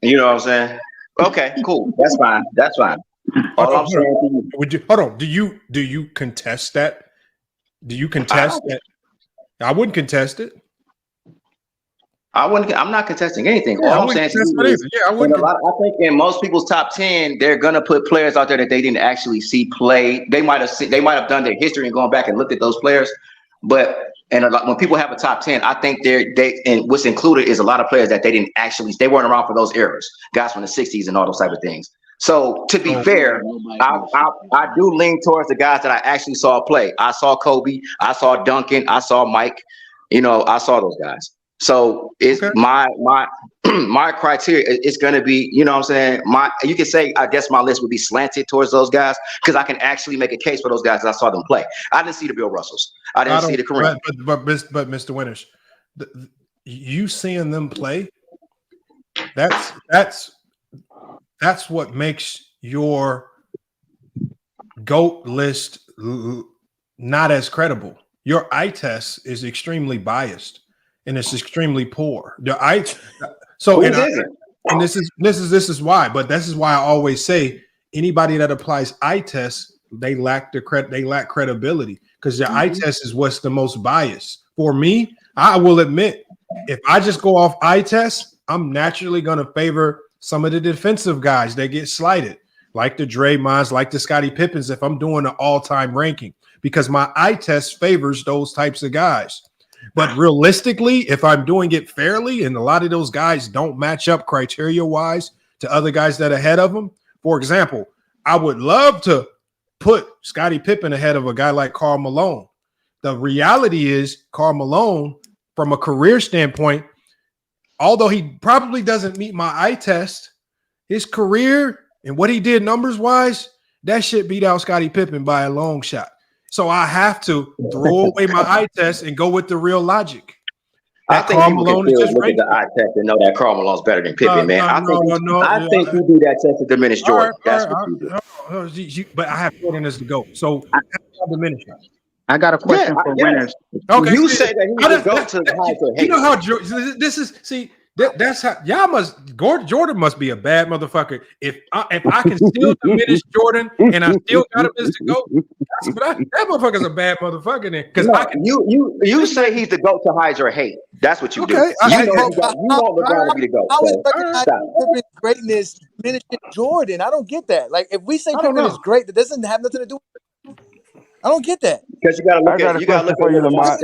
You know what I'm saying? Okay, cool. That's fine. That's fine. All I'm saying to you, would you hold on? Do you contest that? Do you contest that? I wouldn't contest it. I'm not contesting anything. Yeah, All I'm saying to you is, I think in most people's top 10, they're gonna put players out there that they didn't actually see play. They might have done their history and gone back and looked at those players, but when people have a top 10, I think and what's included is a lot of players that they weren't around for those eras, guys from the 60s and all those type of things. So to be fair, I do lean towards the guys that I actually saw play. I saw Kobe, I saw Duncan, I saw Mike. I saw those guys. So it's my criteria is going to be, you know what I'm saying? You could say, I guess my list would be slanted towards those guys because I can actually make a case for those guys that I saw them play. I didn't see the Bill Russells. I didn't see the Kareem. But Mr. Winters, you seeing them play, that's what makes your GOAT list not as credible. Your eye test is extremely biased. And it's extremely poor. This is why. But this is why I always say anybody that applies eye tests, they lack credibility because the eye test is what's the most biased. For me, I will admit, if I just go off eye tests, I'm naturally going to favor some of the defensive guys that get slighted, like the Draymonds, like the Scottie Pippens. If I'm doing an all-time ranking, because my eye test favors those types of guys. But realistically, if I'm doing it fairly, and a lot of those guys don't match up criteria-wise to other guys that are ahead of them. For example, I would love to put Scottie Pippen ahead of a guy like Karl Malone. The reality is Karl Malone, from a career standpoint, although he probably doesn't meet my eye test, his career and what he did numbers-wise, that shit beat out Scottie Pippen by a long shot. So I have to throw away my eye test and go with the real logic. I think people can still look at the eye test and know that Karl Malone's better than Pippen, man. I think you do that test to diminish Jordan. That's what you do. But I have Jordan as the GOAT. So diminish that. I got a question for Winners. Okay, you say that he was go to the high to hate. You know how this is. See, that's how y'all must. Jordan must be a bad motherfucker. If I can still diminish Jordan and I still got him as the GOAT, that motherfucker's a bad motherfucker. Then because you say he's the GOAT to hide your hate. That's what you do. You want LeBron to be the GOAT. I was Pippen's greatness diminishing Jordan. I don't get that. Like if we say Pippen is great, that doesn't have nothing to do with it. I don't get that. Because you got to look at you, Lamont.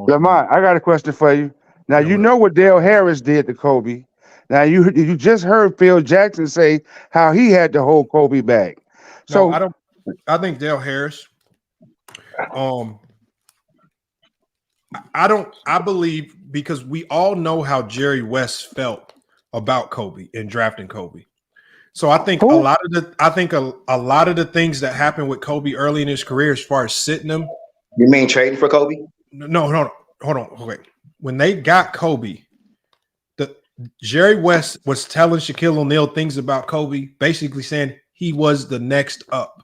Lamont, I got a question for you. Now you know what Dale Harris did to Kobe. Now you just heard Phil Jackson say how he had to hold Kobe back. So no, I think Dale Harris. I believe because we all know how Jerry West felt about Kobe and drafting Kobe. So I think a lot of the things that happened with Kobe early in his career, as far as sitting him. You mean trading for Kobe? No, hold on. Okay. When they got Kobe, Jerry West was telling Shaquille O'Neal things about Kobe, basically saying he was the next up.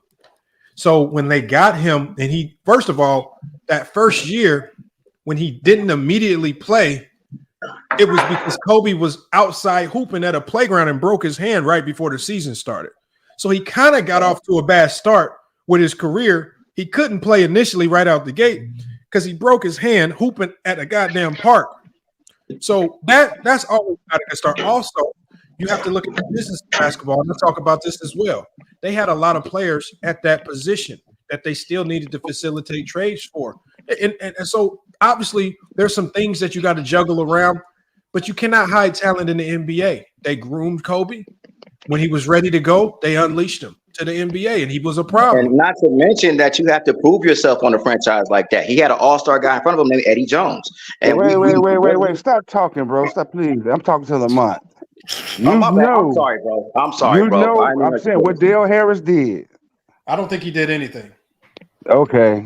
So when they got him, and he, first of all, that first year when he didn't immediately play, it was because Kobe was outside hooping at a playground and broke his hand right before the season started. So he kind of got off to a bad start with his career. He couldn't play initially right out the gate because he broke his hand hooping at a goddamn park. So that's always got to start. Also, you have to look at the business of basketball, and let's talk about this as well. They had a lot of players at that position that they still needed to facilitate trades for. And so obviously there's some things that you got to juggle around, but you cannot hide talent in the NBA. They groomed Kobe. When he was ready to go, they unleashed him to the NBA, and he was a problem. And not to mention that you have to prove yourself on a franchise like that. He had an all-star guy in front of him named Eddie Jones. And wait. Stop talking, bro. Stop, please. I'm talking to Lamont. My bad. I'm sorry, bro. I'm sorry, bro. I'm saying what Dale Harris did. I don't think he did anything. Okay.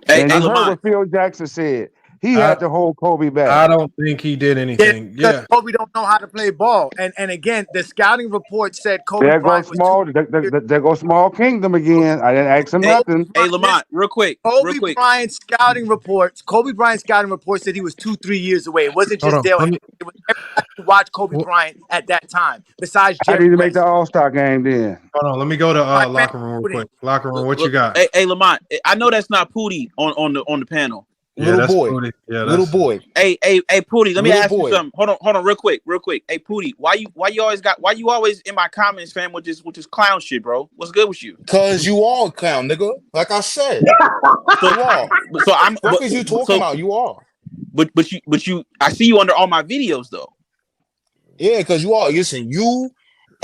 Hey, and you heard Lamont. what Phil Jackson said. He had to hold Kobe back. I don't think he did anything. Yeah. Kobe don't know how to play ball. And again, the scouting report said Kobe There Bryant goes small. There goes Small Kingdom again. I didn't ask him nothing. Hey, Lamont, real quick. Kobe Bryant scouting reports said he was 2-3 years away. It wasn't just Dale. It was everybody who watched Kobe Bryant at that time. Besides I Jerry need to West. make the All-Star game then. Hold on, let me go to locker room real quick. Locker room, what you got? Hey, Lamont, I know that's not Pootie on the panel. Yeah, little that's boy. Pootie. Yeah, Little boy. Hey, Pootie, let me Little ask boy. you something. Hold on, real quick. Hey, Pootie, why you always in my comments, fam, with this clown shit, bro? What's good with you? Cause you are a clown, nigga. Like I said. So, you are. So I'm. What is you talking about? You are. But you. I see you under all my videos though. Yeah, because you are. Listen, you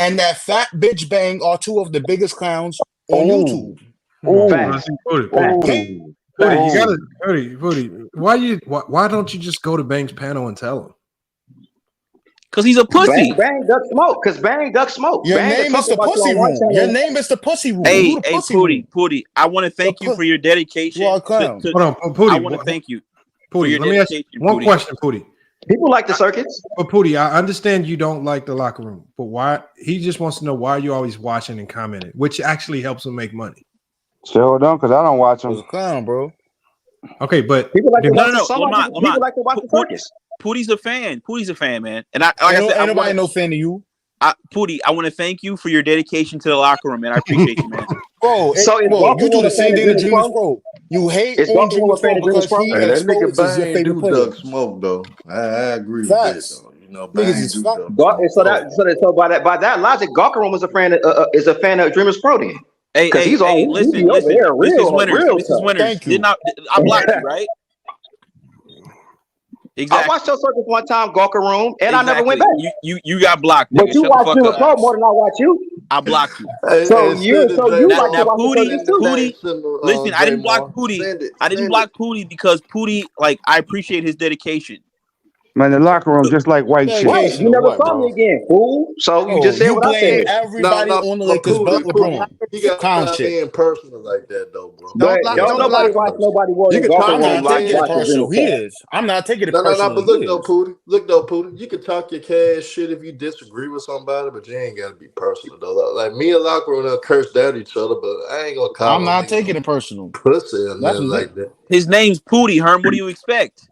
and that fat bitch Bang are two of the biggest clowns on YouTube. Pootie, you gotta Pootie. Why don't you just go to Bang's panel and tell him? Because he's a pussy. Bang duck smoke. Because Bang duck smoke. Your Bang name is the pussy room. Your name is the pussy room. Hey, Pootie, I want to thank you for your dedication. You are a clown. Hold on, Pootie. I want to thank you. Pootie, let me ask you one question, Pootie. People like the circuits. But Pootie, I understand you don't like the locker room, but why? He just wants to know why you're always watching and commenting, which actually helps him make money. Still don't, because I don't watch him. He's a clown, bro. Okay, but people like to watch Lamont, people like to watch the circus. Pootie's a fan. Pootie's a fan, man. And Ain't nobody no fan of you. Pootie, I want to thank you for your dedication to the locker room, man. I appreciate you, man. Bro, you do the same thing to DreamersPro. You hate on DreamersPro because he exposes your favorite player. Duck smoke though. I agree with that though. You know, niggas is fuck. So by that logic, Gawker Room is a fan of DreamersPro then. Hey, listen, Mrs. Winners. I blocked you, right? Exactly. I watched your circus one time, Gawker Room, and I never went back. You got blocked, nigga. But you watch DreamersPro more than I watch you. I blocked you. So you like to watch Pootie. Listen, I didn't block Pootie. I didn't block Pootie because Pootie, like, I appreciate his dedication. Man, the locker room just like white shit. Right, you never saw me again, fool. So you just said what I said. Everybody on the Lakers but LeBron. You got Clown shit. being personal like that though, bro. Don't nobody watch nobody watch. I'm not taking it personal. He is. I'm not taking it personal. No, but look though, Pootie. You can talk your cash shit if you disagree with somebody, but you ain't gotta be personal though. Like me and locker room cursed at each other, but I ain't gonna call. I'm not taking it personal. Pussy and nothing like that. His name's Pootie, Herm. What do you expect?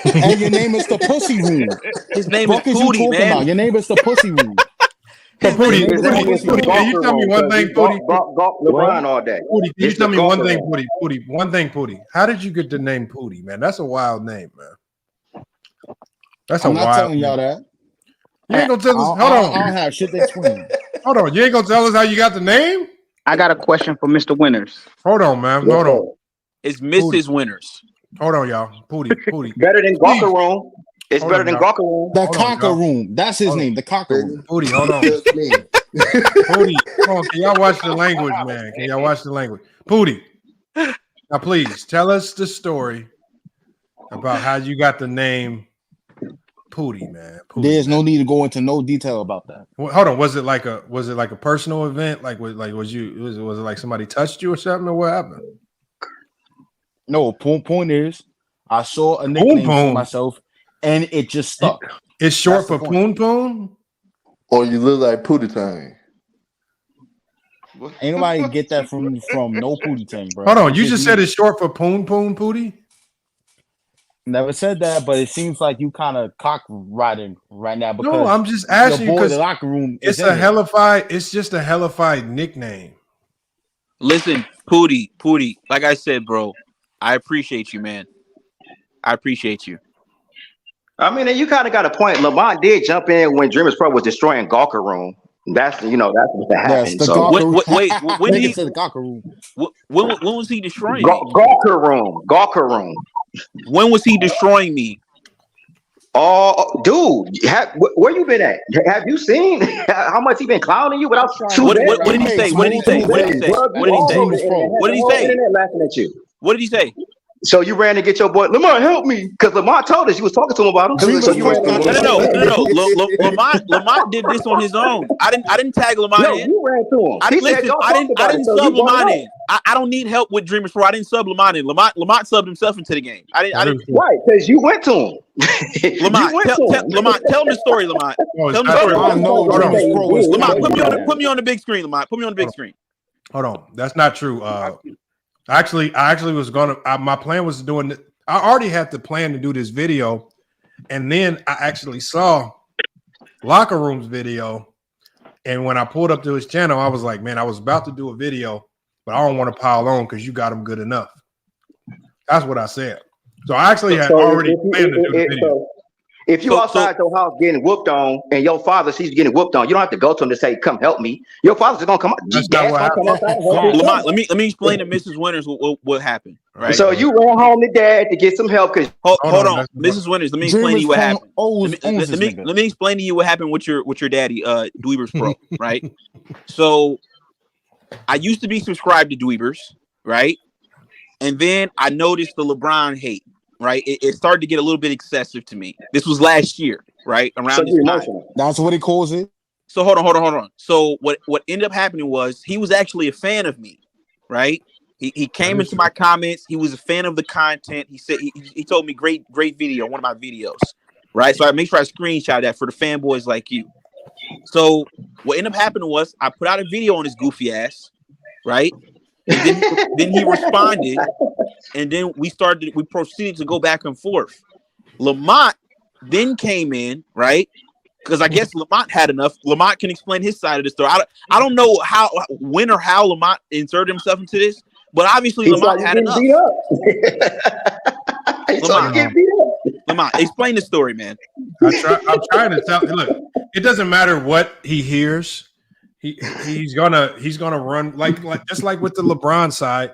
And your name is the pussy room. His name is Pootie, man. About? Your name is the pussy room. Pootie, can you tell me one thing, Pootie? LeBron all day. Pootie, can you tell me one thing, Pootie? One thing, Pootie. How did you get the name Pootie, man? That's a wild name, man. That's a wild. I'm not telling y'all that. You ain't gonna tell us. Hold on. I don't have shit to explain. Hold on. You ain't gonna tell us how you got the name? I got a question for Mr. Winners. Hold on, man. Hold on. It's Mrs. Winners. Hold on, y'all. Pootie. Better than Gawker Room. It's better than Gawker Room. The Conquer Room. That's his name. The Conquer Room. Pootie, hold on. Pootie, come on. Can y'all watch the language, man? Can y'all watch the language? Pootie, now please tell us the story about how you got the name Pootie, man. Pootie. There's no need to go into no detail about that. Well, hold on. Was it like a personal event? Was it like somebody touched you or something, or what happened? No, point is, I saw a nickname for myself, and it just stuck. It's short for Poon Poon? Or you look like Pootie Tang. Ain't nobody get that from no Pootie Tang, bro. Hold on, you just said it's short for Poon Poon Pootie? Never said that, but it seems like you kind of cock riding right now because No, I'm just asking you your boy, because the locker room. it's a hellified. It's just a hellified nickname. Listen, Pootie, like I said, bro, I appreciate you, man. I appreciate you. I mean, and you kind of got a point. Lamont did jump in when DreamersPro was destroying Gawker Room. That's what happened. the So Gawker Wait, when did he? the Gawker room. When was he destroying me? Gawker Room. When was he destroying me? Oh, dude, where you been at? Have you seen how much he been clowning you without What did he say? What did he say? What did he say? What did he say? What did he say? Laughing at you. What did he say? So you ran to get your boy Lamont, help me, because Lamont told us you was talking to him about him. So you ran Lamont did this on his own. I didn't tag Lamont in. You ran to him. I didn't sub Lamont in. I don't need help with DreamersPro. I didn't sub Lamont in. Lamont subbed himself into the game. I didn't. Right, because you went to him. Lamont, tell him the story, Lamont. Tell him the story. Lamont, put me on the big screen, Lamont. Put me on the big screen. Hold on, that's not true. I actually was gonna. My plan was doing. I already had the plan to do this video, and then I actually saw Locker Room's video, and when I pulled up to his channel, I was like, man, I was about to do a video, but I don't want to pile on because you got him good enough. That's what I said. So I actually had already planned to do the video. If you outside your house getting whooped on, and your father sees you getting whooped on, you don't have to go to him to say, "Come help me." Your father's just gonna come. Lamont, let me explain to Mrs. Winters what happened. Right. So you ran home to dad to get some help. Cause hold on, Mrs. Winters. Let me explain to you what happened. Let me explain to you what happened with your daddy, DreamersPro. Right. So I used to be subscribed to Dweebers, right? And then I noticed the LeBron hate. Right, it started to get a little bit excessive to me. This was last year, right? Around this time. That's what he calls it. So hold on. So what ended up happening was he was actually a fan of me, right? He came into my comments. He was a fan of the content. He said he told me great video, one of my videos, right? So I make sure I screenshot that for the fanboys like you. So what ended up happening was I put out a video on his goofy ass, right? And then he responded, and then we proceeded to go back and forth. Lamont then came in, right? Because I guess Lamont had enough. Lamont can explain his side of the story. I don't know when or how Lamont inserted himself into this, but obviously Lamont had enough. Lamont, explain the story, man. I'm trying to tell. Look, it doesn't matter what he hears. He's gonna run like just like with the LeBron side.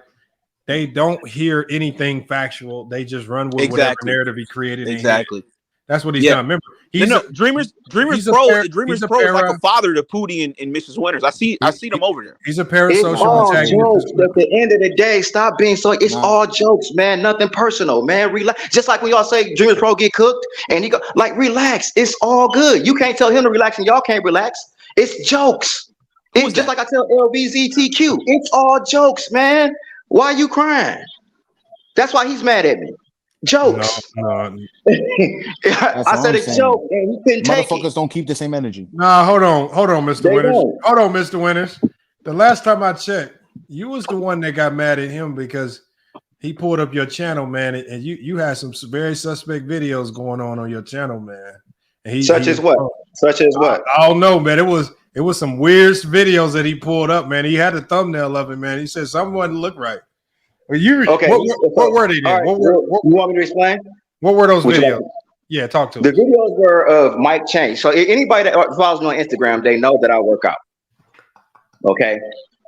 They don't hear anything factual. They just run with whatever narrative he created. Exactly. That's what he's done. Remember, DreamersPro is like a father to Pootie and Mrs. Winters. I see them over there. He's a parasocial. It's all jokes. At the end of the day, stop being so. It's all jokes, man. Nothing personal, man. Relax. Just like when y'all say DreamersPro get cooked, and he go like, relax. It's all good. You can't tell him to relax, and y'all can't relax. It's jokes. It's just like I tell LVZTQ. It's all jokes, man. Why are you crying? That's why he's mad at me. Jokes. No. I said a joke, and he couldn't take it. Motherfuckers don't keep the same energy. Nah, hold on, Mr. Winters. Hold on, Mr. Winters. The last time I checked, you was the one that got mad at him because he pulled up your channel, man, and you had some very suspect videos going on your channel, man. And Such as what? I don't know, man. It was some weird videos that he pulled up, man. He had a thumbnail of it, man. He said something wouldn't look right. Well, what were they? Right. What you want me to explain? What were those videos? Yeah, talk to me. The videos were of Mike Change. So anybody that follows me on Instagram, they know that I work out. Okay.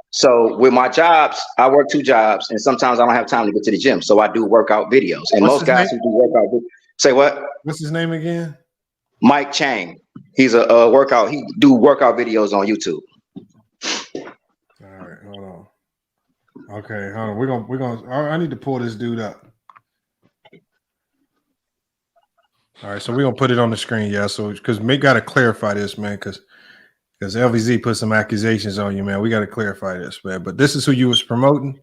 So with my jobs, I work 2 jobs, and sometimes I don't have time to go to the gym. So I do workout videos. And most guys who do workout say what? What's his name again? Mike Chang. He's a workout. He do workout videos on YouTube. All right, hold on. Okay, hold on. We're gonna. I need to pull this dude up. All right, so we're gonna put it on the screen, yeah. So because we gotta clarify this, man, because LVZ put some accusations on you, man. We gotta clarify this, man. But this is who you was promoting.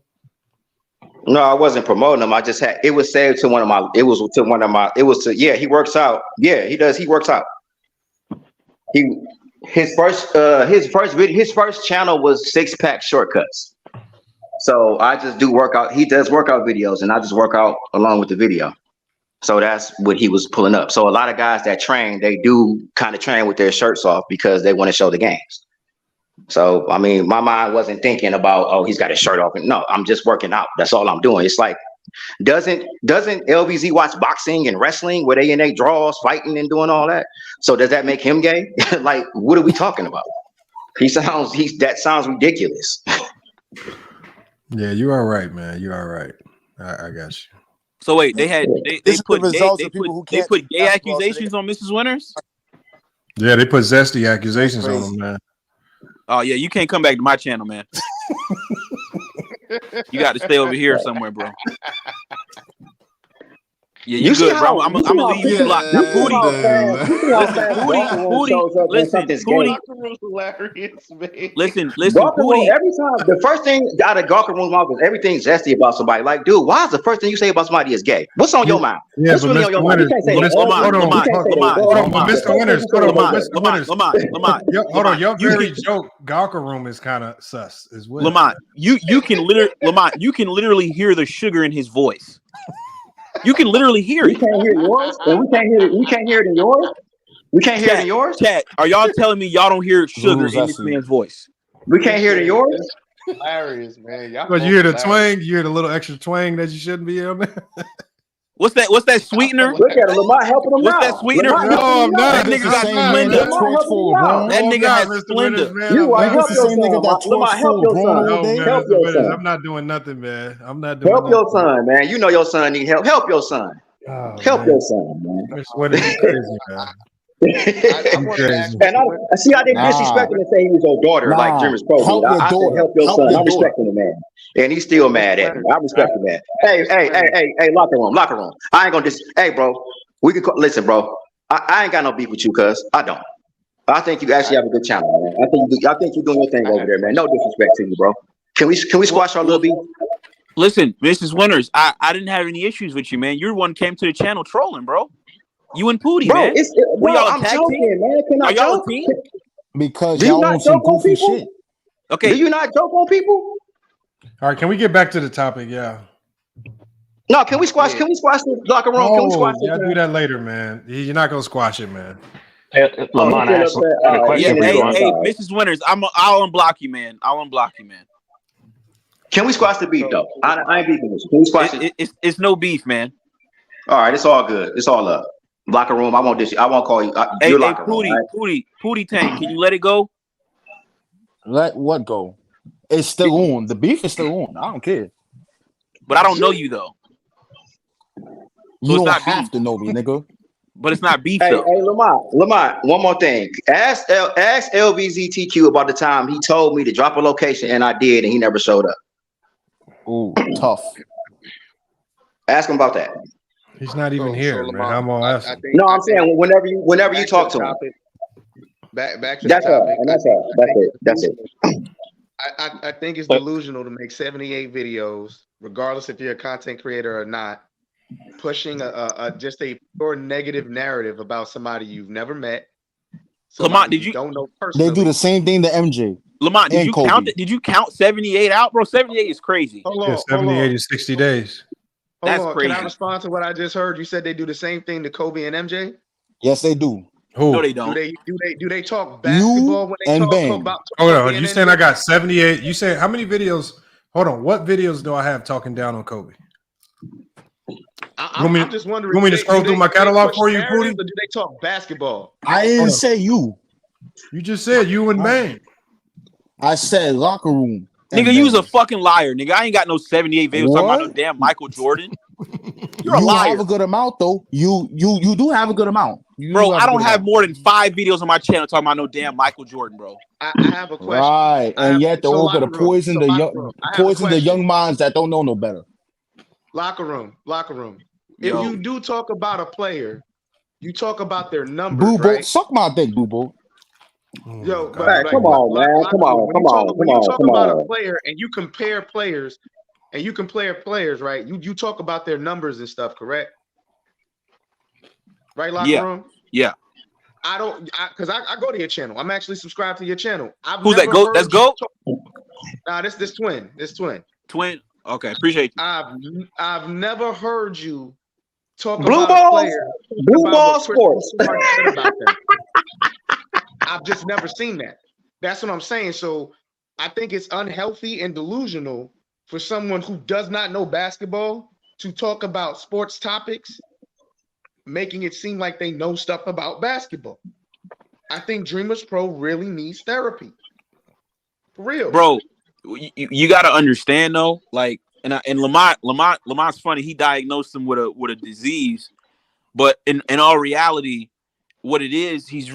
No, I wasn't promoting him. I just had it was saved to one of my. It was to one of my. It was to he works out. Yeah, he does. He works out. His first channel was 6-pack shortcuts. So I just do workout. He does workout videos, and I just work out along with the video. So that's what he was pulling up. So a lot of guys that train, they do kind of train with their shirts off because they want to show the games. So, I mean, my mind wasn't thinking about, oh, he's got his shirt off. No, I'm just working out. That's all I'm doing. It's like, doesn't LBZ watch boxing and wrestling where they in their draws fighting and doing all that? So does that make him gay? Like, what are we talking about? That sounds ridiculous. Yeah, you are right, man. You are right. I got you. So wait, they put gay basketball, accusations on Mrs. Winters? Yeah, they put zesty accusations on him, man. Oh yeah, you can't come back to my channel, man. You got to stay over here somewhere, bro. Yeah, you good, bro. I'm gonna leave you blocked. Now, Pootie, listen, Pootie. Every time, the first thing out of Gawker room mouth is everything zesty about somebody. Like, dude, why is the first thing you say about somebody is gay? What's on your mind? Yeah, What's really on your mind? You can't say that. Mr. Winters, hold on. Your very joke Gawker room is kind of sus as well. Lamont, you can literally hear the sugar in his voice. You can literally hear it. We can't hear yours, and we can't hear it in yours. We can't hear it in yours. Chat, are y'all telling me y'all don't hear sugar in this man's voice? We can't hear it in yours. Hilarious, man. But you hear the twang, you hear the little extra twang that you shouldn't be on there. What's that sweetener? Look at Lamont helping him. What's out. that sweetener? No, I'm not. That nigga got Splenda. That nigga has Splenda. You are help your son. Lamont, help your son. I'm not doing nothing, man. I'm not doing nothing. Your son, man. You know your son need help. Help your son. Help your son, man. What is crazy, man? I'm crazy. And I see how they disrespect him and say he was your daughter, like DreamersPro. I said help your son. I'm respecting the man. And he's still mad at me. I respect the man. Hey, locker room. I ain't gonna hey, bro. We can listen, bro. I ain't got no beef with you, cuz I don't. I think you actually have a good channel, man. I think you're doing your thing over there, man. No disrespect to you, bro. Can we squash our little beef? Listen, Mrs. Winters, I didn't have any issues with you, man. You're one came to the channel trolling, bro. You and Pootie, man. Bro, I'm joking, man. Can I joke? a team? Because do y'all you not on some joke on goofy people? shit. Okay. Do you not joke on people? All right, can we get back to the topic? Yeah. No, can we squash the locker room? Can we squash it? Yeah, do that later, man. You're not gonna squash it, man. Lamont, I have a question for you. Hey, Mrs. Winters, I'll unblock you, man. Can we squash the beef though? I ain't beefing this. Can we squash it? It's no beef, man. All right, it's all good. It's all up. Locker room. I won't call you. Hey, locker Pootie, room, Pootie Tank, can you let it go? Let what go? It's still on. The beef is still on. I don't care. But I don't know you though. You don't have to know me, nigga. But it's not beef Hey, though. Lamont, one more thing. Ask LBZTQ about the time he told me to drop a location and I did, and he never showed up. Ooh, tough. Ask him about that. He's not even here, man. I'm gonna ask him. No, I'm saying whenever you talk to him. Back to that's the topic. all. That's it. I think it's delusional to make 78 videos, regardless if you're a content creator or not, pushing just a pure negative narrative about somebody you've never met. Lamont, did you don't know personally? They do the same thing to MJ. Lamont, did you count it? Did you count 78 out, bro? 78 is crazy. Yeah, 78 is 60 days. That's crazy. Can I respond to what I just heard? You said they do the same thing to Kobe and MJ? Yes, they do. Who? No, they don't. Do they talk basketball when they talk about? Hold on, you saying I got 78? You saying how many videos? Hold on, what videos do I have talking down on Kobe? I'm just wondering. You want me to scroll through my catalog for you, Pootie? Or do they talk basketball? I didn't say you. You just said you and Bang. I said locker room. Nigga, you was a fucking liar, nigga. I ain't got no 78 videos talking about no damn Michael Jordan. You're a liar. You have a good amount though. You do have a good amount. Bro, I don't have more than 5 videos on my channel talking about no damn Michael Jordan, bro. I have a question. Right, and yet they're all gonna poison the young minds that don't know no better. Locker room. If you do talk about a player, you talk about their numbers, Boobo, right? suck my dick, Boobo. Yo, come on, man. Come on. When you talk about a player and you compare players, right? You talk about their numbers and stuff, correct? Right, locker room? Yeah. I don't, because I go to your channel. I'm actually subscribed to your channel. Who's that? Go. Let's go. Nah, this twin. Twin. Okay, appreciate you. I've never heard you talk Blue about a balls, player, blue about ball what Chris sports. Broussard said about them. I've just never seen that. That's what I'm saying. So I think it's unhealthy and delusional for someone who does not know basketball to talk about sports topics, making it seem like they know stuff about basketball. I think Dreamers Pro really needs therapy. For real. Bro, you got to understand though, like, and Lamont's funny. He diagnosed him with a disease, but in all reality, what it is, he's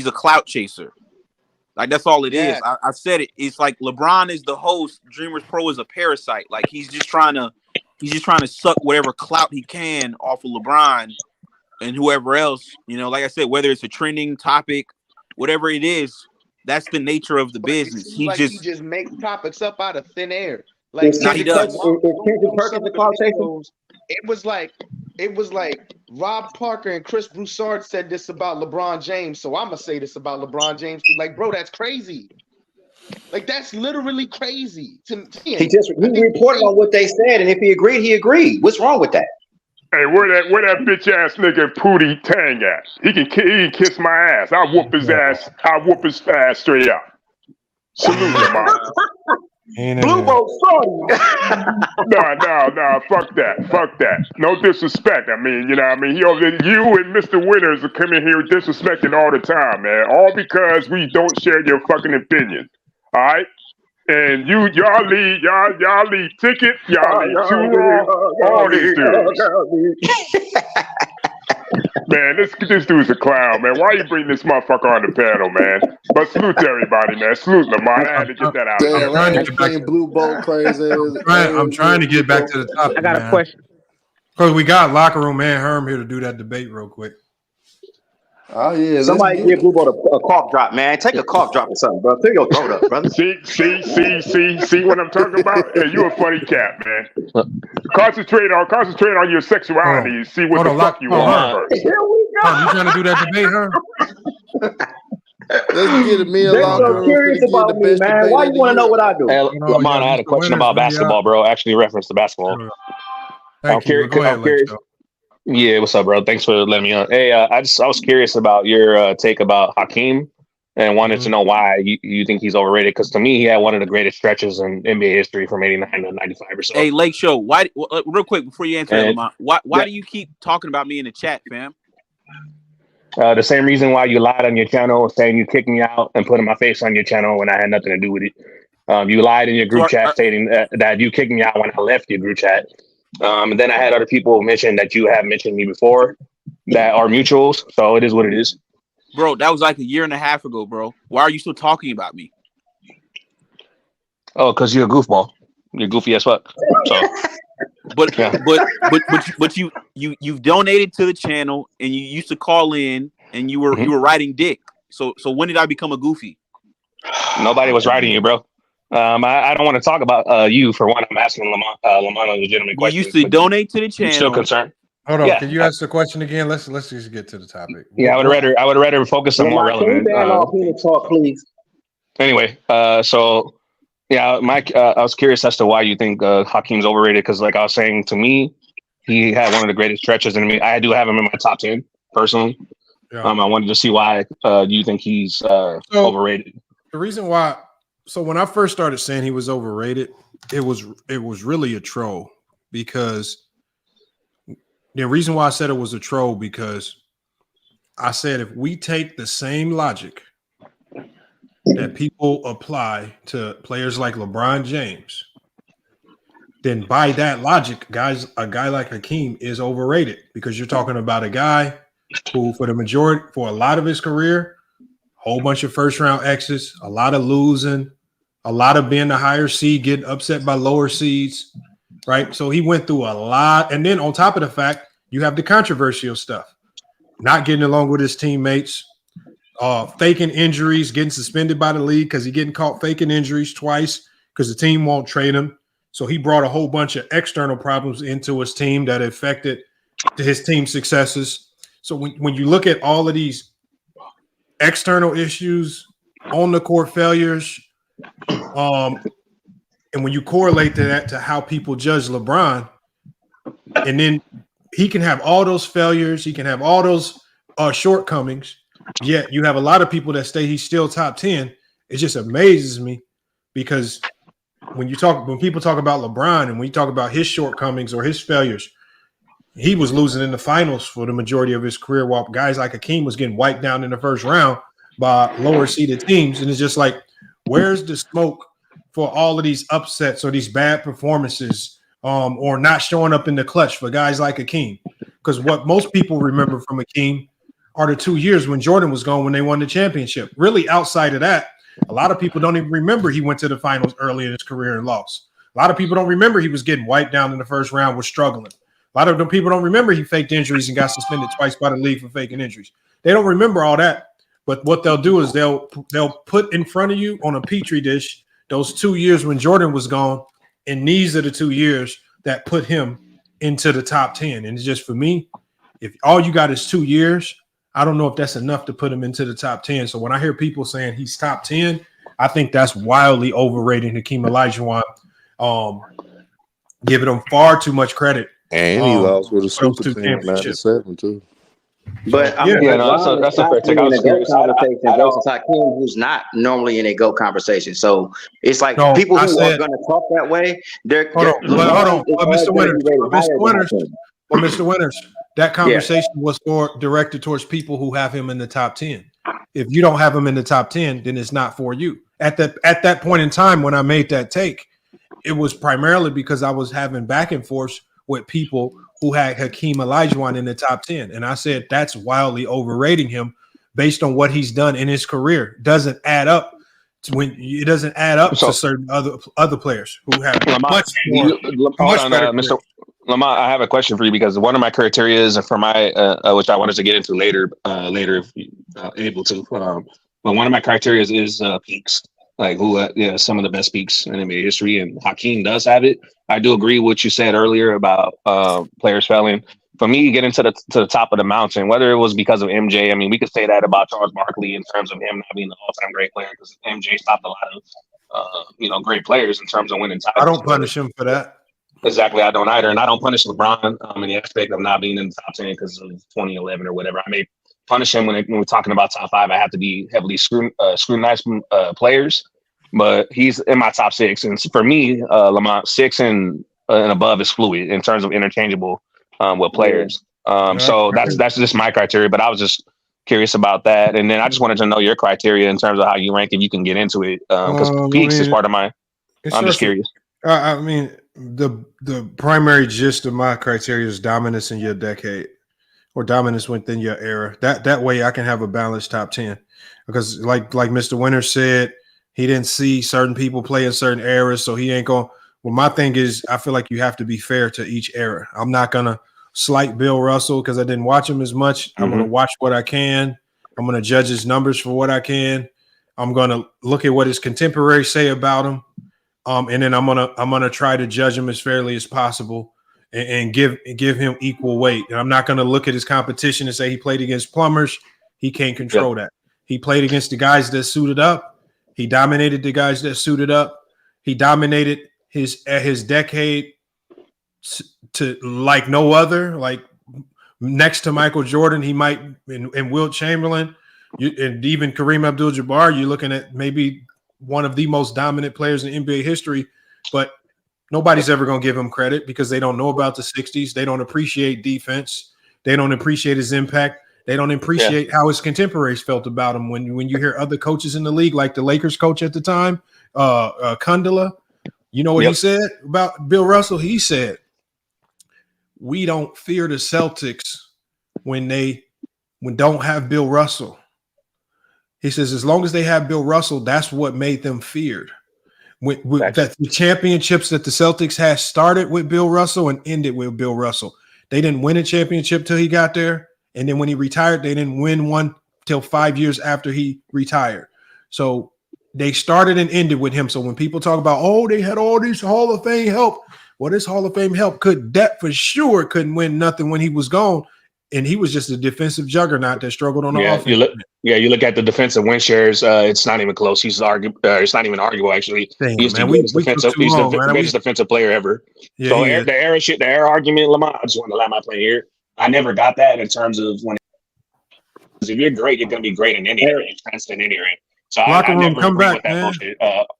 a clout chaser. Like, that's all it is. I said it. It's like LeBron is the host. Dreamers Pro is a parasite. Like, he's just trying to suck whatever clout he can off of LeBron and whoever else. You know, like I said, whether it's a trending topic, whatever it is, that's the nature of the business. He just makes topics up out of thin air. Like, Is Kendrick Perkins the clout chaser? It was like Rob Parker and Chris Broussard said this about LeBron James, so I'm gonna say this about LeBron James. Like, bro, that's crazy. Like, that's literally crazy to me. He reported on what they said, and if he agreed, he agreed. What's wrong with that? Hey, where that bitch ass nigga Pootie Tang at? He can kiss my ass. I'll whoop his ass. I'll whoop his ass straight up. Salute him, man. Blue Boat No, fuck that. No disrespect. I mean, you know what I mean? You and Mr. Winters are coming here disrespecting all the time, man. All because we don't share your fucking opinion. All right? And y'all lead ticket, y'all lead too long, all these dudes. Man, this dude's a clown, man. Why you bring this motherfucker on the panel, man? But salute to everybody, man. Salute Lamont. I had to get that out. Damn, I'm trying to get back to blue boat crazy. I'm trying to get back to the topic. I got a question. Because we got Locker Room and Herm here to do that debate real quick. Oh yeah, somebody give Blue Boat a cough drop, man. Take a cough drop or something, bro. Clear your throat up, brother. See what I'm talking about? Hey, you a funny cat, man. Concentrate on your sexuality. See what the fuck you want first. Here we go. You trying to do that debate, Herm? Let's get me a They're Locker so Room. curious about me, man. Why you want to know what I do? Hey, Lamont, I had a question about basketball, bro. Actually referenced the basketball. I'm curious. Yeah, what's up, bro? Thanks for letting me on. Hey, I was curious about your take about Hakeem and wanted to know why you think he's overrated. Because to me, he had one of the greatest stretches in NBA history from 89 to 95 or so. Hey, Lake Show, why? Real quick before you answer that, Lamont, why do you keep talking about me in the chat, fam? The same reason why you lied on your channel, saying you kicked me out and putting my face on your channel when I had nothing to do with it. You lied in your group chat stating that you kicked me out when I left your group chat. And then I had other people mention that you have mentioned me before that are mutuals. So it is what it is. Bro, that was like a year and a half ago, bro. Why are you still talking about me? Oh, because you're a goofball. You're goofy as fuck. So, but you've donated to the channel and you used to call in and you were riding dick. So when did I become a goofy? Nobody was riding you, bro. I don't want to talk about you for one. I'm asking Lamont a legitimate question. You used to donate to the channel. Still concerned? Hold on. Can you ask the question again? Let's just get to the topic. Yeah, I would rather focus on more relevant. Talk, please. Anyway, so yeah, Mike, I was curious as to why you think Hakeem's overrated. Because like I was saying, to me, he had one of the greatest stretches in me. I do have him in my top 10 personally. Yeah. I wanted to see why you think he's overrated. The reason why. So when I first started saying he was overrated, it was really a troll, because the reason why I said it was a troll, because I said if we take the same logic that people apply to players like LeBron James, then by that logic, a guy like Hakeem is overrated, because you're talking about a guy who for a lot of his career, whole bunch of first round exits, a lot of losing, a lot of being the higher seed, getting upset by lower seeds, right? So he went through a lot. And then on top of the fact, you have the controversial stuff, not getting along with his teammates, faking injuries, getting suspended by the league because he's getting caught faking injuries twice because the team won't trade him. So he brought a whole bunch of external problems into his team that affected his team's successes. So when you look at all of these external issues, on the court failures, and when you correlate that to how people judge LeBron, and then he can have all those failures, he can have all those shortcomings, yet you have a lot of people that say he's still top 10. It just amazes me because when people talk about LeBron and when you talk about his shortcomings or his failures, he was losing in the finals for the majority of his career while guys like Hakeem was getting wiped down in the first round by lower seeded teams. And it's just like, where's the smoke for all of these upsets or these bad performances or not showing up in the clutch for guys like Hakeem? Because what most people remember from Hakeem are the 2 years when Jordan was gone when they won the championship. Really, outside of that, a lot of people don't even remember he went to the finals early in his career and lost. A lot of people don't remember he was getting wiped down in the first round, was struggling. A lot of them people don't remember he faked injuries and got suspended twice by the league for faking injuries. They don't remember all that. But what they'll do is they'll put in front of you on a petri dish those 2 years when Jordan was gone, and these are the 2 years that put him into the top 10. And it's just, for me, if all you got is 2 years, I don't know if that's enough to put him into the top 10. So when I hear people saying he's top 10, I think that's wildly overrating Hakeem Olajuwon, giving him far too much credit. And he lost with a super team in 97 too. But I mean, that's a fair take. I was curious. Versus Hakeem, who's not normally in a GOAT conversation. So it's like people who are going to talk that way. Hold on, Mr. Winters, that conversation was directed towards people who have him in the top 10. If you don't have him in the top 10, then it's not for you. At that point in time when I made that take, it was primarily because I was having back and forth with people who had Hakeem Olajuwon in the top 10. And I said, that's wildly overrating him based on what he's done in his career. Doesn't add up to certain other players who have much more. Mr. Lamont, I have a question for you because one of my criteria is for my, which I wanted to get into later if you're able to. But one of my criteria is peaks. Like who, some of the best peaks in NBA history, and Hakeem does have it. I do agree with what you said earlier about players failing. For me, getting to the top of the mountain, whether it was because of MJ, I mean, we could say that about Charles Barkley in terms of him not being the all-time great player because MJ stopped a lot of great players in terms of winning titles. I don't punish him for that. Exactly, I don't either, and I don't punish LeBron in the aspect of not being in the top 10 because of 2011 or whatever. I may punish him when we're talking about top 5. I have to be heavily scrutinized players. But he's in my top 6, and for me, Lamont, 6 and above is fluid in terms of interchangeable with players. So that's just my criteria. But I was just curious about that, and then I just wanted to know your criteria in terms of how you rank if you can get into it because peaks is part of my. I'm just curious. I mean, the primary gist of my criteria is dominance in your decade or dominance within your era. That way, I can have a balanced top 10 because, like Mr. Winters said. He didn't see certain people play in certain eras, so he ain't going to. Well, my thing is, I feel like you have to be fair to each era. I'm not going to slight Bill Russell because I didn't watch him as much. I'm going to watch what I can. I'm going to judge his numbers for what I can. I'm going to look at what his contemporaries say about him. And then I'm gonna try to judge him as fairly as possible and give him equal weight. And I'm not going to look at his competition and say he played against plumbers. He can't control that. He played against the guys that suited up. He dominated the guys that suited up. He dominated his decade to like no other. Like next to Michael Jordan, he might and Wilt Chamberlain, and even Kareem Abdul-Jabbar. You're looking at maybe one of the most dominant players in NBA history, but nobody's ever going to give him credit because they don't know about the 60s. They don't appreciate defense. They don't appreciate his impact. They don't appreciate how his contemporaries felt about him. When you hear other coaches in the league, like the Lakers coach at the time, Kundala, you know what he said about Bill Russell? He said, we don't fear the Celtics when don't have Bill Russell. He says, as long as they have Bill Russell, that's what made them feared. That the championships that the Celtics had started with Bill Russell and ended with Bill Russell. They didn't win a championship till he got there. And then when he retired, they didn't win one till 5 years after he retired. So they started and ended with him. So when people talk about, they had all these Hall of Fame help. Well, this Hall of Fame help for sure couldn't win nothing when he was gone. and he was just a defensive juggernaut that struggled on the offense. You look at the defensive win shares. It's not even close. It's not even arguable. Actually, he's the greatest defensive. He's the greatest defensive player ever. Yeah, so the error argument, Lamont. I just want to land my plane here. I never got that in terms of when. If you're great, you're going to be great in any area. It's constant in any area. So I never agree with that bullshit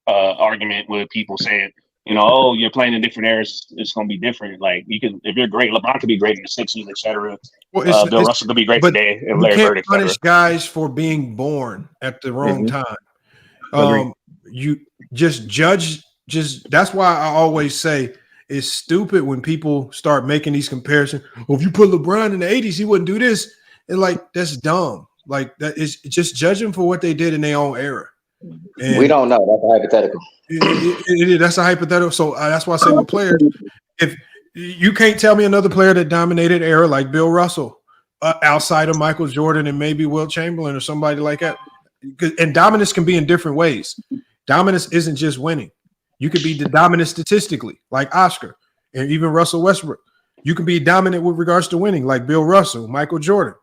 argument with people saying, oh, you're playing in different areas. It's going to be different. Like if you're great, LeBron could be great in the 60s, etc. Bill Russell could be great today, and Larry Bird, etc. Punish guys for being born at the wrong time. You just judge. That's why I always say it's stupid when people start making these comparisons. Well, if you put LeBron in the 80s, he wouldn't do this. And like that's dumb. Like that is just judging for what they did in their own era. And we don't know. That's a hypothetical. That's a hypothetical. So that's why I say with players, if you can't tell me another player that dominated era like Bill Russell, outside of Michael Jordan and maybe Wilt Chamberlain or somebody like that. And dominance can be in different ways. Dominance isn't just winning. You could be the dominant statistically, like Oscar and even Russell Westbrook. You can be dominant with regards to winning, like Bill Russell, Michael Jordan.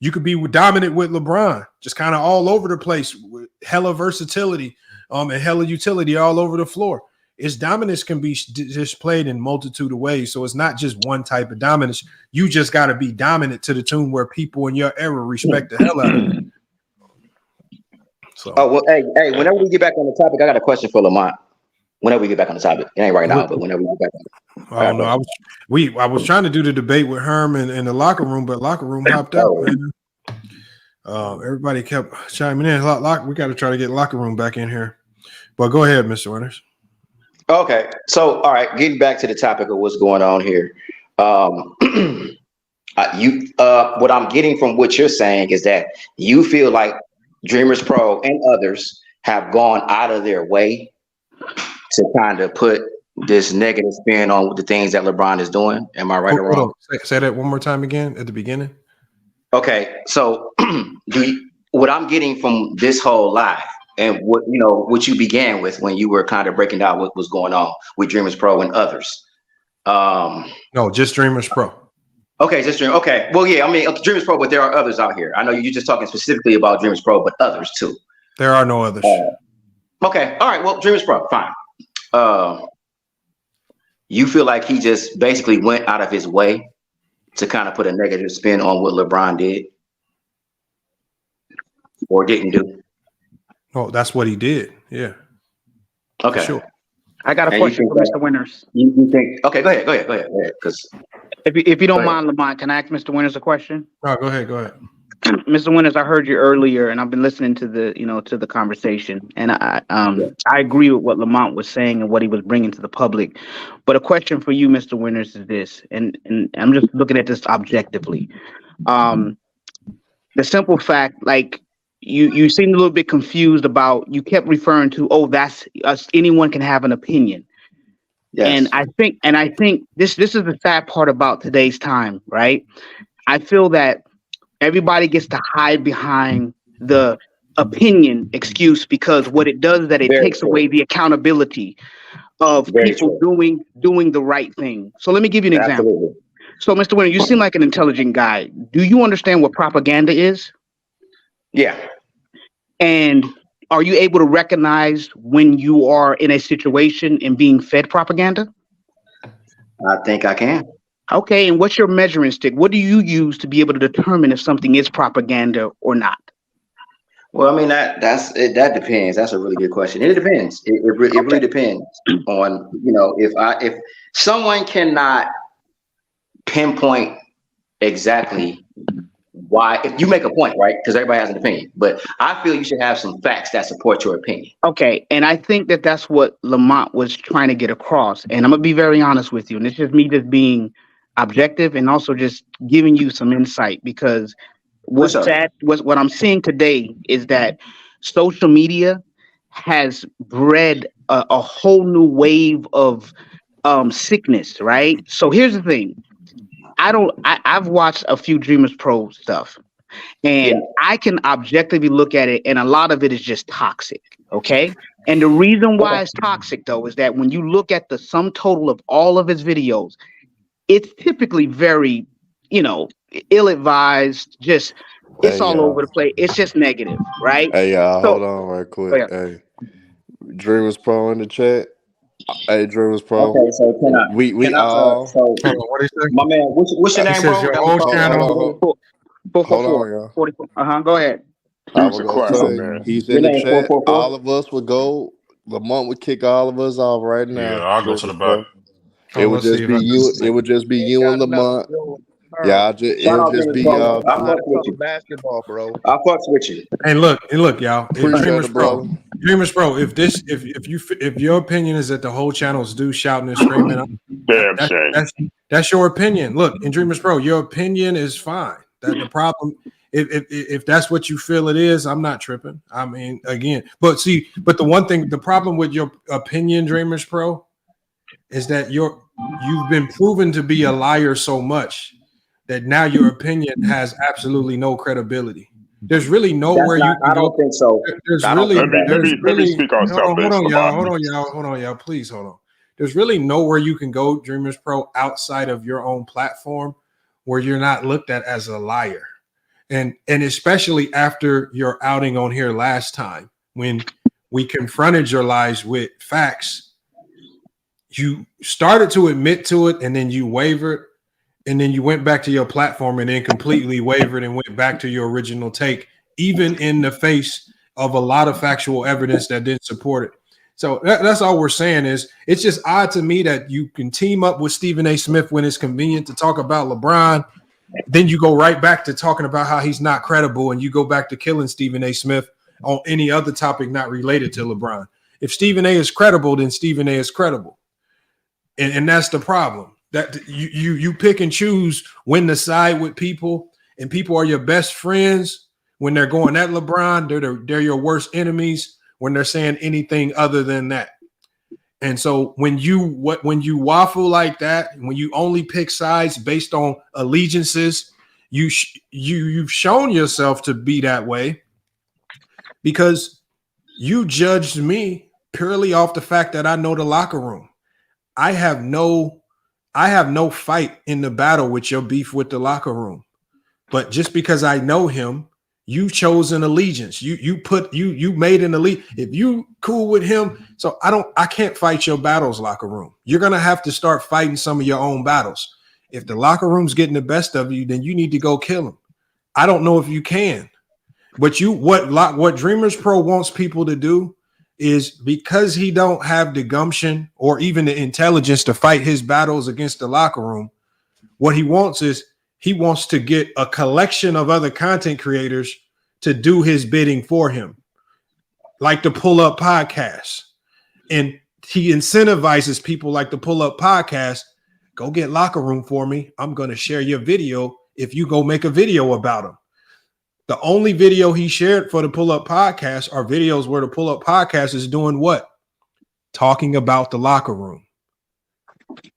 You could be dominant with LeBron, just kind of all over the place with hella versatility and hella utility all over the floor. Its dominance can be displayed in multitude of ways. So it's not just one type of dominance. You just got to be dominant to the tune where people in your era respect the hell out of it. So. Oh, well, hey, whenever we get back on the topic, I got a question for Lamont. Whenever we get back on the topic, it ain't right now, but whenever we get back on it. I don't know. I was trying to do the debate with Herman in the locker room, but locker room hopped out. Man. Everybody kept chiming in. We got to try to get locker room back in here. But go ahead, Mr. Winters. Okay, so all right, getting back to the topic of what's going on here. What I'm getting from what you're saying is that you feel like DreamersPro and others have gone out of their way to kind of put this negative spin on the things that LeBron is doing. Am I right or wrong? Say that one more time again at the beginning. Okay, so what I'm getting from this whole live and what you began with when you were kind of breaking down what was going on with DreamersPro and others. No, just DreamersPro. Okay, just Dream. Okay, well, yeah, I mean DreamersPro, but there are others out here. I know you're just talking specifically about DreamersPro, but others too. There are no others. Okay, all right. Well, DreamersPro, fine. You feel like he just basically went out of his way to kind of put a negative spin on what LeBron did or didn't do? Oh, that's what he did. Yeah. Okay. Sure. I got a question for Mr. Winters. You think? Okay, go ahead. Because if you don't mind, Lamont, can I ask Mr. Winters a question? No, go ahead. Mr. Winters, I heard you earlier, and I've been listening to the conversation, and I agree with what Lamont was saying and what he was bringing to the public. But a question for you, Mr. Winters, is this, and I'm just looking at this objectively. The simple fact, like you seemed a little bit confused about. You kept referring to, that's us. Anyone can have an opinion. Yes. And I think this is the sad part about today's time, right? I feel that everybody gets to hide behind the opinion excuse because what it does is that it takes away the accountability of people doing the right thing. So let me give you an example. So, Mr. Winter, you seem like an intelligent guy. Do you understand what propaganda is? Yeah. And are you able to recognize when you are in a situation and being fed propaganda? I think I can. Okay, and what's your measuring stick? What do you use to be able to determine if something is propaganda or not? Well, I mean that depends. That's a really good question. It depends. It really depends on if someone cannot pinpoint exactly why. If you make a point, right? Because everybody has an opinion, but I feel you should have some facts that support your opinion. Okay, and I think that's what Lamont was trying to get across. And I'm gonna be very honest with you, and it's just me just being objective and also just giving you some insight because what I'm seeing today is that social media has bred a whole new wave of sickness, right? So here's the thing. I've watched a few DreamersPro stuff and I can objectively look at it and a lot of it is just toxic. Okay. And the reason why it's toxic though is that when you look at the sum total of all of his videos, it's typically very, ill-advised, just it's Hey, all over y'all. the place. It's just negative, right? Hey, y'all. So Hold on right oh, quick. yeah. Hey, Dreamers Pro in the chat. Hey, Dreamers Pro. Okay, so We can I all. so Hold on, what did he say? my man, what's your He name, says bro? your That was whole calling channel. out the Hold bully. 444. on, y'all. 44. Go ahead. I Dude's was a gonna clutch, So say man. he's your in the name chat. 444. All of us would go. Lamont would kick all of us off right Yeah, now. I'll go to the Dreamers back. Pro. It Oh, would let's see just if be I can. you. It would just be Ain't you and got nothing Lamont. to do with Yeah, her. it Shout would out just Dreamers be We Pro. don't y'all I know how two. to fucks with talk you. basketball, bro. I fucks with you. Hey, look, y'all. If Appreciate it, brother. If your opinion is that the whole channel is dude shouting and screaming, Damn shame. that's your opinion. Look, in Dreamers Pro, your opinion is fine. That the problem, if that's what you feel it is, I'm not tripping. I mean, again, but the one thing, the problem with your opinion, Dreamers Pro, is that you've been proven to be a liar so much that now your opinion has absolutely no credibility. There's really nowhere That's you not. can I go. don't think so. There's I don't really, think that. Let me speak on something, hold on, y'all. Please hold on. There's really nowhere you can go, Dreamers Pro, outside of your own platform where you're not looked at as a liar. And especially after your outing on here last time, when we confronted your lies with facts, you started to admit to it and then you wavered. And then you went back to your platform and then completely wavered and went back to your original take, even in the face of a lot of factual evidence that didn't support it. So that's all we're saying is it's just odd to me that you can team up with Stephen A. Smith when it's convenient to talk about LeBron. Then you go right back to talking about how he's not credible and you go back to killing Stephen A. Smith on any other topic not related to LeBron. If Stephen A. is credible, then Stephen A. is credible. And that's the problem. That you pick and choose when to side with people, and people are your best friends when they're going at LeBron. They're your worst enemies when they're saying anything other than that. And so when you waffle like that, when you only pick sides based on allegiances, you've shown yourself to be that way because you judged me purely off the fact that I know the locker room. I have no fight in the battle with your beef with the locker room. But just because I know him, you chose an allegiance. You made an allegiance. If you cool with him, so I can't fight your battles, locker room. You're gonna have to start fighting some of your own battles. If the locker room's getting the best of you, then you need to go kill him. I don't know if you can. But what Dreamers Pro wants people to do is because he don't have the gumption or even the intelligence to fight his battles against the locker room, what he wants is he wants to get a collection of other content creators to do his bidding for him, like the Pull Up Podcast. And he incentivizes people like the Pull Up Podcast, go get locker room for me. I'm going to share your video if you go make a video about him. The only video he shared for the Pull Up Podcast are videos where the Pull Up Podcast is doing what? Talking about the locker room.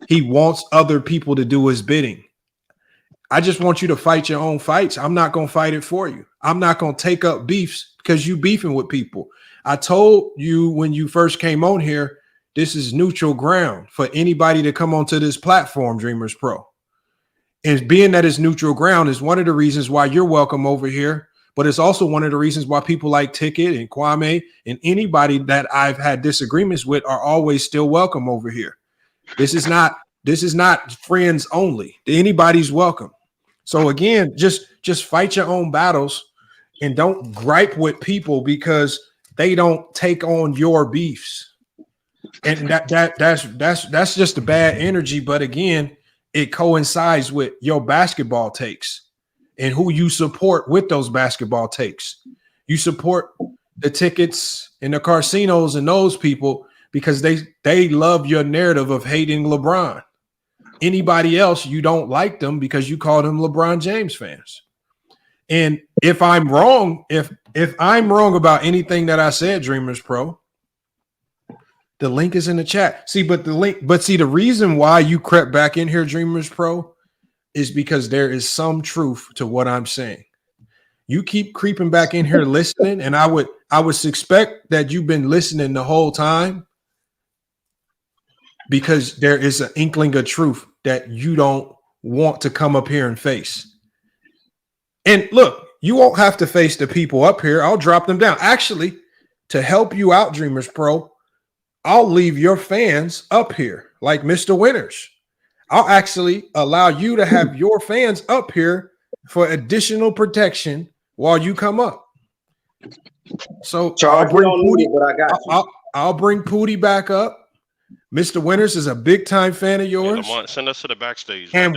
He wants other people to do his bidding. I just want you to fight your own fights. I'm not going to fight it for you. I'm not going to take up beefs because you beefing with people. I told you when you first came on here, this is neutral ground for anybody to come onto this platform, Dreamers Pro. And being that it's neutral ground is one of the reasons why you're welcome over here. But it's also one of the reasons why people like Ticket and Kwame and anybody that I've had disagreements with are always still welcome over here. This is not friends only. Anybody's welcome. So again, just fight your own battles and don't gripe with people because they don't take on your beefs. And that's just a bad energy. But again, it coincides with your basketball takes and who you support with those basketball takes. You support the Tickets and the Carcinos and those people because they love your narrative of hating LeBron. Anybody else, you don't like them because you call them LeBron James fans. And if I'm wrong, if I'm wrong about anything that I said, Dreamers Pro, the link is in the chat. The reason why you crept back in here, Dreamers Pro, is because there is some truth to what I'm saying. You keep creeping back in here listening, and I would suspect that you've been listening the whole time because there is an inkling of truth that you don't want to come up here and face. And look, you won't have to face the people up here. I'll drop them down. Actually, to help you out, Dreamers Pro, I'll leave your fans up here like Mr. Winners. I'll actually allow you to have your fans up here for additional protection while you come up. So Charles, I'll bring Pootie back up. Mr. Winters is a big time fan of yours. Lamont, send us to the backstage. And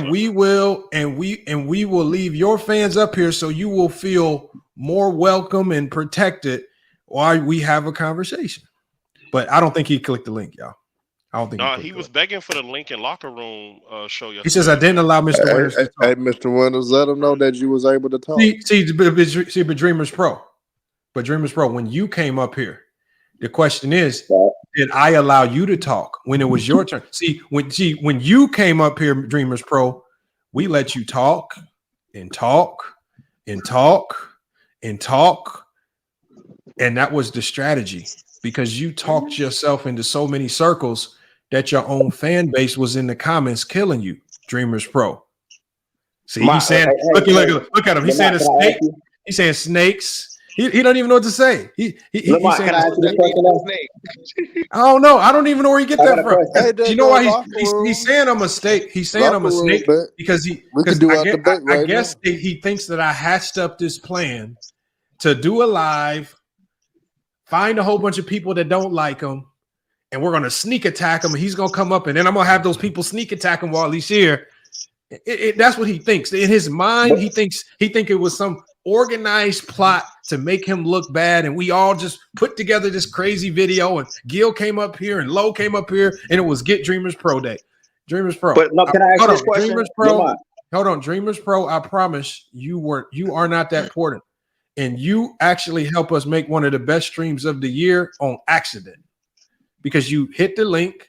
we will leave your fans up here so you will feel more welcome and protected while we have a conversation. But I don't think he clicked the link, y'all. I don't think he was begging for the link in locker room show yesterday. He says I didn't allow Mr. Winters to talk. Hey, Mr. Winters, let him know that you was able to talk. But Dreamers Pro. But Dreamers Pro, when you came up here, the question is, did I allow you to talk when it was your turn? When you came up here, Dreamers Pro, we let you talk and talk and talk and talk. And that was the strategy, because you talked yourself into so many circles that your own fan base was in the comments killing you, Dreamers Pro. See, he's saying, look at him. He's saying a snake. He's saying snakes. He don't even know what to say. He's saying, I don't know. I don't even know where you get that from. You know why he's saying I'm a snake? He's saying I'm a snake because I guess he thinks that I hatched up this plan to do a live, find a whole bunch of people that don't like him, and we're going to sneak attack him. And he's going to come up, and then I'm going to have those people sneak attack him while he's here. That's what he thinks. In his mind, he think it was some organized plot to make him look bad, and we all just put together this crazy video, and Gil came up here and Lowe came up here, and it was Get Dreamers Pro Day. Dreamers Pro. But no, can I ask this question? Dreamers Pro, hold on. Dreamers Pro, I promise you are not that important. And you actually help us make one of the best streams of the year on accident, because you hit the link.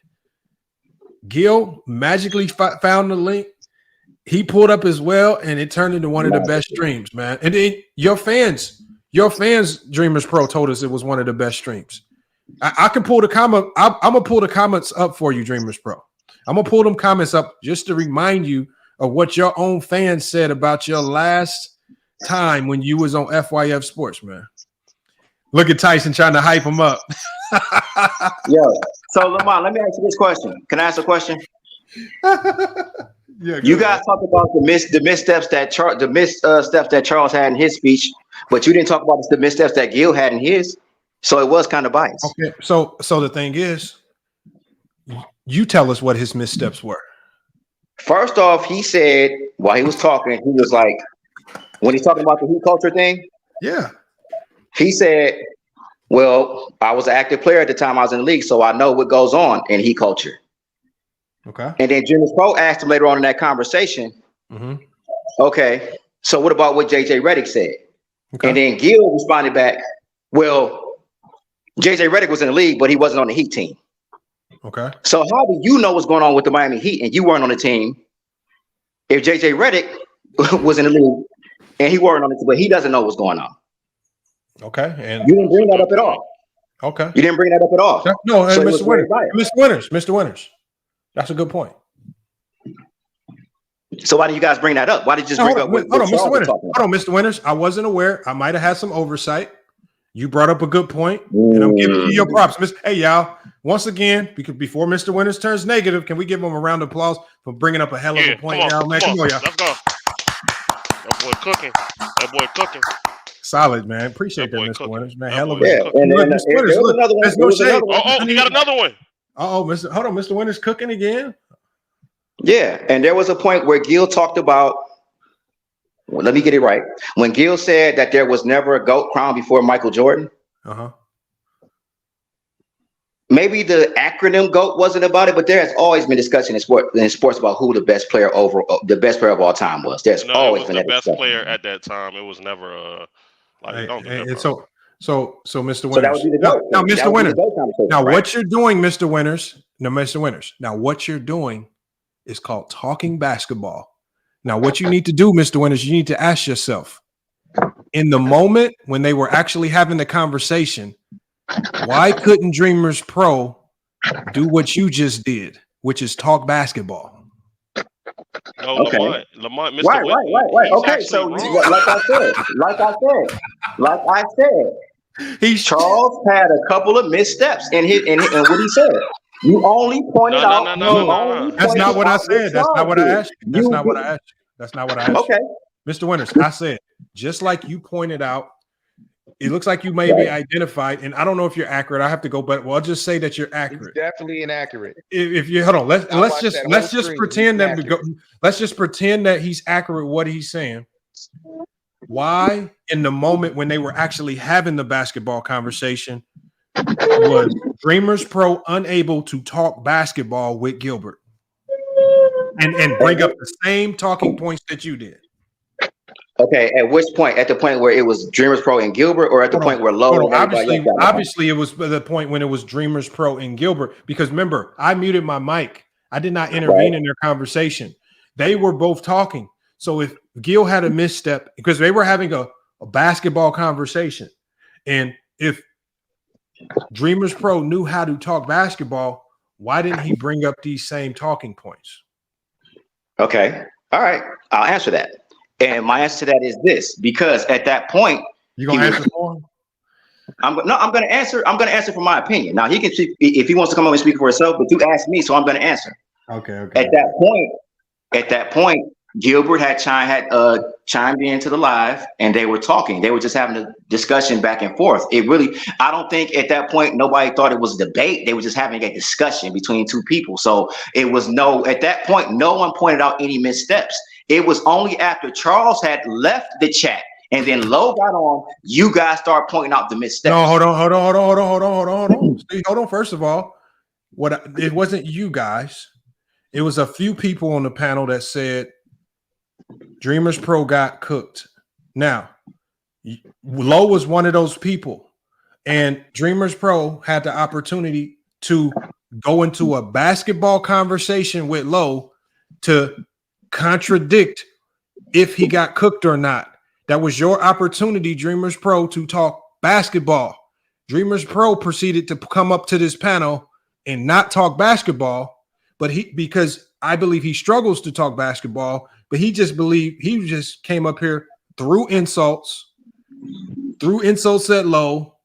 Gil magically found the link. He pulled up as well, and it turned into one of the best streams, man. And then your fans, Dreamers Pro, told us it was one of the best streams. I can pull the comment. I'm gonna pull the comments up for you, Dreamers Pro. I'm gonna pull them comments up just to remind you of what your own fans said about your last time when you was on FYF Sports, man. Look at Tyson trying to hype him up. Yo, so Lamont, let me ask you this question. Can I ask a question? Yeah, you guys talked about the missteps that Charles had in his speech, but you didn't talk about the missteps that Gil had in his. So it was kind of biased. Okay, so the thing is, you tell us what his missteps were. First off, he said while he was talking, he was like, when he's talking about the heat culture thing, yeah, he said, "Well, I was an active player at the time I was in the league, so I know what goes on in heat culture." Okay. And then Dreamers Pro asked him later on in that conversation, okay, so what about what JJ Redick said? Okay. And then Gil responded back, well, JJ Redick was in the league, but he wasn't on the Heat team. Okay. So how do you know what's going on with the Miami Heat and you weren't on the team if JJ Redick was in the league and he weren't on it, but he doesn't know what's going on? Okay. And you didn't bring that up at all. Okay. You didn't bring that up at all. No, so Mr. Winters. That's a good point. So why do you guys bring that up? Why did you just bring up what Mr. Winters? Hold on, Mr. Winters. I wasn't aware. I might have had some oversight. You brought up a good point, and I'm giving you your props. Hey, y'all. Once again, because before Mr. Winters turns negative, can we give him a round of applause for bringing up a hell of a point? Come on, man. Come on, y'all. Let's go. That boy cooking. Solid, man. Appreciate that, Mr. Winters, man. Hell of a Mr. Winters. Look, there's no shade. He got another one. Hold on, Mr. Winters cooking again. Yeah, and there was a point where Gil talked about. Well, let me get it right. When Gil said that there was never a GOAT crowned before Michael Jordan. Maybe the acronym GOAT wasn't about it, but there has always been discussion in sports about who the best player of all time was. There's always been the best player at that time. It was never So Mr. Winters. Now, Mr. Winters. Now, what you're doing, Mr. Winters. No, Mr. Winters. Now, what you're doing is called talking basketball. Now, what you need to do, Mr. Winters, you need to ask yourself, in the moment when they were actually having the conversation, why couldn't Dreamers Pro do what you just did, which is talk basketball? No, Okay. Lamont, Mr. Right. He's Okay, actually so wrong. like I said, Charles had a couple of missteps in what he said. You only pointed out. No. That's not what I said. That's not what I asked you. That's not what I asked you. That's not what I asked you. Okay. Mr. Winters, I said, just like you pointed out, it looks like you may be identified, and I don't know if you're accurate. I have to go, but I'll just say that you're accurate. It's definitely inaccurate. If you hold on, let's just pretend let's just pretend that he's accurate what he's saying. Why, in the moment when they were actually having the basketball conversation, was DreamersPro unable to talk basketball with Gilbert and bring up the same talking points that you did? Okay, at which point? At the point where it was DreamersPro and Gilbert, or at the point where Lowe and everybody else got obviously it was the point when it was DreamersPro and Gilbert, because remember, I muted my mic. I did not intervene in their conversation. They were both talking. So if Gil had a misstep, because they were having a basketball conversation, and if DreamersPro knew how to talk basketball, why didn't he bring up these same talking points? Okay, all right, I'll answer that. And my answer to that is this: because at that point, you gonna answer for him? I'm gonna answer. I'm gonna answer for my opinion. Now he can speak if he wants to come up and speak for himself, but you asked me, so I'm gonna answer. Okay. At that point, Gilbert had chimed into the live, and they were talking. They were just having a discussion back and forth. I don't think at that point nobody thought it was a debate. They were just having a discussion between two people. So at that point, no one pointed out any missteps. It was only after Charles had left the chat and then Lowe got on, you guys start pointing out the missteps. No, hold on. See, hold on. First of all, it wasn't you guys. It was a few people on the panel that said DreamersPro got cooked. Now, Lowe was one of those people, and DreamersPro had the opportunity to go into a basketball conversation with Lowe to contradict if he got cooked or not. That was your opportunity, DreamersPro, to talk basketball. DreamersPro proceeded to come up to this panel and not talk basketball, but because I believe he struggles to talk basketball, but he just came up here threw insults at Lowe,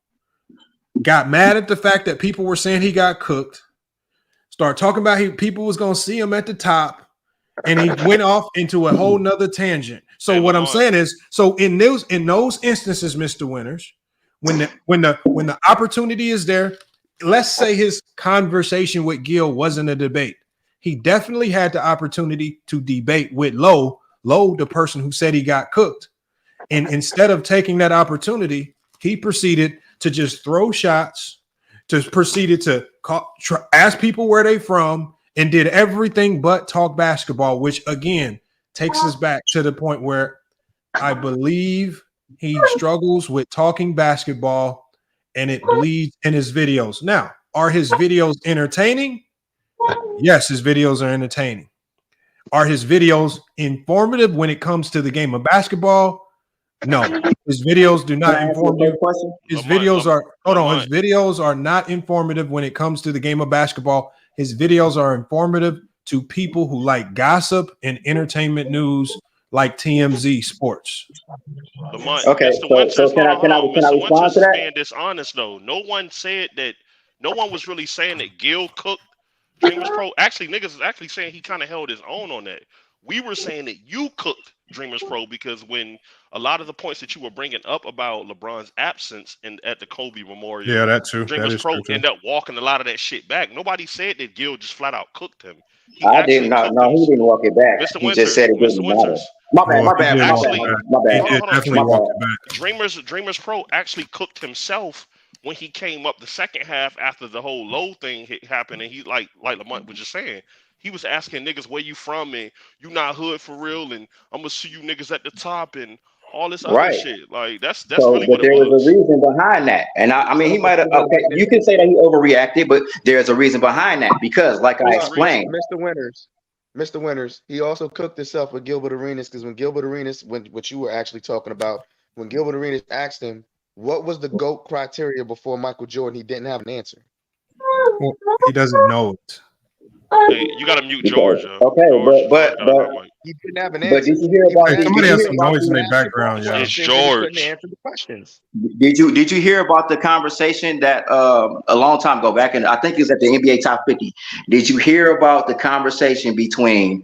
got mad at the fact that people were saying he got cooked, started talking about people was going to see him at the top, and he went off into a whole nother tangent. So what I'm saying is, so in those instances, Mr. Winters, when the opportunity is there, let's say his conversation with Gil wasn't a debate. He definitely had the opportunity to debate with Lowe, the person who said he got cooked. And instead of taking that opportunity, he proceeded to just throw shots, proceeded to ask people where they from, and did everything but talk basketball, which again takes us back to the point where I believe he struggles with talking basketball, and it bleeds in his videos. Now, are his videos entertaining? Yes, his videos are entertaining. Are his videos informative when it comes to the game of basketball? No, his videos do not inform you. His videos are not informative when it comes to the game of basketball. His videos are informative to people who like gossip and entertainment news, like TMZ Sports. Okay, so can I respond to that? Being dishonest though. No one said that. No one was really saying that Gil cooked DreamersPro. Actually, niggas is actually saying he kind of held his own on that. We were saying that you cooked DreamersPro because when a lot of the points that you were bringing up about LeBron's absence at the Kobe Memorial, yeah, that too. DreamersPro ended up walking a lot of that shit back. Nobody said that Gil just flat out cooked him. I did not. No, he didn't walk it back. He just said it didn't matter. My bad. DreamersPro actually cooked himself when he came up the second half after the whole Lowe thing happened, and he like Lamont was just saying. He was asking niggas where you from and you not hood for real and I'm gonna see you niggas at the top and all this other shit. Like that's so, really but what there it was a reason behind that. And I mean he might have you can say that he overreacted, but there's a reason behind that because like I explained. Mr. Winters, he also cooked himself with Gilbert Arenas because when Gilbert Arenas, what you were actually talking about, when Gilbert Arenas asked him what was the GOAT criteria before Michael Jordan, he didn't have an answer. Well, he doesn't know it. Hey, you gotta mute Georgia. Okay, but He didn't have an But answer. did you hear about? Hey, somebody has some noise in their background, It's yeah. George. Couldn't answer the questions. Did you hear about the conversation that a long time ago back in, I think it was at the NBA Top 50? Did you hear about the conversation between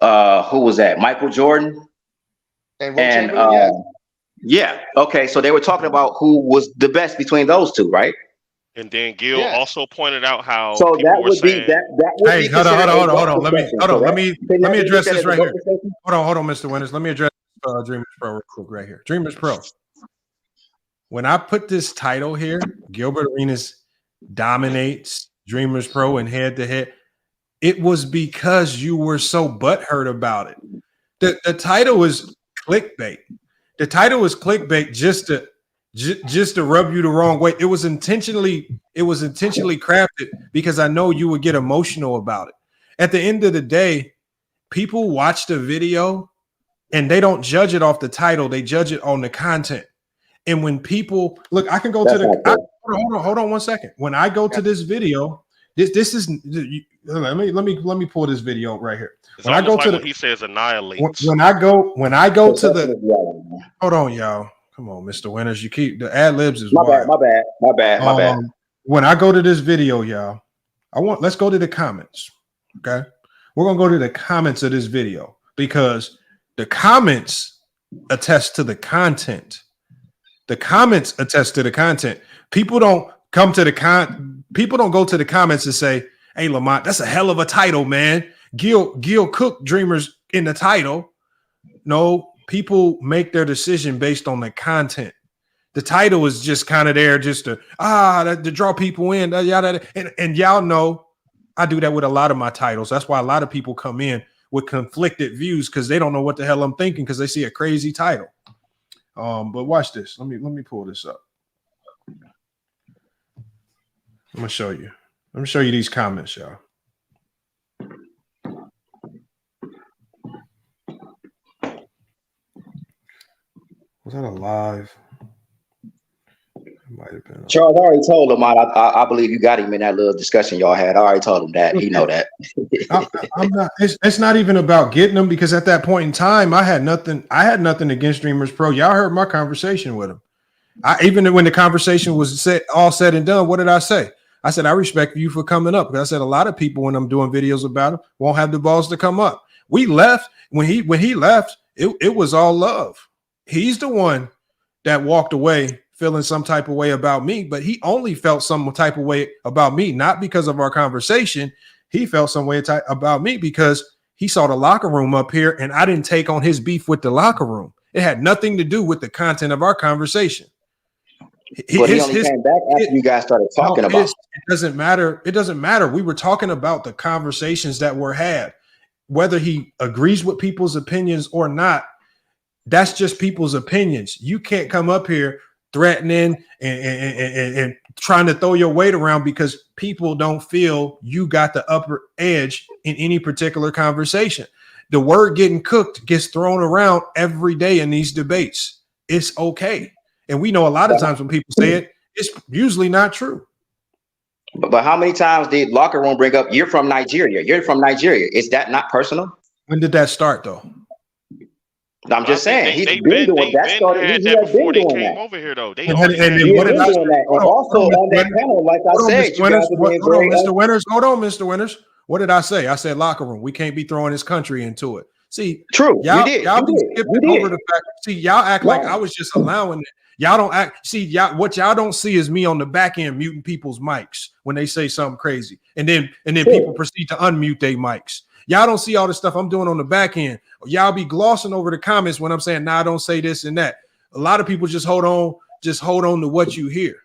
who was that? Michael Jordan and Will Chamberlain? Yeah. Okay. So they were talking about who was the best between those two, right? And then Gil also pointed out how So people that were would be saying, that would Hey, be hold considered on. a vote Let me discussion, let me correct? address Can that this be right looked here. at as a vote discussion? Hold on, Mr. Winters. Let me address Dreamers Pro real quick right here. Dreamers Pro. When I put this title here, Gilbert Arenas dominates Dreamers Pro and head to head, it was because you were so butthurt about it. The title is clickbait. The title is clickbait just to rub you the wrong way. It was intentionally crafted because I know you would get emotional about it. At the end of the day, people watch the video and they don't judge it off the title, they judge it on the content. And when people look, I can go to the hold on 1 second. When I go to this video, this is let me pull this video right here. it's When I almost go like to when he says annihilate. when I go to the hold on, y'all. Come on, Mr. Winters. You keep the ad libs is My wild. bad. When I go to this video, y'all, let's go to the comments. Okay. We're gonna go to the comments of this video because the comments attest to the content. The comments attest to the content. People don't come to people don't go to the comments and say, "Hey, Lamont, that's a hell of a title, man. Gil Cook Dreamers in the title." No, people make their decision based on the content. The title is just kind of there just to draw people in. And y'all know I do that with a lot of my titles. That's why a lot of people come in with conflicted views because they don't know what the hell I'm thinking because they see a crazy title. But watch this. Let me pull this up. I'm gonna show you. Let me show you these comments, y'all. Was that a live? It might have been. Charles, I already told him. I believe you got him in that little discussion y'all had. I already told him that. He know that. I'm not. It's not even about getting them because at that point in time, I had nothing against Dreamers Pro. Y'all heard my conversation with him. Even when the conversation was all said and done, what did I say? I said I respect you for coming up because I said a lot of people when I'm doing videos about him won't have the balls to come up. We left when he left. It was all love. He's the one that walked away feeling some type of way about me, but he only felt some type of way about me, not because of our conversation. He felt some way about me because he saw the locker room up here and I didn't take on his beef with the locker room. It had nothing to do with the content of our conversation. But he only came back after you guys started talking about it. It doesn't matter. It doesn't matter. We were talking about the conversations that were had, whether he agrees with people's opinions or not. That's just people's opinions. You can't come up here threatening and trying to throw your weight around because people don't feel you got the upper edge in any particular conversation. The word getting cooked gets thrown around every day in these debates. It's okay. And we know a lot of times when people say it, it's usually not true. But how many times did locker room bring up, you're from Nigeria? You're from Nigeria. Is that not personal? When did that start, though? I'm just saying he's been doing that. Started he has been doing that. Over here, though. They and what did I doing that? And also on that panel, like I said, you guys are being very Mr. Winters. Hold on, Mr. Winters. What did I say? I said locker room. We can't be throwing this country into it. See, true. Y'all be skipping over the fact. See, y'all act like I was just allowing it. Y'all don't act. See, what y'all don't see is me on the back end muting people's mics when they say something crazy, and then people proceed to unmute their mics. Y'all don't see all the stuff I'm doing on the back end. Y'all be glossing over the comments when I'm saying, "Nah, don't say this and that." A lot of people just hold on to what you hear,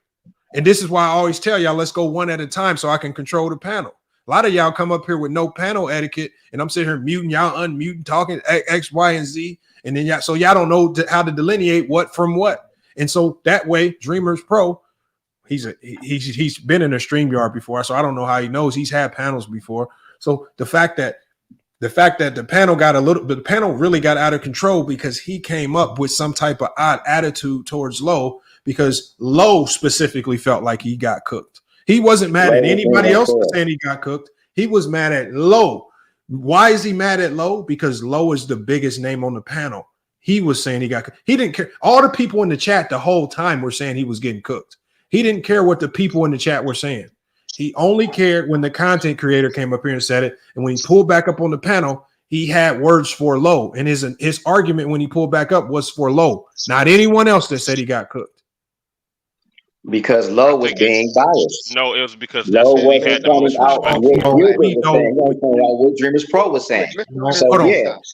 and this is why I always tell y'all, let's go one at a time so I can control the panel. A lot of y'all come up here with no panel etiquette, and I'm sitting here muting y'all, unmuting, talking X, Y, and Z, and then y'all don't know how to delineate what from what. And so that way, Dreamers Pro, he's been in a StreamYard before, so I don't know how he knows. He's had panels before. So the fact that the panel really got out of control because he came up with some type of odd attitude towards Lowe because Lowe specifically felt like he got cooked. He wasn't mad at anybody else for saying he got cooked. He was mad at Lowe Why is he mad at Lowe? Because Lowe is the biggest name on the panel. He was saying he didn't care. All the people in the chat the whole time were saying he was getting cooked. He didn't care what the people in the chat were saying. He only cared when the content creator came up here and said it. And when he pulled back up on the panel, he had words for Lowe. And his argument when he pulled back up was for Lowe, not anyone else that said he got cooked. Because Lowe was being biased. No, it was because that's Lowe who he had wasn't the most pointing out respect what for. Gilbert was saying. He was pointing out what Dreamers Pro was saying.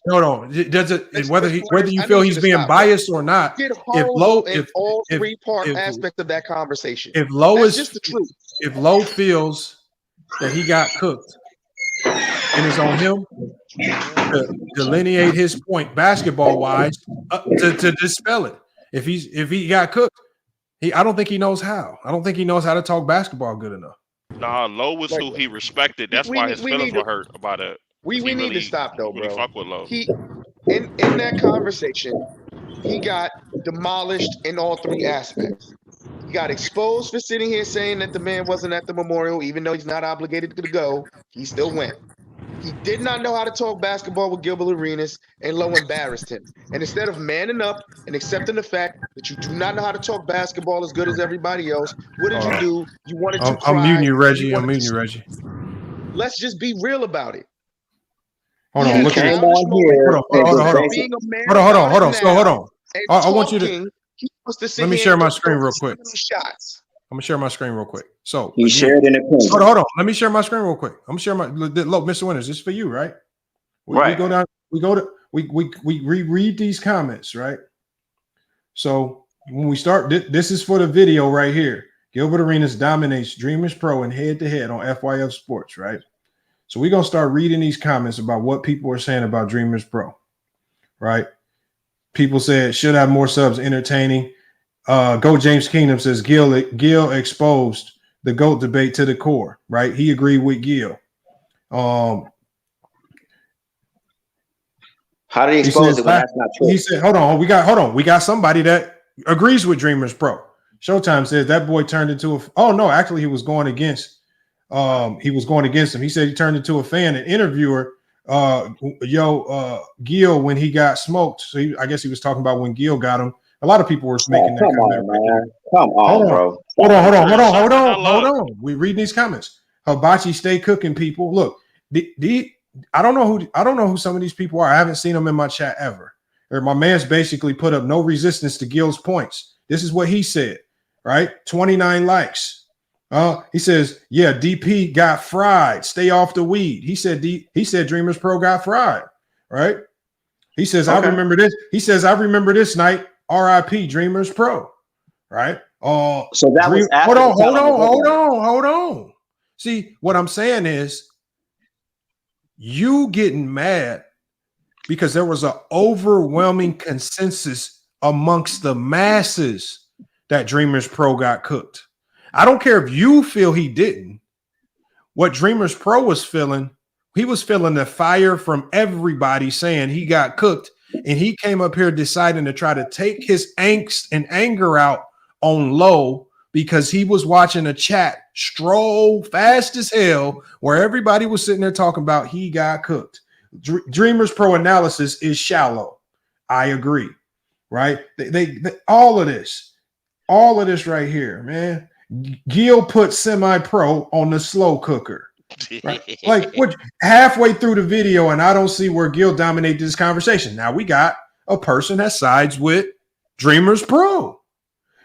Hold on. Does it whether you feel he's being biased or not? Get If Lowe, in all three-part aspects of that conversation. If Lowe That's is just the truth. If Lowe feels that he got cooked, and it's on him to delineate his point basketball wise to dispel it. If he got cooked, I don't think he knows how. I don't think he knows how to talk basketball good enough. Nah, Lowe was who he respected. That's why his feelings were hurt about it. We need to stop though, bro. Fuck with Lowe. He in that conversation, he got demolished in all three aspects. He got exposed for sitting here saying that the man wasn't at the memorial, even though he's not obligated to go. He still went. He did not know how to talk basketball with Gilbert Arenas, and Lowe embarrassed him. And instead of manning up and accepting the fact that you do not know how to talk basketball as good as everybody else, what did you do? You wanted to cry. I'm muting you, Reggie. I'm muting you, Reggie. Let's just be real about it. Hold on. Look at it. Hold on. So hold on. I want you to. Let me share my screen real quick. I'm gonna share my screen real quick. So he shared in the hold on. Let me share my screen real quick. I'm gonna share my look, Mr. Winters. This is for you, right? We go down. We reread these comments, right? So when we start, this is for the video right here. Gilbert Arenas dominates Dreamers Pro in head-to-head on FYF Sports, right? So we're gonna start reading these comments about what people are saying about Dreamers Pro, right? People said should have more subs, entertaining. Go James Kingdom says Gil exposed the GOAT debate to the core, right? He agreed with Gil. How did he expose it when that's not true? He said, hold on, we got somebody that agrees with Dreamers Pro. Showtime says that boy turned into he was going against him. He said he turned into a fan. An interviewer, Gil, when he got smoked. So I guess he was talking about when Gil got him. A lot of people were making that comment. Come on, bro. Hold on. We read these comments. Hibachi stay cooking people. Look, I don't know who some of these people are. I haven't seen them in my chat ever. Or my man's basically put up no resistance to Gil's points. This is what he said, right? 29 likes. He says, yeah, DP got fried. Stay off the weed. He said Dreamers Pro got fried, right? He says, I remember this. He says, I remember this night. RIP Dreamers Pro, right? So that was after hold on. See, what I'm saying is you getting mad because there was an overwhelming consensus amongst the masses that Dreamers Pro got cooked. I don't care if you feel he didn't. What Dreamers Pro was feeling, he was feeling the fire from everybody saying he got cooked. And he came up here deciding to try to take his angst and anger out on Lowe because he was watching a chat stroll fast as hell where everybody was sitting there talking about he got cooked. Dreamers Pro analysis is shallow. I agree, right? They all of this right here, man. Gil put semi-pro on the slow cooker. Right? Like what halfway through the video, and I don't see where Gil dominated this conversation. Now we got a person that sides with Dreamers Pro,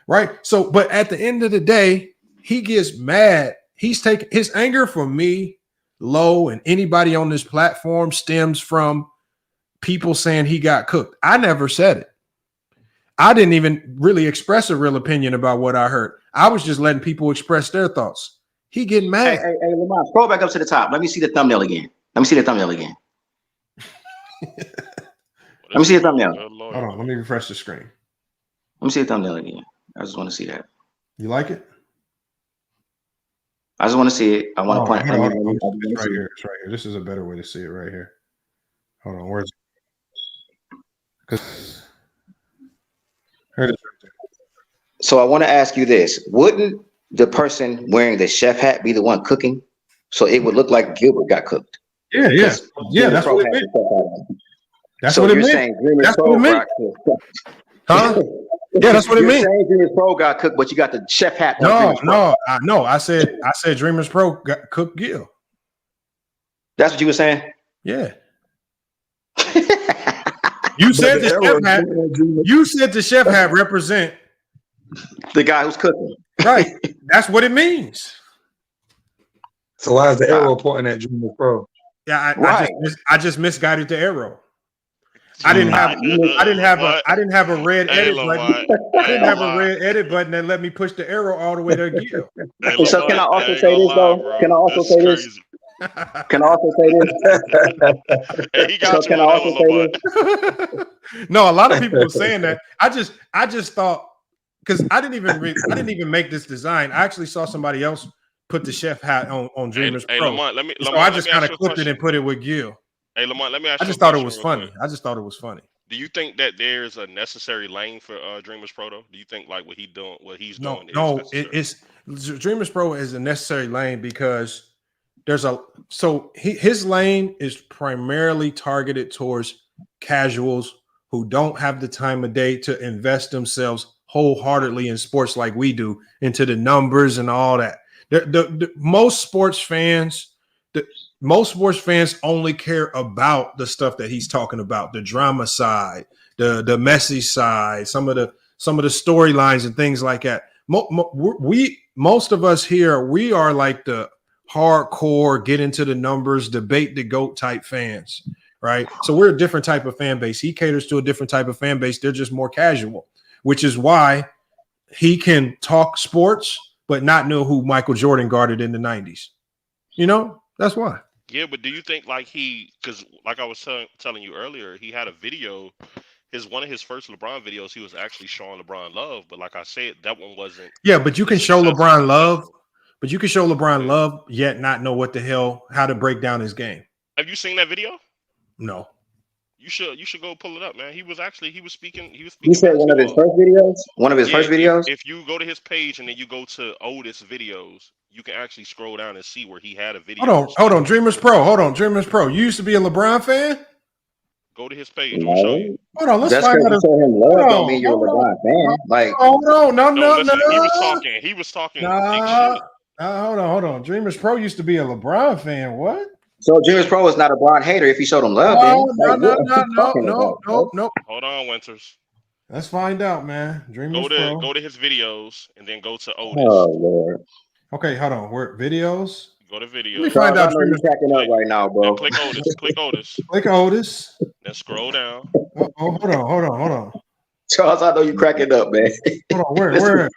right? So, but at the end of the day, he gets mad. He's taking his anger from me, Lowe, and anybody on this platform stems from people saying he got cooked. I never said it. I didn't even really express a real opinion about what I heard. I was just letting people express their thoughts. He getting mad. Hey, Lamont, scroll back up to the top. Let me see the thumbnail again. Let me see the thumbnail. Hold on. Let me refresh the screen. Let me see the thumbnail again. I just want to see that. You like it? I just want to see it. I want to point. It's right here. It's right here. This is a better way to see it right here. Hold on. Where's it? Here it is. So I want to ask you this. Wouldn't the person wearing the chef hat be the one cooking? So it would look like Gilbert got cooked. Yeah. That's what it meant. That's what it meant. Saying Dreamers Pro got cooked. Huh? Yeah, that's what it meant. You're saying Dreamers Pro got cooked, but you got the chef hat. No. I said Dreamers Pro got cooked Gil. That's what you were saying? Yeah. You said the chef hat. You said the chef hat represent the guy who's cooking. Right. That's what it means. So why is the arrow pointing at Dreamers Pro? Yeah, I just misguided the arrow. I didn't have a red edit button. I didn't have a red edit button that let me push the arrow all the way to Gil. So can I also say this though? Can I also say this? Can I also say this? He got so can I also say this? No, a lot of people were saying that. I just thought, because I didn't even make this design. I actually saw somebody else put the chef hat on Dreamers Pro. Lamont, so I just kind of clipped it and put it with Gil. Hey, Lamont, let me ask you. I just thought it was funny. Do you think that there's a necessary lane for Dreamers Pro though? Do you think like what he's doing? No, it's Dreamers Pro is a necessary lane because his lane is primarily targeted towards casuals who don't have the time of day to invest themselves wholeheartedly in sports like we do, into the numbers and all that. Most sports fans only care about the stuff that he's talking about, the drama side, the messy side, some of the storylines and things like that. Most of us here, we are like the hardcore, get into the numbers, debate the GOAT type fans, right? So we're a different type of fan base. He caters to a different type of fan base. They're just more casual, which is why he can talk sports but not know who Michael Jordan guarded in the 90s. You know, that's why. Yeah, but do you think because like I was telling you earlier, he had a video, one of his first LeBron videos, he was actually showing LeBron love, but like I said, that one wasn't. Yeah, but you can show LeBron love, yet not know how to break down his game. Have you seen that video? No. You should go pull it up, man. He was speaking. You said one of his first videos? One of his first videos? If you go to his page and then you go to Otis videos, you can actually scroll down and see where he had a video. Hold on, Dreamers Pro. You used to be a LeBron fan? Go to his page. No. Show you. Hold on, let's That's find out. That's because you show him love don't mean you're a LeBron fan. Like, hold on, no. He was talking. Hold on. Dreamers Pro used to be a LeBron fan. What? So Dreamers Pro is not a LeBron hater if he showed him love. No. Hold on, Winters. Let's find out, man. Dreamers Pro. Go to his videos and then go to Otis. Oh Lord. Okay, hold on. We're videos. Go to videos. Let me find out. You're cracking up right now, bro. Click Otis. Click Otis. Then scroll down. Hold on. Charles, I know you cracking up, man. Hold on. Where?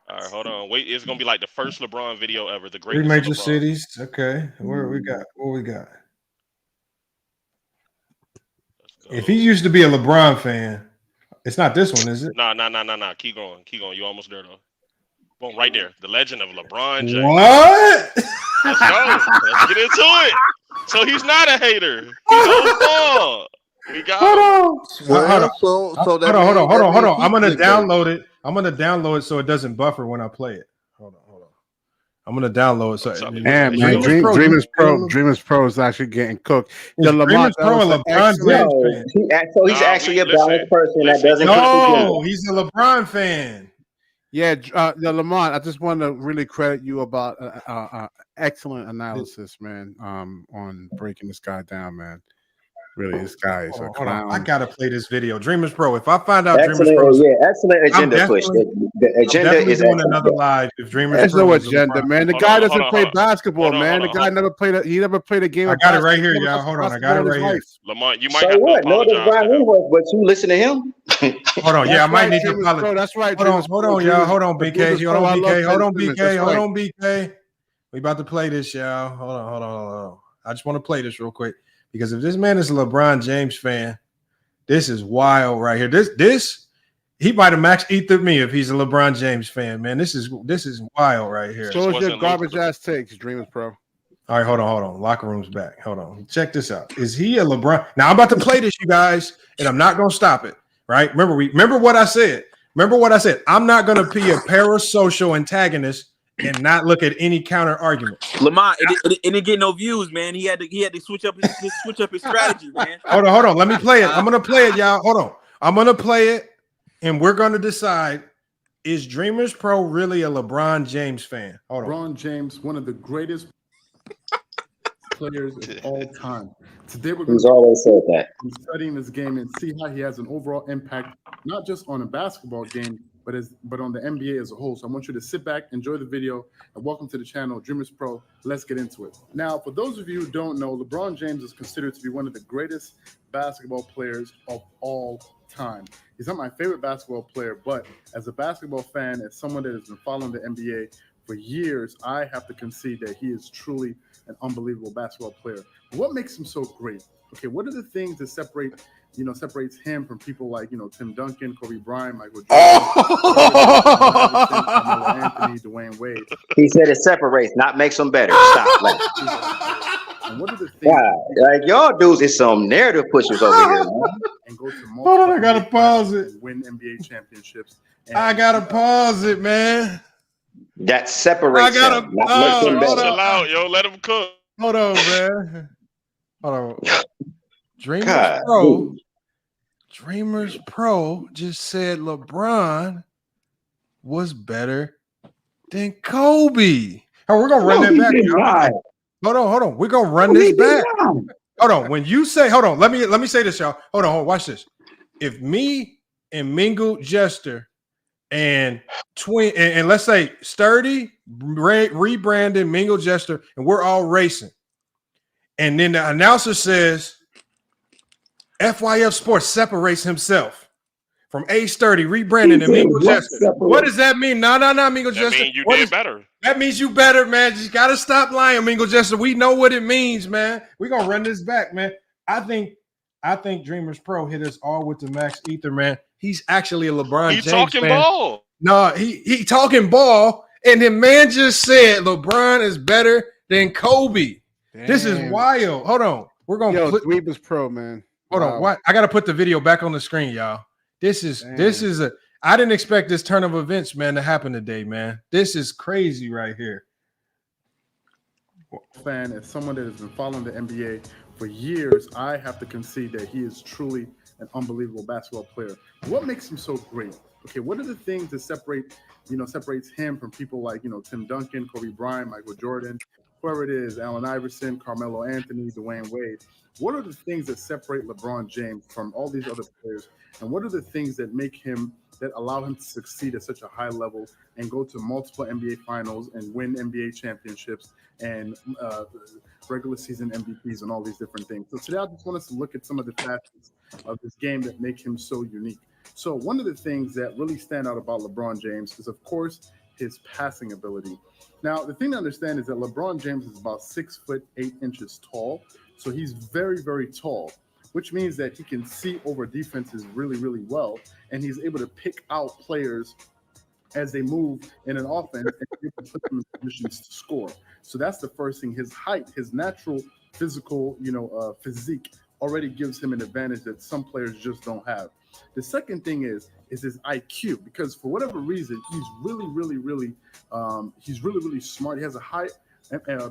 All right, hold on. Wait, it's gonna be like the first LeBron video ever. The greatest. 3 major cities. Okay, what we got? If he used to be a LeBron fan, it's not this one, is it? No. Keep going. You almost there though. Boom, right there. The legend of LeBron James. What? Let's go. Let's get into it. So he's not a hater. He knows ball. We got Hold on. Hold on. I'm gonna download it. So it doesn't buffer when I play it. Hold on. I'm gonna download it. So man, Dreamers Pro is actually getting cooked. Dreamers Pro a LeBron James fan. So he's actually a balanced person that doesn't. No, he's a LeBron fan. Yeah, Lamont, I just want to really credit you about excellent analysis, man, on breaking this guy down, man. Really, this guy is a clown. I gotta play this video. Dreamers Pro. If I find out excellent, Dreamers Pro, excellent agenda push. The agenda is doing another live. If Dreamers There's Pro no agenda, man. The guy doesn't play basketball, man. The guy never played a game. I got it right here, y'all. Hold on, I got it right here. Lamont, you might have to apologize. No, there's Brian Windhorst, but you listen to him. Hold on, yeah, I might need to apologize. That's right. Hold on, y'all. Hold on, BK. Hold on, BK. We about to play this, y'all. Hold on. I just want to play this real quick. Because if this man is a LeBron James fan, this is wild right here. This he might have max ethered me if he's a LeBron James fan, man. This is wild right here. So is your garbage ass takes, Dreamers Pro. All right, hold on. Locker room's back. Hold on. Check this out. Is he a LeBron? Now I'm about to play this, you guys, and I'm not gonna stop it. Right? Remember what I said. I'm not gonna be a parasocial antagonist and not look at any counter arguments. Lamont, it didn't get no views, man. He had to switch up his strategy, man. Hold on. Let me play it. I'm gonna play it, y'all. Hold on. I'm gonna play it, and we're gonna decide: is Dreamers Pro really a LeBron James fan? Hold on. LeBron James, one of the greatest players of all time. Today we're He's always said that. Studying this game and see how he has an overall impact, not just on a basketball game, but on the NBA as a whole. So I want you to sit back, enjoy the video, and welcome to the channel, Dreamers Pro. Let's get into it. Now, for those of you who don't know, LeBron James is considered to be one of the greatest basketball players of all time. He's not my favorite basketball player, but as a basketball fan, as someone that has been following the NBA for years, I have to concede that he is truly an unbelievable basketball player. What makes him so great? Okay, what are the things that separates him from people like, Tim Duncan, Kobe Bryant, Michael Jordan, Anthony, Dwayne Wade? He said it separates, not makes them better. Stop. And what are the things? Yeah, like y'all dudes is some narrative pushers over here, man. And go to Hold on, I gotta pause it. Win NBA championships. I gotta pause it, man. That separates him, not makes him better. Chill out, yo. Let him cook. Hold on, man. Hold on. Dreamers Pro just said LeBron was better than Kobe. Oh, we're gonna run that back. Y'all. Hold on. We're gonna run this back. Hold on. When you say, hold on, let me say this, y'all. Hold on, watch this. If me and Mingle Jester and let's say Sturdy rebranded Mingle Jester, and we're all racing, and then the announcer says FYF Sports separates himself from A30 rebranding and Mingle Jester. What does that mean? No, Mingle Jester. That means you did better. That means you better, man. You gotta stop lying, Mingle Jester. We know what it means, man. We're gonna run this back, man. I think Dreamers Pro hit us all with the max ether, man. He's actually a LeBron James talking fan. Ball. No, he talking ball, and the man just said LeBron is better than Kobe. Damn. This is wild. Hold on. We're gonna put Dreamers Pro, man. Hold on. What? I gotta put the video back on the screen, y'all. This is I didn't expect this turn of events, man, to happen today, man. This is crazy right here. Fan, as someone that has been following the NBA for years, I have to concede that he is truly an unbelievable basketball player. What makes him so great? Okay, what are the things that separates him from people like, Tim Duncan, Kobe Bryant, Michael Jordan, whoever it is, Allen Iverson, Carmelo Anthony, Dwayne Wade? What are the things that separate LeBron James from all these other players? And what are the things that allow him to succeed at such a high level and go to multiple NBA finals and win NBA championships and regular season MVPs and all these different things? So today I just want us to look at some of the facets of this game that make him so unique. So one of the things that really stand out about LeBron James is, of course, his passing ability. Now, the thing to understand is that LeBron James is about 6'8" tall. So he's very, very tall, which means that he can see over defenses really, really well. And he's able to pick out players as they move in an offense and put them in positions to score. So that's the first thing. His height, his natural physical, physique already gives him an advantage that some players just don't have. The second thing is his IQ, because for whatever reason, he's really, really smart. He has a high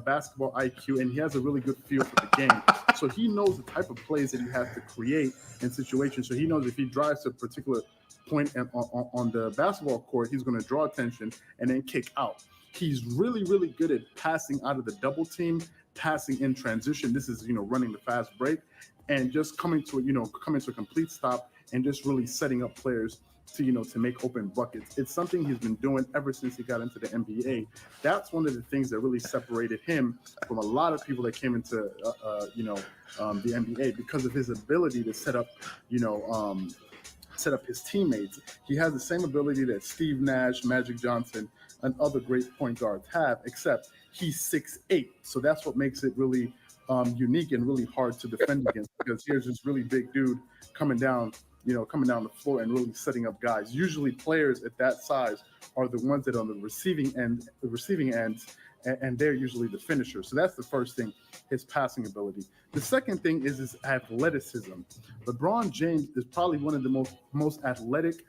basketball IQ, and he has a really good feel for the game. So he knows the type of plays that he has to create in situations. So he knows if he drives to a particular point on the basketball court, he's going to draw attention and then kick out. He's really, really good at passing out of the double team, passing in transition. This is, running the fast break and just coming to a complete stop and just really setting up players to make open buckets. It's something he's been doing ever since he got into the NBA. That's one of the things that really separated him from a lot of people that came into the NBA, because of his ability to set up his teammates. He has the same ability that Steve Nash, Magic Johnson, and other great point guards have, except he's 6'8". So that's what makes it really unique and really hard to defend against, because here's this really big dude coming down the floor and really setting up guys. Usually players at that size are the ones that are on the receiving end, and they're usually the finisher. So that's the first thing, his passing ability. The second thing is his athleticism. LeBron James is probably one of the most athletic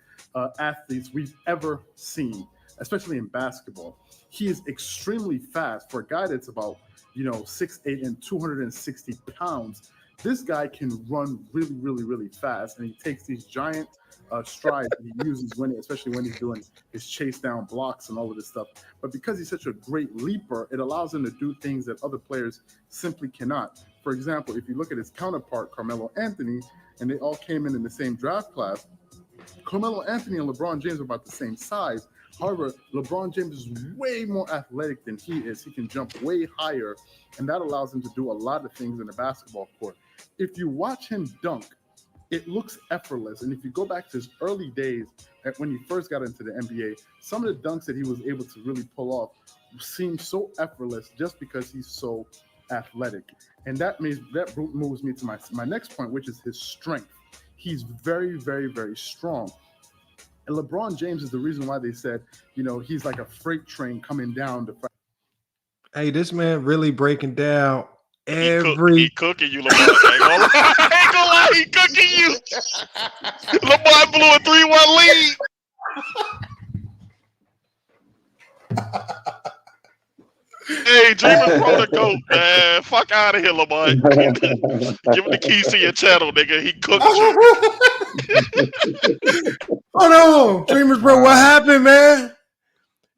athletes we've ever seen. especially in basketball. He is extremely fast for a guy that's about 6'8" and 260 pounds. This guy can run really, really, really fast, and he takes these giant strides that he uses especially when he's doing his chase down blocks and all of this stuff. But because he's such a great leaper, it allows him to do things that other players simply cannot. For example, if you look at his counterpart, Carmelo Anthony, and they all came in the same draft class, Carmelo Anthony and LeBron James are about the same size. However, LeBron James is way more athletic than he is. He can jump way higher, and that allows him to do a lot of things in the basketball court. If you watch him dunk, it looks effortless. And if you go back to his early days, when he first got into the NBA, some of the dunks that he was able to really pull off seem so effortless just because he's so athletic. And that moves me to my next point, which is his strength. He's very, very, very strong. And LeBron James is the reason why they said, he's like a freight train coming down the. Hey, this man really breaking down He cooking you, LeBron. I ain't gonna lie, he cooking you. LeBron blew a 3-1 lead. Hey, DreamersPro the GOAT, man. Fuck out of here, Lamar. Give him the keys to your channel, nigga. He cooked you. Hold on, DreamersPro. What happened, man?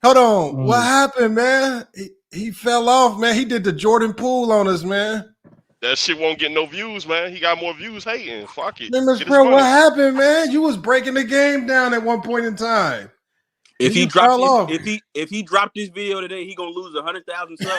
Hold on. What happened, man? He fell off, man. He did the Jordan Poole on us, man. That shit won't get no views, man. He got more views hating. Fuck it. DreamersPro, what happened, man? You was breaking the game down at one point in time. If he dropped this video today, he gonna lose 100,000 subs.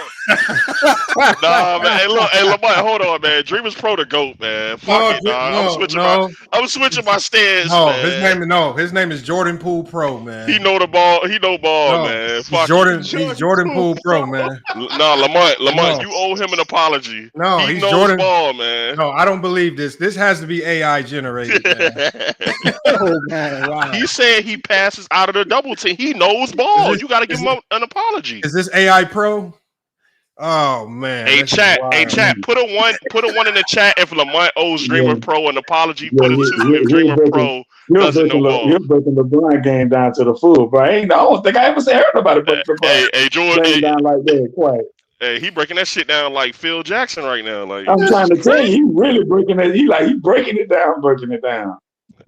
Nah, man. Hey, Lamar, hold on, man. DreamersPro the GOAT, man. Fuck it, nah. I'm switching my stance. Man. His name is Jordan Poole Pro, man. He know the ball. He know ball, man. Fuck he's Jordan Poole Pro, man. Nah, Lamar, you owe him an apology. No, he he's knows Jordan ball, man. No, I don't believe this. This has to be AI generated, man. Oh man, wow. He said he passes out of the double team. He knows ball. You got to give him an apology. Is this AI Pro? Oh man. Hey chat, put a one in the chat if Lamont owes DreamersPro an apology. Put a 2 if DreamersPro doesn't know ball. You're breaking the blind game down to the full, bro. I don't think I ever heard about it. Hey, Jordan, down like that, quiet. Hey, he breaking that shit down like Phil Jackson right now. Like I'm trying to tell you, he really breaking it. He breaking it down.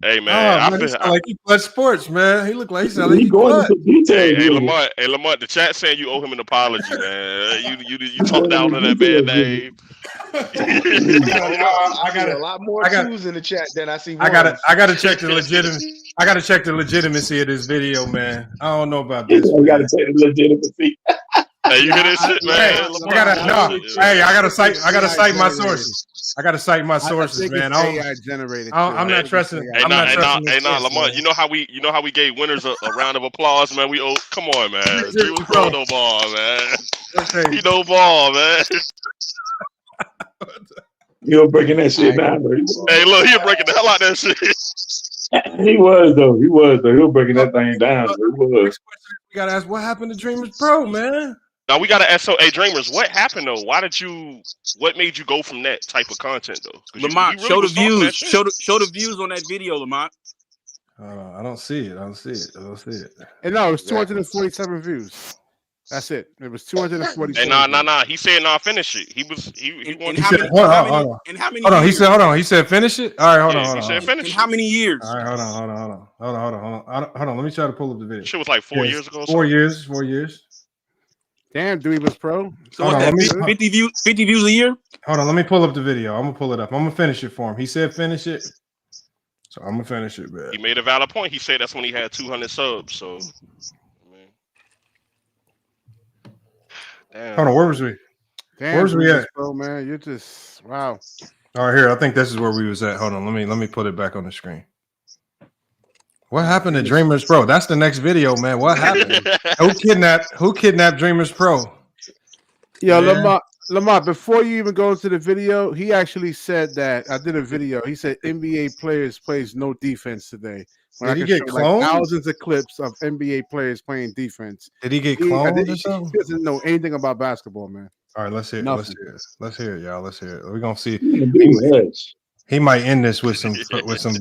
Hey man, I feel like he plays sports, man. He look like he going into detail. Hey, Lamont, the chat saying you owe him an apology, man. You talked down to that man's name. I got a lot more twos in the chat than I see. I gotta check the legitimacy. I gotta check the legitimacy of this video, man. I don't know about this. I gotta check the legitimacy. Hey, you hear this shit, man? I gotta cite my sources. I gotta cite my sources, man. AI generated. I'm not trusting. Hey, Lamont. You know how we gave winners a round of applause, man. Come on, man. DreamersPro no ball, man. He no ball, man. You're breaking that shit down, bro. Hey, look, he breaking the hell out of that shit. He was though. He was breaking that thing down. He was. We gotta ask what happened to DreamersPro, man. Now we gotta ask. So, hey, Dreamers, what happened though? What made you go from that type of content though? Lamont, show the views. Show the views on that video, Lamont. I don't see it. And no, it was 247 views. That's it. It was 247. Hey, nah. He said, "Nah, finish it." He wanted. Hold on. He said, "Finish it." All right, hold on. He said, "Finish." In how many years? All right, hold on. Let me try to pull up the video. Shit was like 4 years ago. 4 years. Damn, DreamersPro. So what's that? 50 views a year? Hold on, let me pull up the video. I'm gonna pull it up. I'm gonna finish it for him. He said finish it, so I'm gonna finish it, man. He made a valid point. He said that's when he had 200 subs. So, damn. Hold on, where was we? Damn, where was we at? Bro, man, you're just wow. All right, here. I think this is where we was at. Hold on, let me put it back on the screen. What happened to DreamersPro? That's the next video, man. What happened? Who kidnapped DreamersPro? Yo, Lamar, before you even go into the video, he actually said that I did a video. He said NBA players plays no defense today. Did he get cloned? Like thousands of clips of NBA players playing defense. Did he get cloned or something? He doesn't know anything about basketball, man. All right, let's hear it. Nothing. Let's hear it, y'all. Let's hear it. We're gonna see. He might end this with some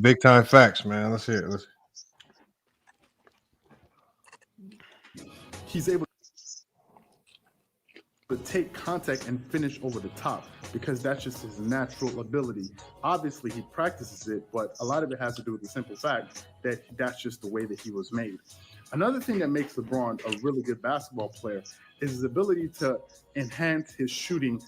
big time facts, man. Let's hear it. he's able to take contact and finish over the top because that's just his natural ability. Obviously, he practices it, but a lot of it has to do with the simple fact that that's just the way that he was made. Another thing that makes LeBron a really good basketball player is his ability to enhance his shooting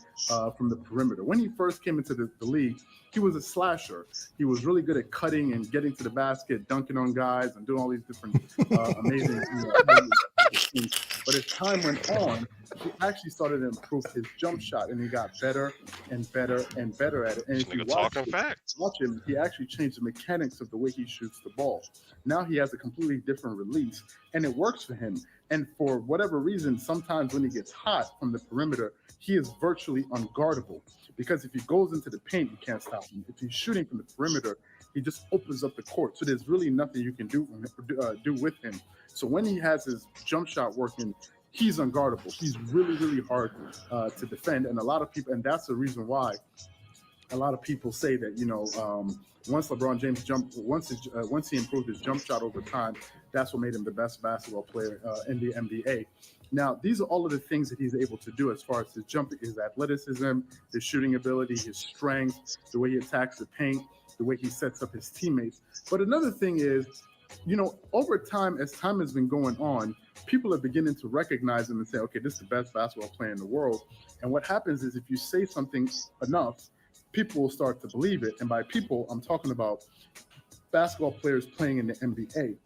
from the perimeter. When he first came into the league, he was a slasher. He was really good at cutting and getting to the basket, dunking on guys, and doing all these different amazing things. But as time went on, he actually started to improve his jump shot, and he got better and better and better at it. And if you watch him, he actually changed the mechanics of the way he shoots the ball. Now he has a completely different release, and it works for him. And for whatever reason, sometimes when he gets hot from the perimeter, he is virtually unguardable. Because if he goes into the paint, you can't stop him. If he's shooting from the perimeter, he just opens up the court. So there's really nothing you can do with him. So when he has his jump shot working, he's unguardable. He's really, really hard to defend. And a lot of people, and that's the reason why a lot of people say that, once LeBron James once he improved his jump shot over time, that's what made him the best basketball player in the NBA. Now, these are all of the things that he's able to do as far as his jumping, his athleticism, his shooting ability, his strength, the way he attacks the paint, the way he sets up his teammates. But another thing is, over time, as time has been going on, people are beginning to recognize him and say, okay, this is the best basketball player in the world. And what happens is if you say something enough, people will start to believe it. And by people, I'm talking about basketball players playing in the NBA.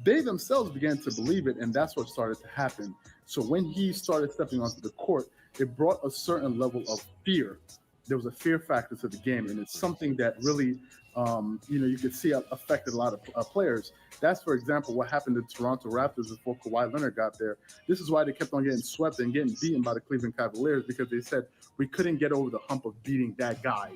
They themselves began to believe it, and that's what started to happen. So when he started stepping onto the court, it brought a certain level of fear. There was a fear factor to the game, and it's something that really, you could see affected a lot of players. That's, for example, what happened to Toronto Raptors before Kawhi Leonard got there. This is why they kept on getting swept and getting beaten by the Cleveland Cavaliers, because they said, we couldn't get over the hump of beating that guy.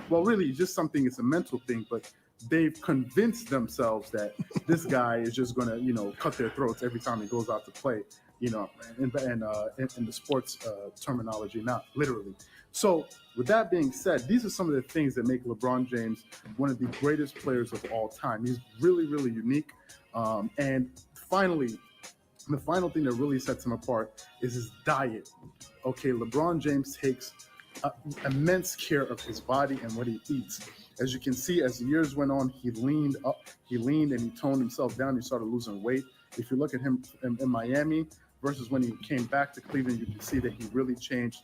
Well, really, it's just something, it's a mental thing, but they've convinced themselves that this guy is just going to, cut their throats every time he goes out to play, in the sports terminology, not literally. So with that being said, these are some of the things that make LeBron James one of the greatest players of all time. He's really, really unique. And finally, the final thing that really sets him apart is his diet. Okay, LeBron James takes immense care of his body and what he eats. As you can see, as the years went on, he leaned and he toned himself down. He started losing weight. If you look at him in Miami versus when he came back to Cleveland, you can see that he really changed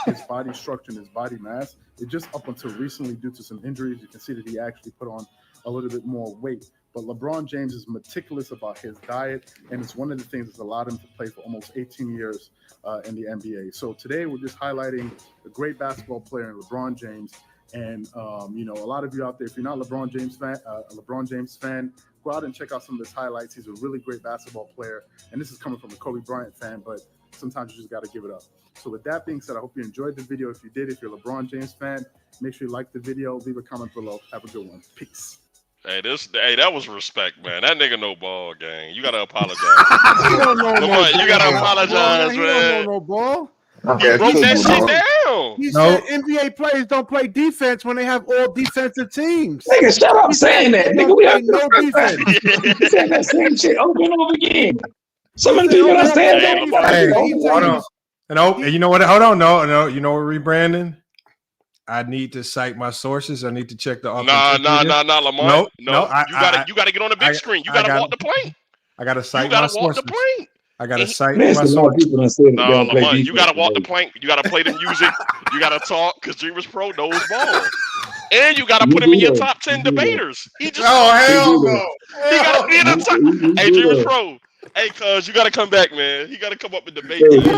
his body structure and his body mass. It just up until recently, due to some injuries, you can see that he actually put on a little bit more weight. But LeBron James is meticulous about his diet, and it's one of the things that's allowed him to play for almost 18 years in the NBA. So today we're just highlighting a great basketball player in LeBron James. And, a lot of you out there, if you're not a LeBron James fan, go out and check out some of his highlights. He's a really great basketball player. And this is coming from a Kobe Bryant fan, but sometimes you just got to give it up. So with that being said, I hope you enjoyed the video. If you did, if you're a LeBron James fan, make sure you like the video, leave a comment below. Have a good one. Peace. Hey, that was respect, man. That nigga no ball, gang. You gotta apologize. He don't know no ball. You gotta apologize, He man. don't know no ball. He broke that shit down. He said NBA players don't play defense when they have all defensive teams. Nigga, shut up saying that. Nigga, we have no defense. You said that same shit over and over again. Some of the people that said that. Hey, hold on. No, you know what? Hold on. No. You know what, rebranding? I need to cite my sources. I need to check the Nah, Lamar. No. You gotta get on the big screen. You gotta walk the plank. I gotta cite my sources. I gotta cite my sources. No, Lamar, you gotta walk the plank. You gotta play the music. You gotta talk, because DreamersPro knows ball. And you gotta put him in your top 10 debaters. Hell no. He gotta be in the top. Hey, DreamersPro. Hey, cuz, you gotta come back, man. He gotta come up and debate. Scraggly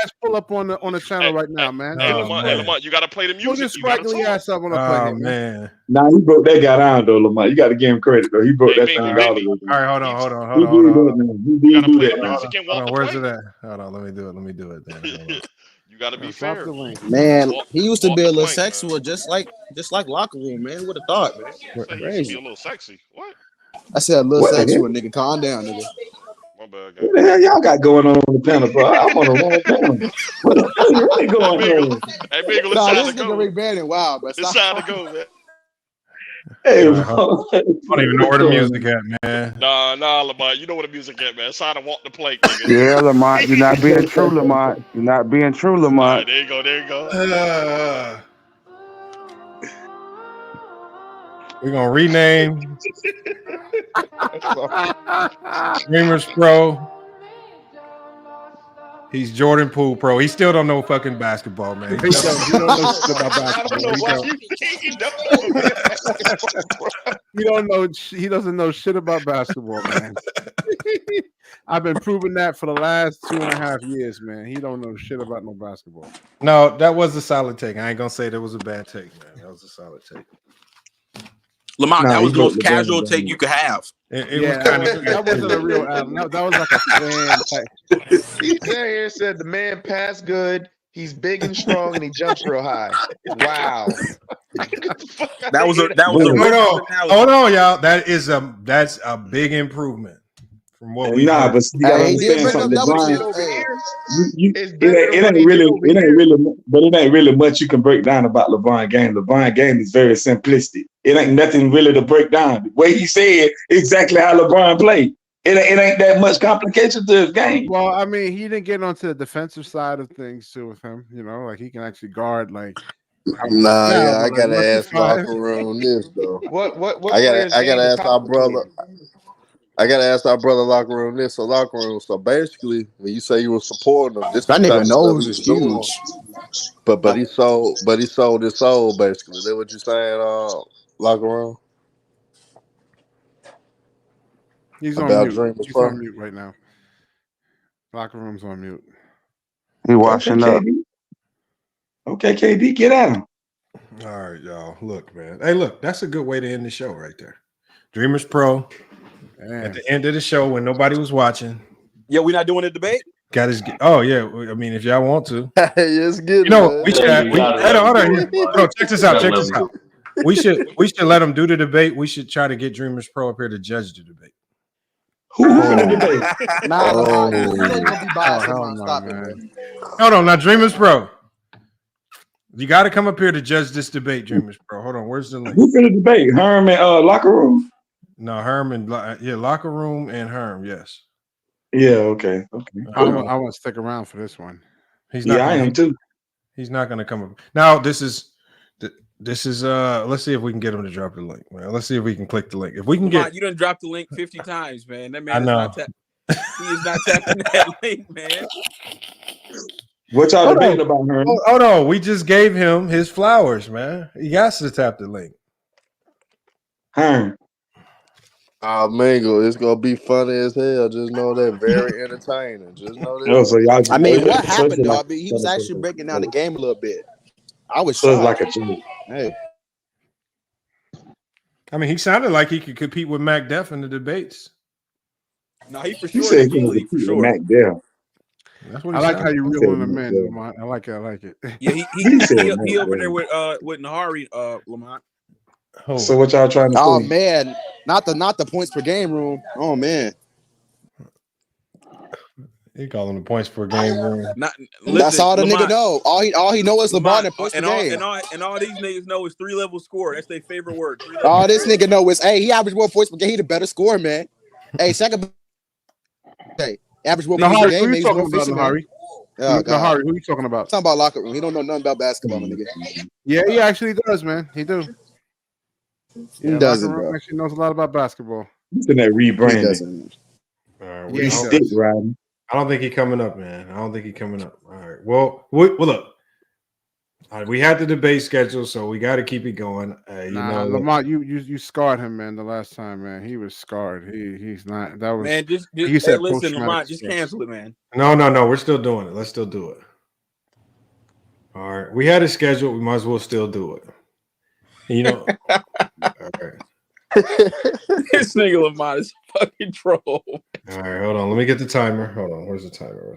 ass pull up on the channel right now, man. Hey, Lamar, you gotta play the music. Put this scraggly ass up on the play, man. Nah, he broke that guy down though, Lamar. You gotta give him credit though. He broke that thing down. All right, hold on. You gotta play the music and walk the Where's plank. it at? Hold on, let me do it then. You gotta be fair. Man, he used to be a little sexual, just like locker room, man. Would have thought, man. He used to be a little sexy. What? I said a little sexual, nigga. Calm down, nigga. My bad, guy. What the hell y'all got going on the panel, bro? I'm on the wrong panel. What the hell is really going on? Hey, Biggle, this nigga Rick Bannon, wow, but it's time to go, man. Hey, I don't even know where the music at, man. Nah, Lamont. You know what the music at, man. It's time to walk the plank, nigga. Yeah, Lamont, you're not being true, Lamont. You're not being true, All Lamont. right, there you go. There you go. We're gonna rename DreamersPro. He's Jordan Poole Pro. He still don't know fucking basketball, man. He don't know shit about basketball. I don't know why he don't. He doesn't know shit about basketball, man. I've been proving that for the last 2.5 years, man. He don't know shit about no basketball. No, that was a solid take. I ain't gonna say that was a bad take, man. That was a solid take. Lamont, Nah, that was he the most broke casual LeBron take down. you could have. It was kind of that wasn't a real album. That was like a fan type. He sat here and said the man passed good. He's big and strong and he jumps real high. Wow. That was a Hold on, y'all. That's a big improvement from what we. Nah, but you gotta understand something. LeBron, it ain't really much you can break down about LeBron game. LeBron game is very simplistic. It ain't nothing really to break down. The way he said exactly how LeBron played. It ain't that much complication to his game. Well, I mean, he didn't get onto the defensive side of things too with him. You know, like he can actually guard like. Nah, yeah, I like, gotta lucky ask five. locker room this though. What I gotta ask our brother. I gotta ask our brother locker room this. So locker room. So basically, when you say you were supporting him, this That is the type nigga of stuff nose he is was doing. huge. But he sold his soul basically. That what you saying? Locker room. He's on About mute. Dreamers He's Pro. on mute right now. Locker room's on mute. He washing up. Okay, KD, get at him. All right, y'all. Look, man. Hey, look, that's a good way to end the show right there. Dreamers Pro. At the end of the show when nobody was watching. Yeah, we're not doing a debate. Got his. Oh yeah. I mean, if y'all want to, it's good. You know, we should. Hold on. Check this out. Check this out. We should let them do the debate. We should try to get Dreamers Pro up here to judge the debate. Who gonna debate? Nah, you ain't gonna be biased, Lamont. Stop it, bro. Hold on, now Dreamers Pro. You got to come up here to judge this debate, Dreamers Pro. Hold on, where's the link? Who's gonna debate? Herm and locker room. No, Herm and locker room and Herm. Yes. Yeah. Okay. I want to stick around for this one. He's not. I am too. He's not going to come up now. This is. Let's see if we can get him to drop the link. Man. Let's see if we can click the link. If we can get. You done dropped the link 50 times, man. That man I is know. not he is not tapping that link, man. What y'all debating about, Herm? Hold on. We just gave him his flowers, man. He got to tap the link. Herm. Mingle, it's gonna be funny as hell. Just know that, very entertaining. Just know that. Oh, so y'all I mean, what happened, dog? He was actually breaking down the game a little bit. I was So it's shocked. like a joke. Hey. I mean, he sounded like he could compete with Mac Def in the debates. No, he for He sure. said is he's gonna G League, for compete sure. with Mac Dell. That's what I he like sounded. how you I reeling said them Mac in, Dell. Lamont. I like it. I like it. Yeah, He said Mac he over Dell. there with Nahari, Lamont. So what y'all trying to Oh say? man, not the points per game room. Oh man, He calling the points per game room. that's all the Lamont, nigga know. All he know is LeBron Lamont, and points per and game. all these niggas know is 3-level score. That's their favorite word. All this nigga know is he average more points per game. He the better scorer, man. Hey, second. Hey, average more points per Nahari, game. who you Man, he's talking more about, efficient, man. Nahari? Oh, God. Nahari, who you talking about? Talking about locker room. He don't know nothing about basketball, my nigga. Yeah, he actually does, man. He do. He Yeah, doesn't, locker room bro. actually knows a lot about basketball. He's in that He rebranding. doesn't. All right, Yeah, He's he stick does. riding. I don't think he's coming up, man. I don't think he's coming up. All right. Well, look. All right, we had the debate schedule, so we got to keep it going. Lamont, you scarred him, man. The last time, man, he was scarred. He's not. That was Man, just he said listen, post-traumatic Lamont, just stress. cancel it, man. No. We're still doing it. Let's still do it. All right. We had a schedule. We might as well still do it. All right. This nigga Lamont is fucking troll. All right. Hold on. Let me get the timer. Hold on. Where's the timer?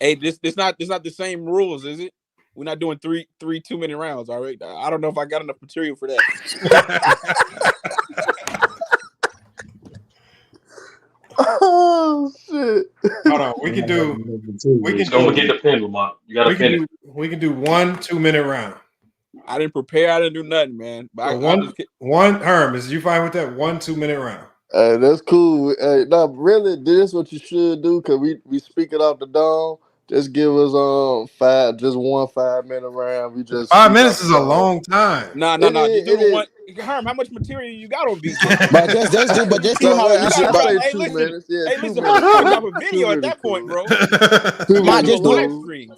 Hey, this not the same rules, is it? We're not doing three 2-minute rounds, all right? I don't know if I got enough material for that. Oh shit! Hold on. We can Don't forget the pin, Lamont. You got to pin it. We can do 1 2-minute round. I didn't prepare. I didn't do nothing, man. But So one Herm, is you fine with that 1 2-minute round? Hey, that's cool. Hey, no, really, this is what you should do because we speak it off the dome. Just give us 1 5-minute round. We just 5 speak minutes off is the a dome. long time. No. Just do the one. Herm, how much material you got on BJ? But just do how I you should. say Hey, 2 listen. minutes. Yeah, Hey, 2 listen. minutes. Herm, drop a 2 video at minutes that point, cool. bro. 2 Lamont, minutes do a live cool. stream.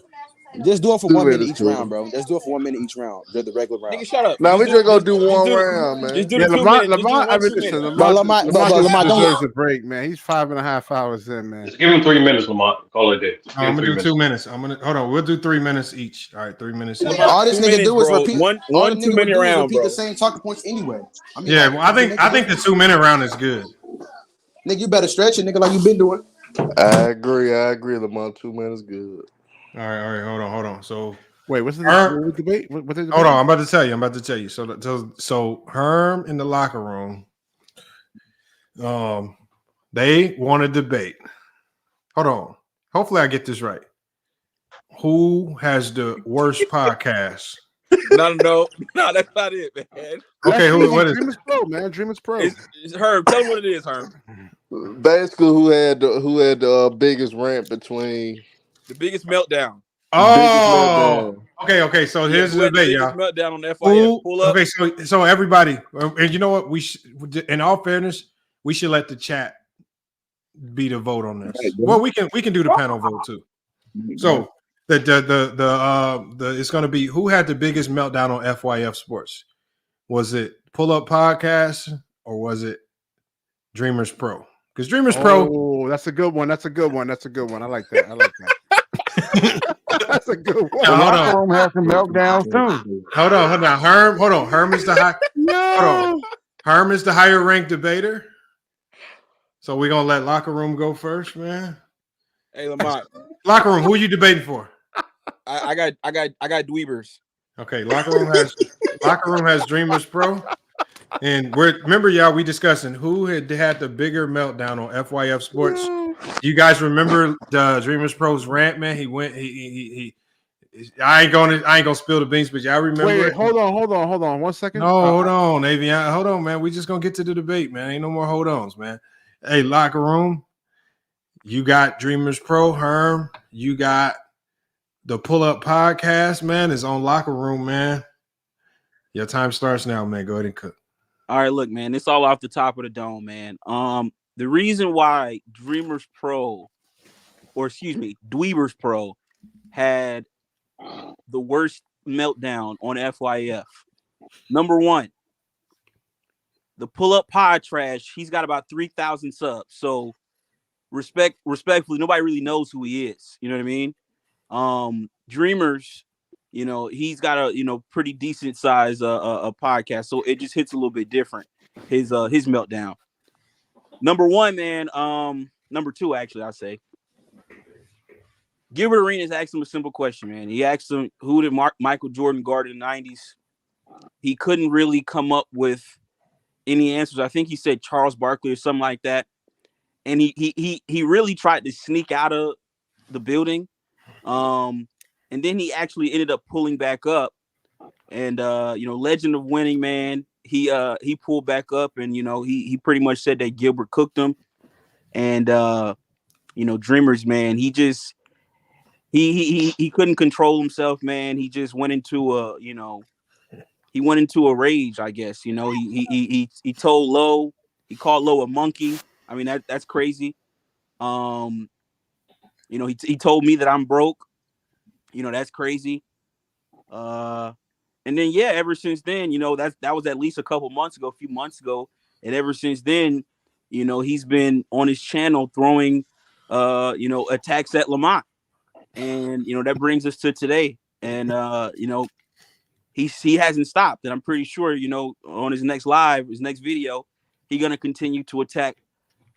Just do it for 2 1 minute minutes each cool. round, bro. Just do it for 1 minute each round. Do the regular round. Nigga, shut up. Now we just gonna do one round, man. Just do Yeah, the 2 Lamont. minutes. Just do Lamont. I one mean, 2 listen, minutes. Lamont just Lamont, deserves a break, man. He's 5.5 hours in, man. Just give him 3 minutes, Lamont. Call it a day. Just give I'm him gonna 3 do 2 minutes. minutes. hold on. We'll do 3 minutes each. All right, 3 minutes each. Lamont, All this 2 nigga minutes, do is bro. repeat. One All the 2 nigga would minute do is round, repeat bro. the same talking points anyway. I mean, Yeah, like, well, I think the 2 minute round is good. nigga, you better stretch it, nigga, like you been doing. I agree, Lamont. 2 minutes good. All right. Hold on. So wait, what's the debate? What the debate? Hold on, I'm about to tell you. So Herm in the locker room, they want to debate. Hold on. Hopefully I get this right. Who has the worst podcast? No, that's not it, man. Okay, what is DreamersPro, man? DreamersPro. It's Herm. Tell him what it is, Herm. Basically, who had the biggest rant between The biggest meltdown. Oh, okay. So here's who the had the debate, biggest y'all. meltdown on the FYF. Pull up. Okay, so everybody, and you know what? In all fairness, we should let the chat be the vote on this. Well, we can do the panel vote too. So the it's going to be who had the biggest meltdown on FYF Sports. Was it Pull Up Podcast or was it Dreamers Pro? Because Dreamers Pro. Oh, that's a good one. I like that. That's a good one. Hold on. Has some meltdowns too. Hold on. Herm is the high. Hold on. Herm is the higher ranked debater. So we're gonna let Locker Room go first, man. Hey, Lamont. Locker Room, who are you debating for? I got Dweebers. Okay, Locker Room has Dreamers Pro. And remember, y'all, we discussing who had the bigger meltdown on FYF Sports. Do you guys remember the Dreamers Pro's rant, man? He went, I ain't gonna spill the beans, but y'all remember. Wait, hold on 1 second. No, hold on, Avian. Hold on, man. We just gonna get to the debate, man. Ain't no more hold ons, man. Hey, Locker Room, you got Dreamers Pro, Herm. You got the Pull Up Podcast, man. Is on Locker Room, man. Your time starts now, man. Go ahead and cook. All right, look, man, it's all off the top of the dome, man. The reason why Dweebers Pro had the worst meltdown on FYF. Number one, the Pull Up Pod Trash. He's got about 3,000 subs. So respectfully, nobody really knows who he is. You know what I mean? Dreamers, he's got a pretty decent size a podcast, so it just hits a little bit different. His meltdown. Number one, man. Number two, actually, I say. Gilbert Arenas asked him a simple question, man. He asked him, who did Michael Jordan guard in the 90s? He couldn't really come up with any answers. I think he said Charles Barkley or something like that. And he really tried to sneak out of the building. And then he actually ended up pulling back up. And legend of winning, man. He pulled back up and he pretty much said that Gilbert cooked him. And Dreamers, man, he just he couldn't control himself, man. He just went into a rage, I guess. He told Lowe, he called Lowe a monkey. I mean, that's crazy. He told me that I'm broke. That's crazy. And then ever since then, that was at least a few months ago, and ever since then, he's been on his channel throwing attacks at Lamont. And that brings us to today. And he hasn't stopped, and I'm pretty sure on his next video, he's gonna continue to attack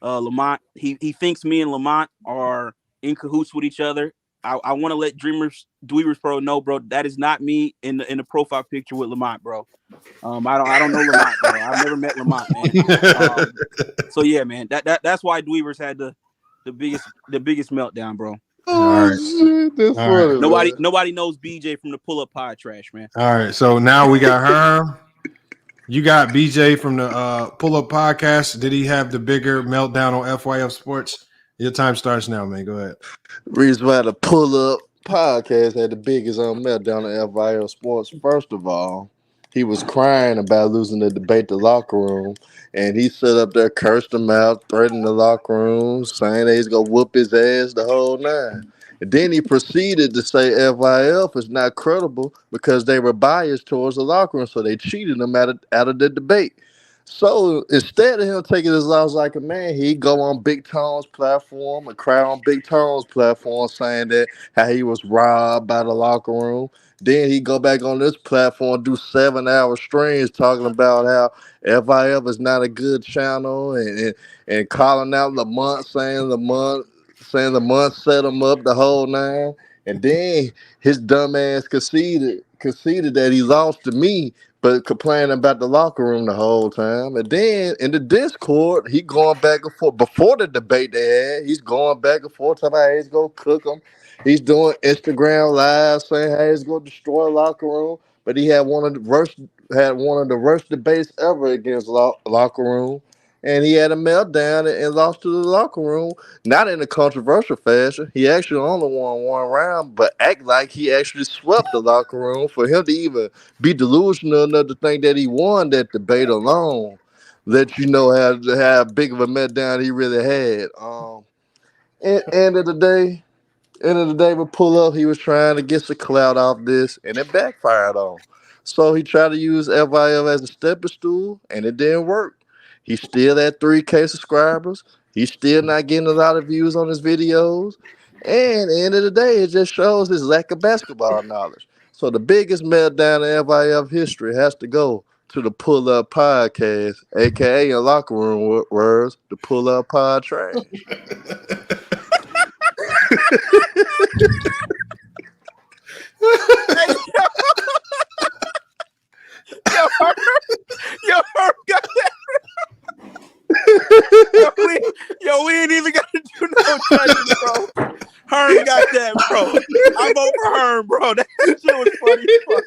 Lamont. He thinks me and Lamont are in cahoots with each other. I want to let Dweebers Pro know, bro, that is not me in the profile picture with Lamont, bro. I don't know Lamont, bro. I've never met Lamont, man. So yeah, man, that's why Dweebers had the biggest meltdown, bro. All right. Shit, that's All right. funny, Nobody knows BJ from the pull up pod trash, man. All right. So now we got Herm. You got BJ from the Pull Up Podcast. Did he have the bigger meltdown on FYF Sports? Your time starts now, man. Go ahead. Reason why the Pull Up Podcast had the biggest meltdown at FYF Sports. First of all, he was crying about losing the debate, the locker room, and he stood up there, cursed him out, threatened the locker room, saying that he's gonna whoop his ass the whole nine. And then he proceeded to say FYF is not credible because they were biased towards the locker room, so they cheated him out of the debate. So instead of him taking his loss like a man, he go on Big Tom's platform and cry on Big Tom's platform saying that how he was robbed by the locker room. Then he go back on this platform, do 7-hour streams talking about how FIF is not a good channel and calling out Lamont, saying Lamont set him up the whole nine. And then his dumb ass conceded that he lost to me, but complaining about the locker room the whole time. And then in the Discord, he going back and forth. Before the debate they had, he's going back and forth talking about how he's going to cook them. He's doing Instagram live saying how he's going to destroy the locker room. But he had one of the worst debates ever against locker room. And he had a meltdown and lost to the locker room, not in a controversial fashion. He actually only won one round, but act like he actually swept the locker room. For him to even be delusional enough to think that he won that debate alone, let you know how big of a meltdown he really had. End of the day, with Pull Up, he was trying to get some clout off this, and it backfired on him. So he tried to use FIF as a stepping stool, and it didn't work. He's still at 3K subscribers. He's still not getting a lot of views on his videos. And at the end of the day, it just shows his lack of basketball knowledge. So the biggest meltdown in FIF history has to go to the Pull Up Podcast, a.k.a. in locker room words, the Pull Up Pod Trash. Yo, Herm got that. We ain't even got to do no judging, bro. Herm got that, bro. I vote for Herm, bro. That shit was funny as fuck.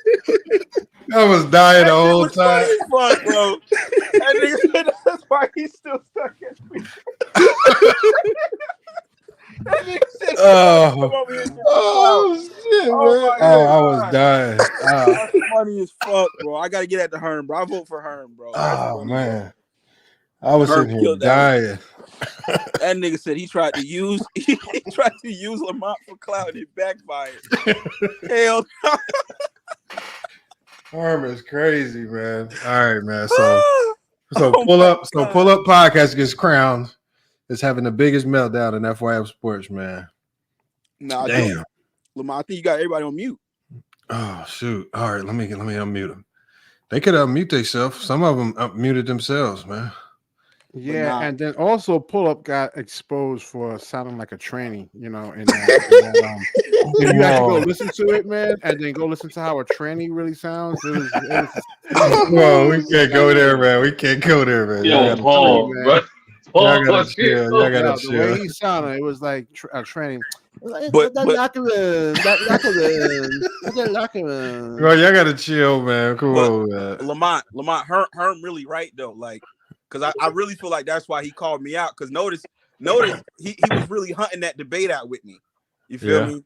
I was dying the whole time. Funny as fuck, bro. That nigga said that's why he's still stuck in me. That nigga said, oh shit, man. I was dying. That's funny as fuck, bro. I gotta get at the Herm, bro. I vote for Herm, bro. Oh man. I was Herm sitting here dying. That nigga said he tried to use Lamont for clout and it backfired. Hell no. Herm is crazy, man. All right, man. So Pull Up Podcast gets crowned as having the biggest meltdown in FYF Sports, man. Nah, damn. Lamont, I think you got everybody on mute. Oh shoot. All right, let me unmute them. They could unmute themselves. Some of them muted themselves, man. Yeah, and then also Pull Up got exposed for sounding like a tranny, you know. And if you actually go listen to it, man, and then go listen to how a tranny really sounds, it was Whoa, we can't go there, man. We can't go there, man. Yo, Paul, bro. Y'all gotta chill. Y'all gotta chill. The way he sounded, it was like a tranny. Bro, y'all gotta chill, man. Come on, man. Lamont, Herm really right though, like, because I really feel like that's why he called me out. Because notice he was really hunting that debate out with me. You feel me?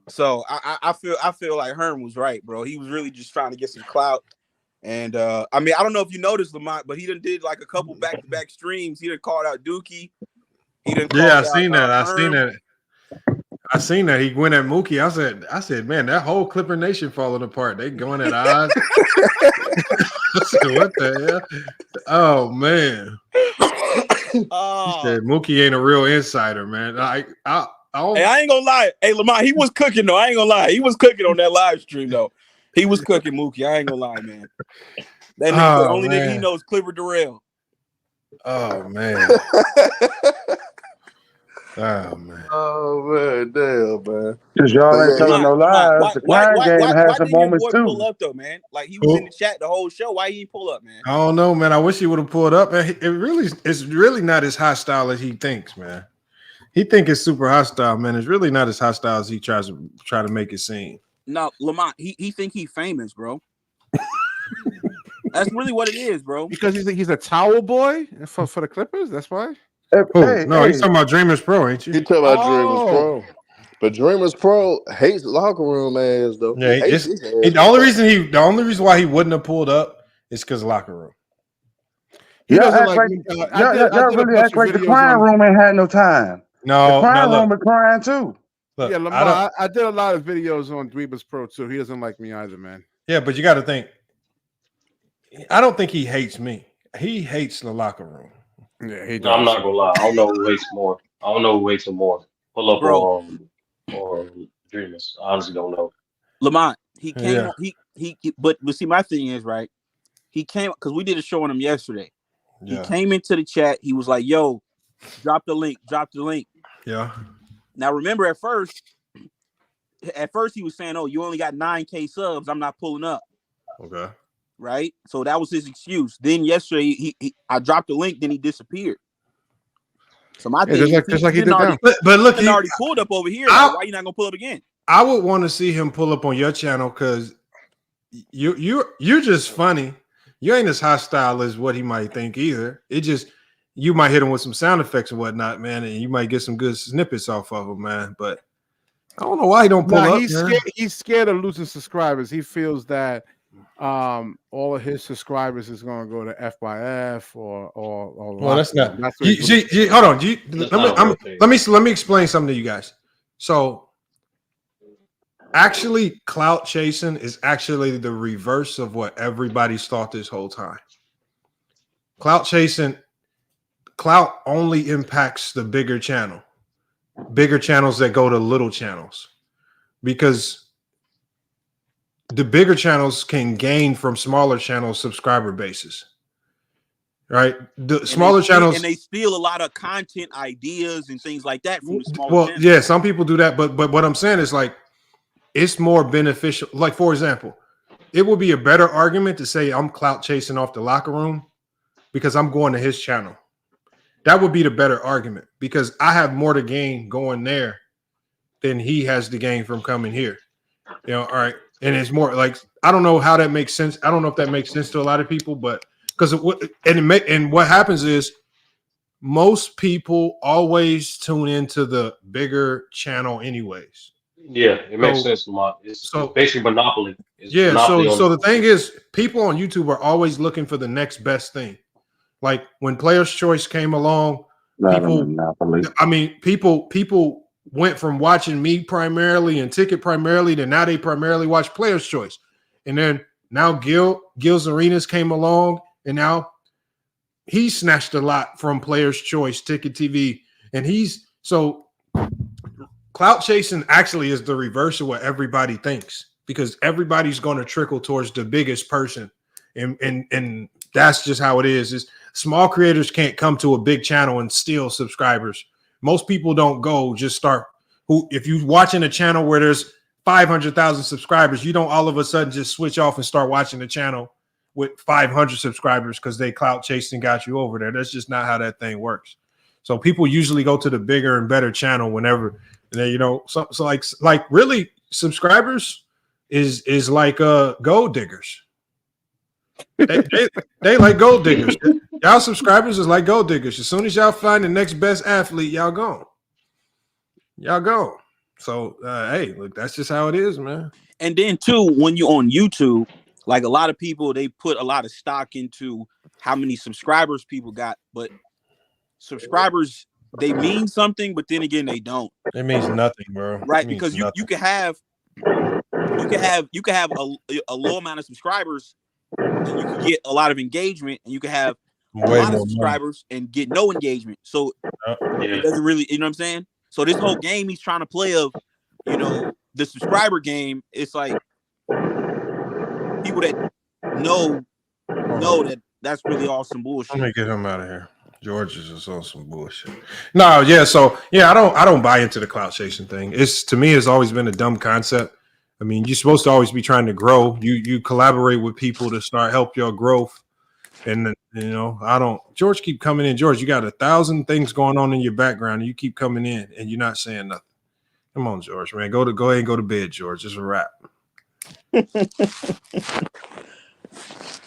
So I feel like Herm was right, bro. He was really just trying to get some clout. And I mean, I don't know if you noticed, Lamont, but he done did like a couple back-to-back streams. He done called out Dookie. He done called out, I seen that. He went at Mookie. I said, man, that whole Clipper Nation falling apart. They going at odds. I said, what the hell? Oh man. He said Mookie ain't a real insider, man. Hey, I ain't gonna lie. Hey, Lamont, he was cooking though. I ain't gonna lie. He was cooking on that live stream though. He was cooking Mookie. I ain't gonna lie, man. That nigga, the only nigga he knows Clipper Durrell. Oh man. Oh man. Oh man, damn, man. Because y'all ain't telling no lies. The Klein game has some moments too. Pull up though, man. Like he was in the chat the whole show. Why he didn't pull up, man? I don't know, man. I wish he would have pulled up. It's really not as hostile as he thinks, man. He think it's super hostile, man. It's really not as hostile as he try to make it seem. No, Lamont, he think he famous, bro. That's really what it is, bro. Because he's a towel boy for the Clippers. That's why. He's talking about DreamersPro, ain't you? He talking about DreamersPro. But DreamersPro hates locker room ass though. Yeah, the only reason why he wouldn't have pulled up is because of locker room. Y'all really act like the crime room ain't had no time. No, the crime room is crying too. Look, yeah, Lamar, I did a lot of videos on DreamersPro too. He doesn't like me either, man. Yeah, but you got to think. I don't think he hates me. He hates the locker room. Yeah, he does. No, I'm not gonna lie. I don't know who hates more. I don't know who hates more. Pull up on Dreamers. I honestly don't know. Lamont, he came. Yeah. But see, my thing is right. He came because we did a show on him yesterday. Yeah. He came into the chat. He was like, "Yo, drop the link. Drop the link." Yeah. Now remember, at first he was saying, "Oh, you only got 9K subs. I'm not pulling up." Okay. Right. So that was his excuse. Then yesterday, I dropped the link. Then he disappeared. So my thing, just like he did already, but look, he already pulled up over here. Like, why you not gonna pull up again? I would want to see him pull up on your channel because you're just funny. You ain't as hostile as what he might think either. It just you might hit him with some sound effects and whatnot, man, and you might get some good snippets off of him, man. But I don't know why he don't pull up. He's scared of losing subscribers. He feels that all of his subscribers is going to go to FYF or well, that's not. Hold on. Let me explain something to you guys. So, actually, clout chasing is actually the reverse of what everybody's thought this whole time. Clout only impacts the bigger channels that go to little channels, because the bigger channels can gain from smaller channels subscriber bases, right? The smaller channels, and they steal a lot of content ideas and things like that from the smaller channels. Yeah, some people do that, but what I'm saying is like it's more beneficial. Like, for example, it would be a better argument to say I'm clout chasing off the locker room because I'm going to his channel. That would be the better argument because I have more to gain going there than he has to gain from coming here. You know, all right. And it's more like, I don't know how that makes sense. I don't know if that makes sense to a lot of people, but because what happens is most people always tune into the bigger channel anyways. Yeah, it makes sense, Lamont. It's basically monopoly. So the thing is, people on YouTube are always looking for the next best thing. Like when Player's Choice came along, people went from watching me primarily and Ticket primarily to now they primarily watch Player's Choice. And then now Gil's Arenas came along and now he snatched a lot from Player's Choice, Ticket TV. And clout chasing actually is the reverse of what everybody thinks because everybody's going to trickle towards the biggest person. And that's just how it is. Small creators can't come to a big channel and steal subscribers. Most people don't go just start. If you're watching a channel where there's 500,000 subscribers, you don't all of a sudden just switch off and start watching the channel with 500 subscribers because they clout chasing got you over there. That's just not how that thing works. So people usually go to the bigger and better channel whenever they, you know. So like really subscribers is like gold diggers. They like gold diggers. Y'all subscribers is like gold diggers. As soon as y'all find the next best athlete, y'all gone. So hey, look, that's just how it is, man. And then too, when you're on YouTube, like a lot of people, they put a lot of stock into how many subscribers people got, but subscribers, they mean something, but then again, they don't. It means nothing, bro. Right? Because you can have a low amount of subscribers and you can get a lot of engagement, and you can have a lot of subscribers and get no engagement. So it doesn't really, you know what I'm saying? So this whole game he's trying to play of, you know, the subscriber game, it's like people that know that that's really all some bullshit. Let me get him out of here. George is just on some bullshit. No, yeah, so yeah, I don't buy into the clout chasing thing. To me, it's always been a dumb concept. I mean, you're supposed to always be trying to grow. You collaborate with people to help your growth. And you know, I don't. George keep coming in. George, you got 1,000 things going on in your background, and you keep coming in, and you're not saying nothing. Come on, George, man, go ahead and go to bed, George. It's a wrap.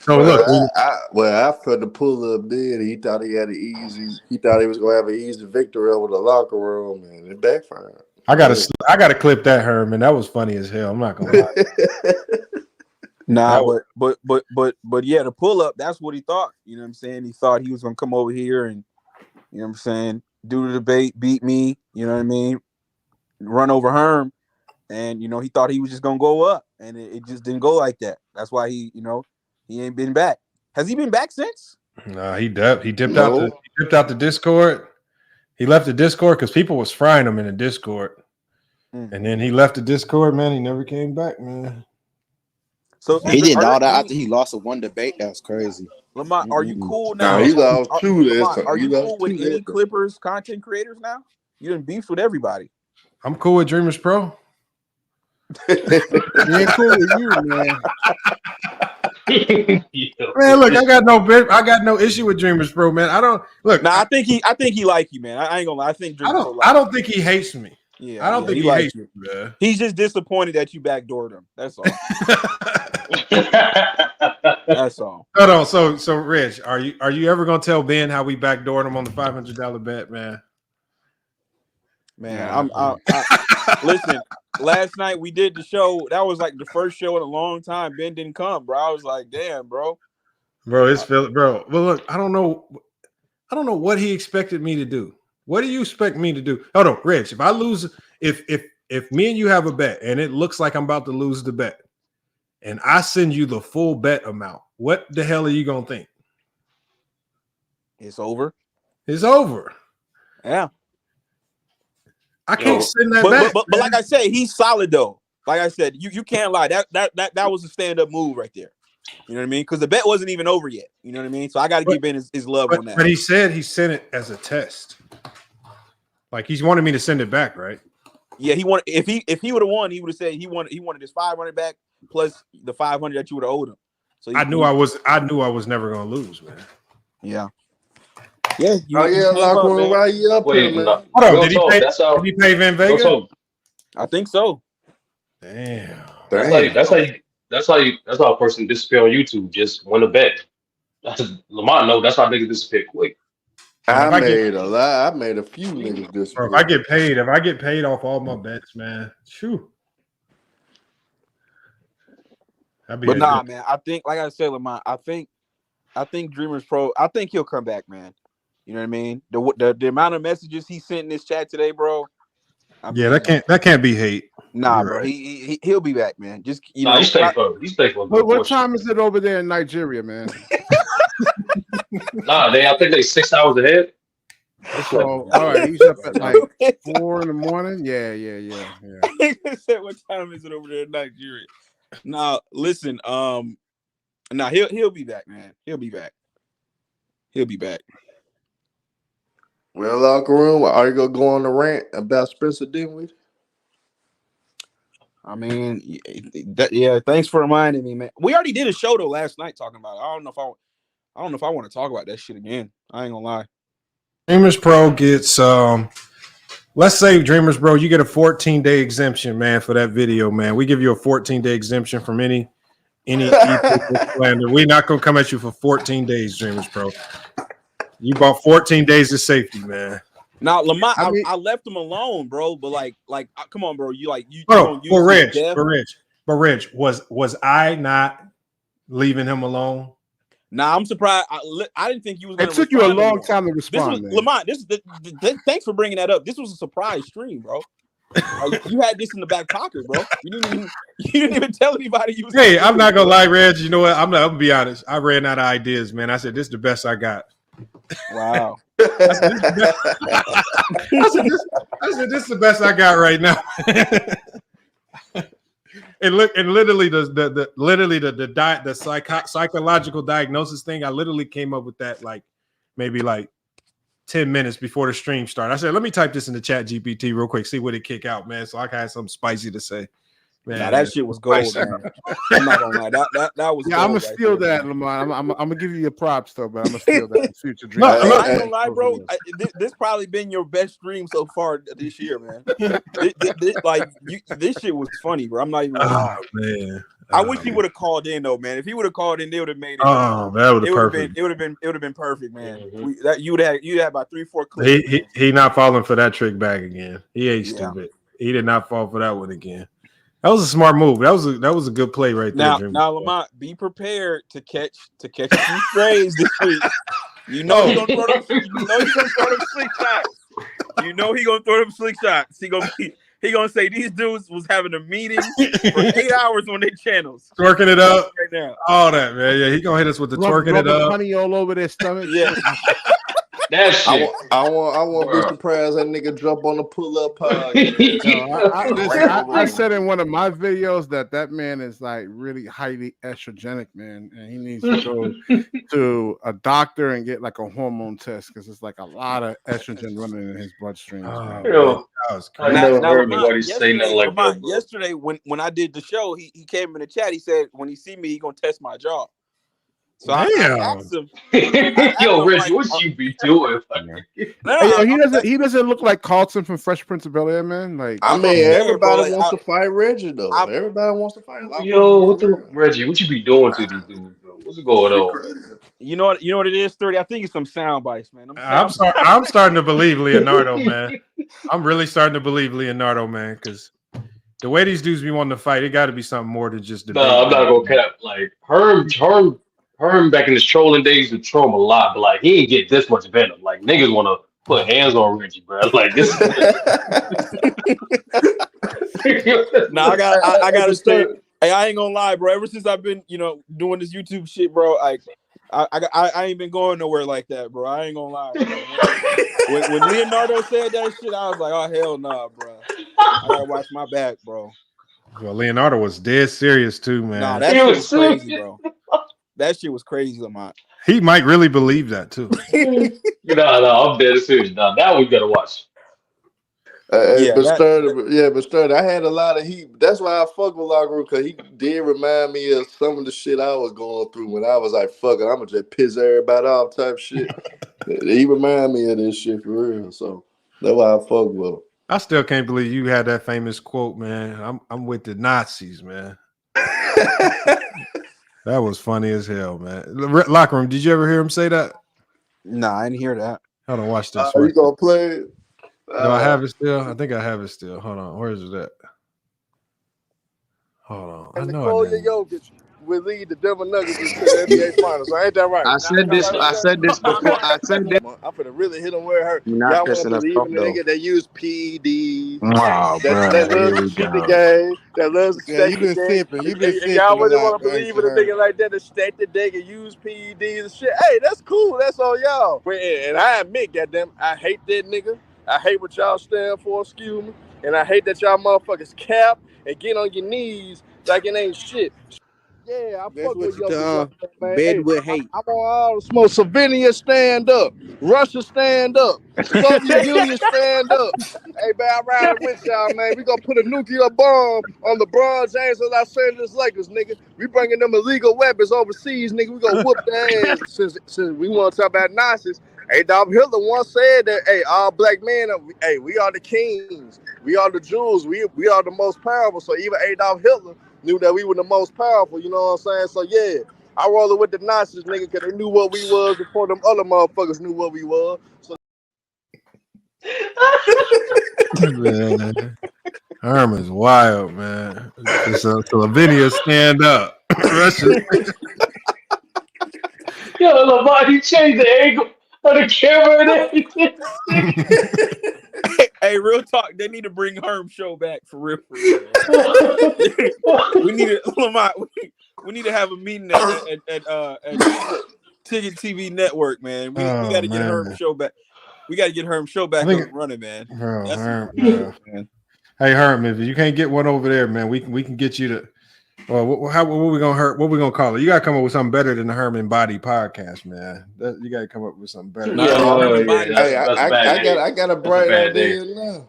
So look, I felt the pull up did. He thought he had he thought he was gonna have an easy victory over the locker room, and it backfired. I gotta clip that, Herman. That was funny as hell. I'm not gonna lie. Nah, but yeah, the pull up, that's what he thought. You know what I'm saying? He thought he was gonna come over here and, you know what I'm saying, do the debate, beat me, you know what I mean, run over Herm, and you know, he thought he was just gonna go up, and it just didn't go like that. That's why he ain't been back. Has he been back since? Nah, he dipped out the Discord. He left the Discord because people was frying him in the Discord. And then he left the Discord, man. He never came back, man. So he did all that after he lost a one debate. That's crazy. Lamont, are you cool now? No, he lost two. Lamont, are you cool with any Clippers content creators now? You done beefed with everybody. I'm cool with Dreamers Pro. He ain't cool with you, man. Man, look, I got no issue with Dreamers Pro, man. I don't look. Nah, I think he like you, man. I ain't gonna lie. I think Dreamers Pro I don't think he hates me. Yeah, I don't think he hates me, man. He's just disappointed that you backdoored him. That's all. That's all. Hold on. So Rich, are you ever gonna tell Ben how we backdoored him on the $500 bet, man? Man, listen. Last night we did the show. That was like the first show in a long time. Ben didn't come, bro. I was like, damn, bro. Bro, it's bro. Well, look, I don't know what he expected me to do. What do you expect me to do? Hold on, Rich. If I lose, if me and you have a bet and it looks like I'm about to lose the bet, and I send you the full bet amount, what the hell are you gonna think? It's over. It's over. Yeah. I can't send that back. But like I said, he's solid though. Like I said, you can't lie. That was a stand-up move right there. You know what I mean? Because the bet wasn't even over yet. You know what I mean? So I got to give Ben his love on that. But he said he sent it as a test. Like he's wanted me to send it back, right? Yeah, he wanted if he would have won, he would have said he wanted his 500 back plus the 500 that you would have owed him. So I knew I was never gonna lose, man. Yeah. Yeah. Why you up here, man? Hold on, did he pay Van Vega? I think so. Damn. That's how a person disappear on YouTube. Just win a bet. Lamont know that's how niggas disappear quick. I made a few niggas disappear. If I get paid off all my bets, man. Shoo. But nah, man. I think, like I said, Lamont, I think Dreamers Pro, I think he'll come back, man. You know what I mean? The amount of messages he sent in this chat today, bro. That can't be hate. Nah, You're bro. right. He'll be back, man. Just he's faithful. What time is it over there in Nigeria, man? I think they 6 hours ahead. So, all right, he's up at like 4 in the morning. Yeah. He said, "What time is it over there in Nigeria?" Nah, listen. He'll be back, man. He'll be back. Well, locker room, are you gonna go on the rant about Spencer Dinwiddie? I mean, yeah. Thanks for reminding me, man. We already did a show though last night talking about it. I don't know if I want to talk about that shit again. I ain't gonna lie. Dreamers Pro gets let's say Dreamers Bro, you get a 14-day exemption, man, for that video, man. We give you a 14-day exemption from any slander. We're not gonna come at you for 14 days, Dreamers Pro. You bought 14 days of safety, man. Now, Lamont, I left him alone, bro. But like, come on, bro. You Rich, was I not leaving him alone? Nah, I'm surprised. I didn't think you was. It took you a long time to respond, man. Lamont, thanks for bringing that up. This was a surprise stream, bro. You had this in the back pocket, bro. You didn't even tell anybody you was. Hey, I'm not gonna lie, Reg. You know what? I'm gonna be honest. I ran out of ideas, man. I said this is the best I got. Wow. I said this is the best I got right now. And literally the psychological diagnosis thing, I literally came up with that maybe 10 minutes before the stream started. I said, let me type this in the chat GPT real quick, see what it kick out, man. So I had something spicy to say. Nah, that shit was gold, man. I'm not gonna lie. That was. Yeah, gold I'm gonna steal that, Lamont. I'm gonna give you your props though, but I'm gonna steal that in future dreams. I ain't gonna lie, bro. This probably been your best stream so far this year, man. This shit was funny, bro. I'm not even gonna lie. Man. I wish he would have called in though, man. If he would have called in, they would have made it. Oh, that would have perfect. It would have been perfect, man. You'd have about 3-4 clips. He not falling for that trick back again. He ain't stupid. He did not fall for that one again. That was a smart move. That was a good play right there. Now, Lamont, be prepared to catch a few strays this week. You know he's gonna throw them. Slick shots. You know he gonna throw them slick shots. He gonna say these dudes was having a meeting for 8 hours on their channels, twerking it up right now. All that, man. Yeah, he gonna hit us with the twerking it up. Honey all over their stomach. Yeah. That shit. I won't be surprised that nigga jump on the pull-up pod. I said in one of my videos that man is like really highly estrogenic, man, and he needs to go to a doctor and get like a hormone test because it's like a lot of estrogen running in his bloodstream. I never heard anybody say nothing like that. Yesterday, when I did the show, he came in the chat. He said when he see me, he gonna test my jaw. So I asked him, yo, Reggie, what you be doing? He doesn't look like Carlton from Fresh Prince of Bel-Air, man. Like, I mean, everybody wants to fight Reggie though. Everybody wants to fight. Yo, Reggie, what you be doing to these dudes? What's going on? You know what it is, 30. I think it's some sound bites, man. I'm starting to believe Leonardo, man. I'm really starting to believe Leonardo, man, because the way these dudes be wanting to fight, it got to be something more than just debate. No, I'm not gonna cap. Like Herm back in his trolling days would troll him a lot, but like he ain't get this much venom. Like niggas want to put hands on Reggie, bro. Like this. Nah, I gotta say, hey, I ain't gonna lie, bro. Ever since I've been, doing this YouTube shit, bro, I ain't been going nowhere like that, bro. I ain't gonna lie. When Leonardo said that shit, I was like, oh hell nah, bro. I gotta watch my back, bro. Well, Leonardo was dead serious too, man. Nah, that shit was crazy, bro. That shit was crazy, Lamont. He might really believe that too. No, I'm dead serious. Now that we gotta watch. But Sturdy, I had a lot of heat. That's why I fuck with Lagru, because he did remind me of some of the shit I was going through when I was like, fuck it, I'm gonna just piss everybody off type shit. He reminded me of this shit for real. So that's why I fuck with him. I still can't believe you had that famous quote, man. I'm with the Nazis, man. That was funny as hell, man. Locker room, did you ever hear him say that? Nah, I didn't hear that. Hold on, watch this. You gonna play it? Do I have it still? I think I have it still. Hold on. Where is it at? Hold on. I know I did. Will lead the Denver Nuggets to the NBA Finals. Ain't that right? I said this before. I'm finna really hit them where it hurt. You're not Y'all want to pissing us believe off, in the nigga that use PEDs, that loves to shoot the game, that loves to stay the game. You've been simping. Y'all really want to believe in a nigga like that state the day and use PEDs and shit. Hey, that's cool. That's on y'all. And I admit, goddamn, I hate that nigga. I hate what y'all stand for, excuse me. And I hate that y'all motherfuckers cap and get on your knees like it ain't shit. Yeah, I fuck with y'all, man. Bed with hate. I'm on all the smoke. Slovenia, stand up. Russia, stand up. Soviet Union, stand up. Hey, man, I'm riding with y'all, man. We gonna put a nuclear bomb on LeBron James and Los Angeles Lakers, nigga. We bringing them illegal weapons overseas, nigga. We gonna whoop their ass. Since we want to talk about Nazis, Adolf Hitler once said that, hey, all black men, we are the kings. We are the Jews. We are the most powerful. So even Adolf Hitler knew that we were the most powerful, you know what I'm saying? So yeah, I rolled with the Nazis, nigga, because they knew what we was before them other motherfuckers knew what we was. So Herman's wild, man. So Lavinia, stand up. Yo, Lamont, he changed the angle of the camera and everything. Hey, real talk. They need to bring Herm show back for real. We need to, Lamont. We need to have a meeting at Ticket TV Network, man. We got to get Herm show back. We got to get Herm show back up and running, man. Man. Hey, Herm, if you can't get one over there, man, we can get you to. Well, what we gonna call it? You gotta come up with something better than the Herman Body podcast, man. You gotta come up with something better. I got a bright idea now.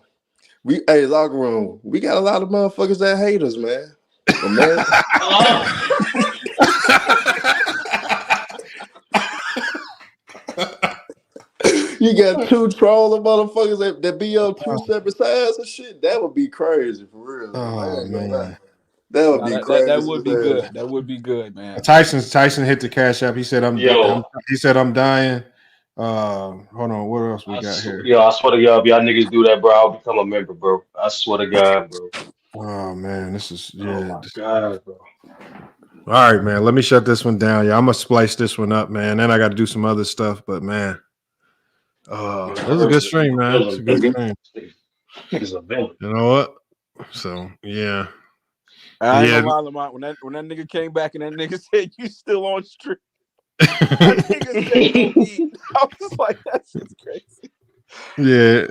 Hey, locker room. We got a lot of motherfuckers that hate us, man. Man. You got two trolling motherfuckers that be on two separate sides of shit. That would be crazy for real. Oh man, that would be crazy. That would be good. That would be good, man. Tyson hit the cash app. He said I'm Yo. he said I'm dying. Hold on, what else we got here? Yo, I swear to God, if y'all niggas do that, bro, I'll become a member, bro. I swear to God, bro. Oh man, this is Oh my God, bro. All right, man. Let me shut this one down. Yeah, I'm gonna splice this one up, man. Then I got to do some other stuff, but man, this is a good stream, man. It's a good stream. You know what? So yeah, I ain't gonna lie, Lamont. When that nigga came back and that nigga said you still on stream, that nigga said no need. I was like, that's just crazy. Yeah,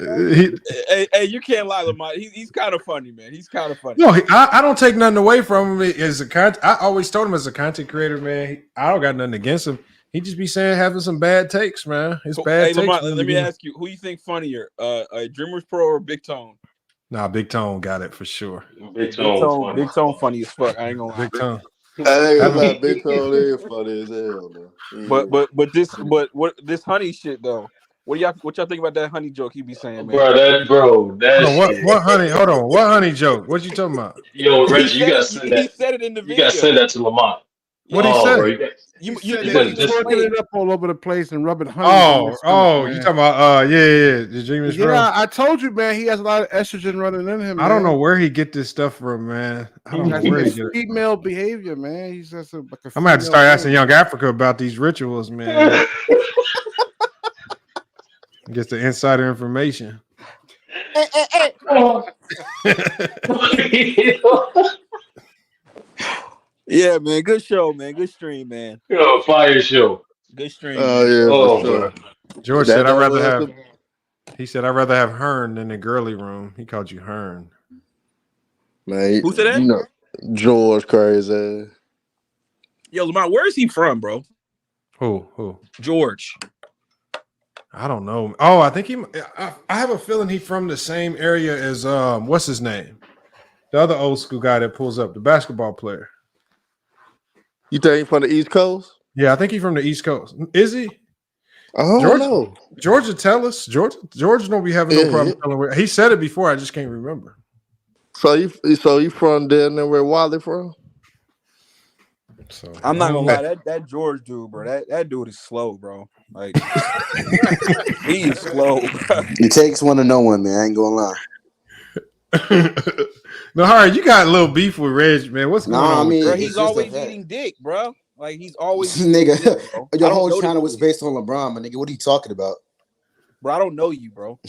hey, you can't lie, Lamont. He's kind of funny, man. He's kind of funny. No, I don't take nothing away from him as I always told him as a content creator, man. I don't got nothing against him. He just be having some bad takes, man. His bad takes. Lamont, let me ask you, who you think funnier, DreamersPro or Big Tone? Nah, Big Tone got it for sure. Big Tone funny as fuck. I ain't gonna lie. Big Tone. I ain't gonna lie, Big Tone is funny as hell, man. But this honey shit though. What y'all think about that honey joke he be saying, man? What honey? Hold on. What honey joke? What you talking about? Yo, Reggie, you gotta send that. He said it in the video. You gotta send that to Lamont. What he said? Bro, you twerking it up all over the place and rubbing honey. You talking about the Dreamers Pro? Yeah, I told you, man. He has a lot of estrogen running in him. I don't know where he get this stuff from, man. I don't know where he get it. Female behavior, man. He's just I'm gonna have to start asking Young Africa about these rituals, man. Gets the insider information. Yeah, man. Good show, man. Good stream, man. Yo, fire show. Good stream. Oh yeah. George said I'd rather have. He said I'd rather have Hearn than the girly room. He called you Hearn. Man, who said that? You know, George crazy. Yo, Lamont, where is he from, bro? Who? George. I don't know. Oh, I think I have a feeling he's from the same area as what's his name? The other old school guy that pulls up, the basketball player. You think he's from the East Coast? Yeah, I think he's from the East Coast. Is he? I don't know. George will tell us. George don't be having no problem telling. He said it before. I just can't remember. So you from down there where Wiley from? So I'm not gonna lie, that George dude, bro. That dude is slow, bro. Like he is slow, bro. It takes one to know one, man. I ain't gonna lie. No, Harry, you got a little beef with Reg, man. What's going on? I mean, bro, he's always eating dick, bro. Like he's always nigga. Dick, bro. Your whole channel was based on LeBron, my nigga. What are you talking about? Bro, I don't know you, bro.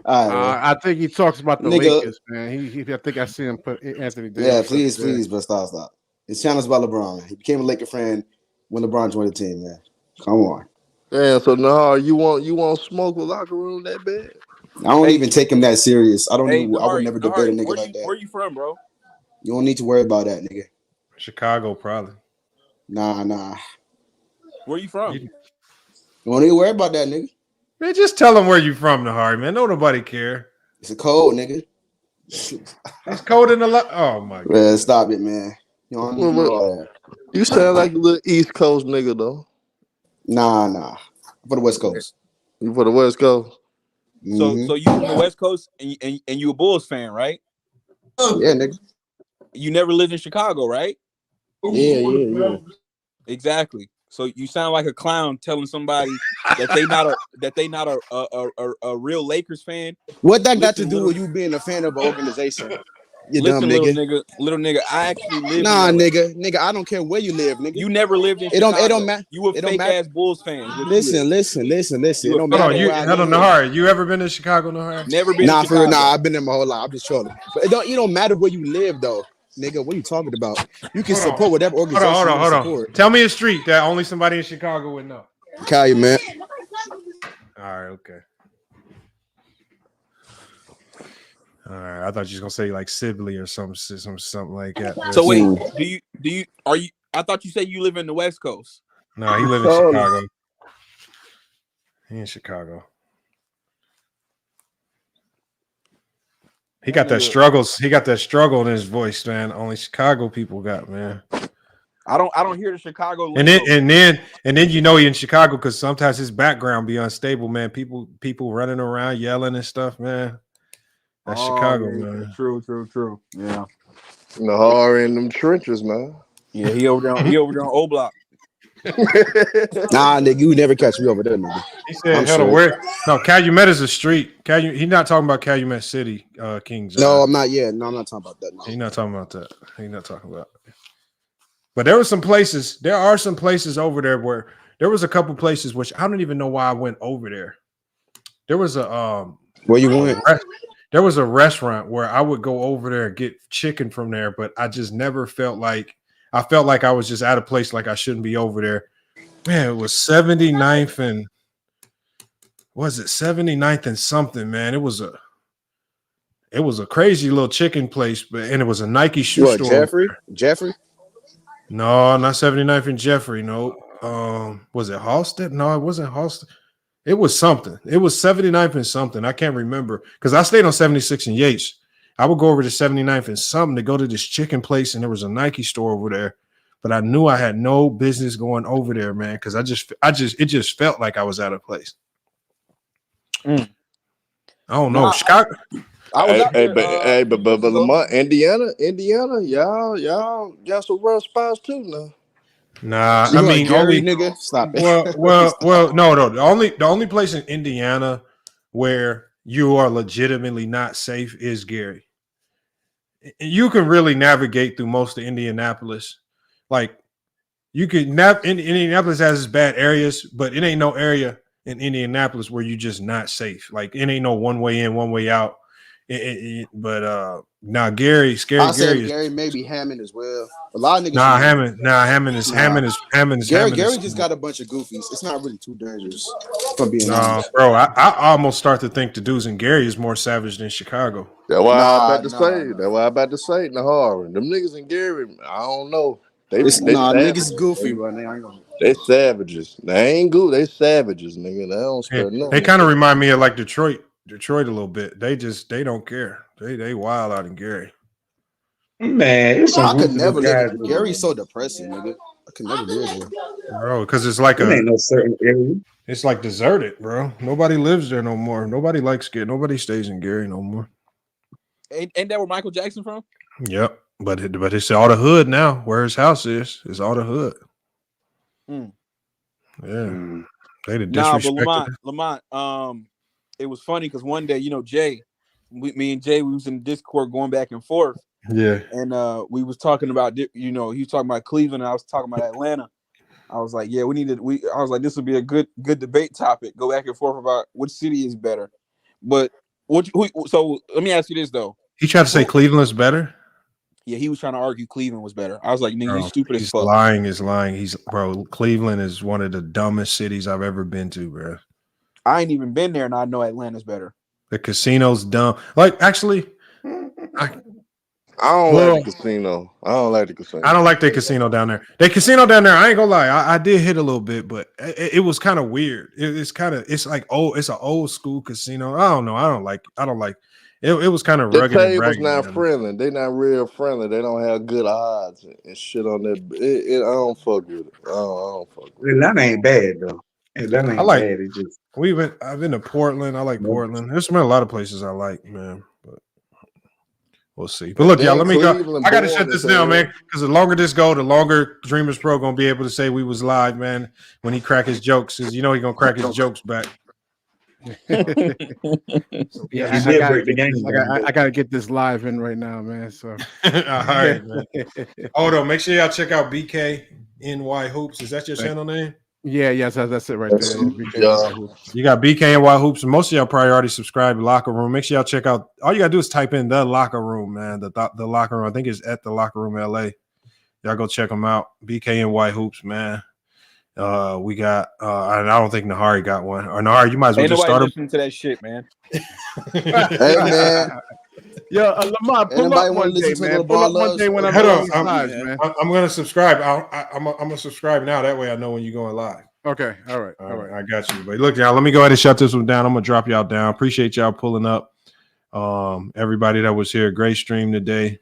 I think he talks about the Lakers, man. I think I see him put Anthony Davis. Yeah, please, but stop. His channel's about LeBron. He became a Laker fan when LeBron joined the team, man. Come on. Yeah, so now you want smoke with locker room that bad? I don't even take him that serious. I would never debate a nigga like that. Where you from, bro? You don't need to worry about that, nigga. Chicago, probably. Nah. Where you from? You don't need to worry about that, nigga. Man, just tell them where you from, Nahari, man. Don't nobody care. It's a cold, nigga. It's cold in the Oh my god. Man, stop it, man. You don't need to do all that. You sound like a little East Coast nigga though. Nah. For the West Coast. You for the West Coast? So you from the West Coast and you a Bulls fan, right? Yeah, nigga. You never lived in Chicago, right? Yeah. Exactly. So you sound like a clown telling somebody that they not a real Lakers fan. What that got to do with you being a fan of an organization? You dumb nigga. Little nigga. I actually live. Nah, nigga. I don't care where you live, nigga. You never lived in. It don't matter. You a fake ass Bulls fan. Listen. It don't matter. Hold on, Nahari. You ever been to Chicago, Nahari? Never been. Nah, I've been there my whole life. I'm just trolling. But it don't matter where you live though, nigga. What are you talking about? You can support whatever organization you support. Tell me a street that only somebody in Chicago would know. Cali, man. All right, okay. All right, I thought you was gonna say like Sibley or something like that. So wait, are you? I thought you said you live in the West Coast. No, he lives in Chicago. He in Chicago. He got that struggles. He got that struggle in his voice, man. Only Chicago people got, man. I don't hear the Chicago. And then you know he in Chicago because sometimes his background be unstable, man. People running around yelling and stuff, man. That's Chicago, man. True. Yeah. Nahar in them trenches, man. Yeah, he over there on O Block. Nah, nigga, you would never catch me over there, nigga. He said, where? No, Calumet is a street. He's not talking about Calumet City, Kings. No, I'm not yet. No, I'm not talking about that. No. He's not talking about that. He's not talking about it. But there are some places over there where there was a couple places which I don't even know why I went over there. There was a where you went? There was a restaurant where I would go over there and get chicken from there, but I just never felt like I was just out of place, like I shouldn't be over there. Man, it was 79th and was it 79th and something, man. It was a crazy little chicken place, and it was a Nike shoe store. Jeffrey? No, not 79th and Jeffrey. No. Was it Halstead? No, it wasn't Halstead. It was something. It was 79th and something. I can't remember because I stayed on 76 and Yates. I would go over to 79th and something to go to this chicken place, and there was a Nike store over there. But I knew I had no business going over there, man, because it just felt like I was out of place. I don't know. Chicago. But Lamont, Indiana, y'all got some rough spots too now. Nah, I mean, Gary, nigga, stop it. Well, no. The only place in Indiana where you are legitimately not safe is Gary. You can really navigate through most of Indianapolis. Like you could Indianapolis has its bad areas, but it ain't no area in Indianapolis where you just not safe. Like it ain't no one way in, one way out. But now Gary, Gary maybe Hammond as well. A lot of niggas. Hammond is Gary just got a bunch of goofies. It's not really too dangerous. From being honest. Bro, I almost start to think the dudes in Gary is more savage than Chicago. That's why I'm about to say. Nahar, them niggas in Gary, I don't know. Niggas goofy, bro. They savages. They ain't good. They savages, nigga. They don't spare nothing. They kind of remind me of like Detroit a little bit. They don't care. They wild out in Gary. Man, I could never live. Gary's so depressing, nigga. I could never live there, bro. Because it's like ain't no certain area. It's like deserted, bro. Nobody lives there no more. Nobody likes Gary. Nobody stays in Gary no more. Ain't that where Michael Jackson from? Yep, but it's all the hood now. Where his house is all the hood. Yeah, they the disrespected. But Lamont, it was funny because one day, Jay, me and Jay, we was in Discord going back and forth. Yeah, and we was talking about, he was talking about Cleveland, and I was talking about Atlanta. I was like, yeah, I was like, this would be a good debate topic. Go back and forth about which city is better. But so let me ask you this though. He tried to say Cleveland's better. Yeah, he was trying to argue Cleveland was better. I was like, nigga, you stupid as fuck. He's lying. Cleveland is one of the dumbest cities I've ever been to, bro. I ain't even been there, and I know Atlanta's better. The casino's dumb. Like, actually, I don't like the casino. I don't like the casino down there. The casino down there, I ain't gonna lie, I did hit a little bit, but it was kind of weird. It's like it's an old school casino. I don't know. I don't like it. It was kind of rugged. The table's not friendly. They not real friendly. They don't have good odds and shit on there. I don't fuck with it. I don't fuck with it. That ain't bad though. That ain't bad. It just I've been to Portland. I like Portland. There's been a lot of places I like, man. But we'll see. But look, y'all, let me go. I gotta shut this down, man. Because the longer this go, the longer Dreamers Pro gonna be able to say we was live, man. When he crack his jokes, because he gonna crack his jokes back. Yeah, I gotta get this live in right now, man. So all right, man. Hold on, make sure y'all check out BKNY Hoops. Is that your channel name? Yeah, yes, that's it right there. You got BKNY Hoops. Most of y'all probably already subscribed to Locker Room. Make sure y'all check out. All you gotta do is type in the Locker Room, man. The Locker Room. I think it's at the Locker Room LA. Y'all go check them out. BKNY Hoops, man. We got and I don't think Nahari got one. Or Nahari, you might as well just start listening to that shit, man. Hey man. Yo, Lamar, pull up one day, man. Pull up one day when I'm live, man. I'm gonna subscribe. I'm gonna subscribe now. That way I know when you're going live. Okay. All right. I got you. But look, y'all, let me go ahead and shut this one down. I'm gonna drop y'all down. Appreciate y'all pulling up. Everybody that was here, great stream today.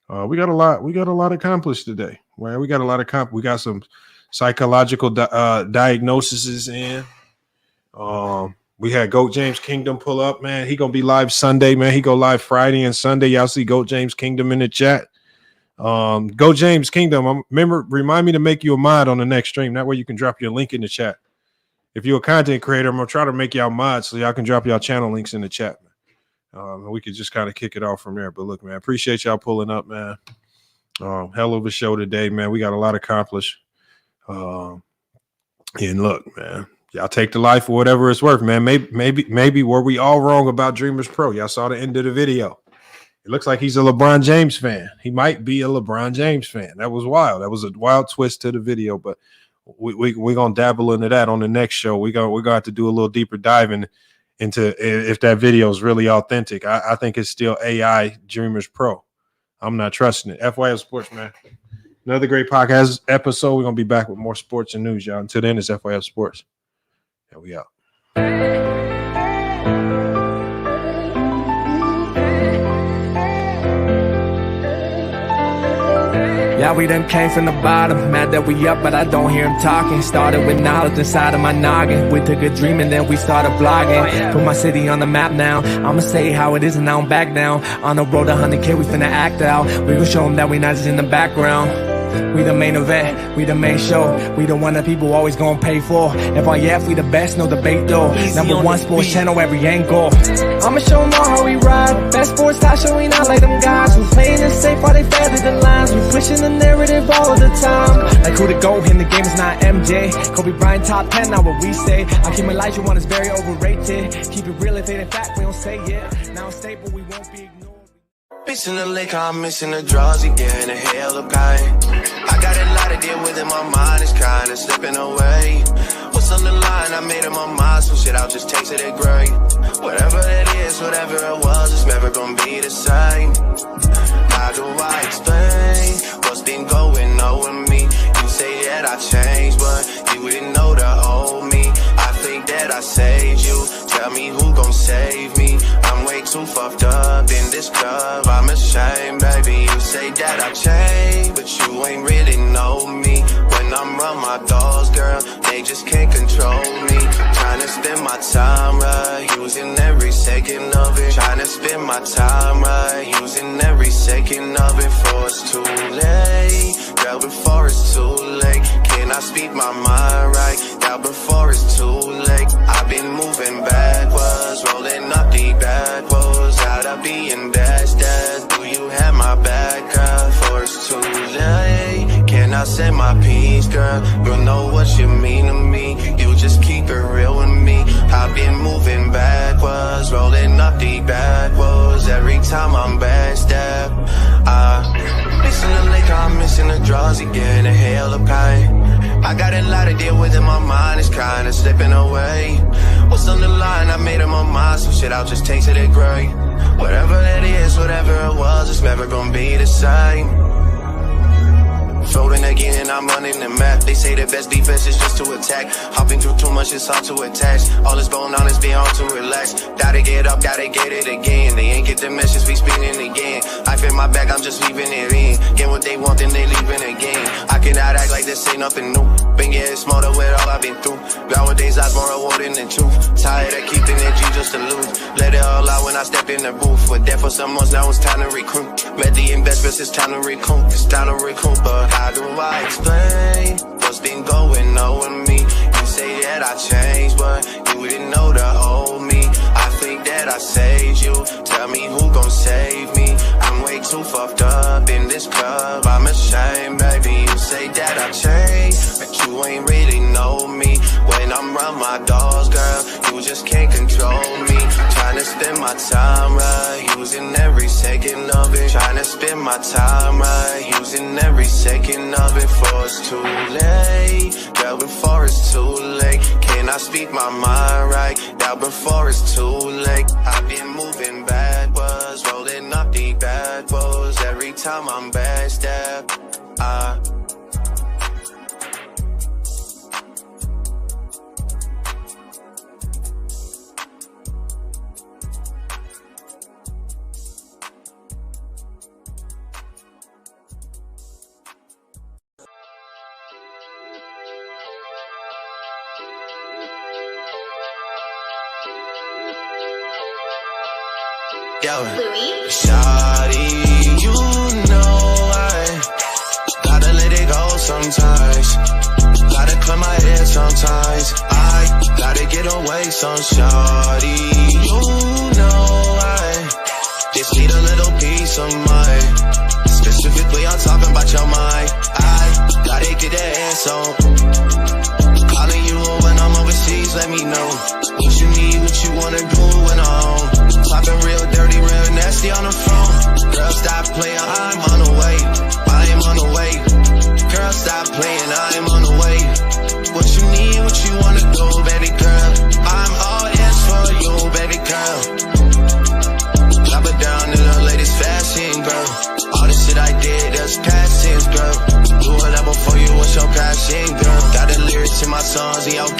We got a lot accomplished today. Well, we got a lot of we got some psychological diagnoses in. We had Goat James Kingdom pull up, man. He gonna be live Sunday, man. He go live Friday and Sunday. Y'all see Goat James Kingdom in the chat. Goat James Kingdom. Remind me to make you a mod on the next stream. That way you can drop your link in the chat. If you're a content creator, I'm gonna try to make y'all mods so y'all can drop y'all channel links in the chat. We could just kind of kick it off from there. But look, man, appreciate y'all pulling up, man. Hell of a show today, man. We got a lot accomplished. And look, man. Y'all take the life for whatever it's worth, man. Maybe were we all wrong about Dreamers Pro? Y'all saw the end of the video. It looks like he's a LeBron James fan. He might be a LeBron James fan. That was wild. That was a wild twist to the video, but we're gonna dabble into that on the next show. We're gonna have to do a little deeper dive into if that video is really authentic. I think it's still AI Dreamers Pro. I'm not trusting it. FYF Sports, man. Another great podcast episode. We're gonna be back with more sports and news, y'all. Until then, it's FYF Sports. Yeah, we out. Yeah, we done came from the bottom. Mad that we up, but I don't hear him talking. Started with knowledge inside of my noggin. We took a dream and then we started blogging. Put my city on the map now. I'ma say how it is and I don't back down. On the road to 100K, we finna act out. We gon' show them that we not just in the background. We the main event, we the main show. We the one that people always gonna pay for. FYF, we the best, no debate though. Number one sports channel, every angle. I'ma show them all how we ride. Best sports talk show, we not like them guys. We playing it safe while they feather the lines. We pushing the narrative all the time. Like who to go in the game is not MJ. Kobe Bryant top 10, not what we say. I keep my life, you want is very overrated. Keep it real, if it ain't fact, we don't say it. Now it's stable, we won't be ignored. Missing the lake, I'm missing the draws again, a hell of pain. I got a lot to deal with and my mind is kinda slipping away. What's on the line? I made up my mind, so shit, I'll just taste it at great. Whatever it is, whatever it was, it's never gonna be the same. How do I explain what's been going on with me? You say that I changed, but you didn't know the old me. I think that I saved you, tell me who gon' save me. I'm way too fucked up in this club, I'm ashamed, baby. You say that I changed, but you ain't really know me. When I'm around my dogs, girl, they just can't control me. Trying to spend my time right, using every second of it. Trying to spend my time right, using every second of it. Before it's too late, girl, before it's too late. Can I speak my mind right, girl, before it's too late. I've been moving backwards, rolling up the backwards. Out of being dash. Do you have my back, girl, before it's too late? Can I say my piece, girl? You know what you mean to me. You just keep it real with me. I've been moving backwards, rolling up the backwards. Every time I'm backstab, missing the lake, I'm missing the draws again, a hell of pain. I got a lot to deal with and my mind is kinda slipping away. What's on the line? I made up my mind, so shit, I'll just taste it at great. Whatever that is, whatever it was, it's never gonna be the same. Floating again and I'm running the map. They say the best defense is just to attack. Hopping through too much, it's hard to attach. All that's going on is being hard to relax. Gotta get up, gotta get it again. They ain't get the message, we spinning again. I feel my back, I'm just leaving it in. Get what they want, then they leaving again. I cannot act like this ain't nothing new. Been getting smarter with all I've been through. Nowadays, I'm more rewarding than truth. Tired of keeping it G just to lose. Let it all out when I step in the booth. We're there for some months, now it's time to recruit. Met the investments, it's time to recoup. It's time to recoup, but how do I explain what's been going on with me? You say that I changed, but you didn't know the old me. I think that I saved you, tell me who gon' save me. I'm way too fucked up in this club, I'm ashamed, baby. You say that I changed, but you ain't really know me. When I'm around my dogs, girl, you just can't control me. Trying to spend my time right, using every second of it. Trying to spend my time right, using every second of it. Before it's too late, girl, before it's too late. Can I speak my mind right, now before it's too late. I've been moving backwards, rolling up the backwards. Every time I'm backstab, Yo, shawty, you know I gotta let it go sometimes. Gotta clear my head sometimes. I gotta get away some shawty. You know I just need a little peace of mind. Specifically, I'm talking about your mind. I gotta get that ass on. Calling you when I'm overseas, let me know what you need, what you wanna do when I'm home. Talking real dirty, real nasty on the phone. Girl, stop playing, I'm on the way. I am on the way. Girl, stop playing, I am on the way. What you need, what you wanna do, baby girl. I'm all ears for you, baby girl. Drop it down to the latest fashion, girl. All the shit I did, that's past tense, girl. Do whatever for you, what's your passion, girl. Got the lyrics in my songs and your